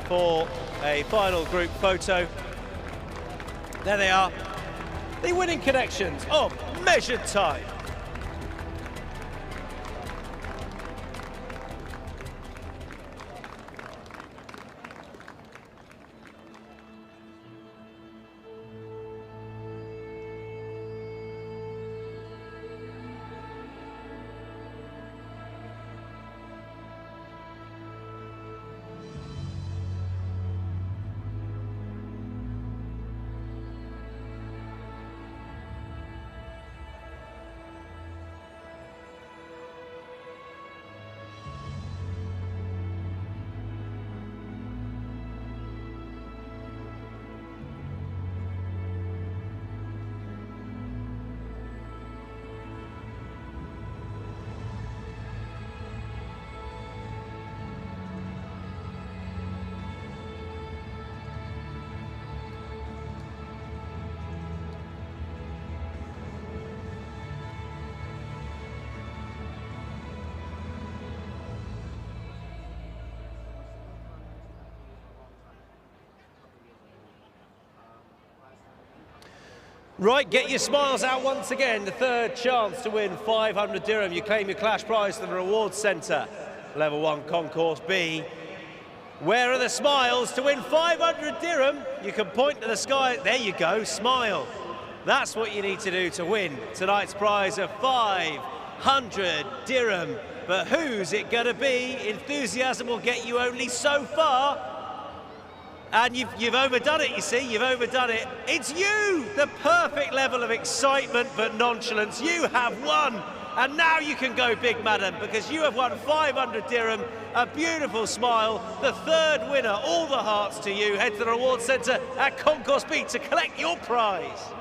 for a final group photo. There they are, the winning connections of measured time. Right, get your smiles out once again. The third chance to win 500 dirham. You claim your Clash prize to the Rewards Centre. Level 1 Concourse B. Where are the smiles to win 500 dirham? You can point to the sky. There you go, smile. That's what you need to do to win tonight's prize of 500 dirham. But who's it going to be? Enthusiasm will get you only so far. And you've overdone it, you see, you've overdone it. It's you, the perfect level of excitement but nonchalance. You have won, and now you can go big, madam, because you have won 500 dirham, a beautiful smile, the third winner, all the hearts to you. Head to the Rewards Centre at Concourse B to collect your prize.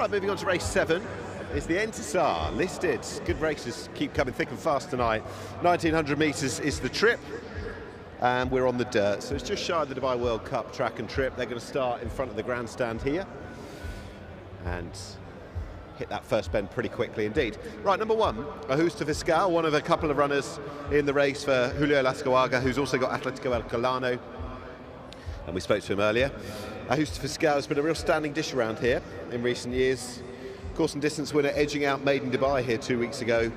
Right, moving on to race 7. It's the Entisar listed. Good races keep coming thick and fast tonight. 1900 metres is the trip, and we're on the dirt. So it's just shy of the Dubai World Cup track and trip. They're going to start in front of the grandstand here and hit that first bend pretty quickly indeed. Right, number 1, Ajusta Fiscal, one of a couple of runners in the race for Julio Lascoaga, who's also got Atletico El Colano, and we spoke to him earlier. Ajusta Fiscal has been a real standing dish around here in recent years. Course and distance winner, edging out Meydan Dubai here 2 weeks ago.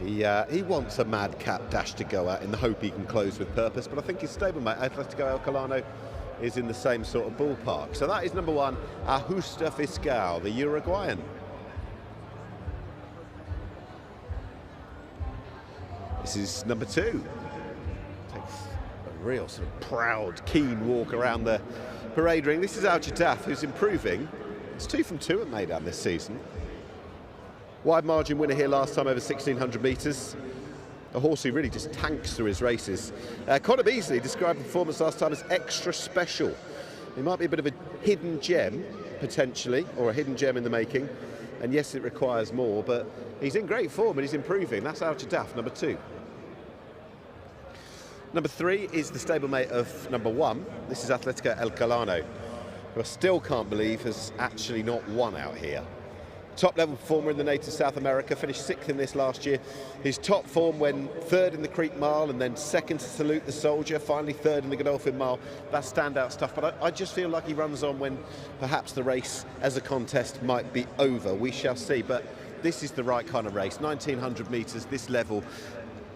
He wants a madcap dash to go at in the hope he can close with purpose, but I think his stablemate Atletico El Colano is in the same sort of ballpark. So that is number 1, Ajusta Fiscal, the Uruguayan. This is number 2. Takes a real sort of proud, keen walk around the parade ring. This is Al Jadaf, who's improving. It's 2 from 2 at Meydan this season. Wide margin winner here last time over 1600 metres. A horse who really just tanks through his races. Conor Beasley described the performance last time as extra special. He might be a bit of a hidden gem, potentially, or a hidden gem in the making. And yes, it requires more, but he's in great form and he's improving. That's Al Jadaf, number 2. Number 3 is the stablemate of number 1. This is Atletico El Colano, who I still can't believe has actually not won out here. Top level performer in the native South America, finished 6th in this last year. His top form when 3rd in the Creek Mile and then 2nd to Salute the Soldier, finally 3rd in the Godolphin Mile. That's standout stuff, but I just feel like he runs on when perhaps the race as a contest might be over. We shall see, but this is the right kind of race. 1900 metres, this level.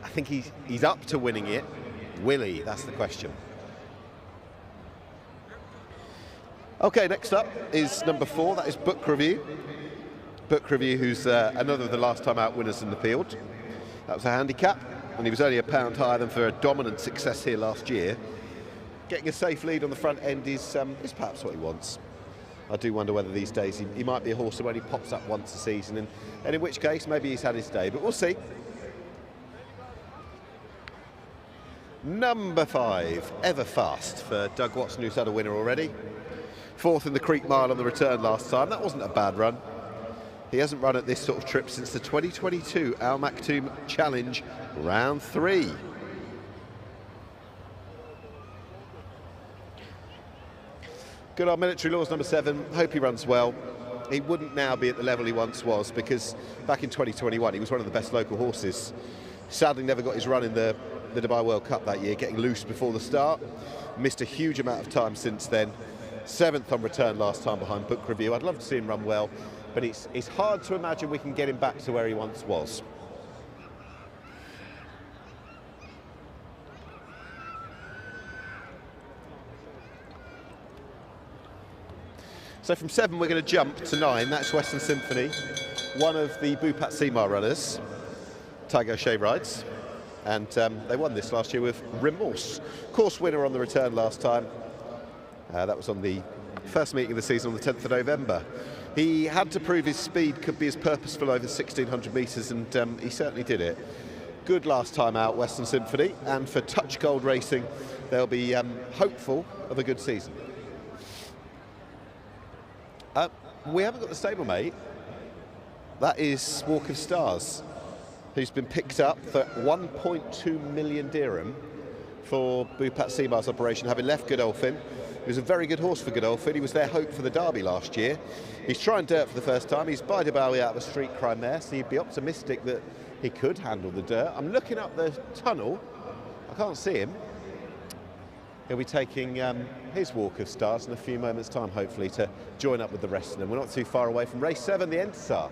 I think he's up to winning it. Will he? That's the question. Okay, next up is number 4, that is Book Review. Book Review, who's another of the last time out winners in the field. That was a handicap, and he was only a pound higher than for a dominant success here last year. Getting a safe lead on the front end is perhaps what he wants. I do wonder whether these days he might be a horse who only pops up once a season, and in which case maybe he's had his day, but we'll see. Number 5, Everfast, for Doug Watson, who's had a winner already. 4th in the Creek Mile on the return last time. That wasn't a bad run. He hasn't run at this sort of trip since the 2022 Al Maktoum Challenge Round 3. Good old Military Laws, number 7. Hope he runs well. He wouldn't now be at the level he once was, because back in 2021 he was one of the best local horses. Sadly never got his run in the Dubai World Cup that year, getting loose before the start. Missed a huge amount of time since then. 7th on return last time behind Book Review. I'd love to see him run well, but it's hard to imagine we can get him back to where he once was. So from 7 we're going to jump to 9. That's Western Symphony, one of the Bupat Seymour runners. Tiger O'Shea rides, and they won this last year with Remorse. Course winner on the return last time. That was on the first meeting of the season on the 10th of November. He had to prove his speed could be as purposeful over 1600 metres, and he certainly did it. Good last time out, Western Symphony, and for Touch Gold Racing, they'll be hopeful of a good season. We haven't got the stablemate. That is Walk of Stars, who's been picked up for 1.2 million dirham for Bupat Seymour's operation, having left Godolphin. He was a very good horse for Godolphin. He was their hope for the Derby last year. He's trying dirt for the first time. He's by Dubai out of a street crime mare, so you'd be optimistic that he could handle the dirt. I'm looking up the tunnel. I can't see him. He'll be taking his Walk of Stars in a few moments' time, hopefully, to join up with the rest of them. We're not too far away from race 7, the Entisar.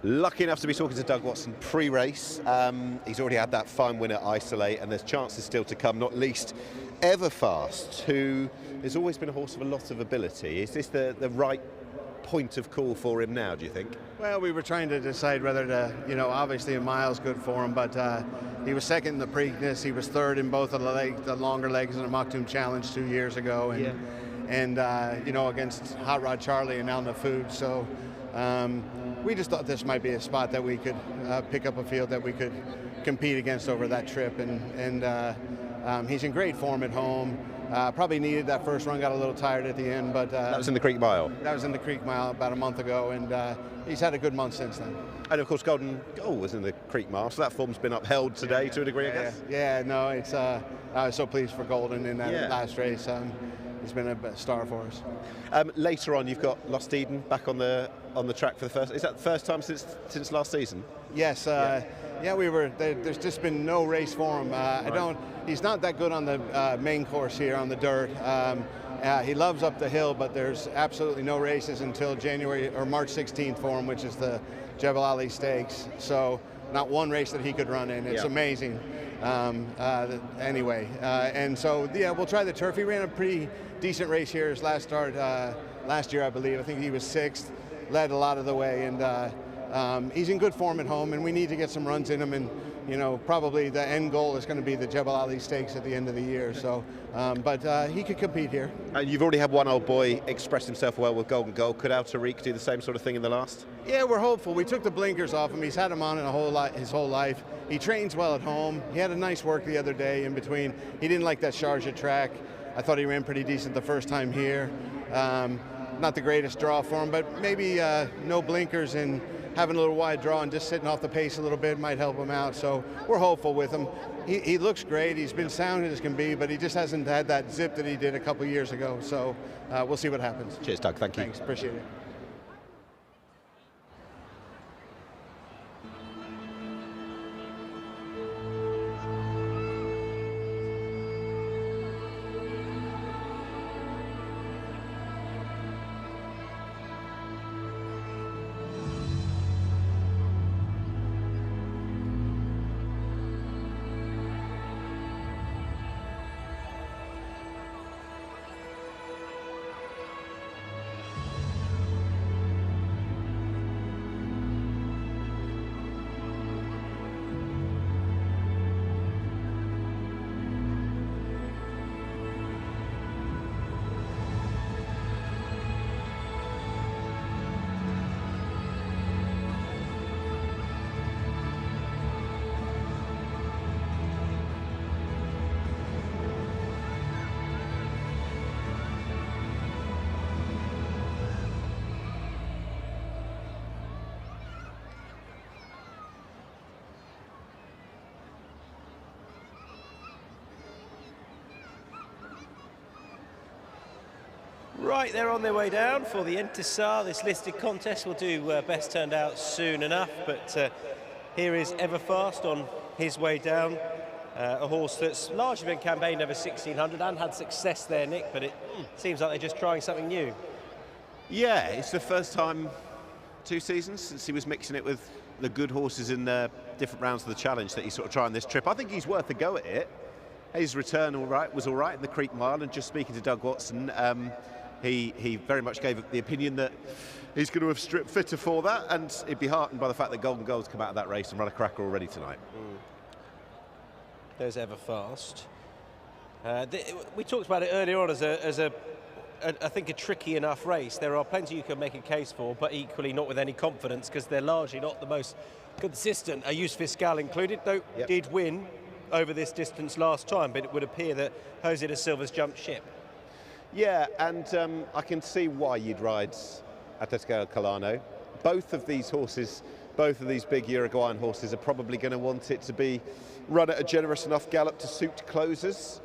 Lucky enough to be talking to Doug Watson pre-race. He's already had that fine win at Isolate, and there's chances still to come, not least Everfast, who has always been a horse of a lot of ability. Is this the right point of call for him now, do you think? Well, we were trying to decide whether to, obviously a mile's good for him, but he was second in the Preakness. He was third in both of the longer legs in the Meydan Challenge 2 years ago, and against Hot Rod Charlie and Al Nafood. So we just thought this might be a spot that we could pick up a field that we could compete against over that trip, and he's in great form at home. Probably needed that first run, got a little tired at the end, but that was in the Creek Mile. That was in the Creek Mile about a month ago, and he's had a good month since then. And of course, Golden Goal was in the Creek Mile, so that form's been upheld today to a degree, I guess. Yeah, no, it's. I was so pleased for Golden in that last race. He's been a star for us. Later on, you've got Lost Eden back on the track for the first. Is that the first time since last season? Yes. Yeah, we were. There's just been no race for him. He's not that good on the main course here on the dirt. He loves up the hill, but there's absolutely no races until January or March 16th for him, which is the Jebel Ali Stakes. So not one race that he could run in. It's amazing. Anyway, and so we'll try the turf. He ran a pretty decent race here his last start last year, I believe. I think he was 6th, led a lot of the way, and he's in good form at home, and we need to get some runs in him, and probably the end goal is going to be the Jebel Ali Stakes at the end of the year. So, but he could compete here. And you've already had one old boy express himself well with Golden Goal. Could Al Tariq do the same sort of thing in the last? Yeah, we're hopeful. We took the blinkers off him. He's had him on his whole life. He trains well at home. He had a nice work the other day in between. He didn't like that Sharjah track. I thought he ran pretty decent the first time here. Not the greatest draw for him, but maybe no blinkers and having a little wide draw and just sitting off the pace a little bit might help him out. So we're hopeful with him. He looks great. He's been sound as can be, but he just hasn't had that zip that he did a couple years ago. So we'll see what happens. Cheers, Doug. Thank you. Thanks. Appreciate it. Right, they're on their way down for the Entisar. This listed contest will do best turned out soon enough, but here is Everfast on his way down. A horse that's largely been campaigned over 1600 and had success there, Nick, but it seems like they're just trying something new. Yeah, it's the first time 2 seasons since he was mixing it with the good horses in the different rounds of the challenge that he's sort of trying this trip. I think he's worth a go at it. His return was all right in the Creek Mile, and just speaking to Doug Watson, he very much gave the opinion that he's going to have stripped fitter for that, and he'd be heartened by the fact that Golden Goal's come out of that race and run a cracker already tonight. There's Everfast. We talked about it earlier on as I think a tricky enough race. There are plenty you can make a case for, but equally not with any confidence because they're largely not the most consistent. Ayus Fiscal included, though, did win over this distance last time, but it would appear that Jose da Silva's jumped ship. Yeah, and I can see why you'd ride Atletico Colano. Both of these horses, both of these big Uruguayan horses, are probably going to want it to be run at a generous enough gallop to suit closers.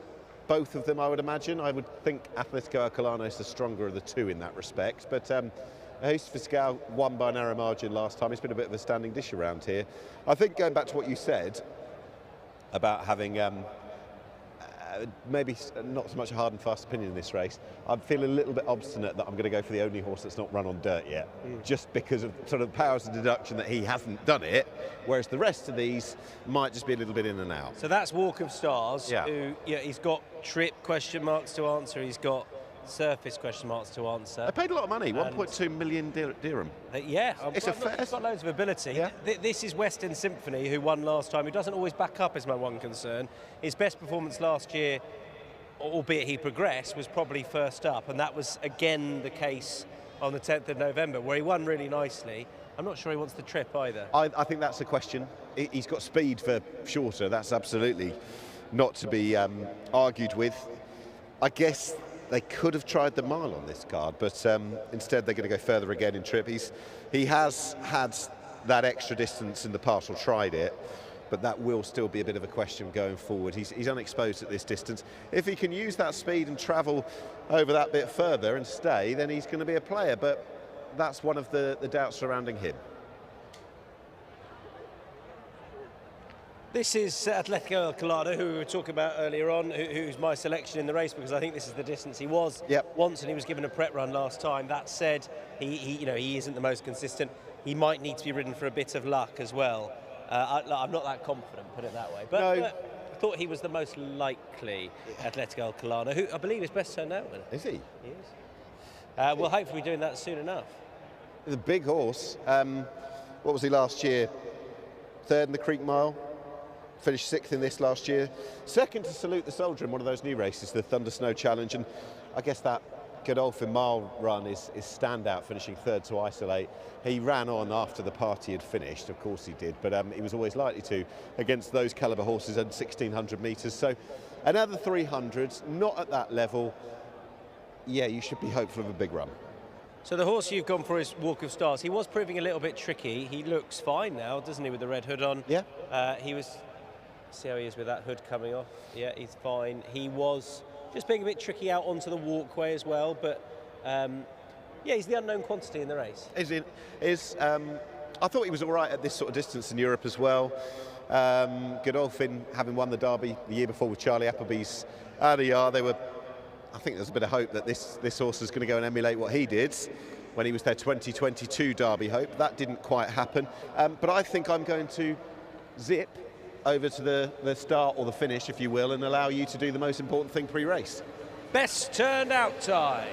Both of them, I would imagine. I would think Atletico Colano is the stronger of the two in that respect. But Jose Fiscal won by a narrow margin last time. It's been a bit of a standing dish around here. I think going back to what you said about having maybe not so much a hard and fast opinion in this race. I'm feeling a little bit obstinate that I'm going to go for the only horse that's not run on dirt yet, just because of sort of powers of deduction that he hasn't done it, whereas the rest of these might just be a little bit in and out. So that's Walk of Stars, who, he's got trip question marks to answer, he's got surface question marks to answer. They paid a lot of money, 1.2 million dirham. It's he's got loads of ability. Yeah. This is Western Symphony, who won last time, who doesn't always back up, is my one concern. His best performance last year, albeit he progressed, was probably first up, and that was again the case on the 10th of November, where he won really nicely. I'm not sure he wants the trip either. I think that's a question. He's got speed for shorter, that's absolutely not to be argued with. I guess they could have tried the mile on this card, but instead they're going to go further again in trip. He has had that extra distance in the past, or tried it, but that will still be a bit of a question going forward. He's unexposed at this distance. If he can use that speed and travel over that bit further and stay, then he's going to be a player, but that's one of the doubts surrounding him. This is Atletico Alcalá, who we were talking about earlier on, who's my selection in the race, because I think this is the distance he was once, and he was given a prep run last time. That said, he isn't the most consistent. He might need to be ridden for a bit of luck as well. I'm not that confident, put it that way. But I thought he was the most likely, Atletico Alcalá, who I believe is best turned out winner. Is he? He is. We'll hopefully be doing that soon enough. He's a big horse. What was he last year? Third in the Creek Mile. Finished 6th in this last year. Second to Salute the Soldier in one of those new races, the Thunder Snow Challenge, and I guess that Godolphin Mile run is standout, finishing 3rd to Isolate. He ran on after the party had finished, of course he did, but he was always likely to against those calibre horses at 1,600 metres. So another 300s, not at that level. Yeah, you should be hopeful of a big run. So the horse you've gone for is Walk of Stars. He was proving a little bit tricky. He looks fine now, doesn't he, with the red hood on? Yeah. He was... See how he is with that hood coming off. Yeah, he's fine. He was just being a bit tricky out onto the walkway as well, but yeah, he's the unknown quantity in the race. I thought he was all right at this sort of distance in Europe as well. Godolphin, having won the Derby the year before with Charlie Appleby's Adiyar, I think there's a bit of hope that this horse is going to go and emulate what he did when he was their 2022 Derby hope. That didn't quite happen, but I think I'm going to zip over to the start, or the finish, if you will, and allow you to do the most important thing pre-race. Best turned out time.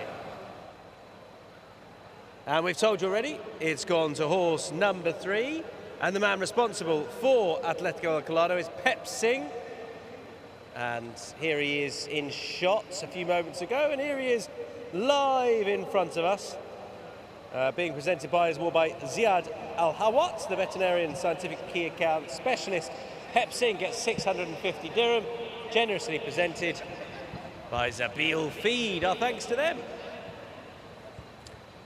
And we've told you already, it's gone to horse number 3, and the man responsible for Atletico Alcalá is Pep Singh. And here he is in shots a few moments ago, and here he is live in front of us, being presented by Ziad Al-Hawat, the veterinarian scientific key account specialist. Pep Singh gets 650 dirham, generously presented by Zabil Feed. Our thanks to them.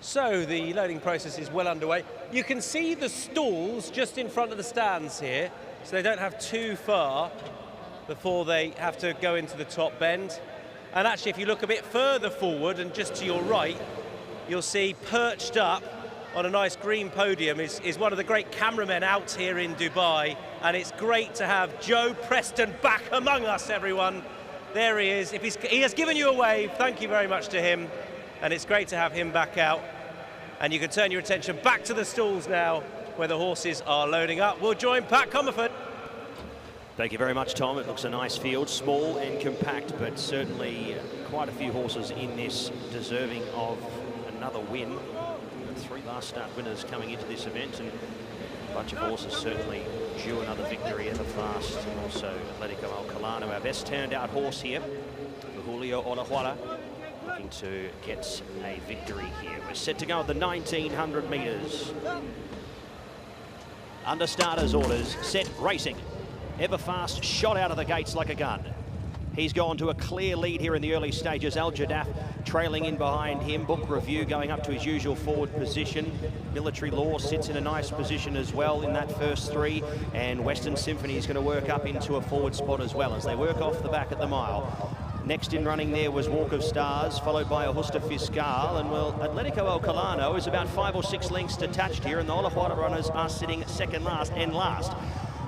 So the loading process is well underway. You can see the stalls just in front of the stands here, so they don't have too far before they have to go into the top bend. And actually, if you look a bit further forward and just to your right, you'll see perched up on a nice green podium is one of the great cameramen out here in Dubai, and it's great to have Joe Preston back among us, everyone. There he is. He has given you a wave, thank you very much to him, and it's great to have him back out. And you can turn your attention back to the stalls now, where the horses are loading up. We'll join Pat Comerford. Thank you very much, Tom. It looks a nice field, small and compact, but certainly quite a few horses in this deserving of another win. 3 last start winners coming into this event, and a bunch of horses certainly due another victory at the fast. And also Atletico Alcalá, our best turned out horse here, Julio Olajuela, looking to get a victory here. We're set to go at the 1,900 metres. Under starters orders, set racing. Everfast shot out of the gates like a gun. He's gone to a clear lead here in the early stages. Al Jadaf trailing in behind him. Book Review going up to his usual forward position. Military Law sits in a nice position as well in that first 3. And Western Symphony is going to work up into a forward spot as well as they work off the back at the mile. Next in running there was Walk of Stars, followed by Ajusta Fiscal. And well, Atletico Alcalá is about 5 or 6 lengths detached here, and the Olajuela runners are sitting second last and last.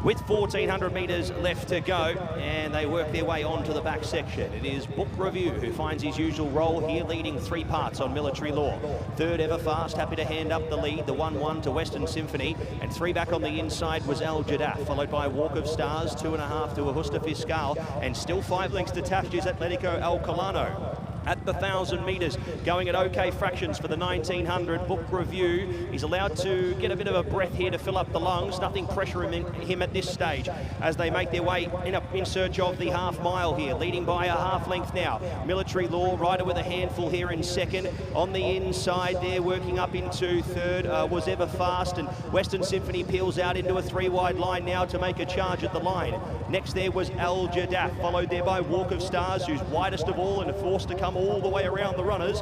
with 1,400 metres left to go, and they work their way on to the back section. It is Book Review who finds his usual role here, leading 3 parts on Military Law. Third, Everfast, happy to hand up the lead, the 1-1 to Western Symphony, and 3 back on the inside was Al Jadaf, followed by Walk of Stars, 2.5 to Ajusta Fiscal, and still 5 lengths detached is Atletico El Colano. At the 1,000 metres, going at okay fractions for the 1,900. Book Review, he's allowed to get a bit of a breath here to fill up the lungs. Nothing pressuring him at this stage as they make their way in search of the half mile here, leading by a half length now. Military Law, rider with a handful here in second. On the inside there, working up into third, was Everfast, and Western Symphony peels out into a 3-wide line now to make a charge at the line. Next there was Al Jadaf, followed there by Walk of Stars, who's widest of all and forced to come all the way around the runners.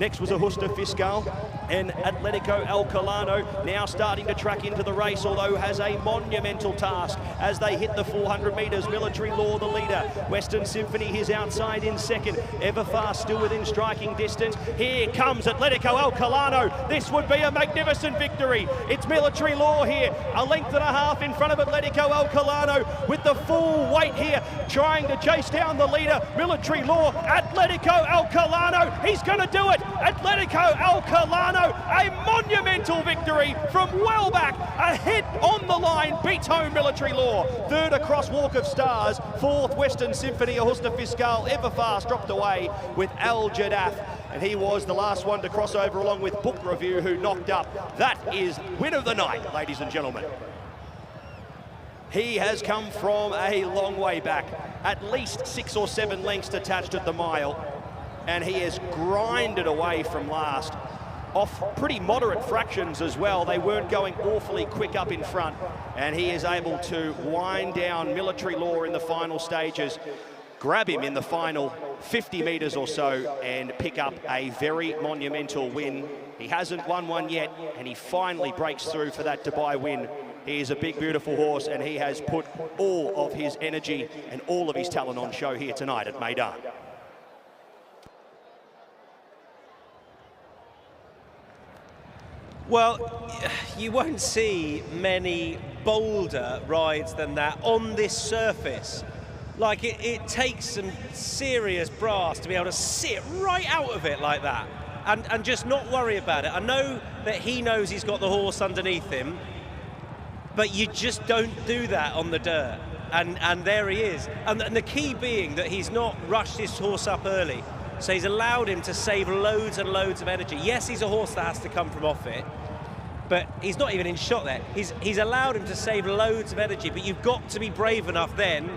Next was Ajusta Fiscal, and Atletico El Colano now starting to track into the race, although has a monumental task as they hit the 400 metres. Military Law the leader, Western Symphony his outside in second, Everfast still within striking distance. Here comes Atletico El Colano. This would be a magnificent victory. It's Military Law here, a length and a half in front of Atletico El Colano with the full weight here, trying to chase down the leader, Military Law. Atletico El Colano, he's going to do it. Atletico El Colano, a monumental victory from well back, a hit on the line, beats home Military Law. Third across Walk of Stars, fourth Western Symphony, Ajusta Fiscal. Everfast dropped away with Al Jadaf, and he was the last one to cross over along with Book Review, who knocked up. That is win of the night, ladies and gentlemen. He has come from a long way back, at least 6 or 7 lengths detached at the mile, and he has grinded away from last, off pretty moderate fractions as well. They weren't going awfully quick up in front, and he is able to wind down Military Law in the final stages, grab him in the final 50 metres or so, and pick up a very monumental win. He hasn't won one yet, and he finally breaks through for that Dubai win. He is a big, beautiful horse, and he has put all of his energy and all of his talent on show here tonight at Meydan. Well, you won't see many bolder rides than that on this surface. Like, it takes some serious brass to be able to sit right out of it like that and just not worry about it. I know that he knows he's got the horse underneath him, but you just don't do that on the dirt. And there he is. And the key being that he's not rushed his horse up early. So he's allowed him to save loads and loads of energy. Yes, he's a horse that has to come from off it, but he's not even in shot there. He's allowed him to save loads of energy, but you've got to be brave enough then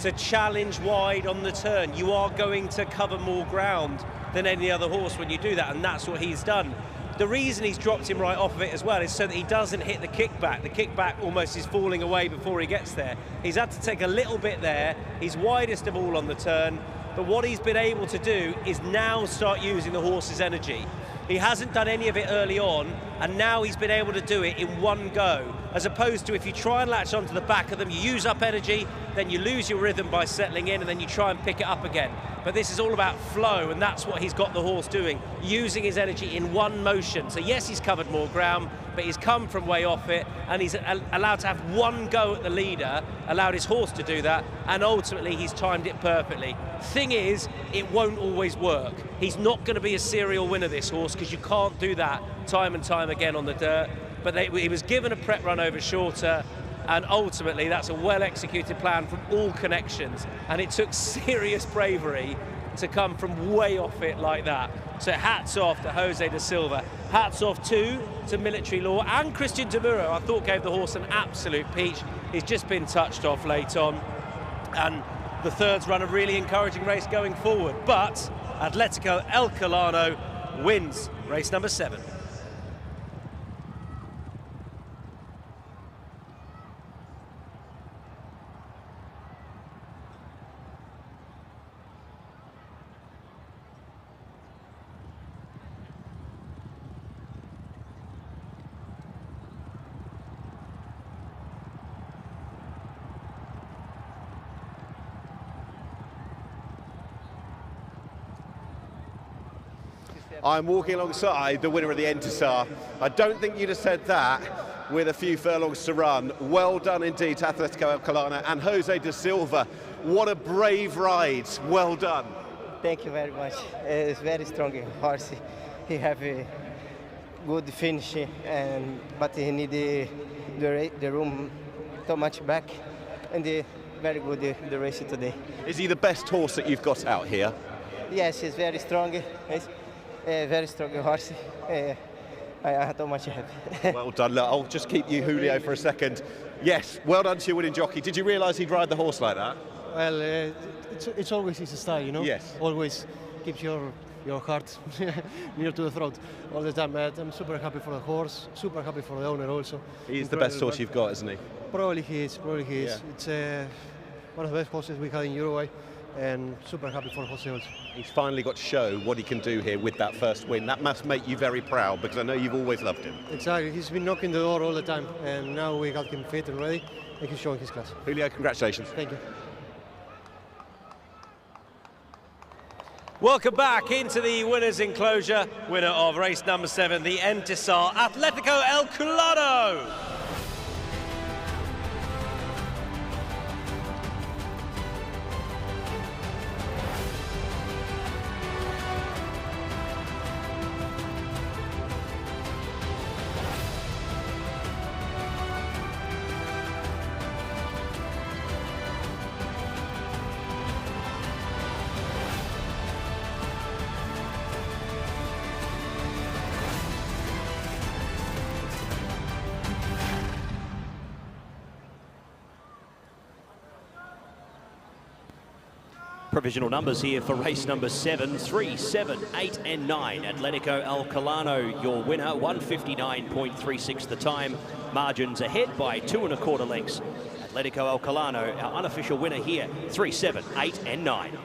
to challenge wide on the turn. You are going to cover more ground than any other horse when you do that, and that's what he's done. The reason he's dropped him right off of it as well is so that he doesn't hit the kickback. The kickback almost is falling away before he gets there. He's had to take a little bit there. He's widest of all on the turn. But what he's been able to do is now start using the horse's energy. He hasn't done any of it early on, and now he's been able to do it in one go, as opposed to if you try and latch onto the back of them, you use up energy, then you lose your rhythm by settling in, and then you try and pick it up again. But this is all about flow, and that's what he's got the horse doing, using his energy in one motion. So yes, he's covered more ground, but he's come from way off it, and he's allowed to have one go at the leader, allowed his horse to do that, and ultimately he's timed it perfectly. Thing is, it won't always work. He's not going to be a serial winner, this horse, because you can't do that time and time again on the dirt. But he was given a prep run over shorter, and ultimately that's a well-executed plan from all connections, and it took serious bravery to come from way off it like that. So hats off to Jose da Silva. Hats off too to Military Law and Christian De Muro. I thought gave the horse an absolute peach. He's just been touched off late on, and the third's run a really encouraging race going forward. But Atletico El Colano wins race number 7. I'm walking alongside the winner of the Entisar. I don't think you'd have said that with a few furlongs to run. Well done indeed to Atletico Alcalá and Jose da Silva. What a brave ride. Well done. Thank you very much. It's very strong horse. He have a good finish, but he need the room too much back, and very good the race today. Is he the best horse that you've got out here? Yes, he's very strong. He's a very strong horse. I have too much happy. Well done. Look, I'll just keep you, Julio, for a second. Yes, well done to your winning jockey. Did you realise he'd ride the horse like that? Well, it's always his style, you know. Yes. Always keeps your heart near to the throat all the time. But I'm super happy for the horse. Super happy for the owner also. He's the best horse you've got, isn't he? Probably he is. Probably he is. Yeah. It's one of the best horses we had in Uruguay, and super happy for Jose also. He's finally got to show what he can do here with that first win. That must make you very proud, because I know you've always loved him. Exactly. He's been knocking the door all the time, and now we got him fit and ready, and he's showing his class. Julio, congratulations. Thank you. Welcome back into the winner's enclosure. Winner of race number 7, the Entisar Atletico El Culano. Provisional numbers here for race number 7, 3, 7, 8 and 9. Atletico Alcalá, your winner, 159.36 the time. Margins ahead by 2 1/4 lengths. Atletico Alcalá, our unofficial winner here, 3, 7, 8 and 9.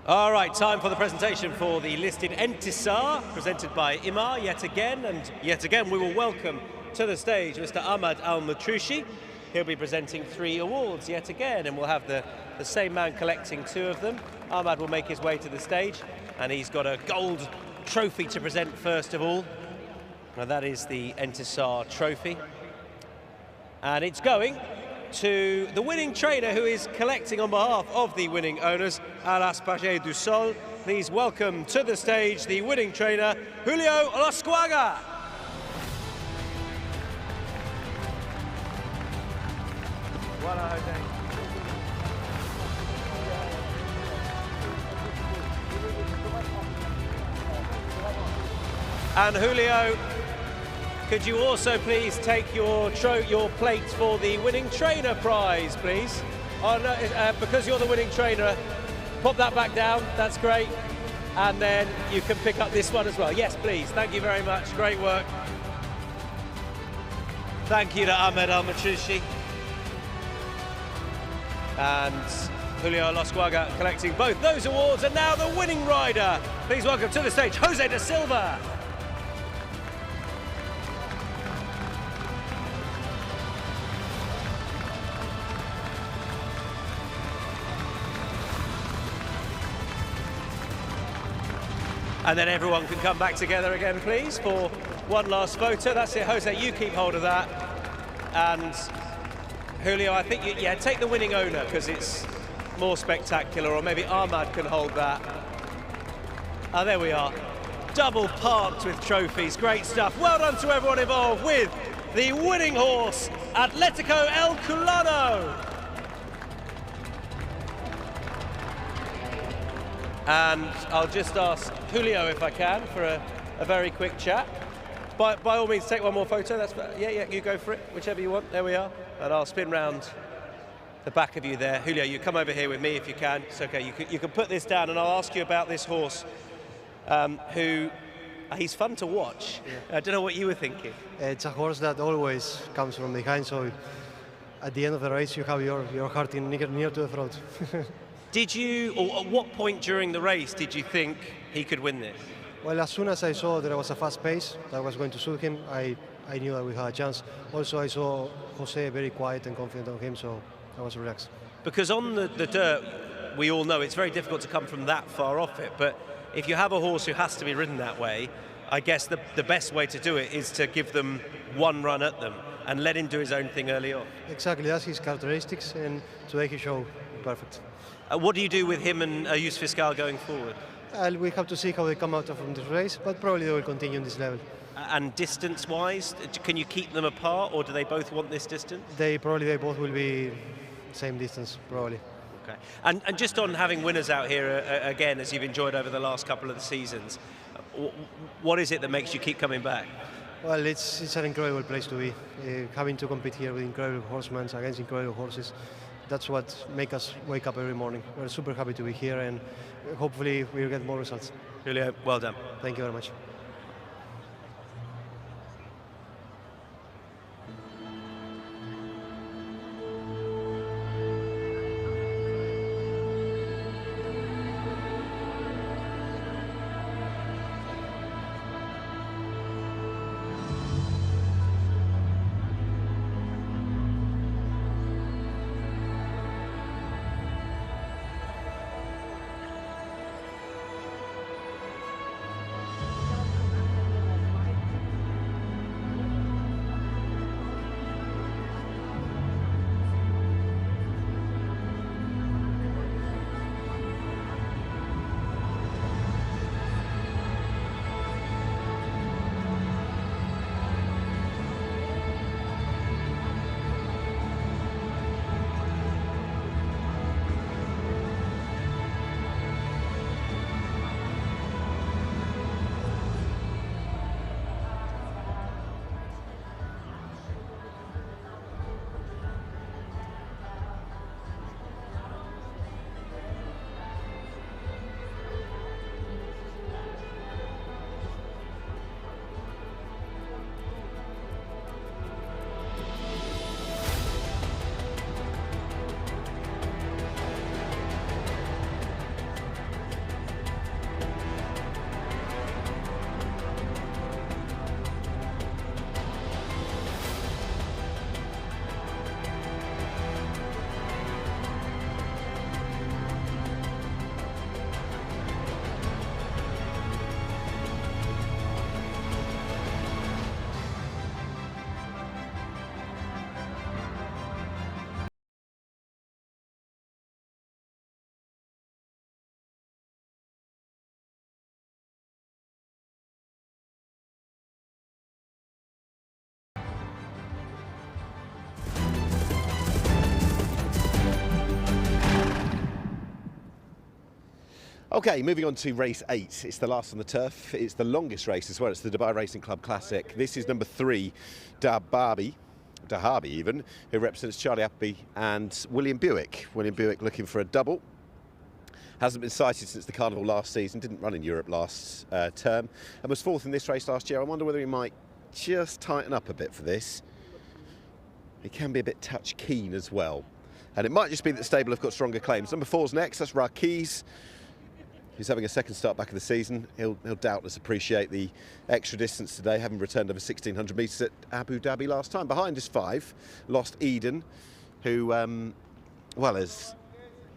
All right, time for the presentation for the listed Entisar, presented by Imar yet again. And yet again, we will welcome to the stage Mr. Ahmad Al-Matrushi. He'll be presenting 3 awards yet again, and we'll have the same man collecting 2 of them. Ahmad will make his way to the stage, and he's got a gold trophy to present first of all. Now that is the Entisar trophy. And it's going to the winning trainer who is collecting on behalf of the winning owners, Alas Paget du Sol. Please welcome to the stage the winning trainer, Julio Loscuaga. Voilà, Jose. And Julio, could you also please take your plate for the winning trainer prize, please? Oh, no, because you're the winning trainer, pop that back down, that's great. And then you can pick up this one as well. Yes, please, thank you very much, great work. Thank you to Ahmed Al-Matrushi. And Julio Loscuaga collecting both those awards, and now the winning rider. Please welcome to the stage, Jose da Silva. And then everyone can come back together again, please, for one last photo. That's it, Jose, you keep hold of that. And Julio, I think, take the winning owner, because it's more spectacular, or maybe Ahmad can hold that. Ah, there we are. Double parked with trophies, great stuff. Well done to everyone involved with the winning horse, Atletico El Culano. And I'll just ask Julio, if I can, for a very quick chat. By all means, take one more photo. Yeah, you go for it, whichever you want. There we are. And I'll spin round the back of you there. Julio, you come over here with me if you can. It's okay, you can put this down, and I'll ask you about this horse, who, he's fun to watch. Yeah. I don't know what you were thinking. It's a horse that always comes from behind, so at the end of the race, you have your heart near to the throat. Did you, or at what point during the race did you think he could win this? Well, as soon as I saw there was a fast pace that was going to suit him, I knew that we had a chance. Also, I saw Jose very quiet and confident on him, so I was relaxed. Because on the dirt, we all know it's very difficult to come from that far off it, but if you have a horse who has to be ridden that way, I guess the best way to do it is to give them one run at them and let him do his own thing early on. Exactly, that's his characteristics, and today he showed perfect. What do you do with him and Ayus Fiscal going forward? We have to see how they come out from this race, but probably they will continue in this level. And distance-wise, can you keep them apart, or do they both want this distance? They both will be same distance, probably. Okay. And just on having winners out here again, as you've enjoyed over the last couple of the seasons, what is it that makes you keep coming back? Well, it's an incredible place to be. Having to compete here with incredible horsemen against incredible horses, that's what makes us wake up every morning. We're super happy to be here, and hopefully we'll get more results. Julio, well done. Thank you very much. Okay, moving on to race 8. It's the last on the turf. It's the longest race as well. It's the Dubai Racing Club Classic. This is number 3, Dahabi even, who represents Charlie Appleby and William Buick. William Buick looking for a double. Hasn't been sighted since the Carnival last season, didn't run in Europe last term, and was 4th in this race last year. I wonder whether he might just tighten up a bit for this. He can be a bit touch keen as well. And it might just be that the stable have got stronger claims. Number 4's next, that's Rakiz. He's having a second start back of the season. He'll doubtless appreciate the extra distance today, having returned over 1,600 metres at Abu Dhabi last time. Behind is 5, Lost Eden, who, well, as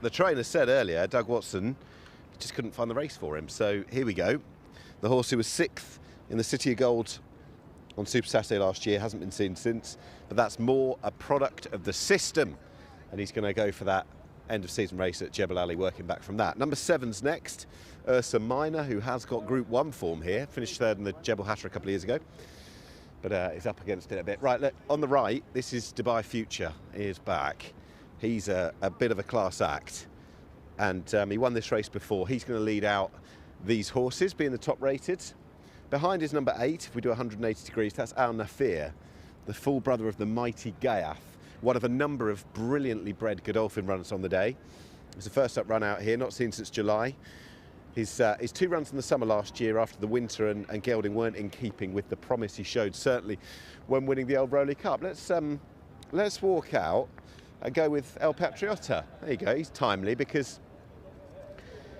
the trainer said earlier, Doug Watson, just couldn't find the race for him. So here we go. The horse who was 6th in the City of Gold on Super Saturday last year, hasn't been seen since, but that's more a product of the system. And he's going to go for that end of season race at Jebel Ali, working back from that. Number 7's next, Ursa Minor, who has got Group 1 form here, finished 3rd in the Jebel Hatter a couple of years ago, but is up against it a bit. Right, look, on the right, this is Dubai Future. He is back. He's a bit of a class act, and he won this race before. He's going to lead out these horses, being the top rated. Behind is number 8, if we do 180 degrees, that's Al Nafir, the full brother of the mighty Gayaf, one of a number of brilliantly bred Godolphin runners on the day. It was the first up run out here, not seen since July. His 2 runs in the summer last year after the winter and gelding weren't in keeping with the promise he showed, certainly when winning the Old Rowley Cup. Let's walk out and go with El Patriota. There you go, he's timely because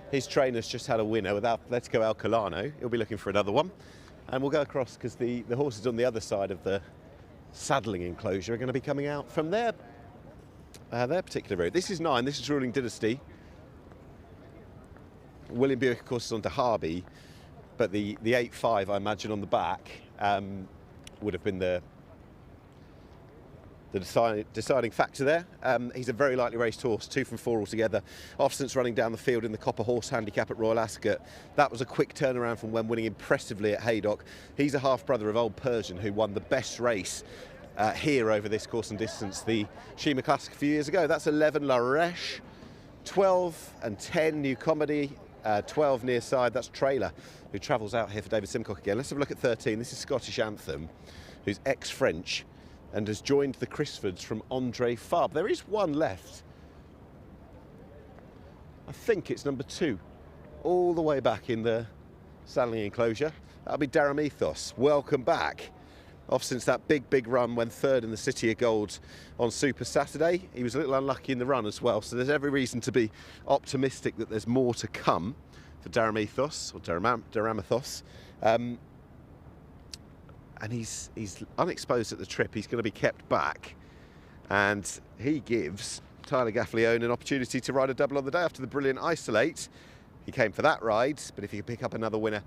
his trainer's just had a winner with Atletico Alcalano. He'll be looking for another one. And we'll go across because the horses on the other side of the saddling enclosure are going to be coming out from their particular route. This is 9, this is Ruling Dynasty. William Buick, of course, is on Dahabi, but the 8-5, I imagine, on the back would have been the deciding factor there. He's a very lightly raced horse, 2 from 4 altogether. Since running down the field in the Copper Horse Handicap at Royal Ascot. That was a quick turnaround from when winning impressively at Haydock. He's a half-brother of Old Persian, who won the best race here over this course and distance, the Shima Classic a few years ago. That's 11 La Reche, 12 and 10 New Comedy, 12 near side, that's Trailer, who travels out here for David Simcock again. Let's have a look at 13. This is Scottish Anthem, who's ex-French and has joined the Crisfords from Andre Fabre. There is one left. I think it's number 2, all the way back in the saddling enclosure. That'll be Daram Ethos. Welcome back. Off since that big run when 3rd in the City of Gold on Super Saturday. He was a little unlucky in the run as well, so there's every reason to be optimistic that there's more to come for Daram Ethos, or Daramethos. And he's unexposed at the trip. He's going to be kept back, and he gives Tyler Gaffleone an opportunity to ride a double on the day after the brilliant Isolate. He came for that ride, but if he could pick up another winner,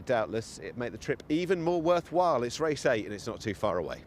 doubtless it'd make the trip even more worthwhile. It's race 8 and it's not too far away.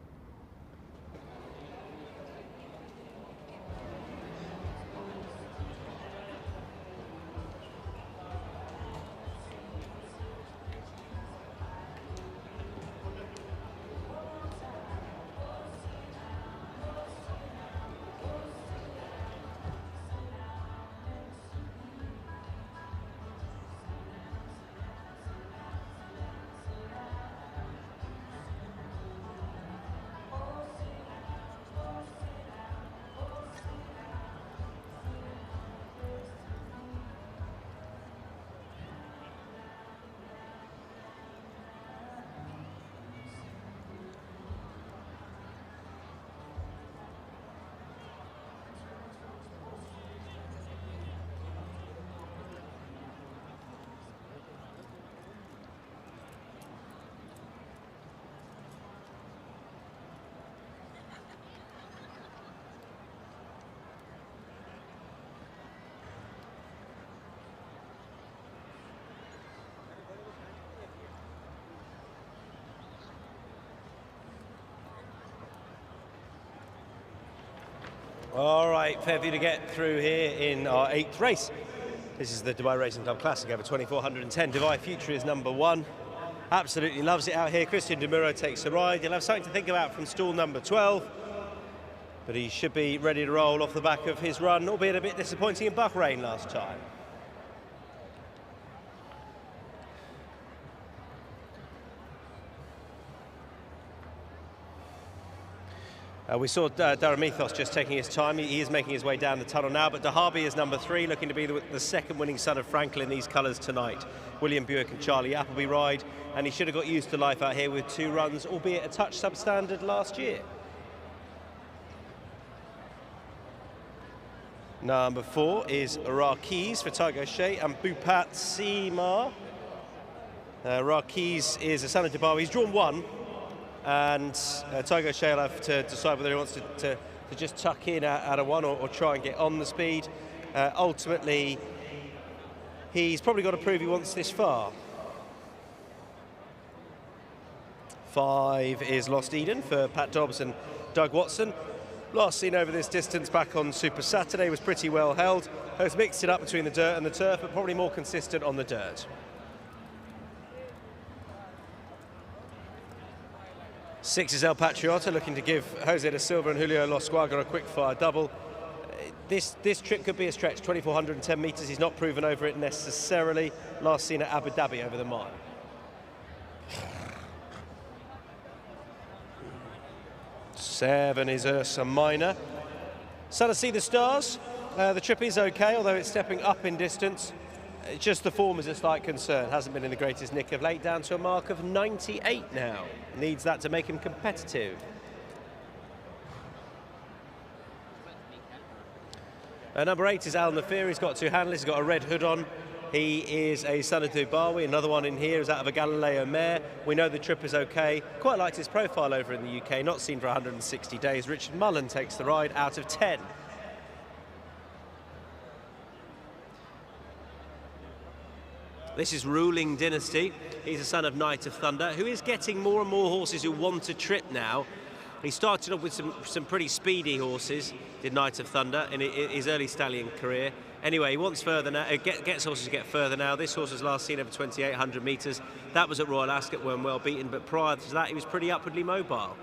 All right, fair view to get through here in our 8th race. This is the Dubai Racing Club Classic over 2,410. Dubai Future is number 1. Absolutely loves it out here. Christian De Muro takes a ride. He'll have something to think about from stall number 12. But he should be ready to roll off the back of his run, albeit a bit disappointing in Bahrain last time. We saw Daramithos just taking his time. He is making his way down the tunnel now, but Dahabi is number 3, looking to be the second winning son of Franklin in these colours tonight. William Buick and Charlie Appleby ride, and he should have got used to life out here with 2 runs, albeit a touch substandard last year. Number 4 is Rakiz for Tiger Shea and Bupat Seema. Rakiz is a son of Dubai. He's drawn 1. And Tiger Shea will have to decide whether he wants to just tuck in at a 1 or try and get on the speed. Ultimately, he's probably got to prove he wants this far. 5 is Lost Eden for Pat Dobbs and Doug Watson. Last seen over this distance back on Super Saturday, was pretty well held. Has mixed it up between the dirt and the turf, but probably more consistent on the dirt. 6 is El Patriota, looking to give Jose da Silva and Julio Losquaga a quick-fire double. This trip could be a stretch, 2,410 metres. He's not proven over it necessarily. Last seen at Abu Dhabi over the mile. 7 is Ursa Minor. So to see the stars. The trip is okay, although it's stepping up in distance. Just the form is a slight concern. Hasn't been in the greatest nick of late, down to a mark of 98 now. Needs that to make him competitive. Number 8 is Al Nafir. He's got 2 handlers. He's got a red hood on. He is a son of Dubawi. Another one in here is out of a Galileo mare. We know the trip is okay. Quite liked his profile over in the UK. Not seen for 160 days. Richard Mullen takes the ride out of 10. This is Ruling Dynasty. He's a son of Knight of Thunder, who is getting more and more horses who want to trip now. He started off with some pretty speedy horses, did Knight of Thunder, in his early stallion career. Anyway, he wants further now, gets horses to get further now. This horse was last seen over 2,800 metres. That was at Royal Ascot when well beaten, but prior to that he was pretty upwardly mobile.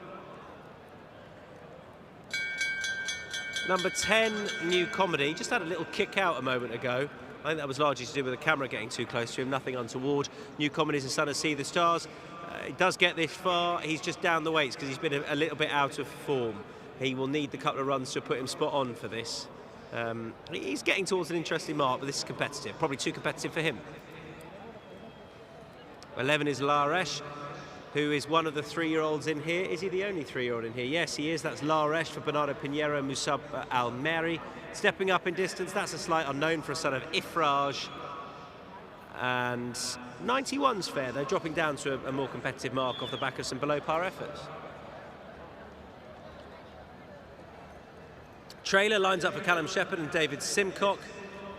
Number 10, New Comedy, just had a little kick out a moment ago. I think that was largely to do with the camera getting too close to him, nothing untoward. New Comedy is a son of See the Stars. He does get this far, he's just down the weights because he's been a little bit out of form. He will need the couple of runs to put him spot on for this. He's getting towards an interesting mark, but this is competitive, probably too competitive for him. 11 is Laresh, who is one of the 3-year-olds in here. Is he the only 3-year-old in here? Yes, he is. That's Laresh for Bernardo Pinheiro, Musab Al-Meri. Stepping up in distance, that's a slight unknown for a son of Ifraj. And 91's fair, though, dropping down to a more competitive mark off the back of some below-par efforts. Trailer lines up for Callum Shepherd and David Simcock.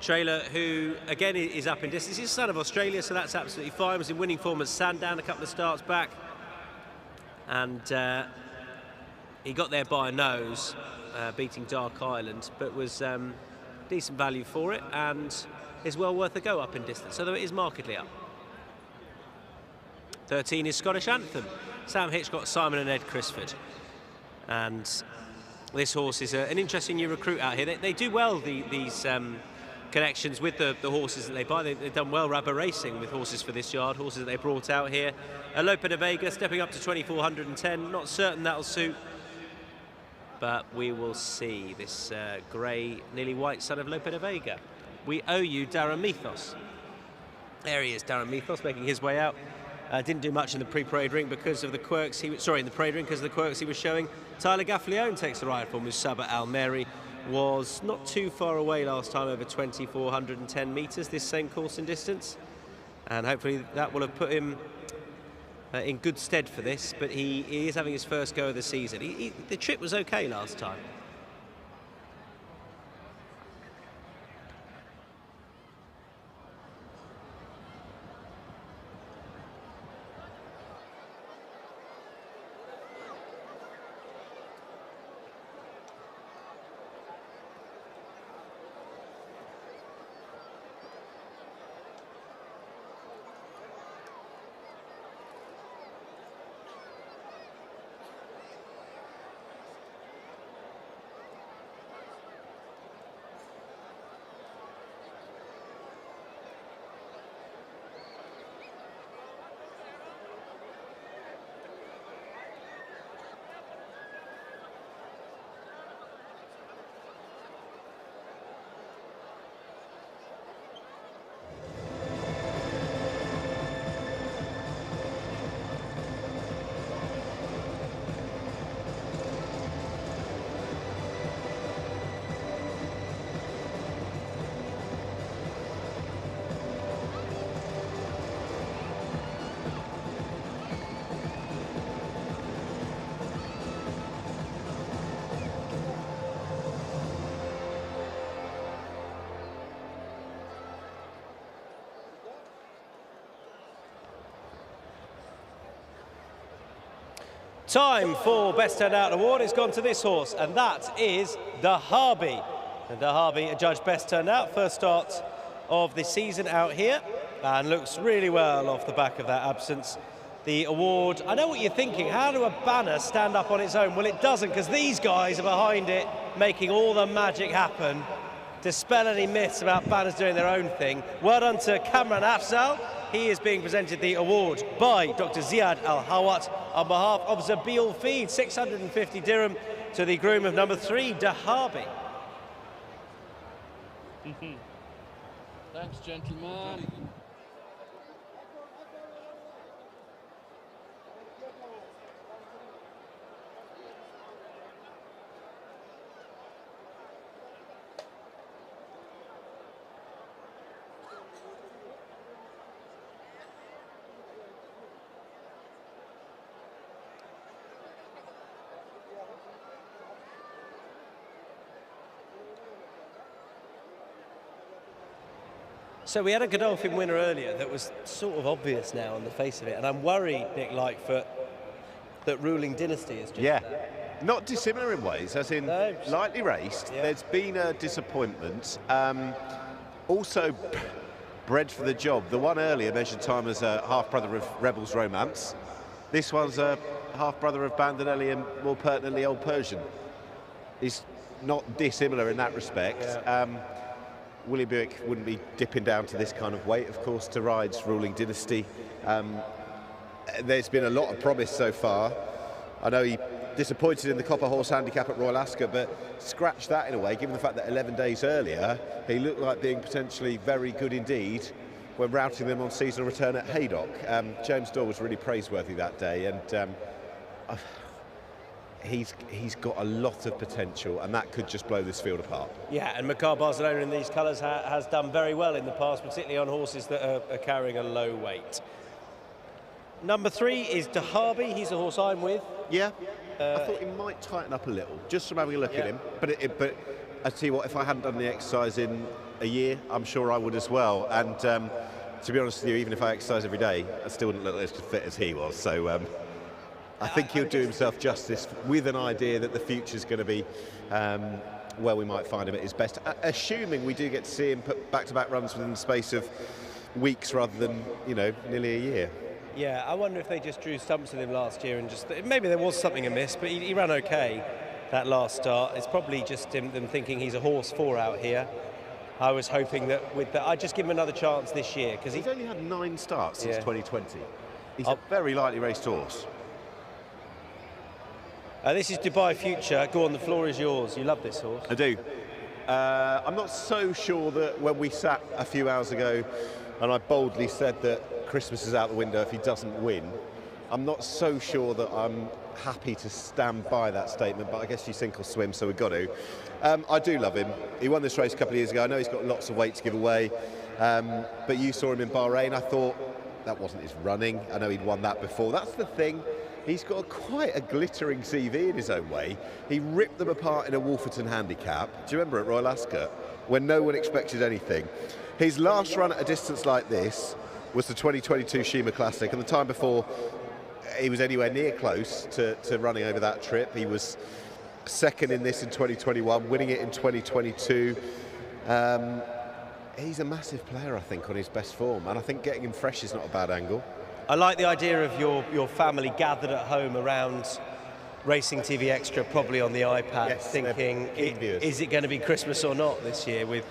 Trailer, who again is up in distance. He's a son of Australia, so that's absolutely fine. Was in winning form at Sandown a couple of starts back. And he got there by a nose, beating Dark Island, but was decent value for it and is well worth a go up in distance, although it is markedly up. 13 is Scottish Anthem. Sam Hitchcock, Simon and Ed Crisford. And this horse is an interesting new recruit out here. They do well, these connections with the horses that they buy. They've done well rubber racing with horses for this yard, horses that they brought out here. Lope de Vega stepping up to 2,410. Not certain that'll suit, but we will see. This grey, nearly white son of Lope de Vega. We owe you Daramithos. There he is, Daramithos, making his way out. Didn't do much in the pre-parade ring because of the quirks in the parade ring because of the quirks he was showing. Tyler Gaffleone takes the ride for Musaba Al-Meri. Was not too far away last time, over 2,410 metres, this same course and distance. And hopefully that will have put him in good stead for this, but he is having his first go of the season. The trip was okay last time. Time for Best Turned Out Award. It's gone to this horse, and that is Dahabi. And Dahabi judged Best Turned Out, first start of the season out here, and looks really well off the back of that absence. The award, I know what you're thinking, how do a banner stand up on its own? Well, it doesn't, because these guys are behind it, making all the magic happen. Dispel any myths about banners doing their own thing. Well done to Kamran Afzal. He is being presented the award by Dr. Ziad Al-Hawat on behalf of Zabil Feed. 650 dirham to the groom of number 3, Dahabi. Thanks, gentlemen. So we had a Godolphin winner earlier that was sort of obvious now on the face of it, and I'm worried, Nick Lightfoot, that Ruling Dynasty is just there. Not dissimilar in ways, as in lightly raced. Yeah. There's been a disappointment. Also bred for the job. The one earlier measured time as a half-brother of Rebel's Romance. This one's a half-brother of Bandinelli and, more pertinently, Old Persian. He's not dissimilar in that respect. Yeah. Willie Buick wouldn't be dipping down to this kind of weight, of course, to ride's Ruling Dynasty. There's been a lot of promise so far. I know he disappointed in the Copper Horse handicap at Royal Ascot, but scratch that in a way, given the fact that 11 days earlier, he looked like being potentially very good indeed when routing them on seasonal return at Haydock. James Dorr was really praiseworthy that day, and he's got a lot of potential, and that could just blow this field apart. Yeah, and Makar Barcelona in these colours has done very well in the past, particularly on horses that are carrying a low weight. Number 3 is Dahabi. He's a horse I'm with. Yeah, I thought he might tighten up a little, just from having a look at him. But I tell you what, if I hadn't done the exercise in a year, I'm sure I would as well. And to be honest with you, even if I exercise every day, I still wouldn't look as fit as he was. So I think he'll do himself justice with an idea that the future's going to be where we might find him at his best, assuming we do get to see him put back-to-back runs within the space of weeks rather than, you know, nearly a year. Yeah, I wonder if they just drew stumps with him last year and just maybe there was something amiss, but he ran okay that last start. It's probably just them thinking he's a horse for out here. I was hoping that with that, I'd just give him another chance this year because he's only had 9 starts since 2020. He's a very lightly raced horse. This is Dubai Future. Go on, the floor is yours. You love this horse. I do. I'm not so sure that when we sat a few hours ago and I boldly said that Christmas is out the window if he doesn't win, I'm not so sure that I'm happy to stand by that statement, but I guess you sink or swim, so we've got to. I do love him. He won this race a couple of years ago. I know he's got lots of weight to give away, but you saw him in Bahrain. I thought that wasn't his running. I know he'd won that before. That's the thing. He's got quite a glittering CV in his own way. He ripped them apart in a Wolferton handicap. Do you remember at Royal Ascot when no one expected anything? His last run at a distance like this was the 2022 Shima Classic, and the time before he was anywhere near close to running over that trip. He was second in this in 2021, winning it in 2022. He's a massive player, I think, on his best form, and I think getting him fresh is not a bad angle. I like the idea of your family gathered at home around Racing TV Extra, probably on the iPad, yes, thinking, is it going to be Christmas or not this year with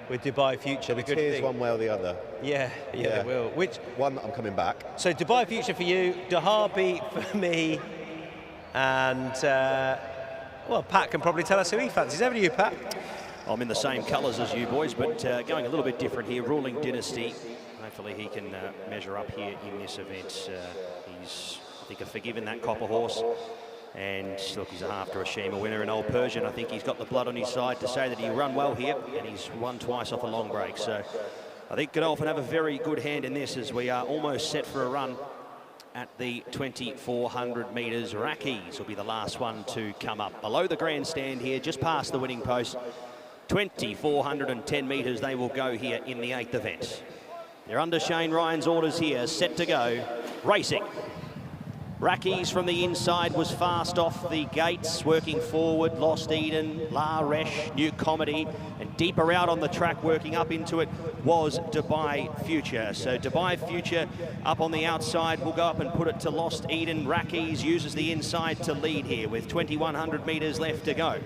Dubai Future? The good thing, one way or the other. Yeah, they will. Which one that I'm coming back? So Dubai Future for you, Dahabi for me, and well, Pat can probably tell us who he fancies. Over to you, Pat. I'm in the same colours as you boys, but going a little bit different here. Ruling Dynasty. Hopefully he can measure up here in this event. He's, I think, a forgiven that Copper Horse. And look, he's a half Shima winner in Old Persian. I think he's got the blood on his side to say that he run well here, and he's won twice off a long break. So I think Godolphin have a very good hand in this as we are almost set for a run at the 2,400 metres. Rackies will be the last one to come up. Below the grandstand here, just past the winning post. 2,410 metres they will go here in the 8th event. They're under Shane Ryan's orders here, set to go. Racing. Rackies from the inside was fast off the gates, working forward. Lost Eden, La Resh, New Comedy, and deeper out on the track, working up into it, was Dubai Future. So Dubai Future up on the outside will go up and put it to Lost Eden. Rackies uses the inside to lead here with 2,100 metres left to go.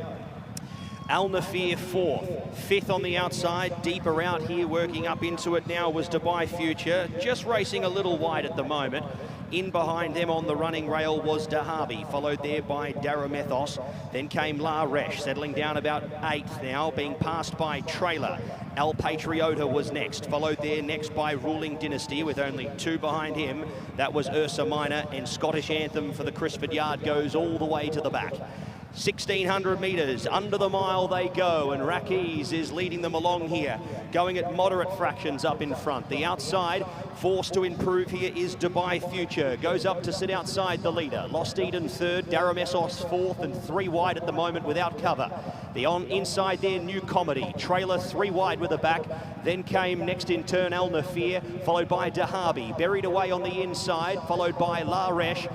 Al Nafir fourth, fifth on the outside, deeper out here, working up into it now was Dubai Future, just racing a little wide at the moment. In behind them on the running rail was Dahabi, followed there by Daramethos. Then came La Resh, settling down about eighth now, being passed by Trailer. El Patriota was next, followed there next by Ruling Dynasty with only two behind him. That was Ursa Minor, and Scottish Anthem for the Crisford Yard goes all the way to the back. 1,600 metres, under the mile they go, and Rackies is leading them along here, going at moderate fractions up in front. The outside, forced to improve here, is Dubai Future. Goes up to sit outside the leader. Lost Eden third, Daramesos fourth, and three wide at the moment without cover. The inside there, New Comedy. Trailer three wide with the back. Then came next in turn Al Nafir, followed by Dahabi. Buried away on the inside, followed by La Resh.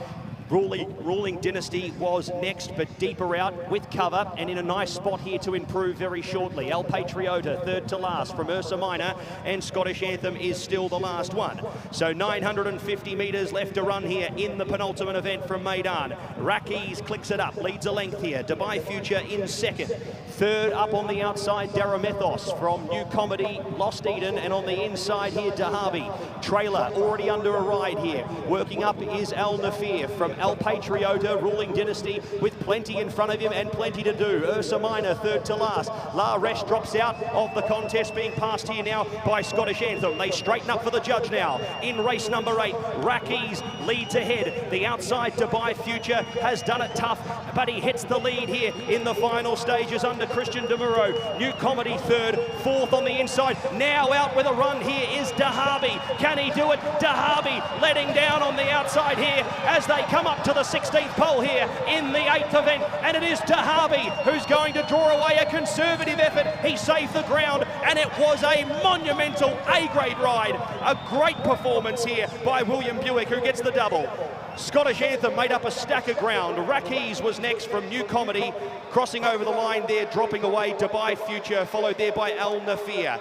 Ruling Dynasty was next, but deeper out with cover and in a nice spot here to improve very shortly. El Patriota, third to last from Ursa Minor, and Scottish Anthem is still the last one. So 950 metres left to run here in the penultimate event from Meydan. Rackies clicks it up, leads a length here. Dubai Future in second. Third up on the outside, Daramethos from New Comedy, Lost Eden, and on the inside here, Dahabi. Trailer already under a ride here. Working up is Al Nafir from El Patriota, Ruling Dynasty, with plenty in front of him and plenty to do. Ursa Minor, third to last. La Resh drops out of the contest, being passed here now by Scottish Anthem. They straighten up for the judge now. In race number 8, Rackies leads ahead. The outside Dubai Future has done it tough, but he hits the lead here in the final stages under Christian Demuro. New Comedy third, fourth on the inside. Now out with a run here is Dahabi. Can he do it? Dahabi letting down on the outside here as they come up to the 16th pole here in the 8th event, and it is Dahabi who's going to draw away a conservative effort. He saved the ground, and it was a monumental A-grade ride. A great performance here by William Buick, who gets the double. Scottish Anthem made up a stack of ground. Rackies was next from New Comedy, crossing over the line there, dropping away Dubai Future, followed there by Al Nafir.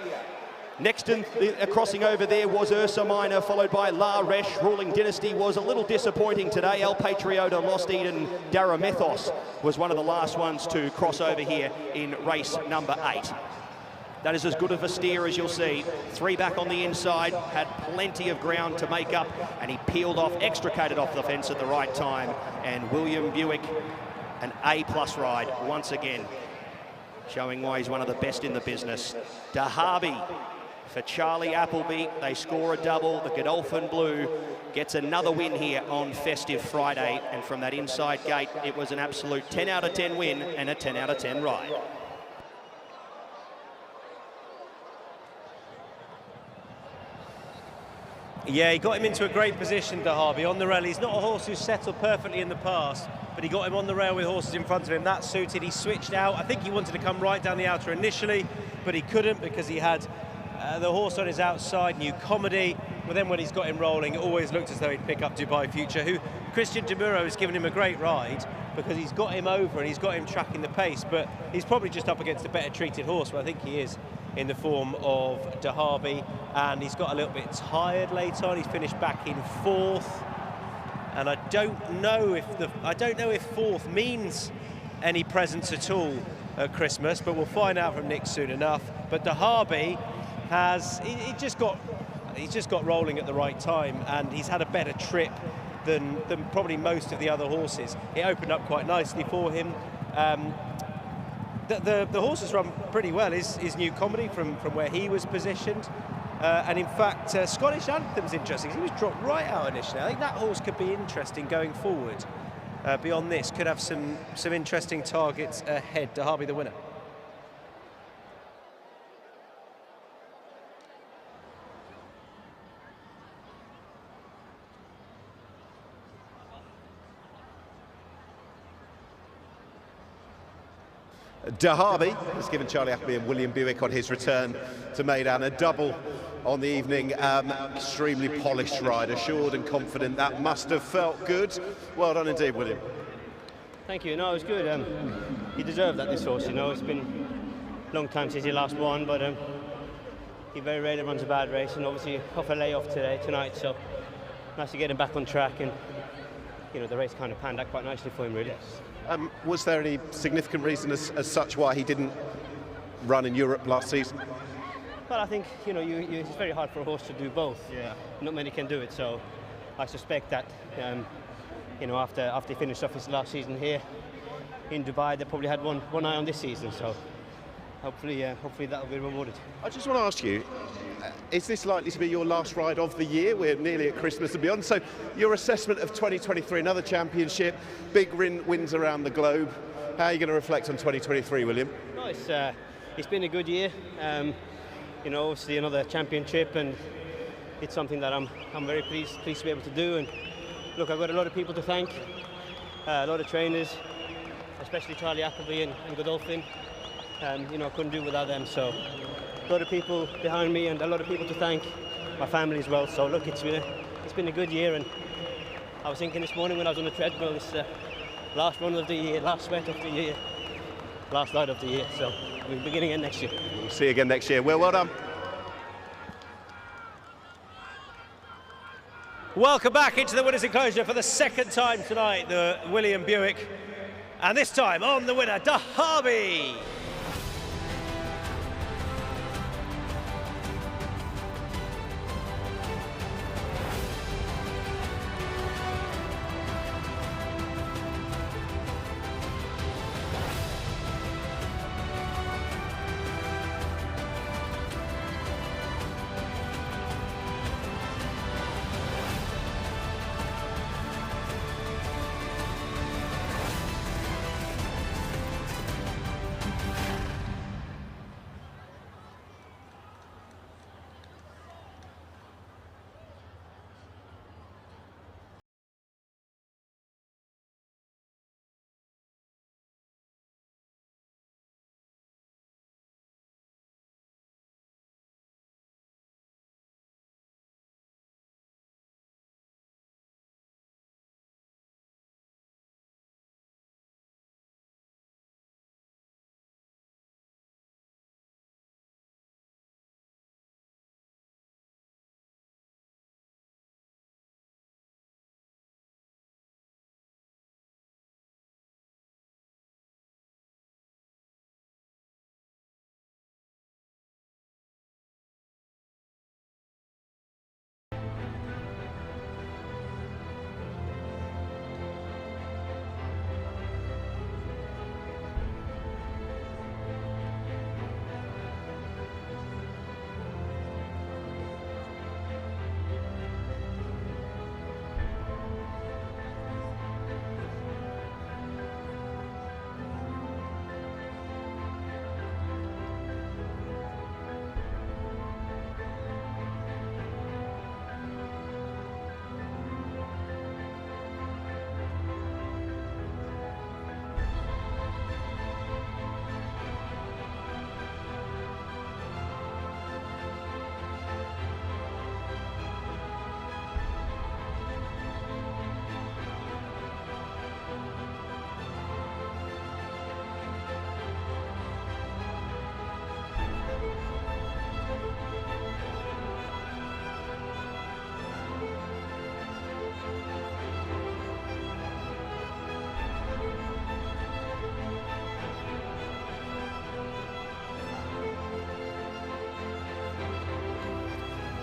Next in crossing over there was Ursa Minor, followed by La Resh. Ruling Dynasty was a little disappointing today. El Patriota, Lost Eden, Daramethos was one of the last ones to cross over here in race number 8. That is as good of a steer as you'll see. Three back on the inside, had plenty of ground to make up, and he peeled off, extricated off the fence at the right time. And William Buick, an A-plus ride once again, showing why he's one of the best in the business. Dahabi for Charlie Appleby, they score a double. The Godolphin Blue gets another win here on Festive Friday, and from that inside gate, it was an absolute 10 out of 10 win and a 10 out of 10 ride. Yeah, he got him into a great position, Dahabi, on the rail. He's not a horse who's settled perfectly in the past, but he got him on the rail with horses in front of him. That suited. He switched out. I think he wanted to come right down the outer initially, but he couldn't because he had the horse on his outside, New Comedy. But then when he's got him rolling, it always looked as though he'd pick up Dubai Future, who Christian Demuro has given him a great ride because he's got him over and he's got him tracking the pace, but he's probably just up against a better treated horse, but I think he is in the form of Dahabi, and he's got a little bit tired late on. He's finished back in 4th, and I don't know if 4th means any presents at all at Christmas, but we'll find out from Nick soon enough. But Dahabi he's just got rolling at the right time, and he's had a better trip than probably most of the other horses. It opened up quite nicely for him. The horse has run pretty well, is New Comedy from where he was positioned. And in fact, Scottish Anthem's interesting. He was dropped right out initially. I think that horse could be interesting going forward. Beyond this, could have some interesting targets ahead. Dahabi the winner. Derby has given Charlie Appleby and William Buick on his return to Meydan a double on the evening. Extremely polished ride, assured and confident. That must have felt good. Well done indeed, William. Thank you. No, it was good. He deserved that, this horse. You know, it's been a long time since he last won, but he very rarely runs a bad race, and obviously off a layoff tonight, so nice to get him back on track, and you know, the race kind of panned out quite nicely for him, really. Was there any significant reason as such why he didn't run in Europe last season? Well, I think, you know, it's very hard for a horse to do both. Yeah. Not many can do it, so I suspect that, you know, after he finished off his last season here in Dubai, they probably had one eye on this season, so hopefully that will be rewarded. I just want to ask you, is this likely to be your last ride of the year? We're nearly at Christmas and beyond, so your assessment of 2023, another championship, big wins around the globe. How are you going to reflect on 2023, William? No, it's been a good year. You know, obviously another championship, and it's something that I'm very pleased to be able to do. And look, I've got a lot of people to thank, a lot of trainers, especially Charlie Appleby and Godolphin. You know, I couldn't do it without them, so a lot of people behind me and a lot of people to thank, my family as well. So look, it's been a good year, and I was thinking this morning when I was on the treadmill, it's last run of the year, last sweat of the year, last ride of the year, so we'll begin again next year. We'll see you again next year. Well done. Welcome back into the winner's enclosure for the second time tonight, the William Buick, and this time on the winner, Derby.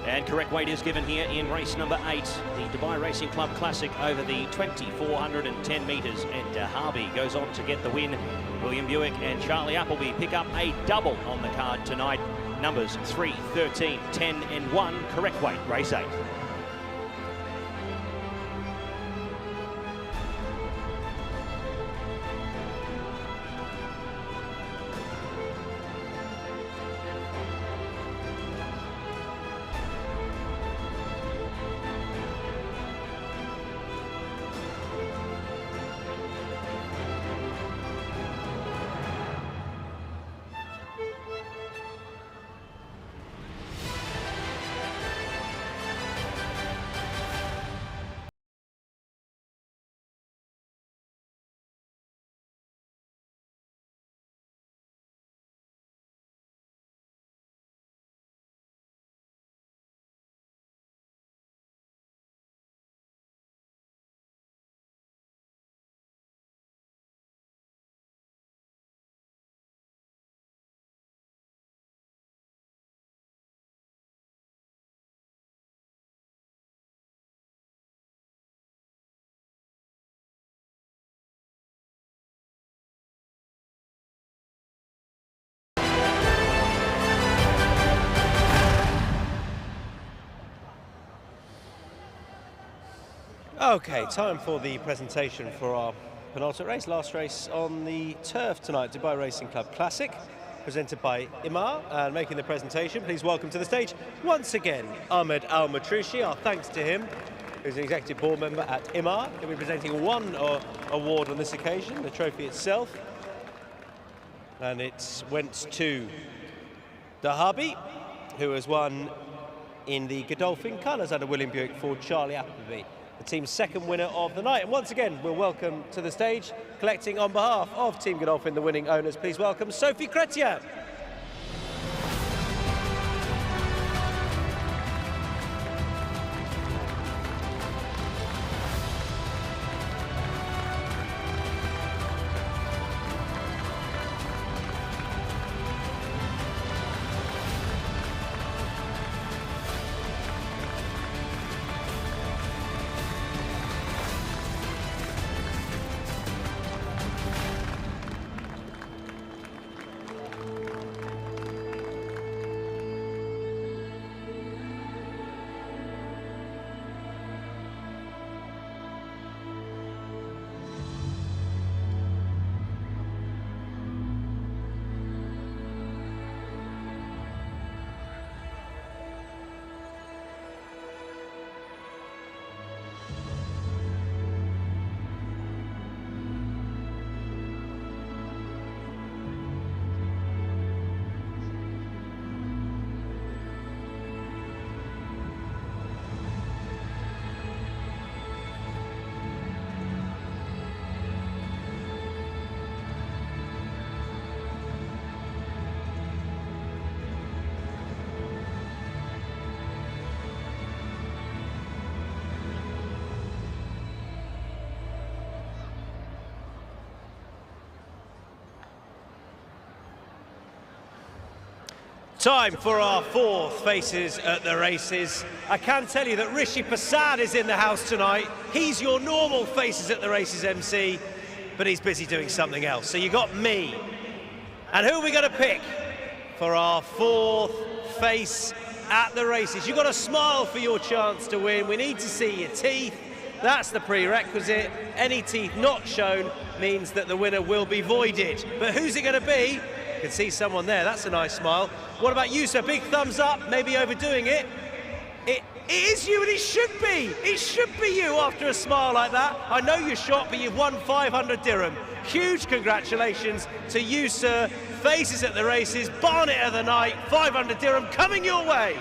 And correct weight is given here in race number 8, the Dubai Racing Club Classic over the 2,410 metres. And Derby goes on to get the win. William Buick and Charlie Appleby pick up a double on the card tonight. Numbers 3, 13, 10 and 1. Correct weight, race 8. Okay, time for the presentation for our penultimate race, last race on the turf tonight, Dubai Racing Club Classic, presented by Imar. And making the presentation, please welcome to the stage once again Ahmed Al Matrushi. Our thanks to him, who's an executive board member at Imar. He'll be presenting one award on this occasion, the trophy itself. And it went to Dahabi, who has won in the Godolphin colours under William Buick for Charlie Appleby, the team's second winner of the night. And once again, we'll welcome to the stage, collecting on behalf of Team Godolphin, the winning owners, please welcome Sophie Chrétien. Time for our fourth Faces at the Races. I can tell you that Rishi Prasad is in the house tonight. He's your normal Faces at the Races MC, but he's busy doing something else. So you got me. And who are we going to pick for our fourth Face at the Races? You've got to smile for your chance to win. We need to see your teeth. That's the prerequisite. Any teeth not shown means that the winner will be voided. But who's it going to be? You can see someone there, that's a nice smile. What about you, sir? Big thumbs up, maybe overdoing it. It is you, and it should be. It should be you after a smile like that. I know you're shocked, but you've won 500 dirham. Huge congratulations to you, sir. Faces at the Races, Barnet of the night, 500 dirham coming your way.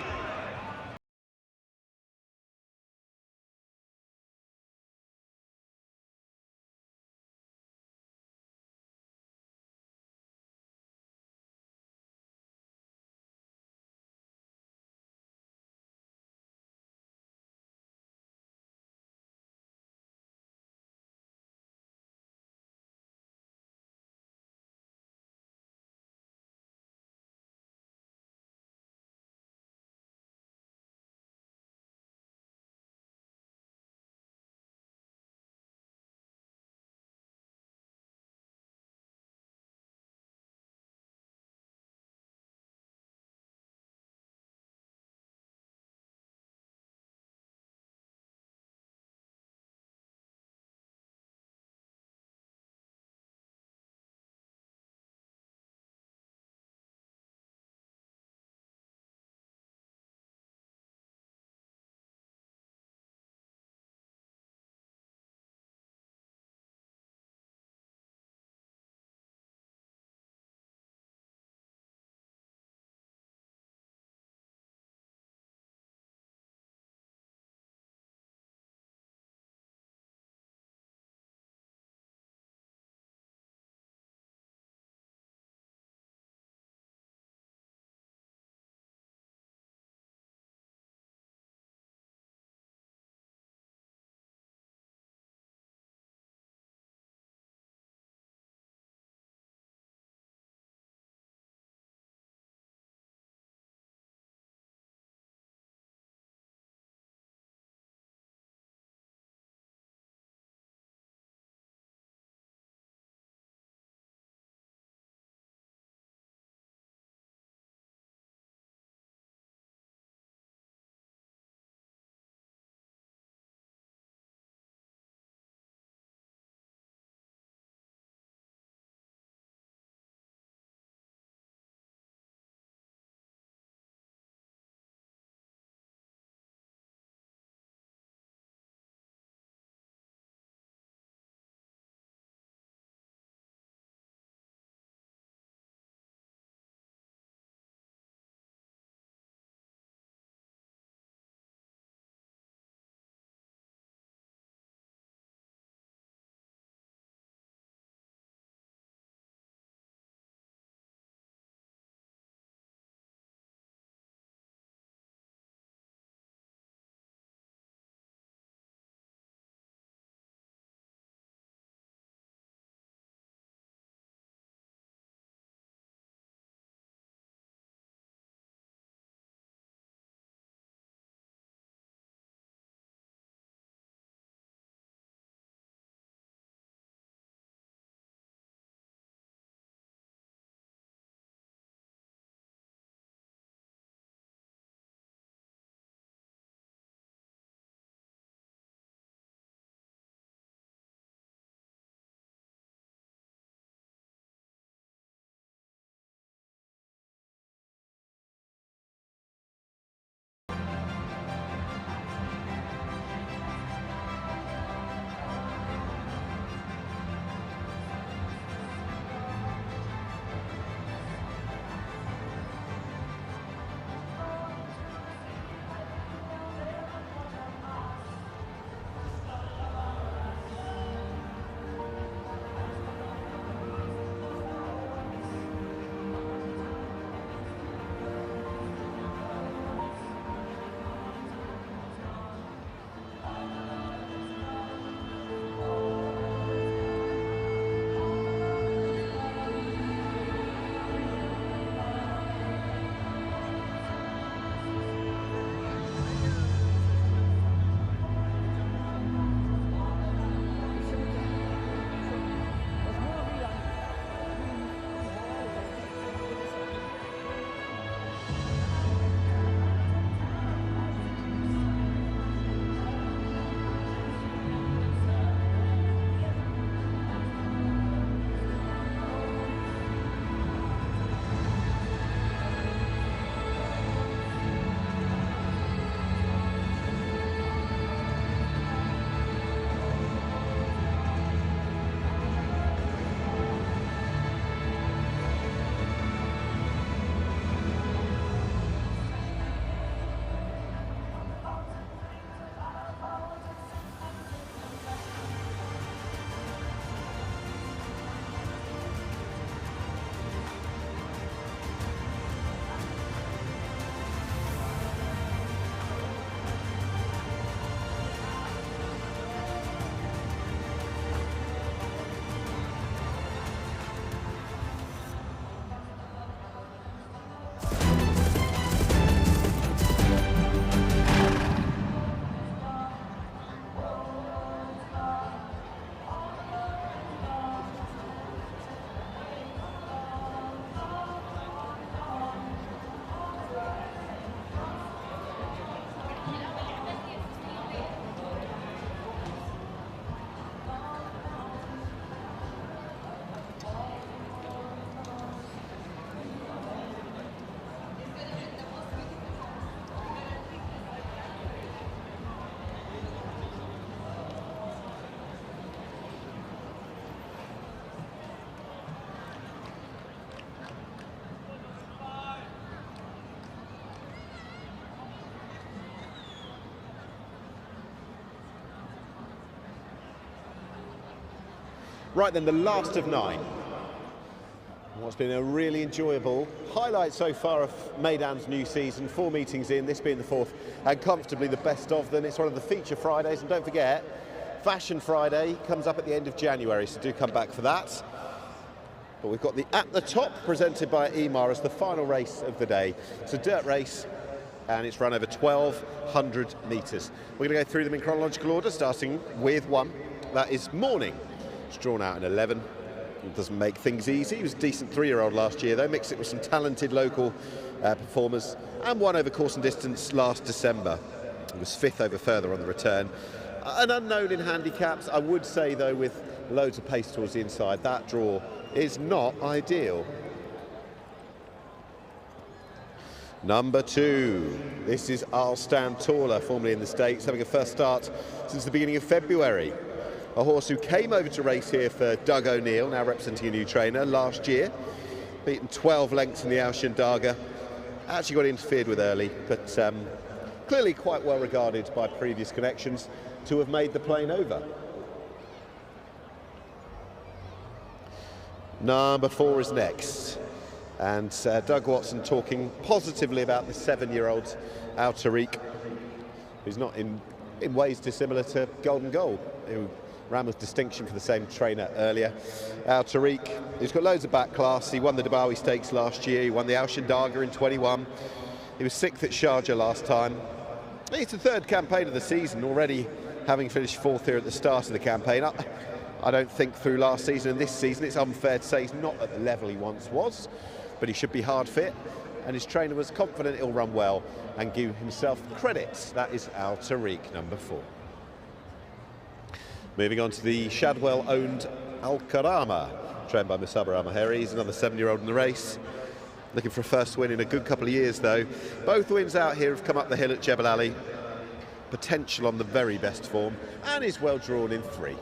Right then, the last of 9. What's been a really enjoyable highlight so far of Meydan's new season. 4 meetings in, this being the 4th, and comfortably the best of them. It's one of the feature Fridays, and don't forget, Fashion Friday comes up at the end of January, so do come back for that. But we've got the At the Top presented by EMAR as the final race of the day. It's a dirt race, and it's run over 1,200 metres. We're going to go through them in chronological order, starting with one. That is Morning. It's drawn out in 11. It doesn't make things easy. He was a decent 3-year-old last year, though, mixed it with some talented local performers, and won over course and distance last December. He was 5th over further on the return. An unknown in handicaps, I would say, though, with loads of pace towards the inside. That draw is not ideal. Number 2, this is I'll Stand Taller, formerly in the States, having a first start since the beginning of February. A horse who came over to race here for Doug O'Neill, now representing a new trainer, last year. Beaten 12 lengths in the Aushindaga. Actually got interfered with early, but clearly quite well regarded by previous connections to have made the plane over. Number 4 is next. And Doug Watson talking positively about the 7-year-old Al-Tariq, who's not in ways dissimilar to Golden Goal, who ran with distinction for the same trainer earlier. Al-Tariq, he's got loads of back class. He won the Dubai Stakes last year. He won the Aushindaga in 21. He was 6th at Sharjah last time. It's the 3rd campaign of the season, already having finished 4th here at the start of the campaign. I don't think through last season and this season it's unfair to say he's not at the level he once was, but he should be hard fit, and his trainer was confident he'll run well and give himself credit. That is Al-Tariq, number 4. Moving on to the Shadwell-owned Al-Karama, trained by Musaba Al-Maheri. He's another 7-year-old in the race. Looking for a first win in a good couple of years, though. Both wins out here have come up the hill at Jebel Ali. Potential on the very best form, and is well drawn in 3.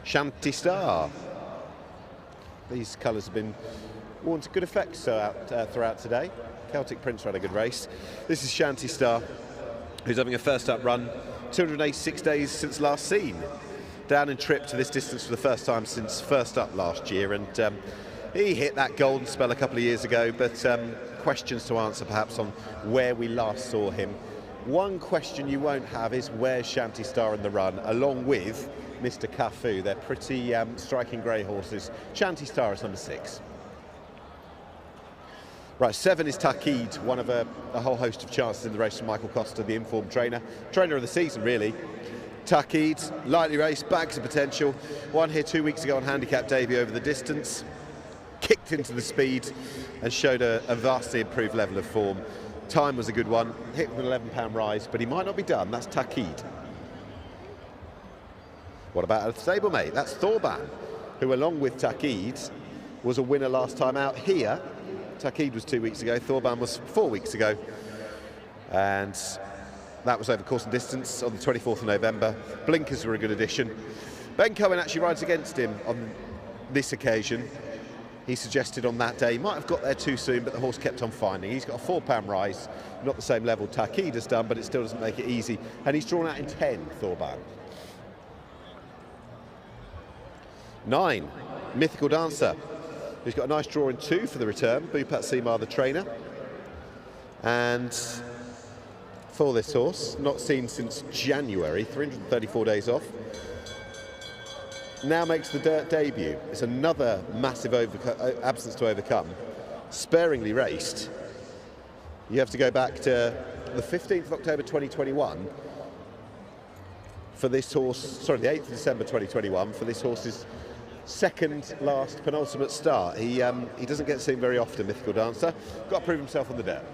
Shanty Star. These colours have been worn to good effect throughout today. Celtic Prince ran a good race. This is Shanty Star, who's having a first up run, 286 days since last seen. Down and tripped to this distance for the first time since first up last year, and he hit that golden spell a couple of years ago, but questions to answer perhaps on where we last saw him. One question you won't have is where's Shanty Star in the run, along with Mr. Cafu. They're pretty striking grey horses. Shanty Star is number 6. Right, 7 is Takid, one of a whole host of chances in the race from Michael Costa, the informed trainer. Trainer of the season, really. Takid, lightly raced, bags of potential. Won here 2 weeks ago on handicap debut over the distance. Kicked into the speed and showed a vastly improved level of form. Time was a good one, hit with an £11 rise, but he might not be done. That's Takid. What about a stablemate? That's Thorban, who along with Takid was a winner last time out here. Takid was 2 weeks ago, Thorban was 4 weeks ago. And that was over course and distance on the 24th of November. Blinkers were a good addition. Ben Cohen actually rides against him on this occasion. He suggested on that day he might have got there too soon, but the horse kept on finding. He's got a £4 rise, not the same level Takid has done, but it still doesn't make it easy. And he's drawn out in 10, Thorban. 9, Mythical Dancer, who's got a nice draw in 2 for the return. Bhupat Seemar, the trainer. And for this horse, not seen since January, 334 days off. Now makes the dirt debut. It's another massive absence to overcome. Sparingly raced. You have to go back to the 15th of October 2021 for this horse, sorry, the 8th of December 2021 for this horse's second last penultimate start. He doesn't get seen very often, Mythical Dancer. Got to prove himself on the dirt.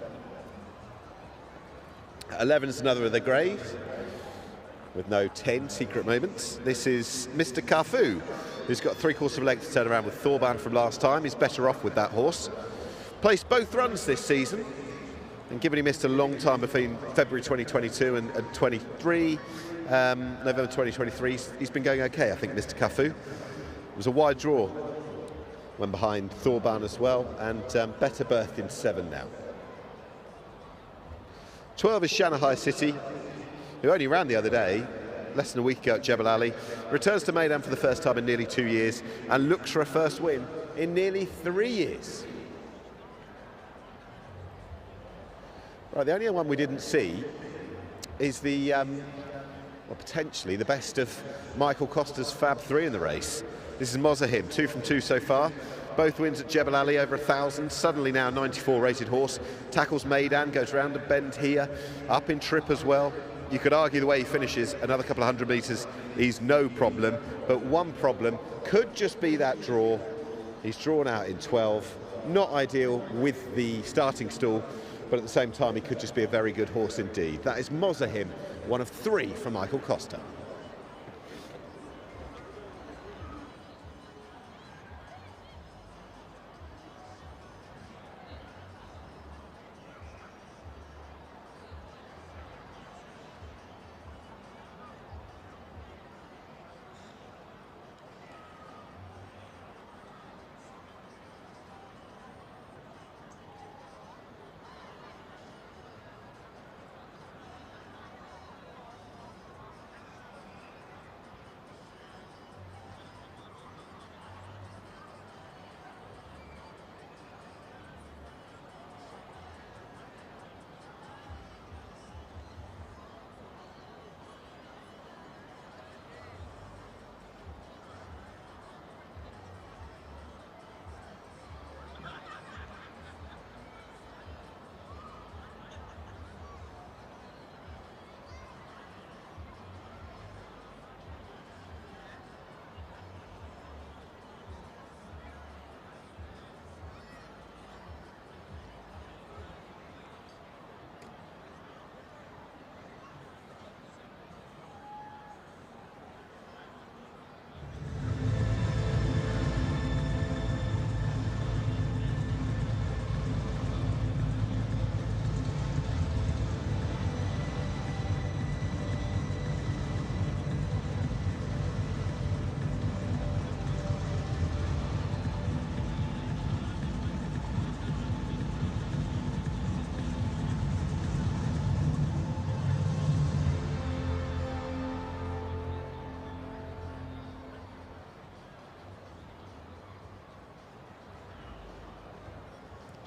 11 is another of the greys, with no 10 secret moments. This is Mr. Cafu, who's got 3/4 of a length to turn around with Thorban from last time. He's better off with that horse. Placed both runs this season, and given he missed a long time between February 2022 and 23, November 2023, he's been going okay, I think, Mr. Cafu. It was a wide draw, went behind Thorban as well, and better berthed in 7 now. 12 is Shanghai City, who only ran the other day, less than a week ago at Jebel Ali. Returns to Meydan for the first time in nearly 2 years and looks for a first win in nearly 3 years. Right, the only one we didn't see is the, well, potentially the best of Michael Costa's Fab 3 in the race. This is Mozahim, 2 from 2 so far. Both wins at Jebel Ali, over 1,000. Suddenly now 94 rated horse. Tackles Meydan, goes round a bend here, up in trip as well. You could argue the way he finishes, another couple of 100 metres, he's no problem. But one problem could just be that draw. He's drawn out in 12. Not ideal with the starting stall, but at the same time, he could just be a very good horse indeed. That is Mozahim, one of 3 from Michael Costa.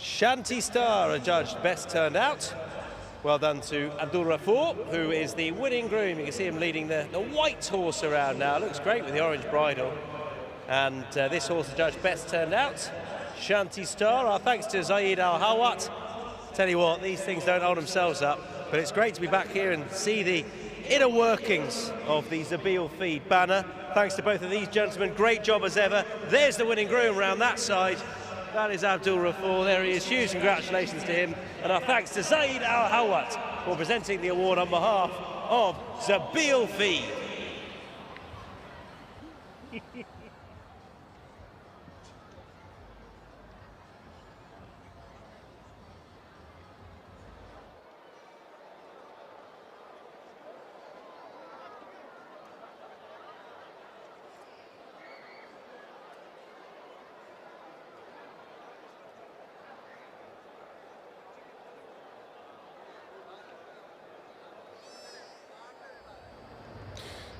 Shanti Star adjudged best turned out. Well done to Abdul Rafour, who is the winning groom. You can see him leading the white horse around now. Looks great with the orange bridle. And this horse adjudged best turned out. Shanti Star, our thanks to Zaid Al-Hawat. Tell you what, these things don't hold themselves up, but it's great to be back here and see the inner workings of the Zabeel Feed banner. Thanks to both of these gentlemen, great job as ever. There's the winning groom around that side. That is Abdul Rafour, there he is. Huge congratulations to him. And our thanks to Zaid Al-Hawat for presenting the award on behalf of Zabeel Feed.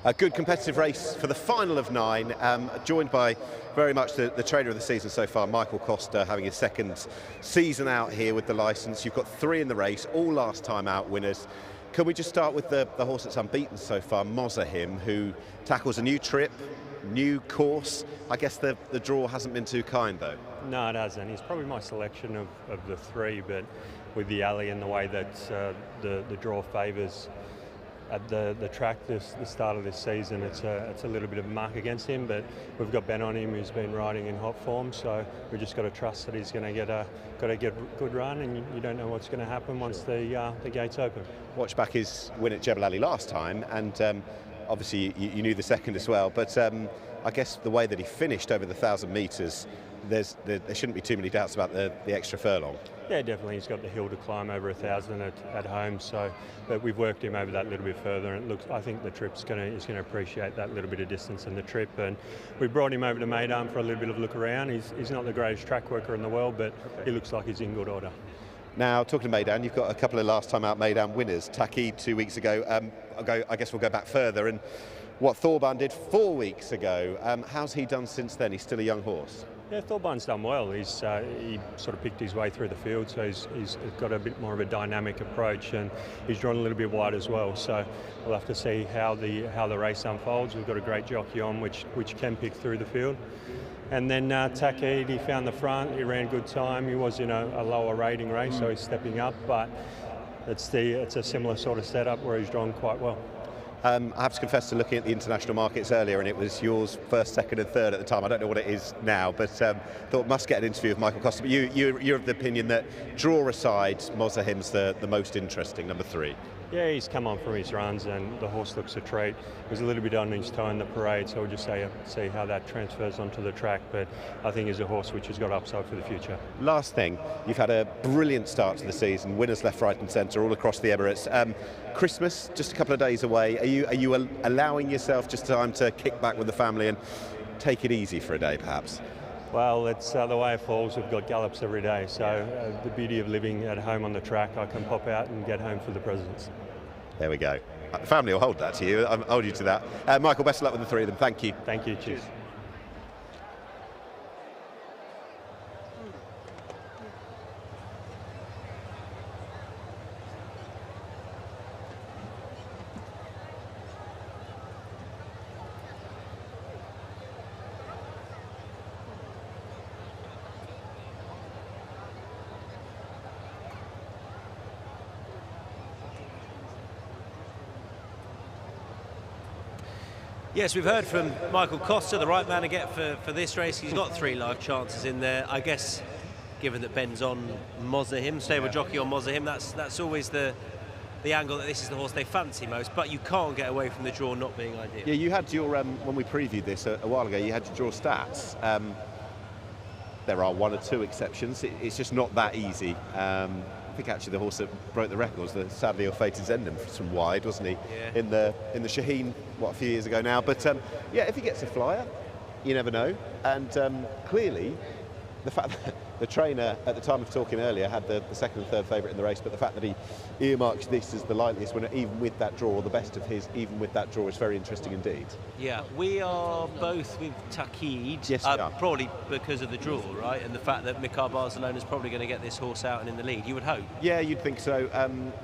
A good competitive race for the final of 9, joined by very much the trader of the season so far, Michael Costa, having his second season out here with the licence. You've got 3 in the race, all last time out winners. Can we just start with the horse that's unbeaten so far, Mozahim, who tackles a new trip, new course? I guess the draw hasn't been too kind though. No, it hasn't. He's probably my selection of the 3, but with the alley and the way that the draw favours at the track the start of this season, it's a little bit of a mark against him, but we've got Ben on him who's been riding in hot form, so we just got to trust that he's going to get a good run, and you don't know what's going to happen once the gates open. Watch back his win at Jebel Ali last time, and obviously you knew the second as well, but I guess the way that he finished over the 1,000 metres, there shouldn't be too many doubts about the extra furlong. Yeah, definitely. He's got the hill to climb over 1,000 at home, so but we've worked him over that little bit further, and it looks. I think the trip's he's going to appreciate that little bit of distance in the trip, and we brought him over to Meydan for a little bit of look around. He's not the greatest track worker in the world, but he looks like he's in good order. Now, talking to Meydan, you've got a couple of last time out Meydan winners. Taki 2 weeks ago. I guess we'll go back further. And what Thorban did 4 weeks ago. How's he done since then? He's still a young horse. Yeah, Thorban's done well. He sort of picked his way through the field, so he's got a bit more of a dynamic approach, and he's drawn a little bit wide as well. So we'll have to see how the race unfolds. We've got a great jockey on, which can pick through the field. And then Taki, he found the front. He ran good time. He was in a lower rating race, so he's stepping up. But it's a similar sort of setup where he's drawn quite well. I have to confess to looking at the international markets earlier, and it was yours first, second and third at the time. I don't know what it is now, but thought must get an interview with Michael Costa. But you're of the opinion that, draw aside, Mozahim's the most interesting, number 3. Yeah, he's come on from his runs, and the horse looks a treat. He was a little bit on his toe in the parade, so we'll just see how that transfers onto the track. But I think he's a horse which has got upside for the future. Last thing, you've had a brilliant start to the season, winners left, right and centre all across the Emirates. Christmas, just a couple of days away. Are you allowing yourself just time to kick back with the family and take it easy for a day, perhaps? Well, it's the way it falls. We've got gallops every day, so the beauty of living at home on the track, I can pop out and get home for the presents. There we go. The family will hold that to you. I'll hold you to that. Michael, best of luck with the 3 of them. Thank you. Thank you. Cheers. Yes, we've heard from Michael Costa, the right man to get for this race. He's got 3 live chances in there. I guess, given that Ben's on Mozahim, stable jockey on Mozahim, that's always the angle that this is the horse they fancy most. But you can't get away from the draw not being ideal. Yeah, you had your when we previewed this a while ago, you had your draw stats. There are 1 or 2 exceptions. It's just not that easy. I think actually the horse that broke the records, the sadly ill-fated Zendam, from wide, wasn't he? Yeah. In the Shaheen, a few years ago now. But yeah, if he gets a flyer, you never know. And clearly, the fact that the trainer at the time of talking earlier had the second and third favourite in the race, but the fact that he earmarks this as the likeliest winner, even with that draw, or the best of his, even with that draw, is very interesting indeed. Yeah, we are both with Taki. Yes, we are. Probably because of the draw, right? And the fact that Mikhail Barcelona is probably going to get this horse out and in the lead, you would hope. Yeah, you'd think so.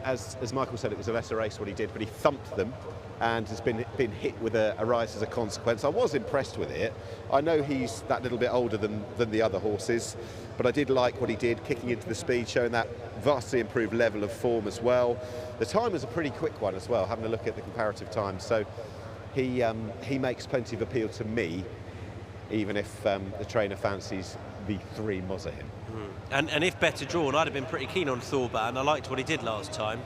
As Michael said, it was a lesser race what he did, but he thumped them and has been hit with a rise as a consequence. I was impressed with it. I know he's that little bit older than the other horses, but I did like what he did, kicking into the speed, showing that vastly improved level of form as well. The time was a pretty quick one as well, having a look at the comparative time. So he makes plenty of appeal to me, even if the trainer fancies the 3 Mozahim. And if better drawn, I'd have been pretty keen on Thorban. I liked what he did last time,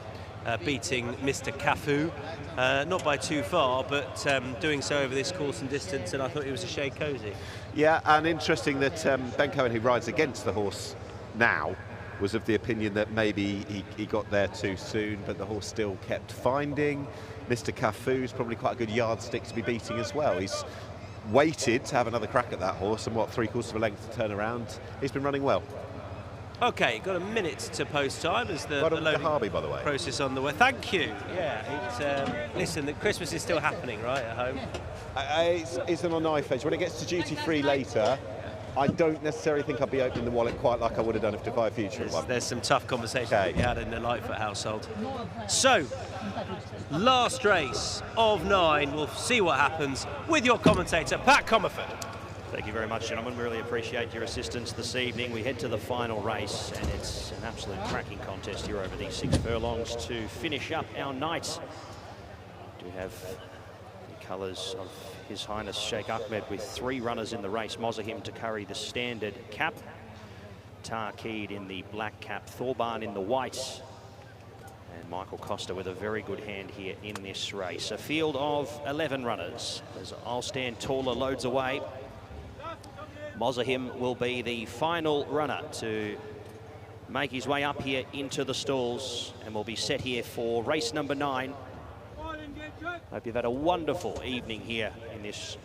beating Mr. Cafu, not by too far, but doing so over this course and distance, and I thought he was a shade cosy. Yeah, and interesting that Ben Cohen, who rides against the horse now, was of the opinion that maybe he got there too soon, but the horse still kept finding. Mr. Cafu's probably quite a good yardstick to be beating as well. He's waited to have another crack at that horse, and 3/4 of a length to turn around. He's been running well. Okay, got a minute to post time as the loading Harvey, by the way. Process on the way. Thank you. Yeah, listen, the Christmas is still happening, right, at home? It's on a knife edge. When it gets to duty free later, I don't necessarily think I'd be opening the wallet quite like I would have done if Dubai Future had won. There's some tough conversations to be had in the Lightfoot household. So, last race of 9. We'll see what happens with your commentator, Pat Comerford. Thank you very much, gentlemen. We really appreciate your assistance this evening. We head to the final race, and it's an absolute cracking contest here over these 6 furlongs to finish up our night. We do have the colours of His Highness Sheikh Ahmed with 3 runners in the race. Mozahim to carry the standard cap, Tarkeed in the black cap, Thorban in the white, and Michael Costa with a very good hand here in this race. A field of 11 runners as I'll Stand Taller loads away. Mozahim will be the final runner to make his way up here into the stalls and will be set here for race number 9. Hope you've had a wonderful evening here in this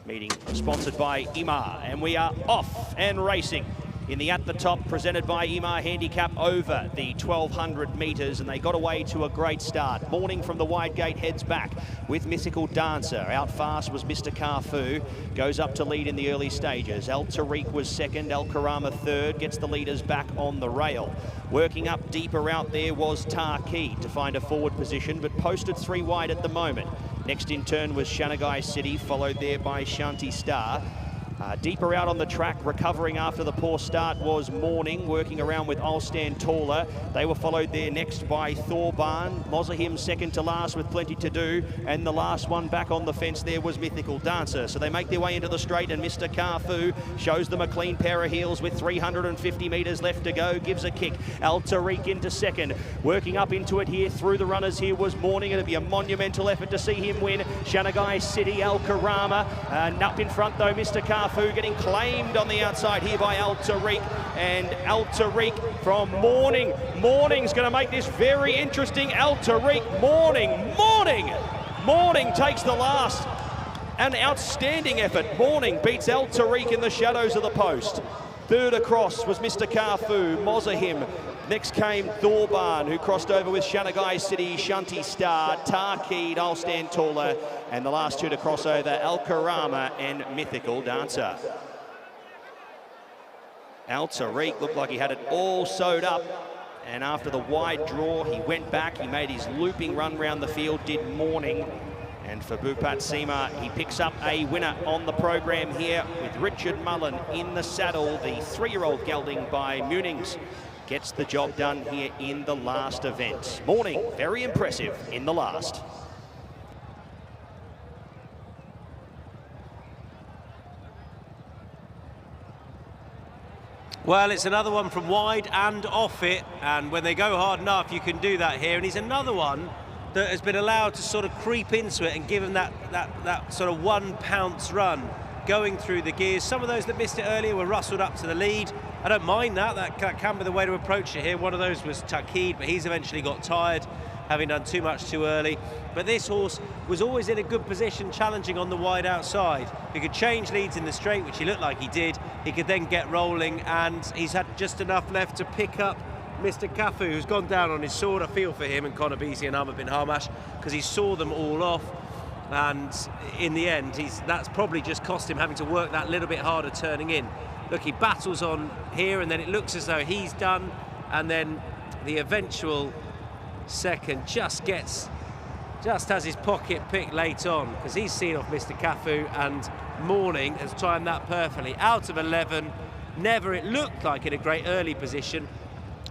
meeting sponsored by Imar, and we are off and racing. in the At the Top, presented by Emar Handicap, over the 1200 metres, and they got away to a great start. Morning from the wide gate heads back with Mythical Dancer. Out fast was Mr. Carfu, goes up to lead in the early stages. El Tariq was second, El Karama third, gets the leaders back on the rail. Working up deeper out there was Tarkey to find a forward position, but posted 3 wide at the moment. Next in turn was Shanagai City, followed there by Shanti Star. Deeper out on the track, recovering after the poor start, was Morning, working around with Ulstan Taller. They were followed there next by Thorbarn. Mozahim second to last with plenty to do. And the last one back on the fence there was Mythical Dancer. So they make their way into the straight, and Mr. Carfu shows them a clean pair of heels with 350 metres left to go. Gives a kick. Al Tariq into second. Working up into it here through the runners here was Morning. It'll be a monumental effort to see him win. Shanagai City, Al Karama. Up in front though, Mr. Carfu getting claimed on the outside here by Al Tariq, and Al Tariq from Morning. Morning's going to make this very interesting. Al Tariq, Morning takes the last. An outstanding effort. Morning beats Al Tariq in the shadows of the post. Third across was Mr. Carfu, Mozahim. Next came Thorbarn, who crossed over with Shanagai City, Shanti Star, Tarkid, Ulstan Taller, and the last two to cross over, Al Karama and Mythical Dancer. Al Tariq looked like he had it all sewed up, and after the wide draw, he went back, he made his looping run round the field, did Morning. And for Bhupat Seema, he picks up a winner on the program here with Richard Mullen in the saddle. The 3-year-old gelding by Munings gets the job done here in the last event. Morning, very impressive in the last. Well, it's another one from wide and off it, and when they go hard enough, you can do that here. And he's another one that has been allowed to sort of creep into it and give him that sort of 1 pounce run going through the gears. Some of those that missed it earlier were rustled up to the lead. I don't mind that. That can be the way to approach it here. One of those was Takid, but he's eventually got tired, having done too much too early. But this horse was always in a good position, challenging on the wide outside. He could change leads in the straight, which he looked like he did. He could then get rolling, and he's had just enough left to pick up Mr. Cafu, who's gone down on his sword. I feel for him and Connor Beasley and Ahmed bin Hamash, because he saw them all off, and in the end that's probably just cost him having to work that little bit harder turning in. Look, he battles on here, and then it looks as though he's done, and then the eventual second just has his pocket picked late on, because he's seen off Mr. Cafu, and Morning has timed that perfectly. Out of 11, never it looked like in a great early position.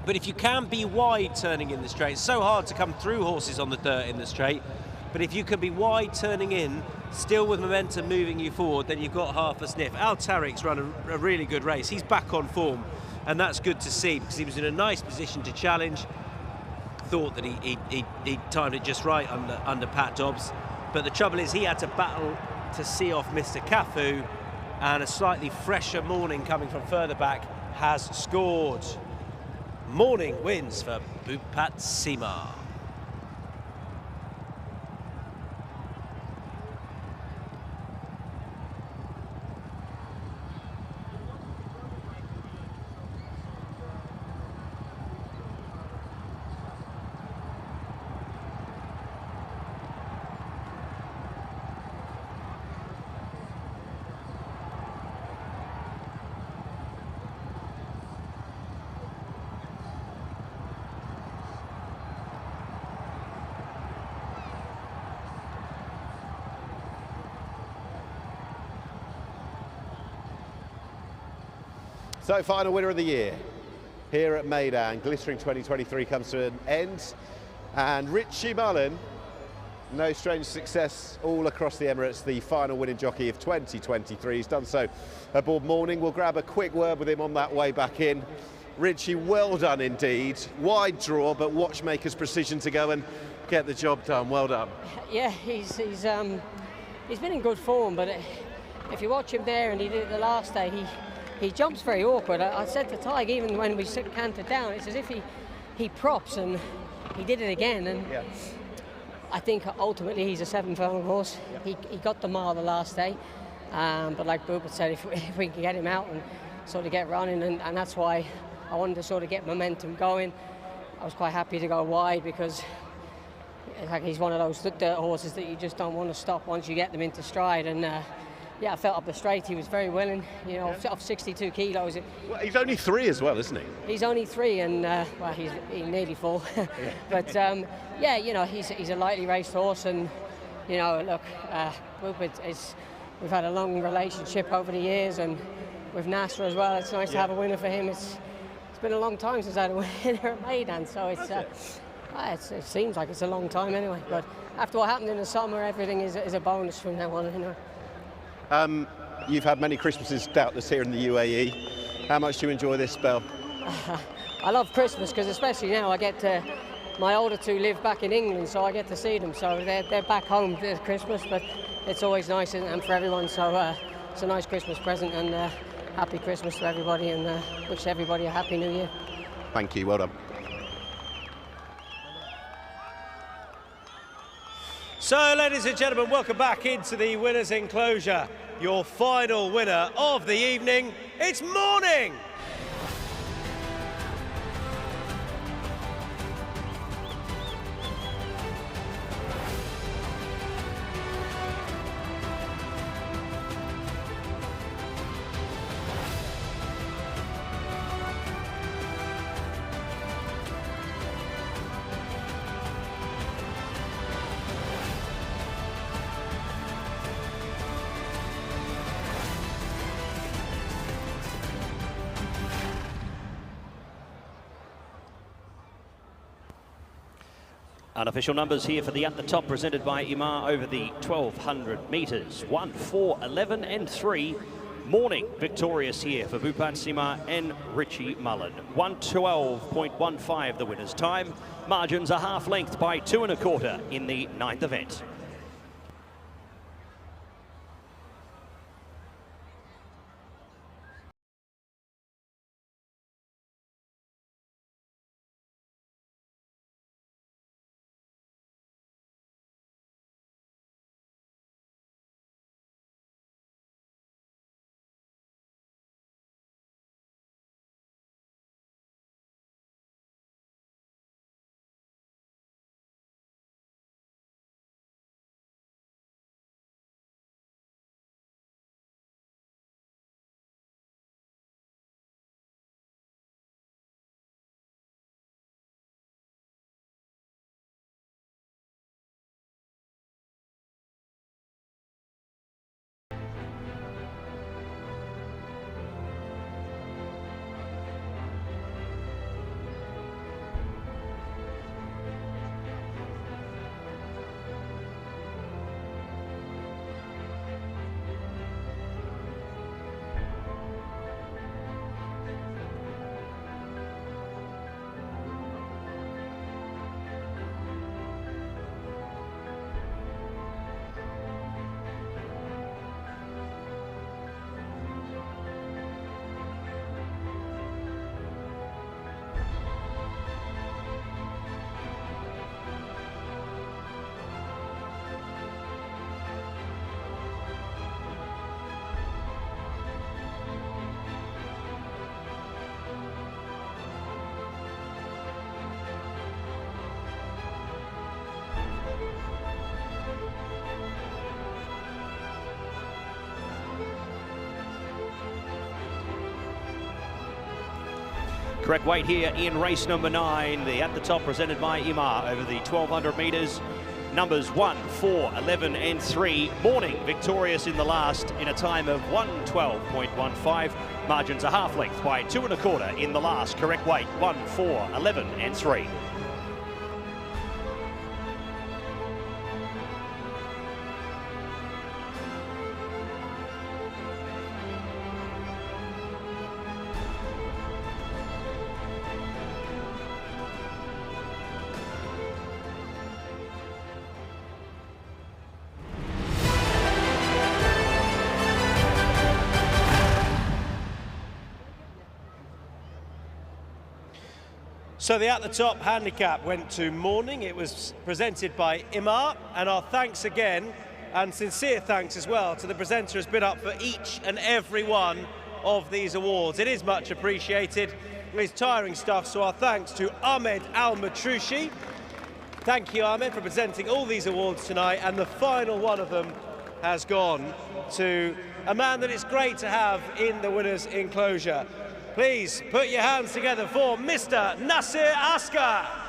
But if you can be wide turning in the straight, it's so hard to come through horses on the dirt in the straight, but if you can be wide turning in, still with momentum moving you forward, then you've got half a sniff. Al Tariq's run a really good race. He's back on form, and that's good to see, because he was in a nice position to challenge. Thought that he timed it just right under Pat Dobbs, but the trouble is he had to battle to see off Mr. Cafu, and a slightly fresher Morning coming from further back has scored. Morning wins for Bhupat Seema. So, final winner of the year here at Meydan. Glittering 2023 comes to an end, and Richie Mullen, no strange success all across the Emirates, the final winning jockey of 2023. He's done so aboard Morning. We'll grab a quick word with him on that way back in. Richie, well done indeed. Wide draw, but watchmaker's precision to go and get the job done. Well done. Yeah, he's been in good form, but if you watch him there, and he did it the last day, he jumps very awkward. I said to Tig, even when we canted down, it's as if he props, and he did it again. And yeah. I think ultimately he's a 7-furlong horse. Yeah. He got the mile the last day, but like Bhupat said, if we can get him out and sort of get running, and that's why I wanted to sort of get momentum going. I was quite happy to go wide because like he's one of those dirt horses that you just don't want to stop once you get them into stride. And yeah, I felt up the straight he was very willing. You know, off 62 kilos. Well, he's only 3 as well, isn't he? He's only 3, and well, he's nearly 4. But yeah, you know, he's a lightly raced horse, and you know, look, we've had a long relationship over the years, and with Nasser as well. It's nice to have a winner for him. It's been a long time since I had a winner at Meydan, so it seems like it's a long time anyway. But after what happened in the summer, everything is a bonus from now on. You know. You've had many Christmases doubtless here in the UAE. How much do you enjoy this spell? I love Christmas because especially now I get to. My older 2 live back in England, so I get to see them. So they're back home for Christmas, but it's always nice and for everyone. So it's a nice Christmas present, and happy Christmas to everybody, and wish everybody a happy New Year. Thank you. Well done. So, ladies and gentlemen, welcome back into the winner's enclosure. Your final winner of the evening, it's Morning! Unofficial numbers here for the At the Top, presented by Imar over the 1200 metres. 1, 4, 11 and 3. Morning victorious here for Bhupat Sima and Richie Mullen. 1:12.15 the winner's time. Margins a half length by 2 1/4 in the 9th event. Correct weight here in race number 9. The At the Top presented by Imar over the 1200 metres. Numbers 1, 4, 11 and 3. Morning victorious in the last in a time of 1:12.15. Margins a half length by 2 1/4 in the last. Correct weight 1, 4, 11 and 3. So the At the Top handicap went to Morning. It was presented by Imar, and our thanks again, and sincere thanks as well, to the presenter who's been up for each and every one of these awards. It is much appreciated. It's tiring stuff, so our thanks to Ahmed Al-Matroushi. Thank you, Ahmed, for presenting all these awards tonight, and the final one of them has gone to a man that it's great to have in the winners' enclosure. Please put your hands together for Mr. Nasser Askar.